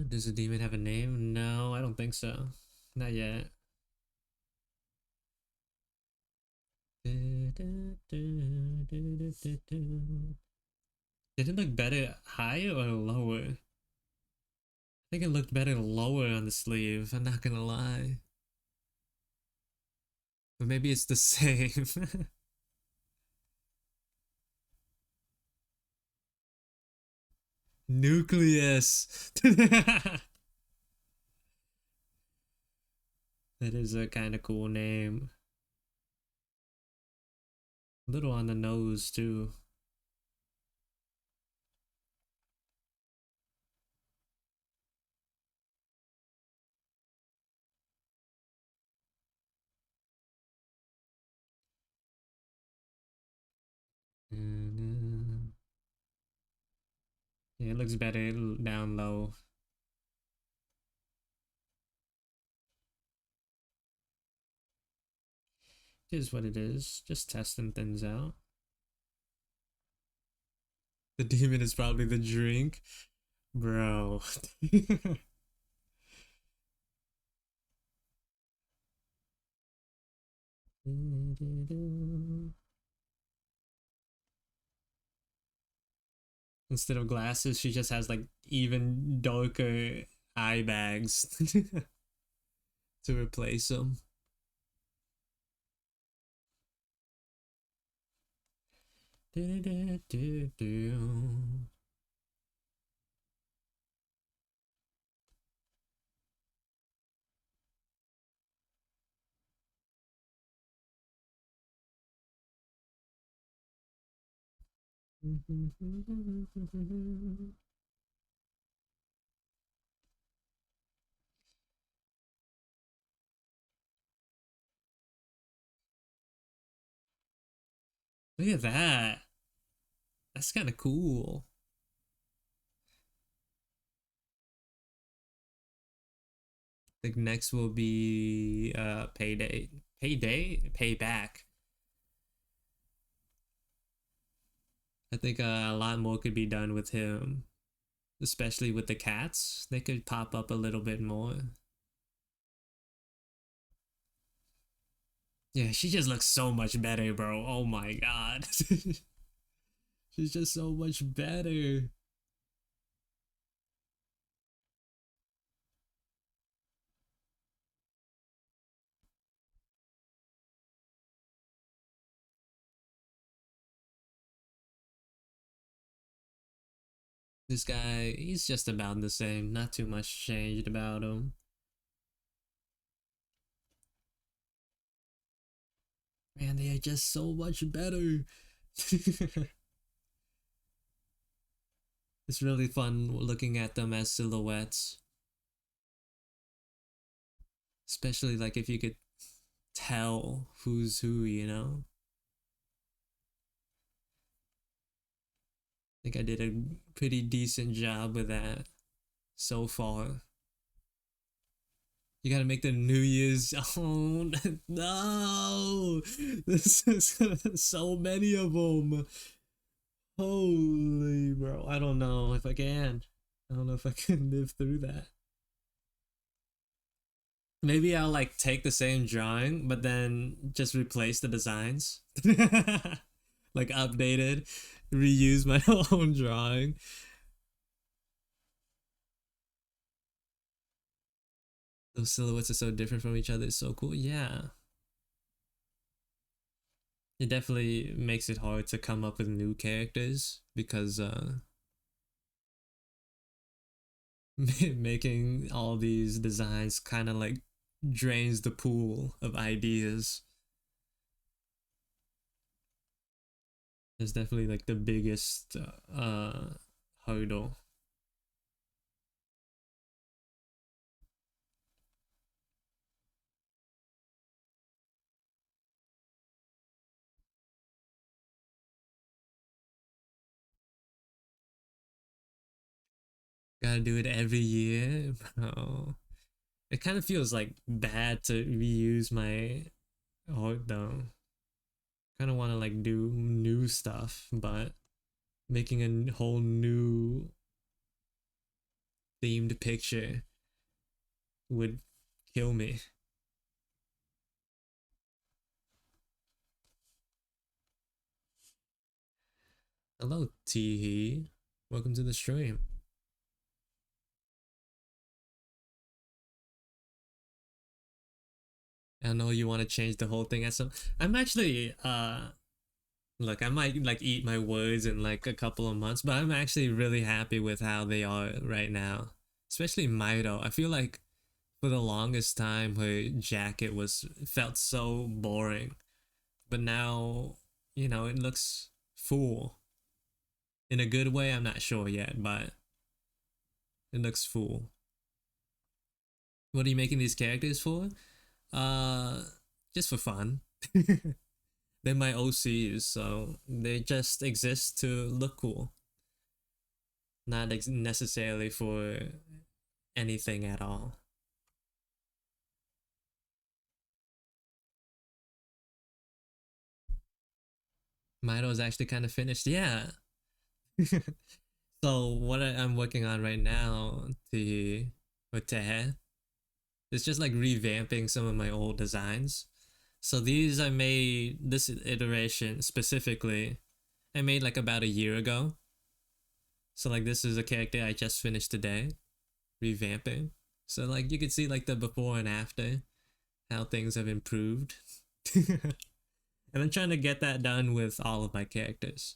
Does the demon have a name? No, I don't think so. Not yet. Did it look better higher or lower? I think it looked better lower on the sleeve, I'm not gonna lie. But maybe it's the same. Nucleus! That is a kind of cool name. A little on the nose, too. Yeah, it looks better down low. It is what it is. Just testing things out. The demon is probably the drink. Bro. Instead of glasses, she just has like even darker eye bags to replace them. Look at that. That's kind of cool. I think next will be payday. Payday? Payback. I think a lot more could be done with him, especially with the cats. They could pop up a little bit more. Yeah, she just looks so much better, bro. Oh my god. She's just so much better. This guy, he's just about the same. Not too much changed about him. Man, they are just so much better. It's really fun looking at them as silhouettes. Especially like if you could tell who's who, you know? I think I did a pretty decent job with that so far. You gotta make the New Year's. Oh no! This is so many of them. Holy bro, I don't know if I can. I don't know if I can live through that. Maybe I'll like take the same drawing, but then just replace the designs. Like updated, reuse my own drawing. Those silhouettes are so different from each other. It's so cool. Yeah. It definitely makes it hard to come up with new characters because making all these designs kind of like drains the pool of ideas. It's definitely like the biggest hurdle. Gotta do it every year, bro. It kind of feels like bad to reuse my art though. Kind of want to like do new stuff, but making a whole new themed picture would kill me. Hello, Teehee. Welcome to the stream. I know you want to change the whole thing at some. I'm actually look, I might like eat my words in like a couple of months, but I'm actually really happy with how they are right now. Especially Mito. I feel like for the longest time her jacket was felt so boring. But now, it looks full. In a good way, I'm not sure yet, but it looks full. What are you making these characters for? Uh just for fun. They're my OCs, so they just exist to look cool. Not necessarily for anything at all. Mito's actually kind of finished. Yeah. So what I'm working on right now to with Tehe is just like revamping some of my old designs. So these I made this iteration specifically. I made like about a year ago. So like this is a character I just finished today, revamping. So like you can see like the before and after, how things have improved. And I'm trying to get that done with all of my characters.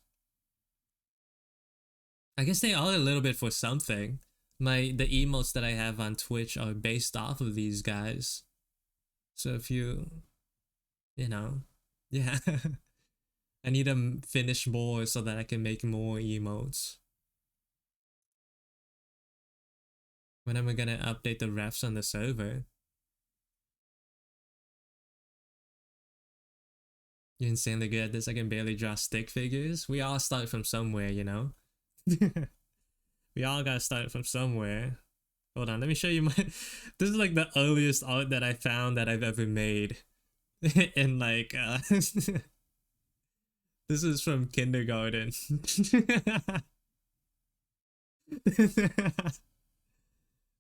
I guess they are a little bit for something. The emotes that I have on Twitch are based off of these guys. So if you know, yeah. I need to finish more so that I can make more emotes. When am I gonna update the refs on the server? You're insanely good at this. I can barely draw stick figures. We all start from somewhere, you know? We all gotta start from somewhere. Hold on, let me show you my. This is like the earliest art that I found that I've ever made. And like, this is from kindergarten.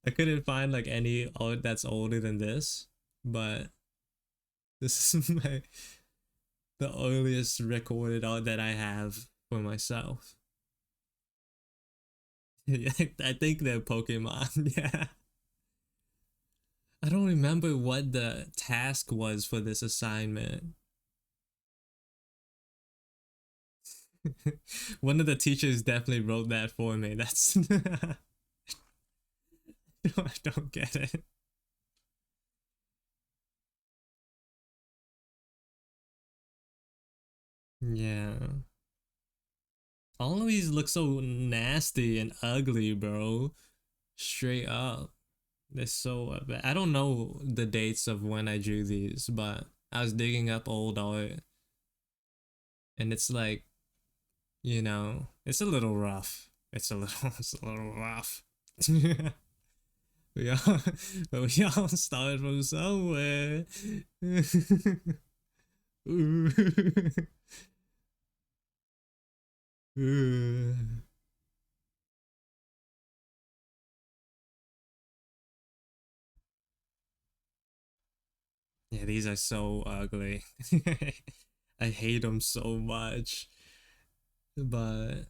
I couldn't find like any art that's older than this, but this is the earliest recorded art that I have for myself. I think they're Pokemon. Yeah. I don't remember what the task was for this assignment. One of the teachers definitely wrote that for me. That's I don't get it. Yeah. All of these look so nasty and ugly, bro. Straight up. They're so bad. I don't know the dates of when I drew these, but I was digging up old art. And it's like, it's a little rough. It's a little rough. we all, but we all started from somewhere. Yeah, these are so ugly. I hate them so much. But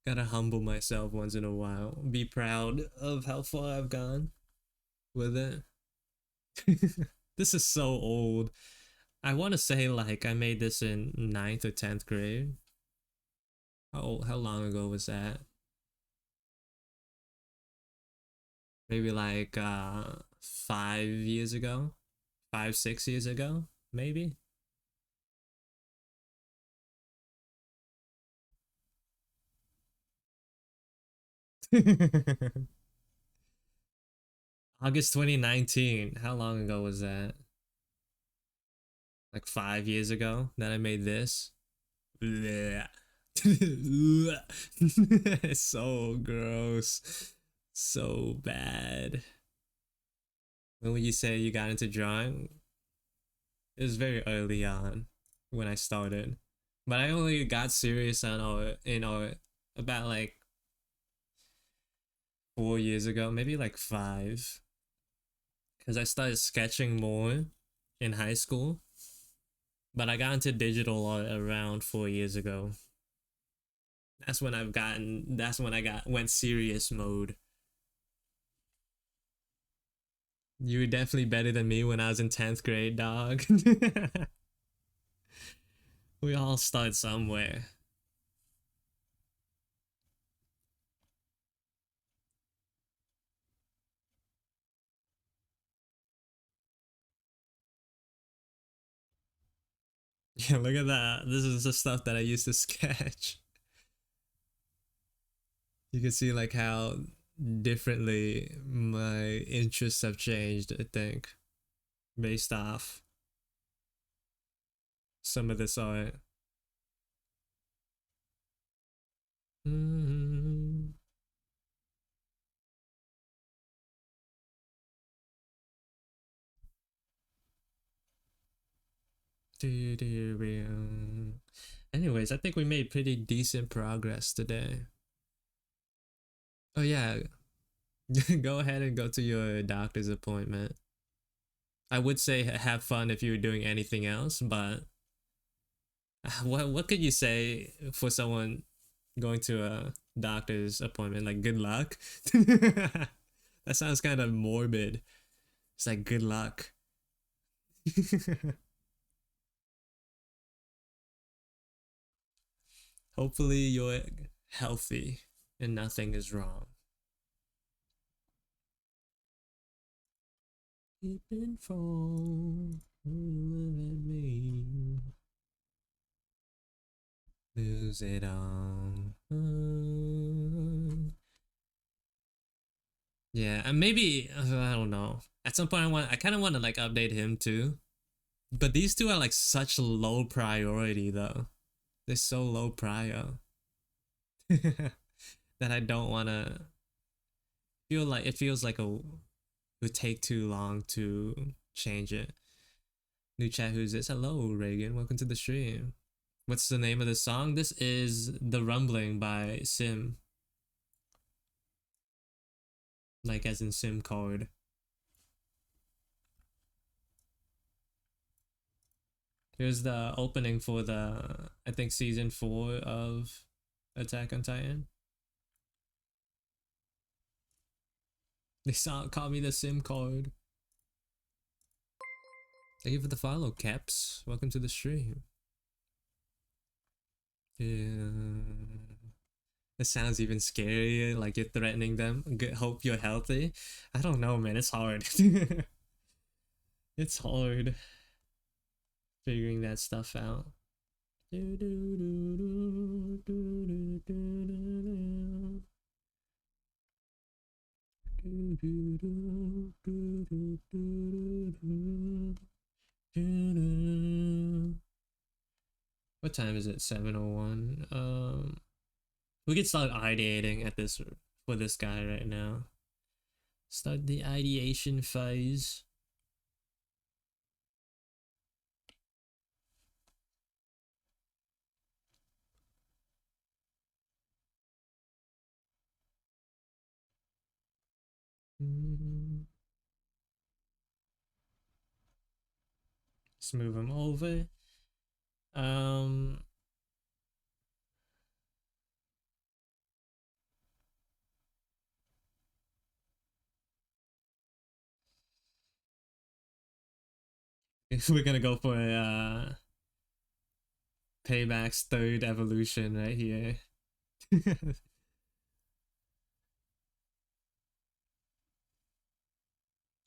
gotta humble myself once in a while. Be proud of how far I've gone with it. This is so old. I want to say like I made this in ninth or 10th grade. How long ago was that? Maybe like 5 years ago, 5 6 years ago, maybe. August 2019. How long ago was that? Like 5 years ago that I made this. It's so gross. So bad. When would you say you got into drawing? It was very early on when I started, but I only got serious on art in art about like 4 years ago, maybe like five, because I started sketching more in high school, but I got into digital art around 4 years ago. That's when I got went serious mode. You were definitely better than me when I was in 10th grade, dog. We all start somewhere. Yeah, look at that. This is the stuff that I used to sketch. You can see like how differently my interests have changed, I think, based off some of this art. Mm-hmm. Anyways, I think we made pretty decent progress today. Oh yeah, go ahead and go to your doctor's appointment. I would say have fun if you were doing anything else, but what could you say for someone going to a doctor's appointment? Like good luck. That sounds kind of morbid. It's like good luck. Hopefully you're healthy and nothing is wrong. Keeping fall, let me lose it all. Yeah, and maybe I don't know. At some point, I kind of want to like update him too. But these two are like such low priority though. They're so low prior that I don't want to feel like it feels like it would take too long to change it. New chat, who's this? Hello, Reagan. Welcome to the stream. What's the name of the song? This is The Rumbling by Sim. Like as in Sim card. Here's the opening for the, I think, season 4 of Attack on Titan. They call me the Sim card. Thank you for the follow, Caps. Welcome to the stream. Yeah. It sounds even scarier, like you're threatening them. Hope you're healthy. I don't know, man. It's hard. It's hard figuring that stuff out. What time is it? 7:01. We could start ideating at this for this guy right now. Start the ideation phase. Let's move him over. We're gonna go for a Payback's third evolution right here.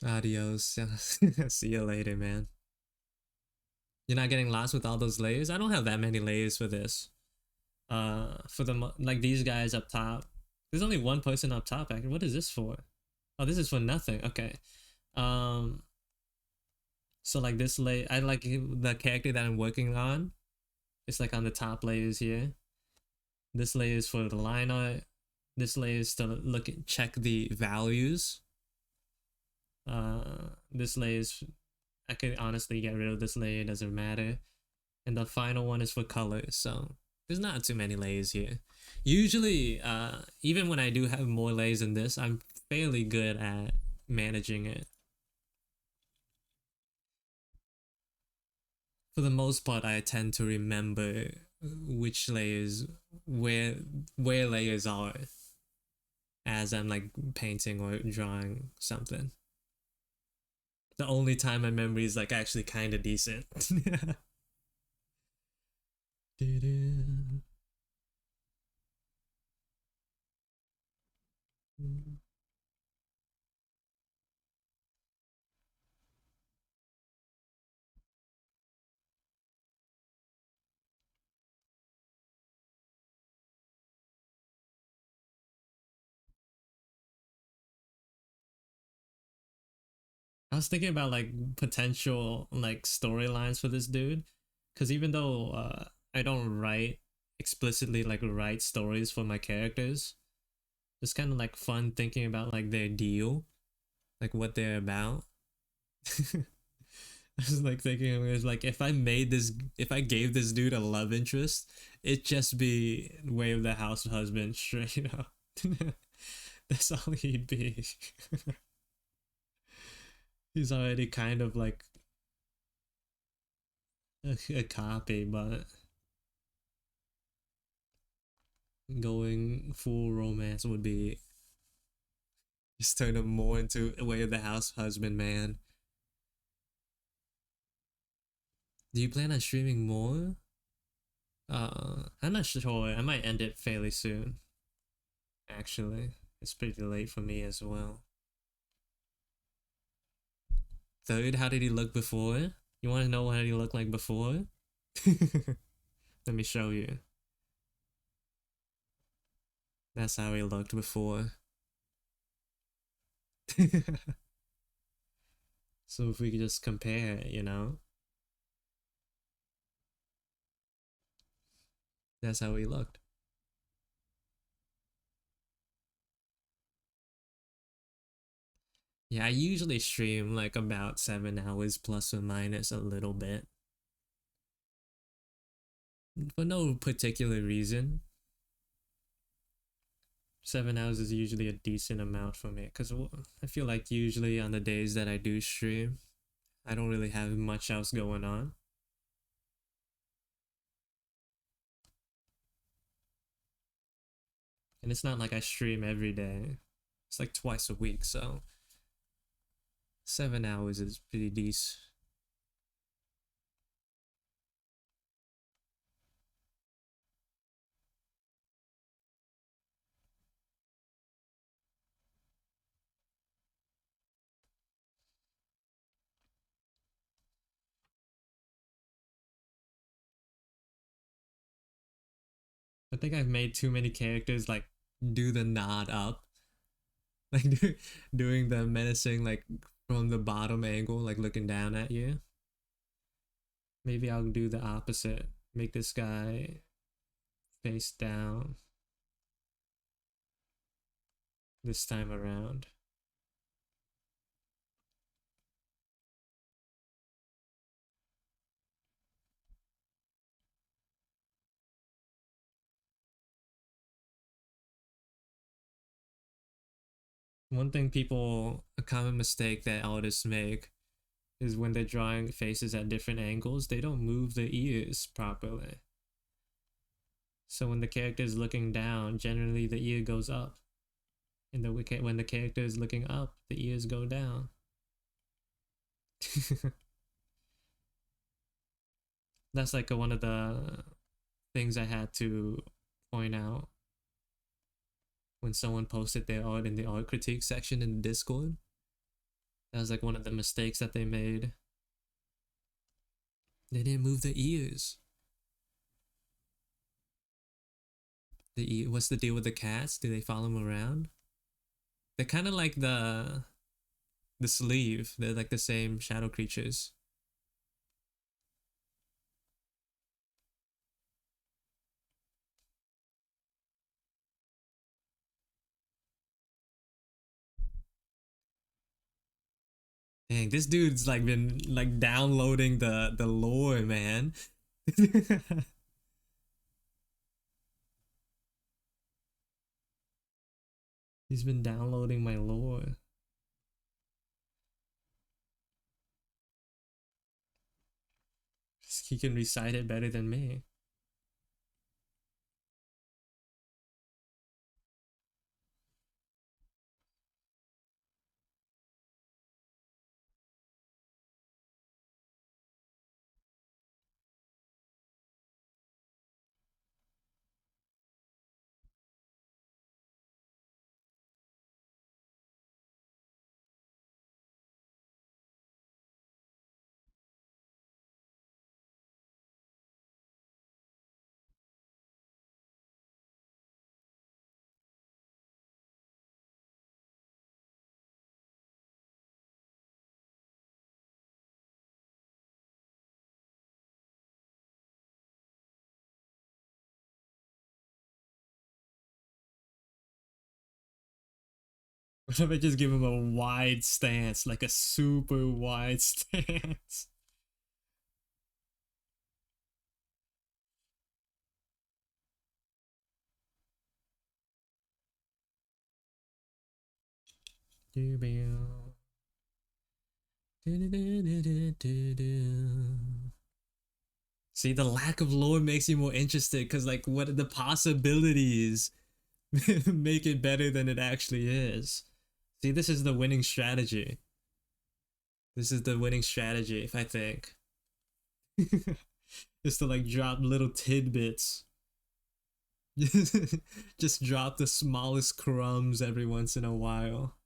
Adios. See you later, man. You're not getting lost with all those layers? I don't have that many layers for this. For the like these guys up top. There's only one person up top. Actually, what is this for? Oh, this is for nothing. Okay. Um. So like this layer, I like the character that I'm working on. It's like on the top layers here. This layer is for the line art. This layer is to look at, check the values. This layer is I could honestly get rid of this layer, it doesn't matter. And the final one is for color, so there's not too many layers here. Usually, even when I do have more layers than this, I'm fairly good at managing it. For the most part, I tend to remember which layers, where where layers are as I'm like painting or drawing something. The only time my memory is like actually kind of decent. I was thinking about like potential like storylines for this dude, because even though I don't write explicitly like write stories for my characters, it's kind of like fun thinking about like their deal, like what they're about. I was like thinking it was like if I gave this dude a love interest, it'd just be way of the house husband straight up. That's all he'd be. He's already kind of like a copy, but going full romance would be just turn him more into a way of the house husband man. Do you plan on streaming more? I'm not sure. I might end it fairly soon. Actually, it's pretty late for me as well. Third, how did he look before? You want to know what he looked like before? Let me show you. That's how he looked before. So if we could just compare, that's how he looked. Yeah, I usually stream like about 7 hours plus or minus a little bit. For no particular reason. 7 hours is usually a decent amount for me because I feel like usually on the days that I do stream, I don't really have much else going on. And it's not like I stream every day. It's like twice a week, so 7 hours is pretty decent. I think I've made too many characters like do the nod up, like doing the menacing like from the bottom angle, like looking down at you. Maybe I'll do the opposite. Make this guy face down this time around. One thing a common mistake that artists make is when they're drawing faces at different angles, they don't move the ears properly. So when the character is looking down, generally the ear goes up. And when the character is looking up, the ears go down. That's like one of the things I had to point out when someone posted their art in the art critique section in Discord. That was like one of the mistakes that they made. They didn't move the ears. What's the deal with the cats? Do they follow them around? They're kind of like the sleeve. They're like the same shadow creatures. Dang, this dude's like been like downloading the lore, man. He's been downloading my lore. He can recite it better than me. What if I just give him a wide stance, like a super wide stance? See, the lack of lore makes you more interested because, like, what are the possibilities make it better than it actually is? See, this is the winning strategy. This is the winning strategy, if I think. Just to like drop little tidbits. Just drop the smallest crumbs every once in a while.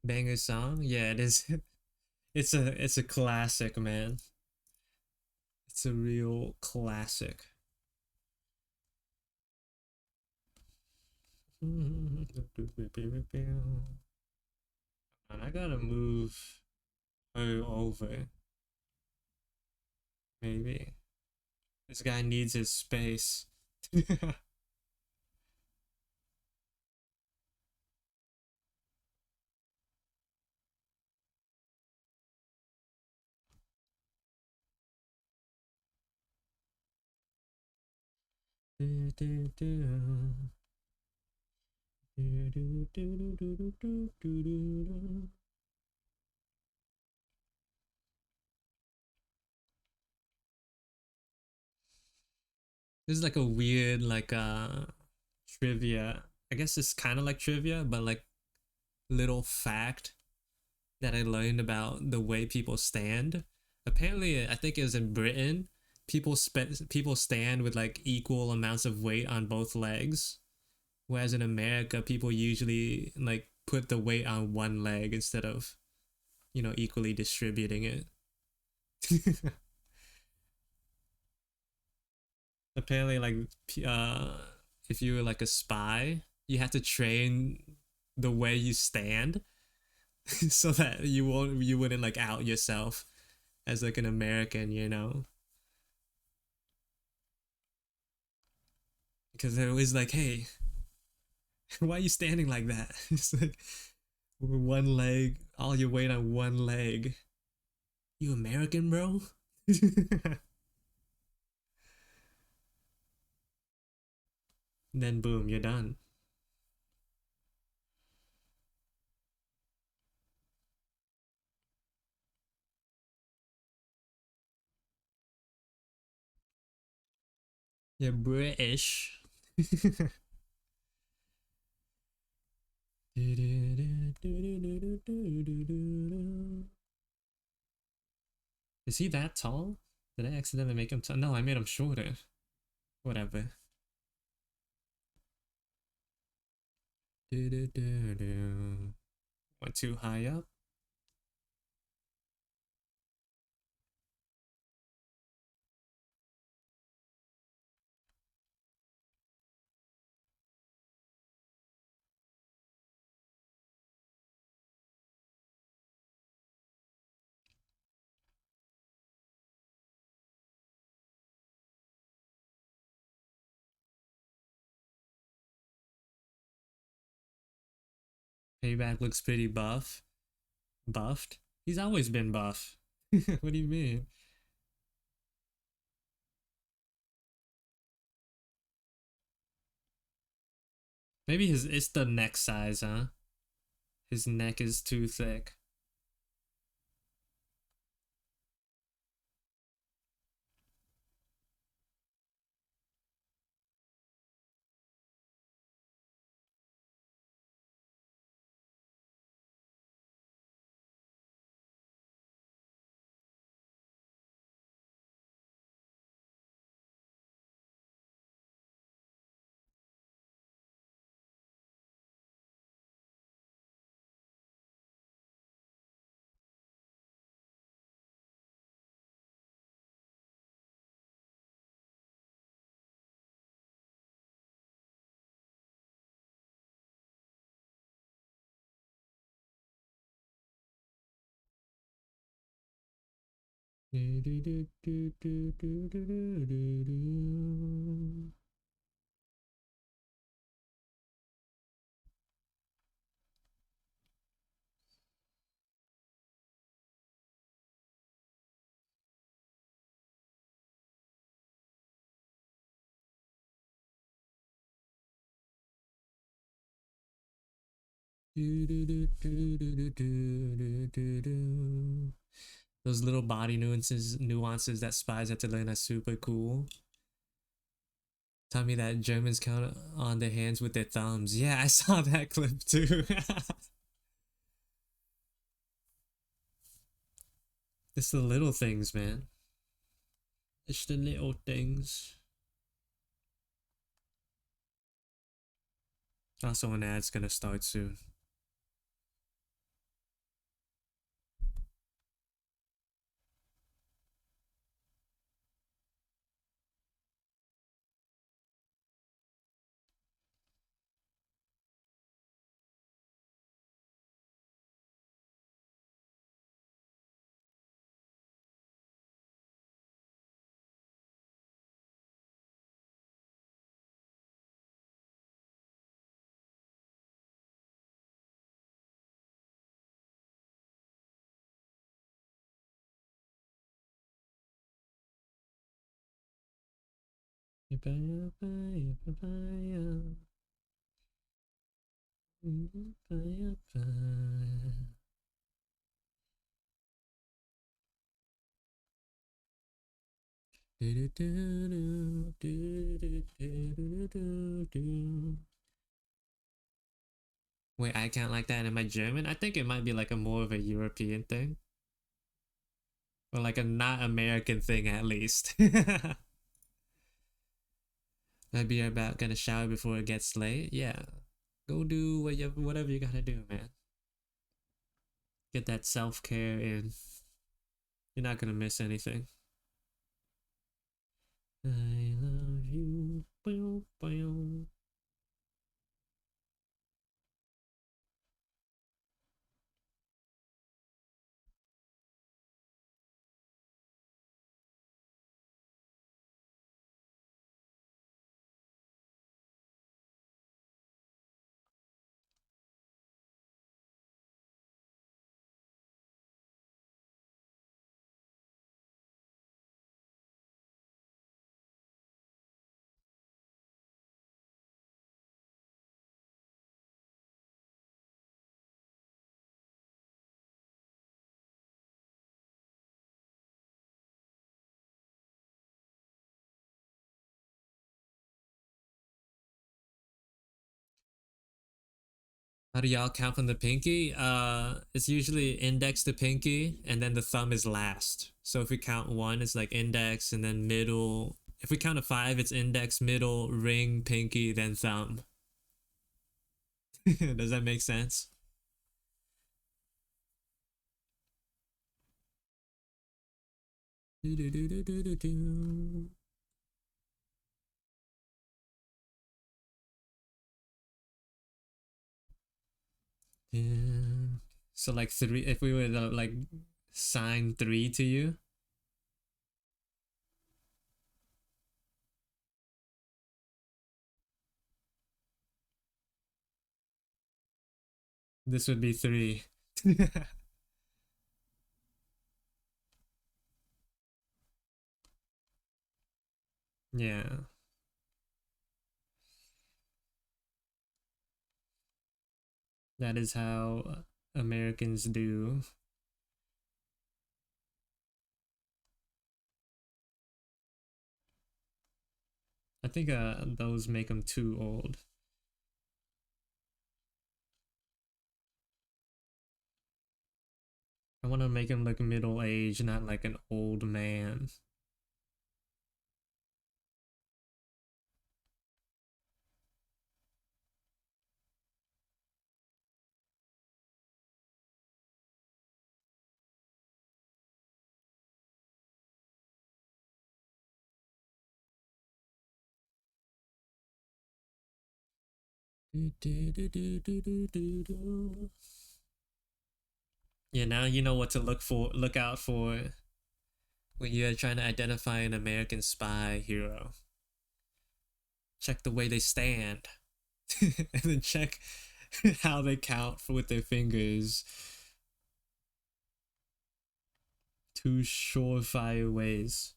Banger song? Yeah, it is. It's a classic, man. It's a real classic. And I gotta move her over. Maybe this guy needs his space. Do, do, do. Do, do, do, do, do, do, do, do. This is like a weird trivia. I guess it's kind of like trivia, but like little fact that I learned about the way people stand. Apparently, I think it was in Britain. People stand with like equal amounts of weight on both legs, whereas in America, people usually like put the weight on one leg instead of equally distributing it. Apparently, like uh, if you were like a spy, you have to train the way you stand so that you wouldn't like out yourself as like an American, because they're always like, "Hey, why are you standing like that?" It's like one leg, all your weight on one leg. You American, bro? Then boom, you're done. You're British. Is he that tall? Did I accidentally make him tall? No, I made him shorter. Whatever. Went too high up. Payback looks pretty buff. Buffed? He's always been buff. What do you mean? Maybe it's the neck size, huh? His neck is too thick. Those little body nuances that spies have to learn are super cool. Tell me that Germans count on their hands with their thumbs. Yeah, I saw that clip too. It's the little things, man. It's the little things. Also, an ad's gonna start soon. Wait, I can't like that. Am I German? I think it might be like a more of a European thing. Or like a not American thing at least. Maybe you're about gonna shower before it gets late. Yeah. Go do whatever you gotta do, man. Get that self-care in. You're not gonna miss anything. I love you. Bow, bow. How do y'all count from the pinky? It's usually index to pinky, and then the thumb is last. So if we count one, it's like index and then middle. If we count to five, it's index, middle, ring, pinky, then thumb. Does that make sense? Do, do, do, do, do, do, do. Yeah. So like three, if we were to like sign three to you, this would be three. Yeah, that is how Americans do. I think those make them too old. I want to make him look middle aged, not like an old man. Yeah, now you know what to look out for when you're trying to identify an American spy hero. Check the way they stand, and then check how they count with their fingers. Two surefire ways.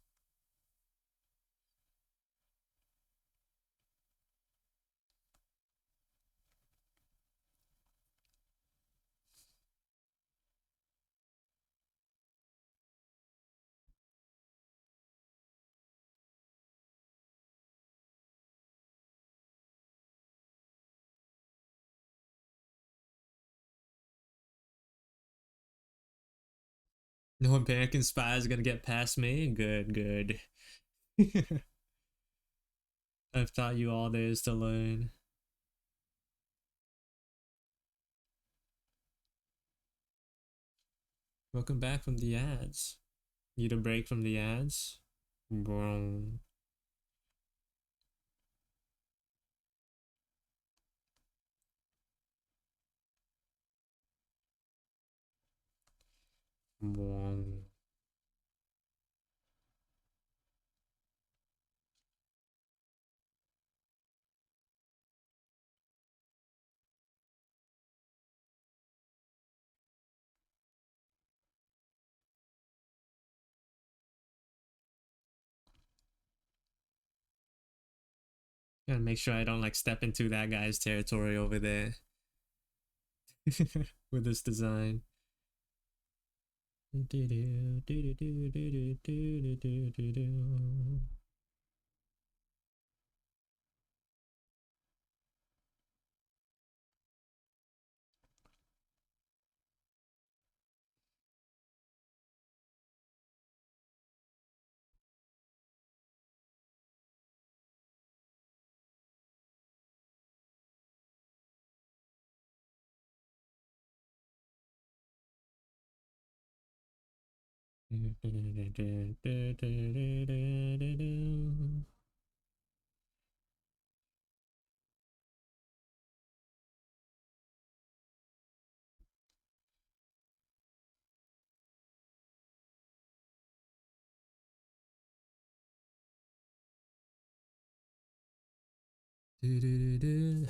No American spy is gonna get past me. Good, good. I've taught you all there is to learn. Welcome back from the ads. Need a break from the ads? Boom. Boom. Gotta make sure I don't like step into that guy's territory over there with this design.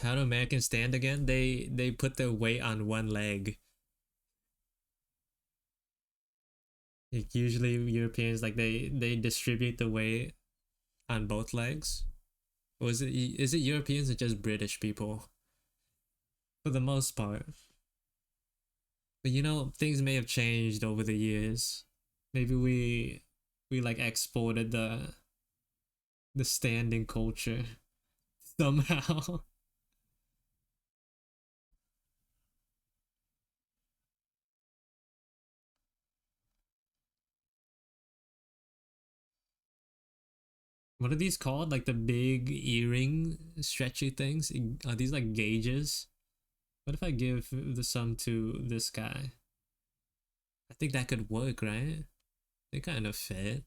How do Americans stand again? They put their weight on one leg. Like usually Europeans like they distribute the weight on both legs. Or is it Europeans or just British people? For the most part. But you know, things may have changed over the years. Maybe we like exported the standing culture somehow. What are these called? Like the big earring stretchy things? Are these like gauges? What if I give the sum to this guy? I think that could work, right? They kind of fit.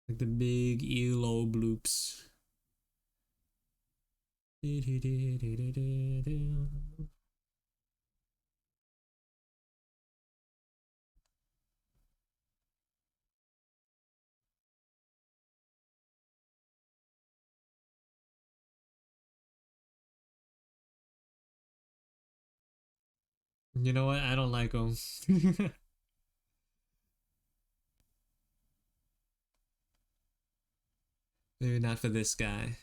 Like the big earlobe loops. You know what? I don't like them. Maybe not for this guy.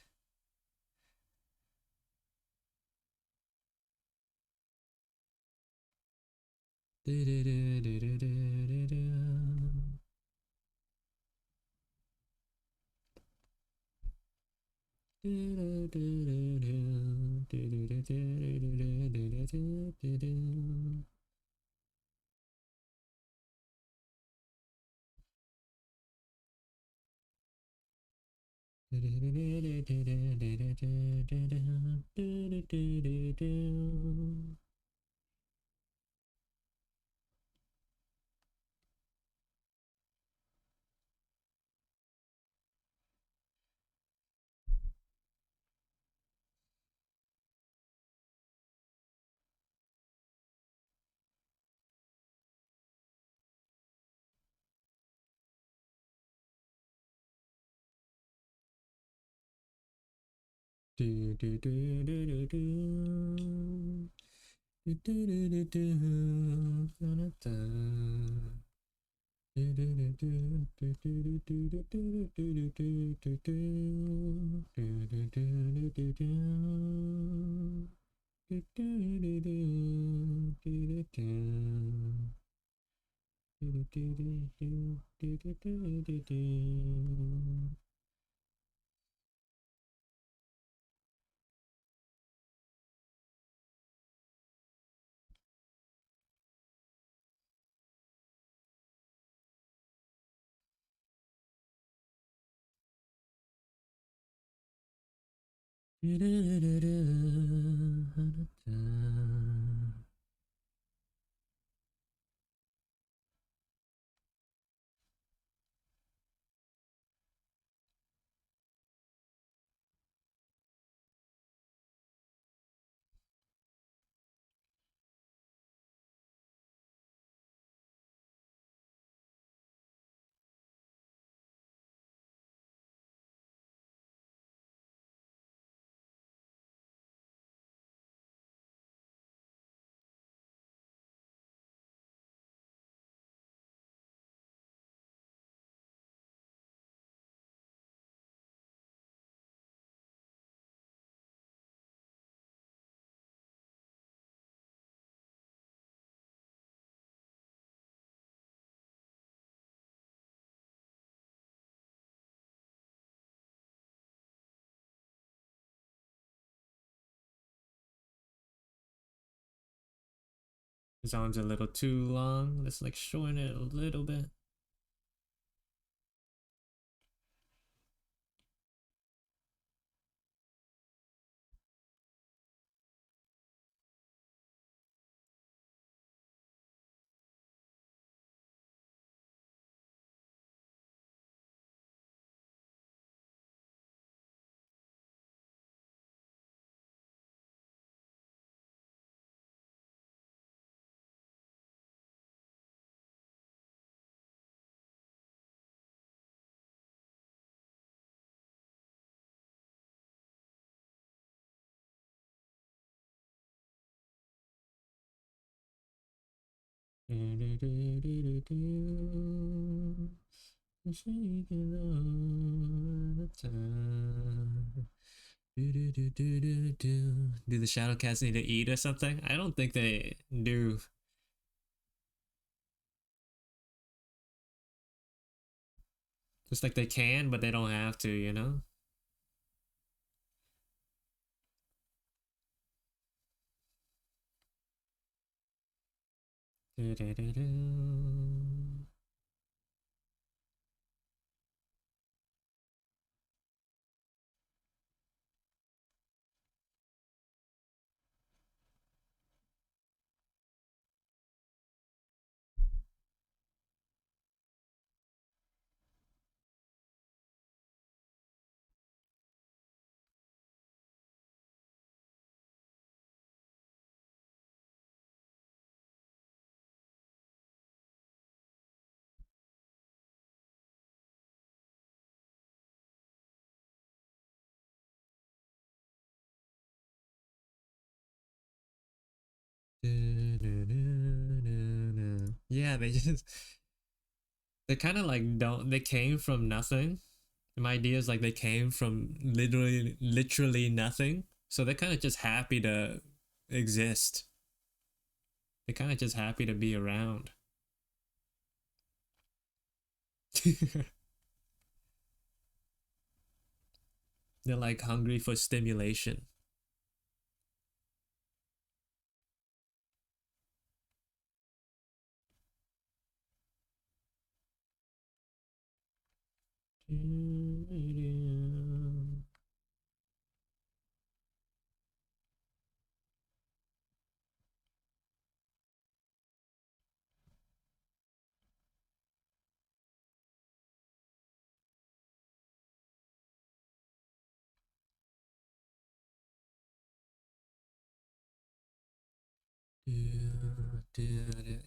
His arms are a little too long. Let's like shorten it a little bit. Do the shadow cats need to eat or something? I don't think they do. It's like they can, but they don't have to, you know? Yeah, they just they kind of like don't they came from nothing. My idea is like they came from literally nothing. So they're kind of just happy to exist. They're kind of just happy to be around. They're like hungry for stimulation.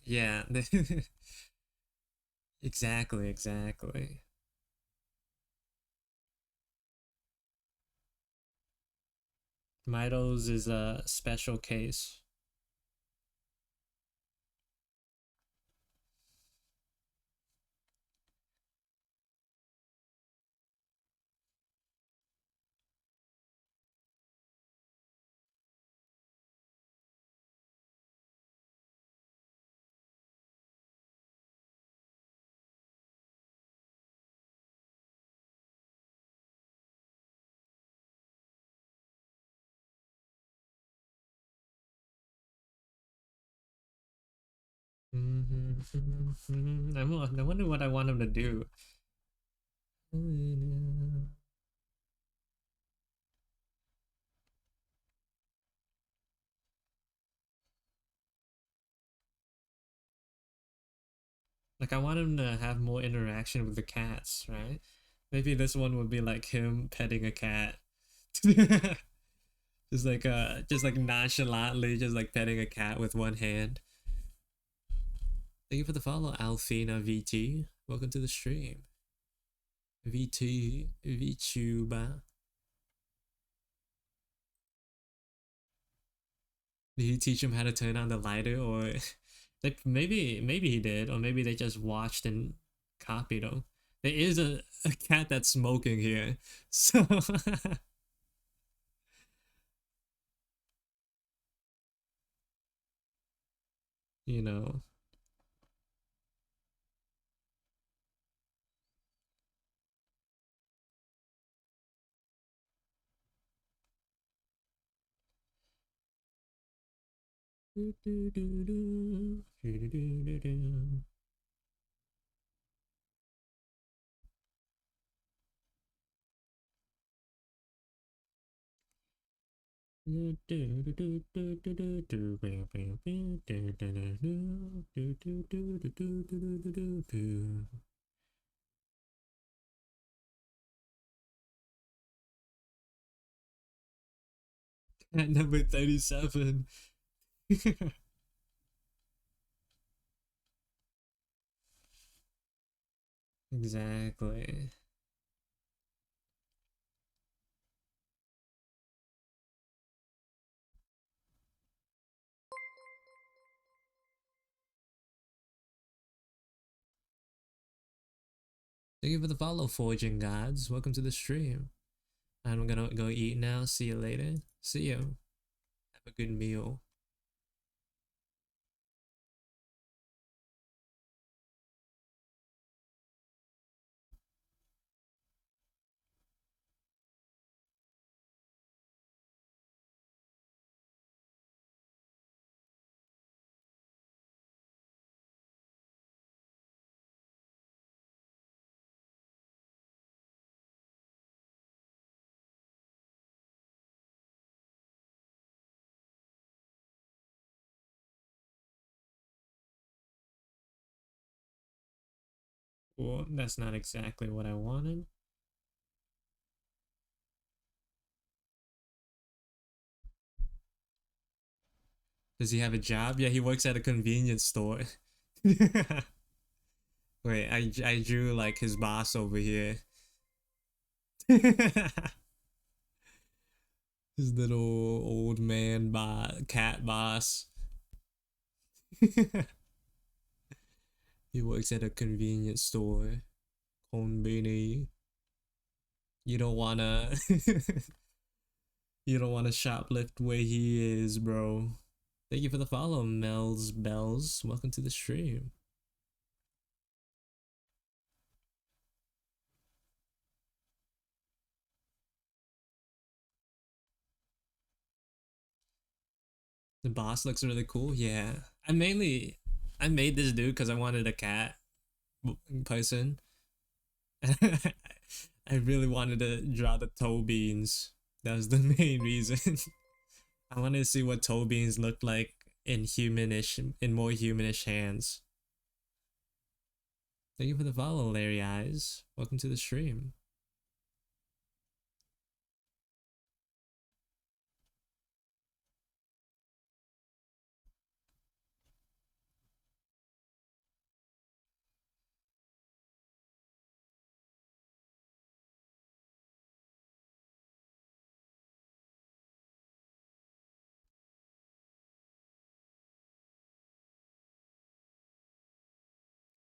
Yeah, exactly, exactly. Mitos is a special case. I wonder what I want him to do. Like I want him to have more interaction with the cats, right? Maybe this one would be like him petting a cat. Just like nonchalantly just like petting a cat with one hand. Thank you for the follow, Alfina VT. Welcome to the stream. VT VTuber. Did he teach him how to turn on the lighter, or like maybe he did, or maybe they just watched and copied him. There is a cat that's smoking here, so you know. Do, do, do, do. Do, do, do, do, do. At number 37. Exactly. Thank you for the follow, Forging Gods. Welcome to the stream. I'm gonna go eat now. See you later. See you. Have a good meal. Well, that's not exactly what I wanted. Does he have a job? Yeah, he works at a convenience store. Wait, I drew like his boss over here. His little old man cat boss. He works at a convenience store. Konbini. You don't wanna you don't wanna shoplift where he is, bro. Thank you for the follow, Mel's Bells. Welcome to the stream. The boss looks really cool. Yeah. I made this dude because I wanted a cat person. I really wanted to draw the toe beans. That was the main reason. I wanted to see what toe beans looked like in more humanish hands. Thank you for the follow, Larry Eyes. Welcome to the stream.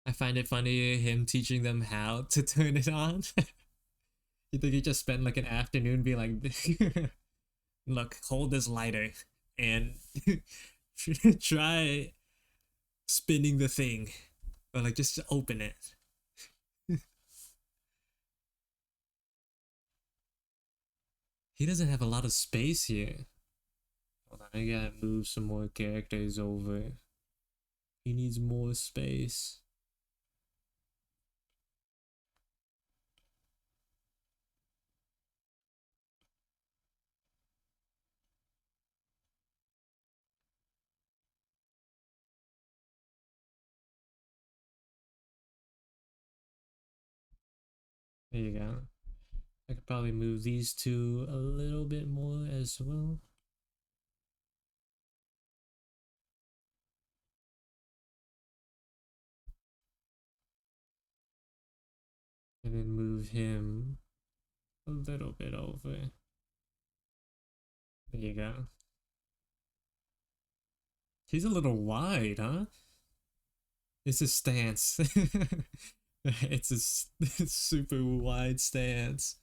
I find it funny him teaching them how to turn it on. You think he just spent like an afternoon being like, look, hold this lighter and try spinning the thing. Or like just open it. He doesn't have a lot of space here. Hold on, I gotta move some more characters over. He needs more space. There you go. I could probably move these two a little bit more as well. And then move him a little bit over. There you go. He's a little wide, huh? It's his stance. It's a super wide stance.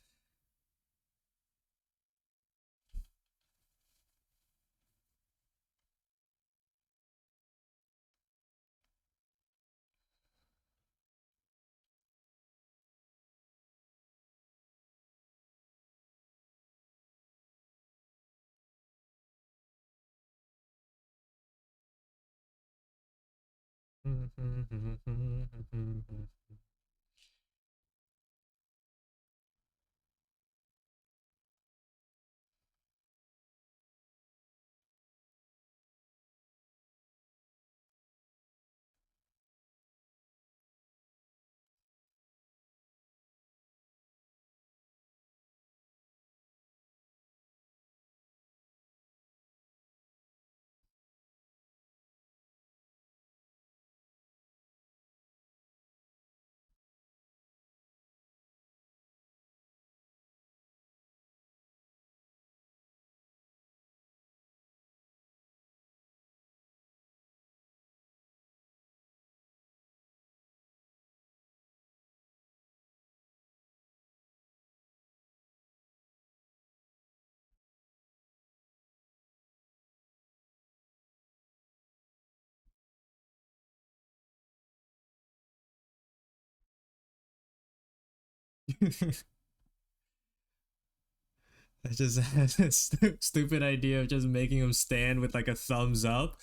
I just had a stupid idea of just making him stand with like a thumbs up,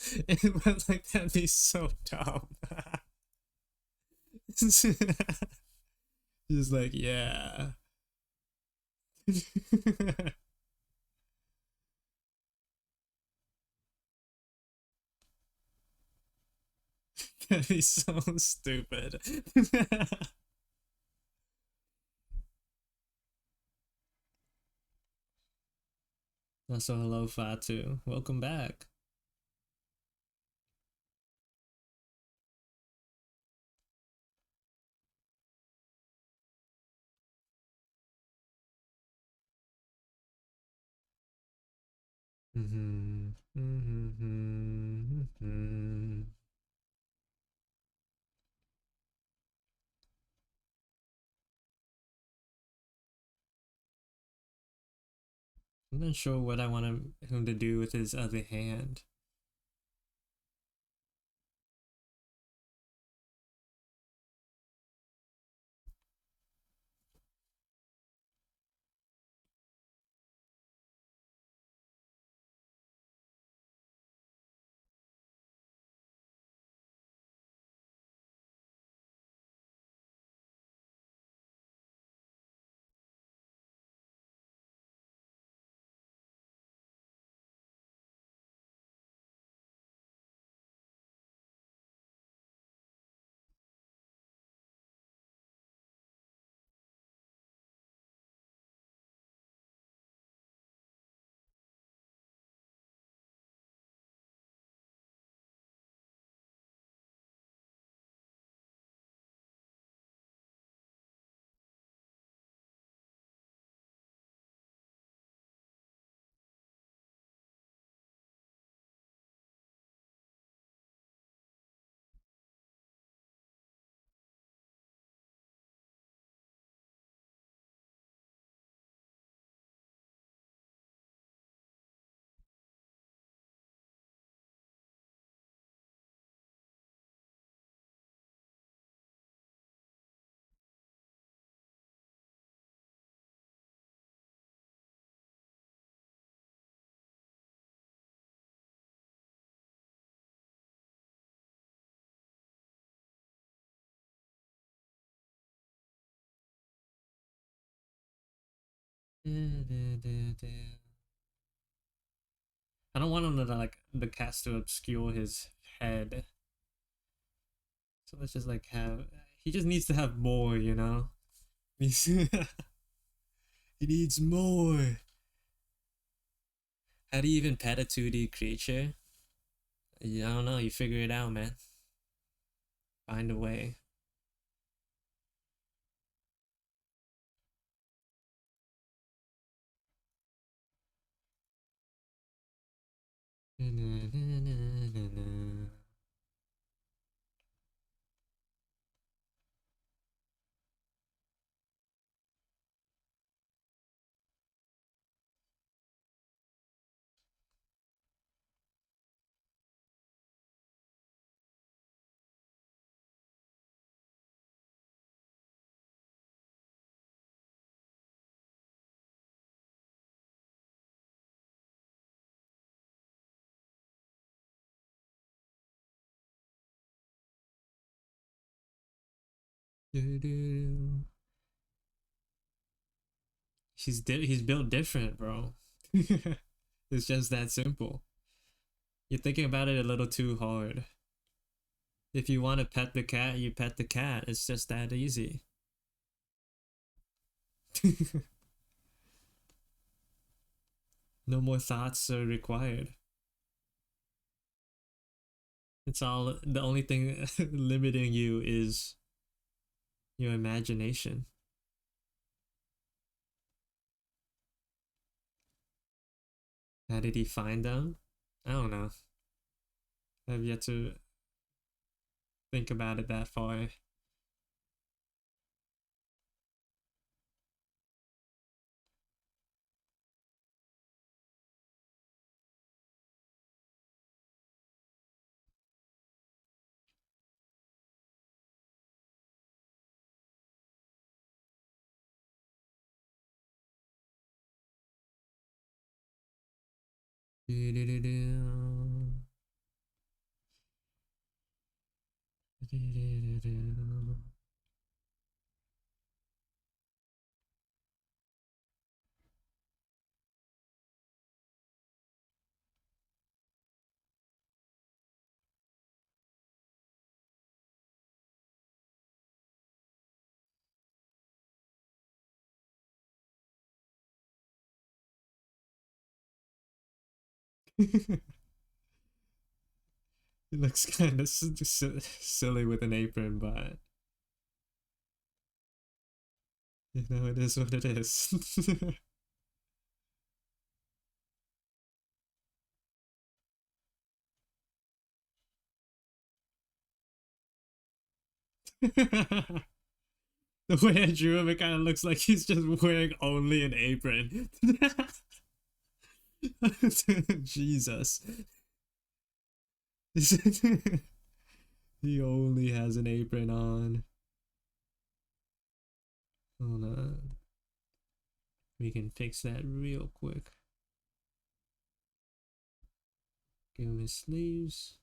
but like that'd be so dumb. Just like yeah, that'd be so stupid. Also, hello Fatu, welcome back. Mm-hmm. Mm-hmm. Mm-hmm. I'm not sure what I want him to do with his other hand. I don't want him to like the cast to obscure his head. So let's just like have. He just needs to have more, you know. He needs more. How do you even pet a 2D creature? I don't know. You figure it out, man. Find a way. He's built different, bro. It's just that simple. You're thinking about it a little too hard. If you want to pet the cat, you pet the cat. It's just that easy. No more thoughts are required. It's all the only thing limiting you is your imagination. How did he find them? I don't know. I've yet to think about it that far. It looks kind of silly with an apron, but you know, it is what it is. The way I drew him, it kind of looks like he's just wearing only an apron. Jesus. He only has an apron on. Hold on. We can fix that real quick. Give him his sleeves.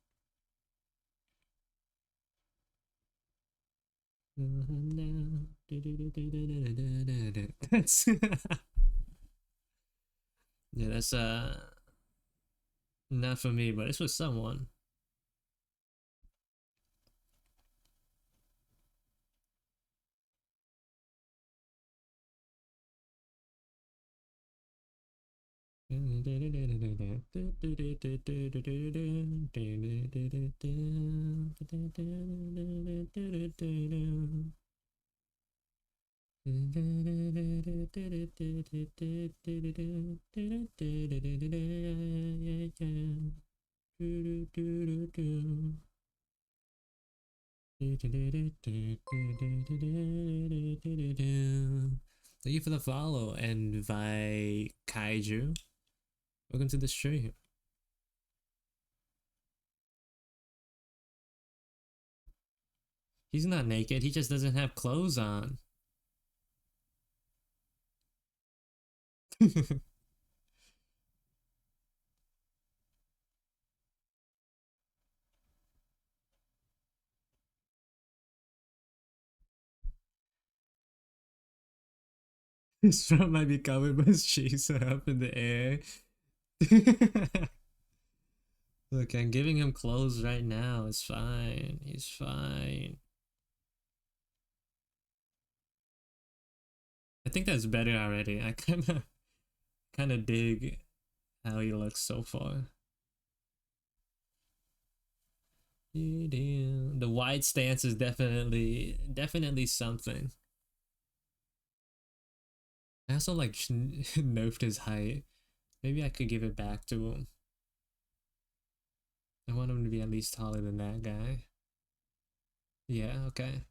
That's yeah, that's not for me, but it's for someone. Thank you for the follow, and Vi Kaiju. Welcome to the stream. He's not naked, he just doesn't have clothes on. His front might be covered by his cheeks up in the air. Look, I'm giving him clothes right now. It's fine. He's fine. I think that's better already. I kind of dig how he looks so far. The wide stance is definitely something. I also like nerfed his height. Maybe I could give it back to him. I want him to be at least taller than that guy. Yeah, okay.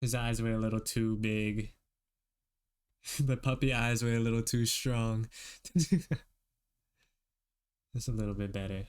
His eyes were a little too big. The puppy eyes were a little too strong. It's a little bit better.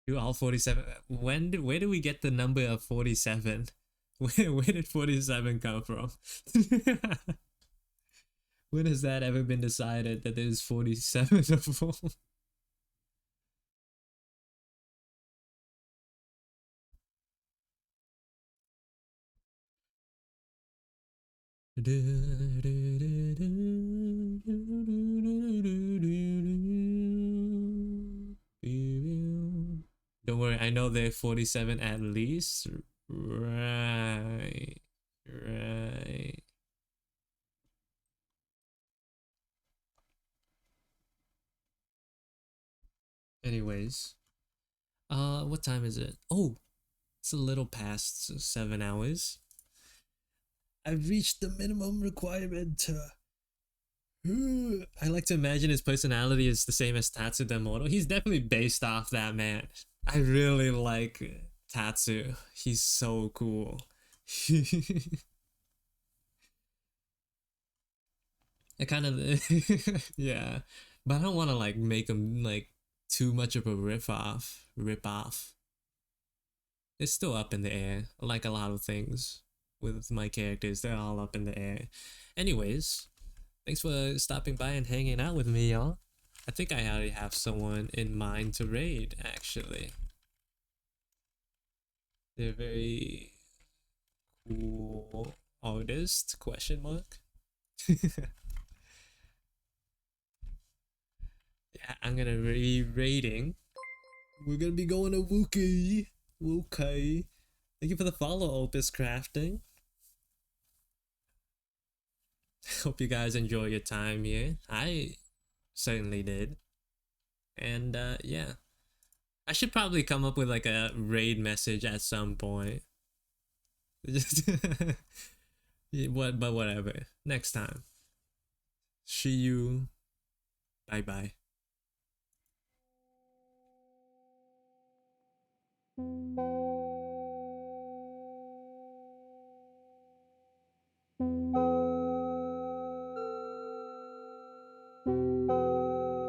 You all 47. Where did we get the number of 47? Where did 47 come from? When has that ever been decided that there's 47 of them? Don't worry, I know they're 47 at least. Right. Right. Anyways, what time is it? Oh, it's a little past 7 hours. I've reached the minimum requirement. I like to imagine his personality is the same as Tatsu the Immortal. He's definitely based off that man. I really like Tatsu. He's so cool. I kind of yeah, but I don't want to like make him like too much of a rip off. Rip off. It's still up in the air, like a lot of things with my characters. They're all up in the air. Anyways, thanks for stopping by and hanging out with me, y'all. I think I already have someone in mind to raid, actually. They're very cool artist, question mark. Yeah, I'm gonna be raiding. We're gonna be going to Wookie. Wookie. Thank you for the follow, Opus Crafting. Hope you guys enjoy your time here. I certainly did. And yeah. I should probably come up with like a raid message at some point. But whatever. Next time. See you. Bye bye.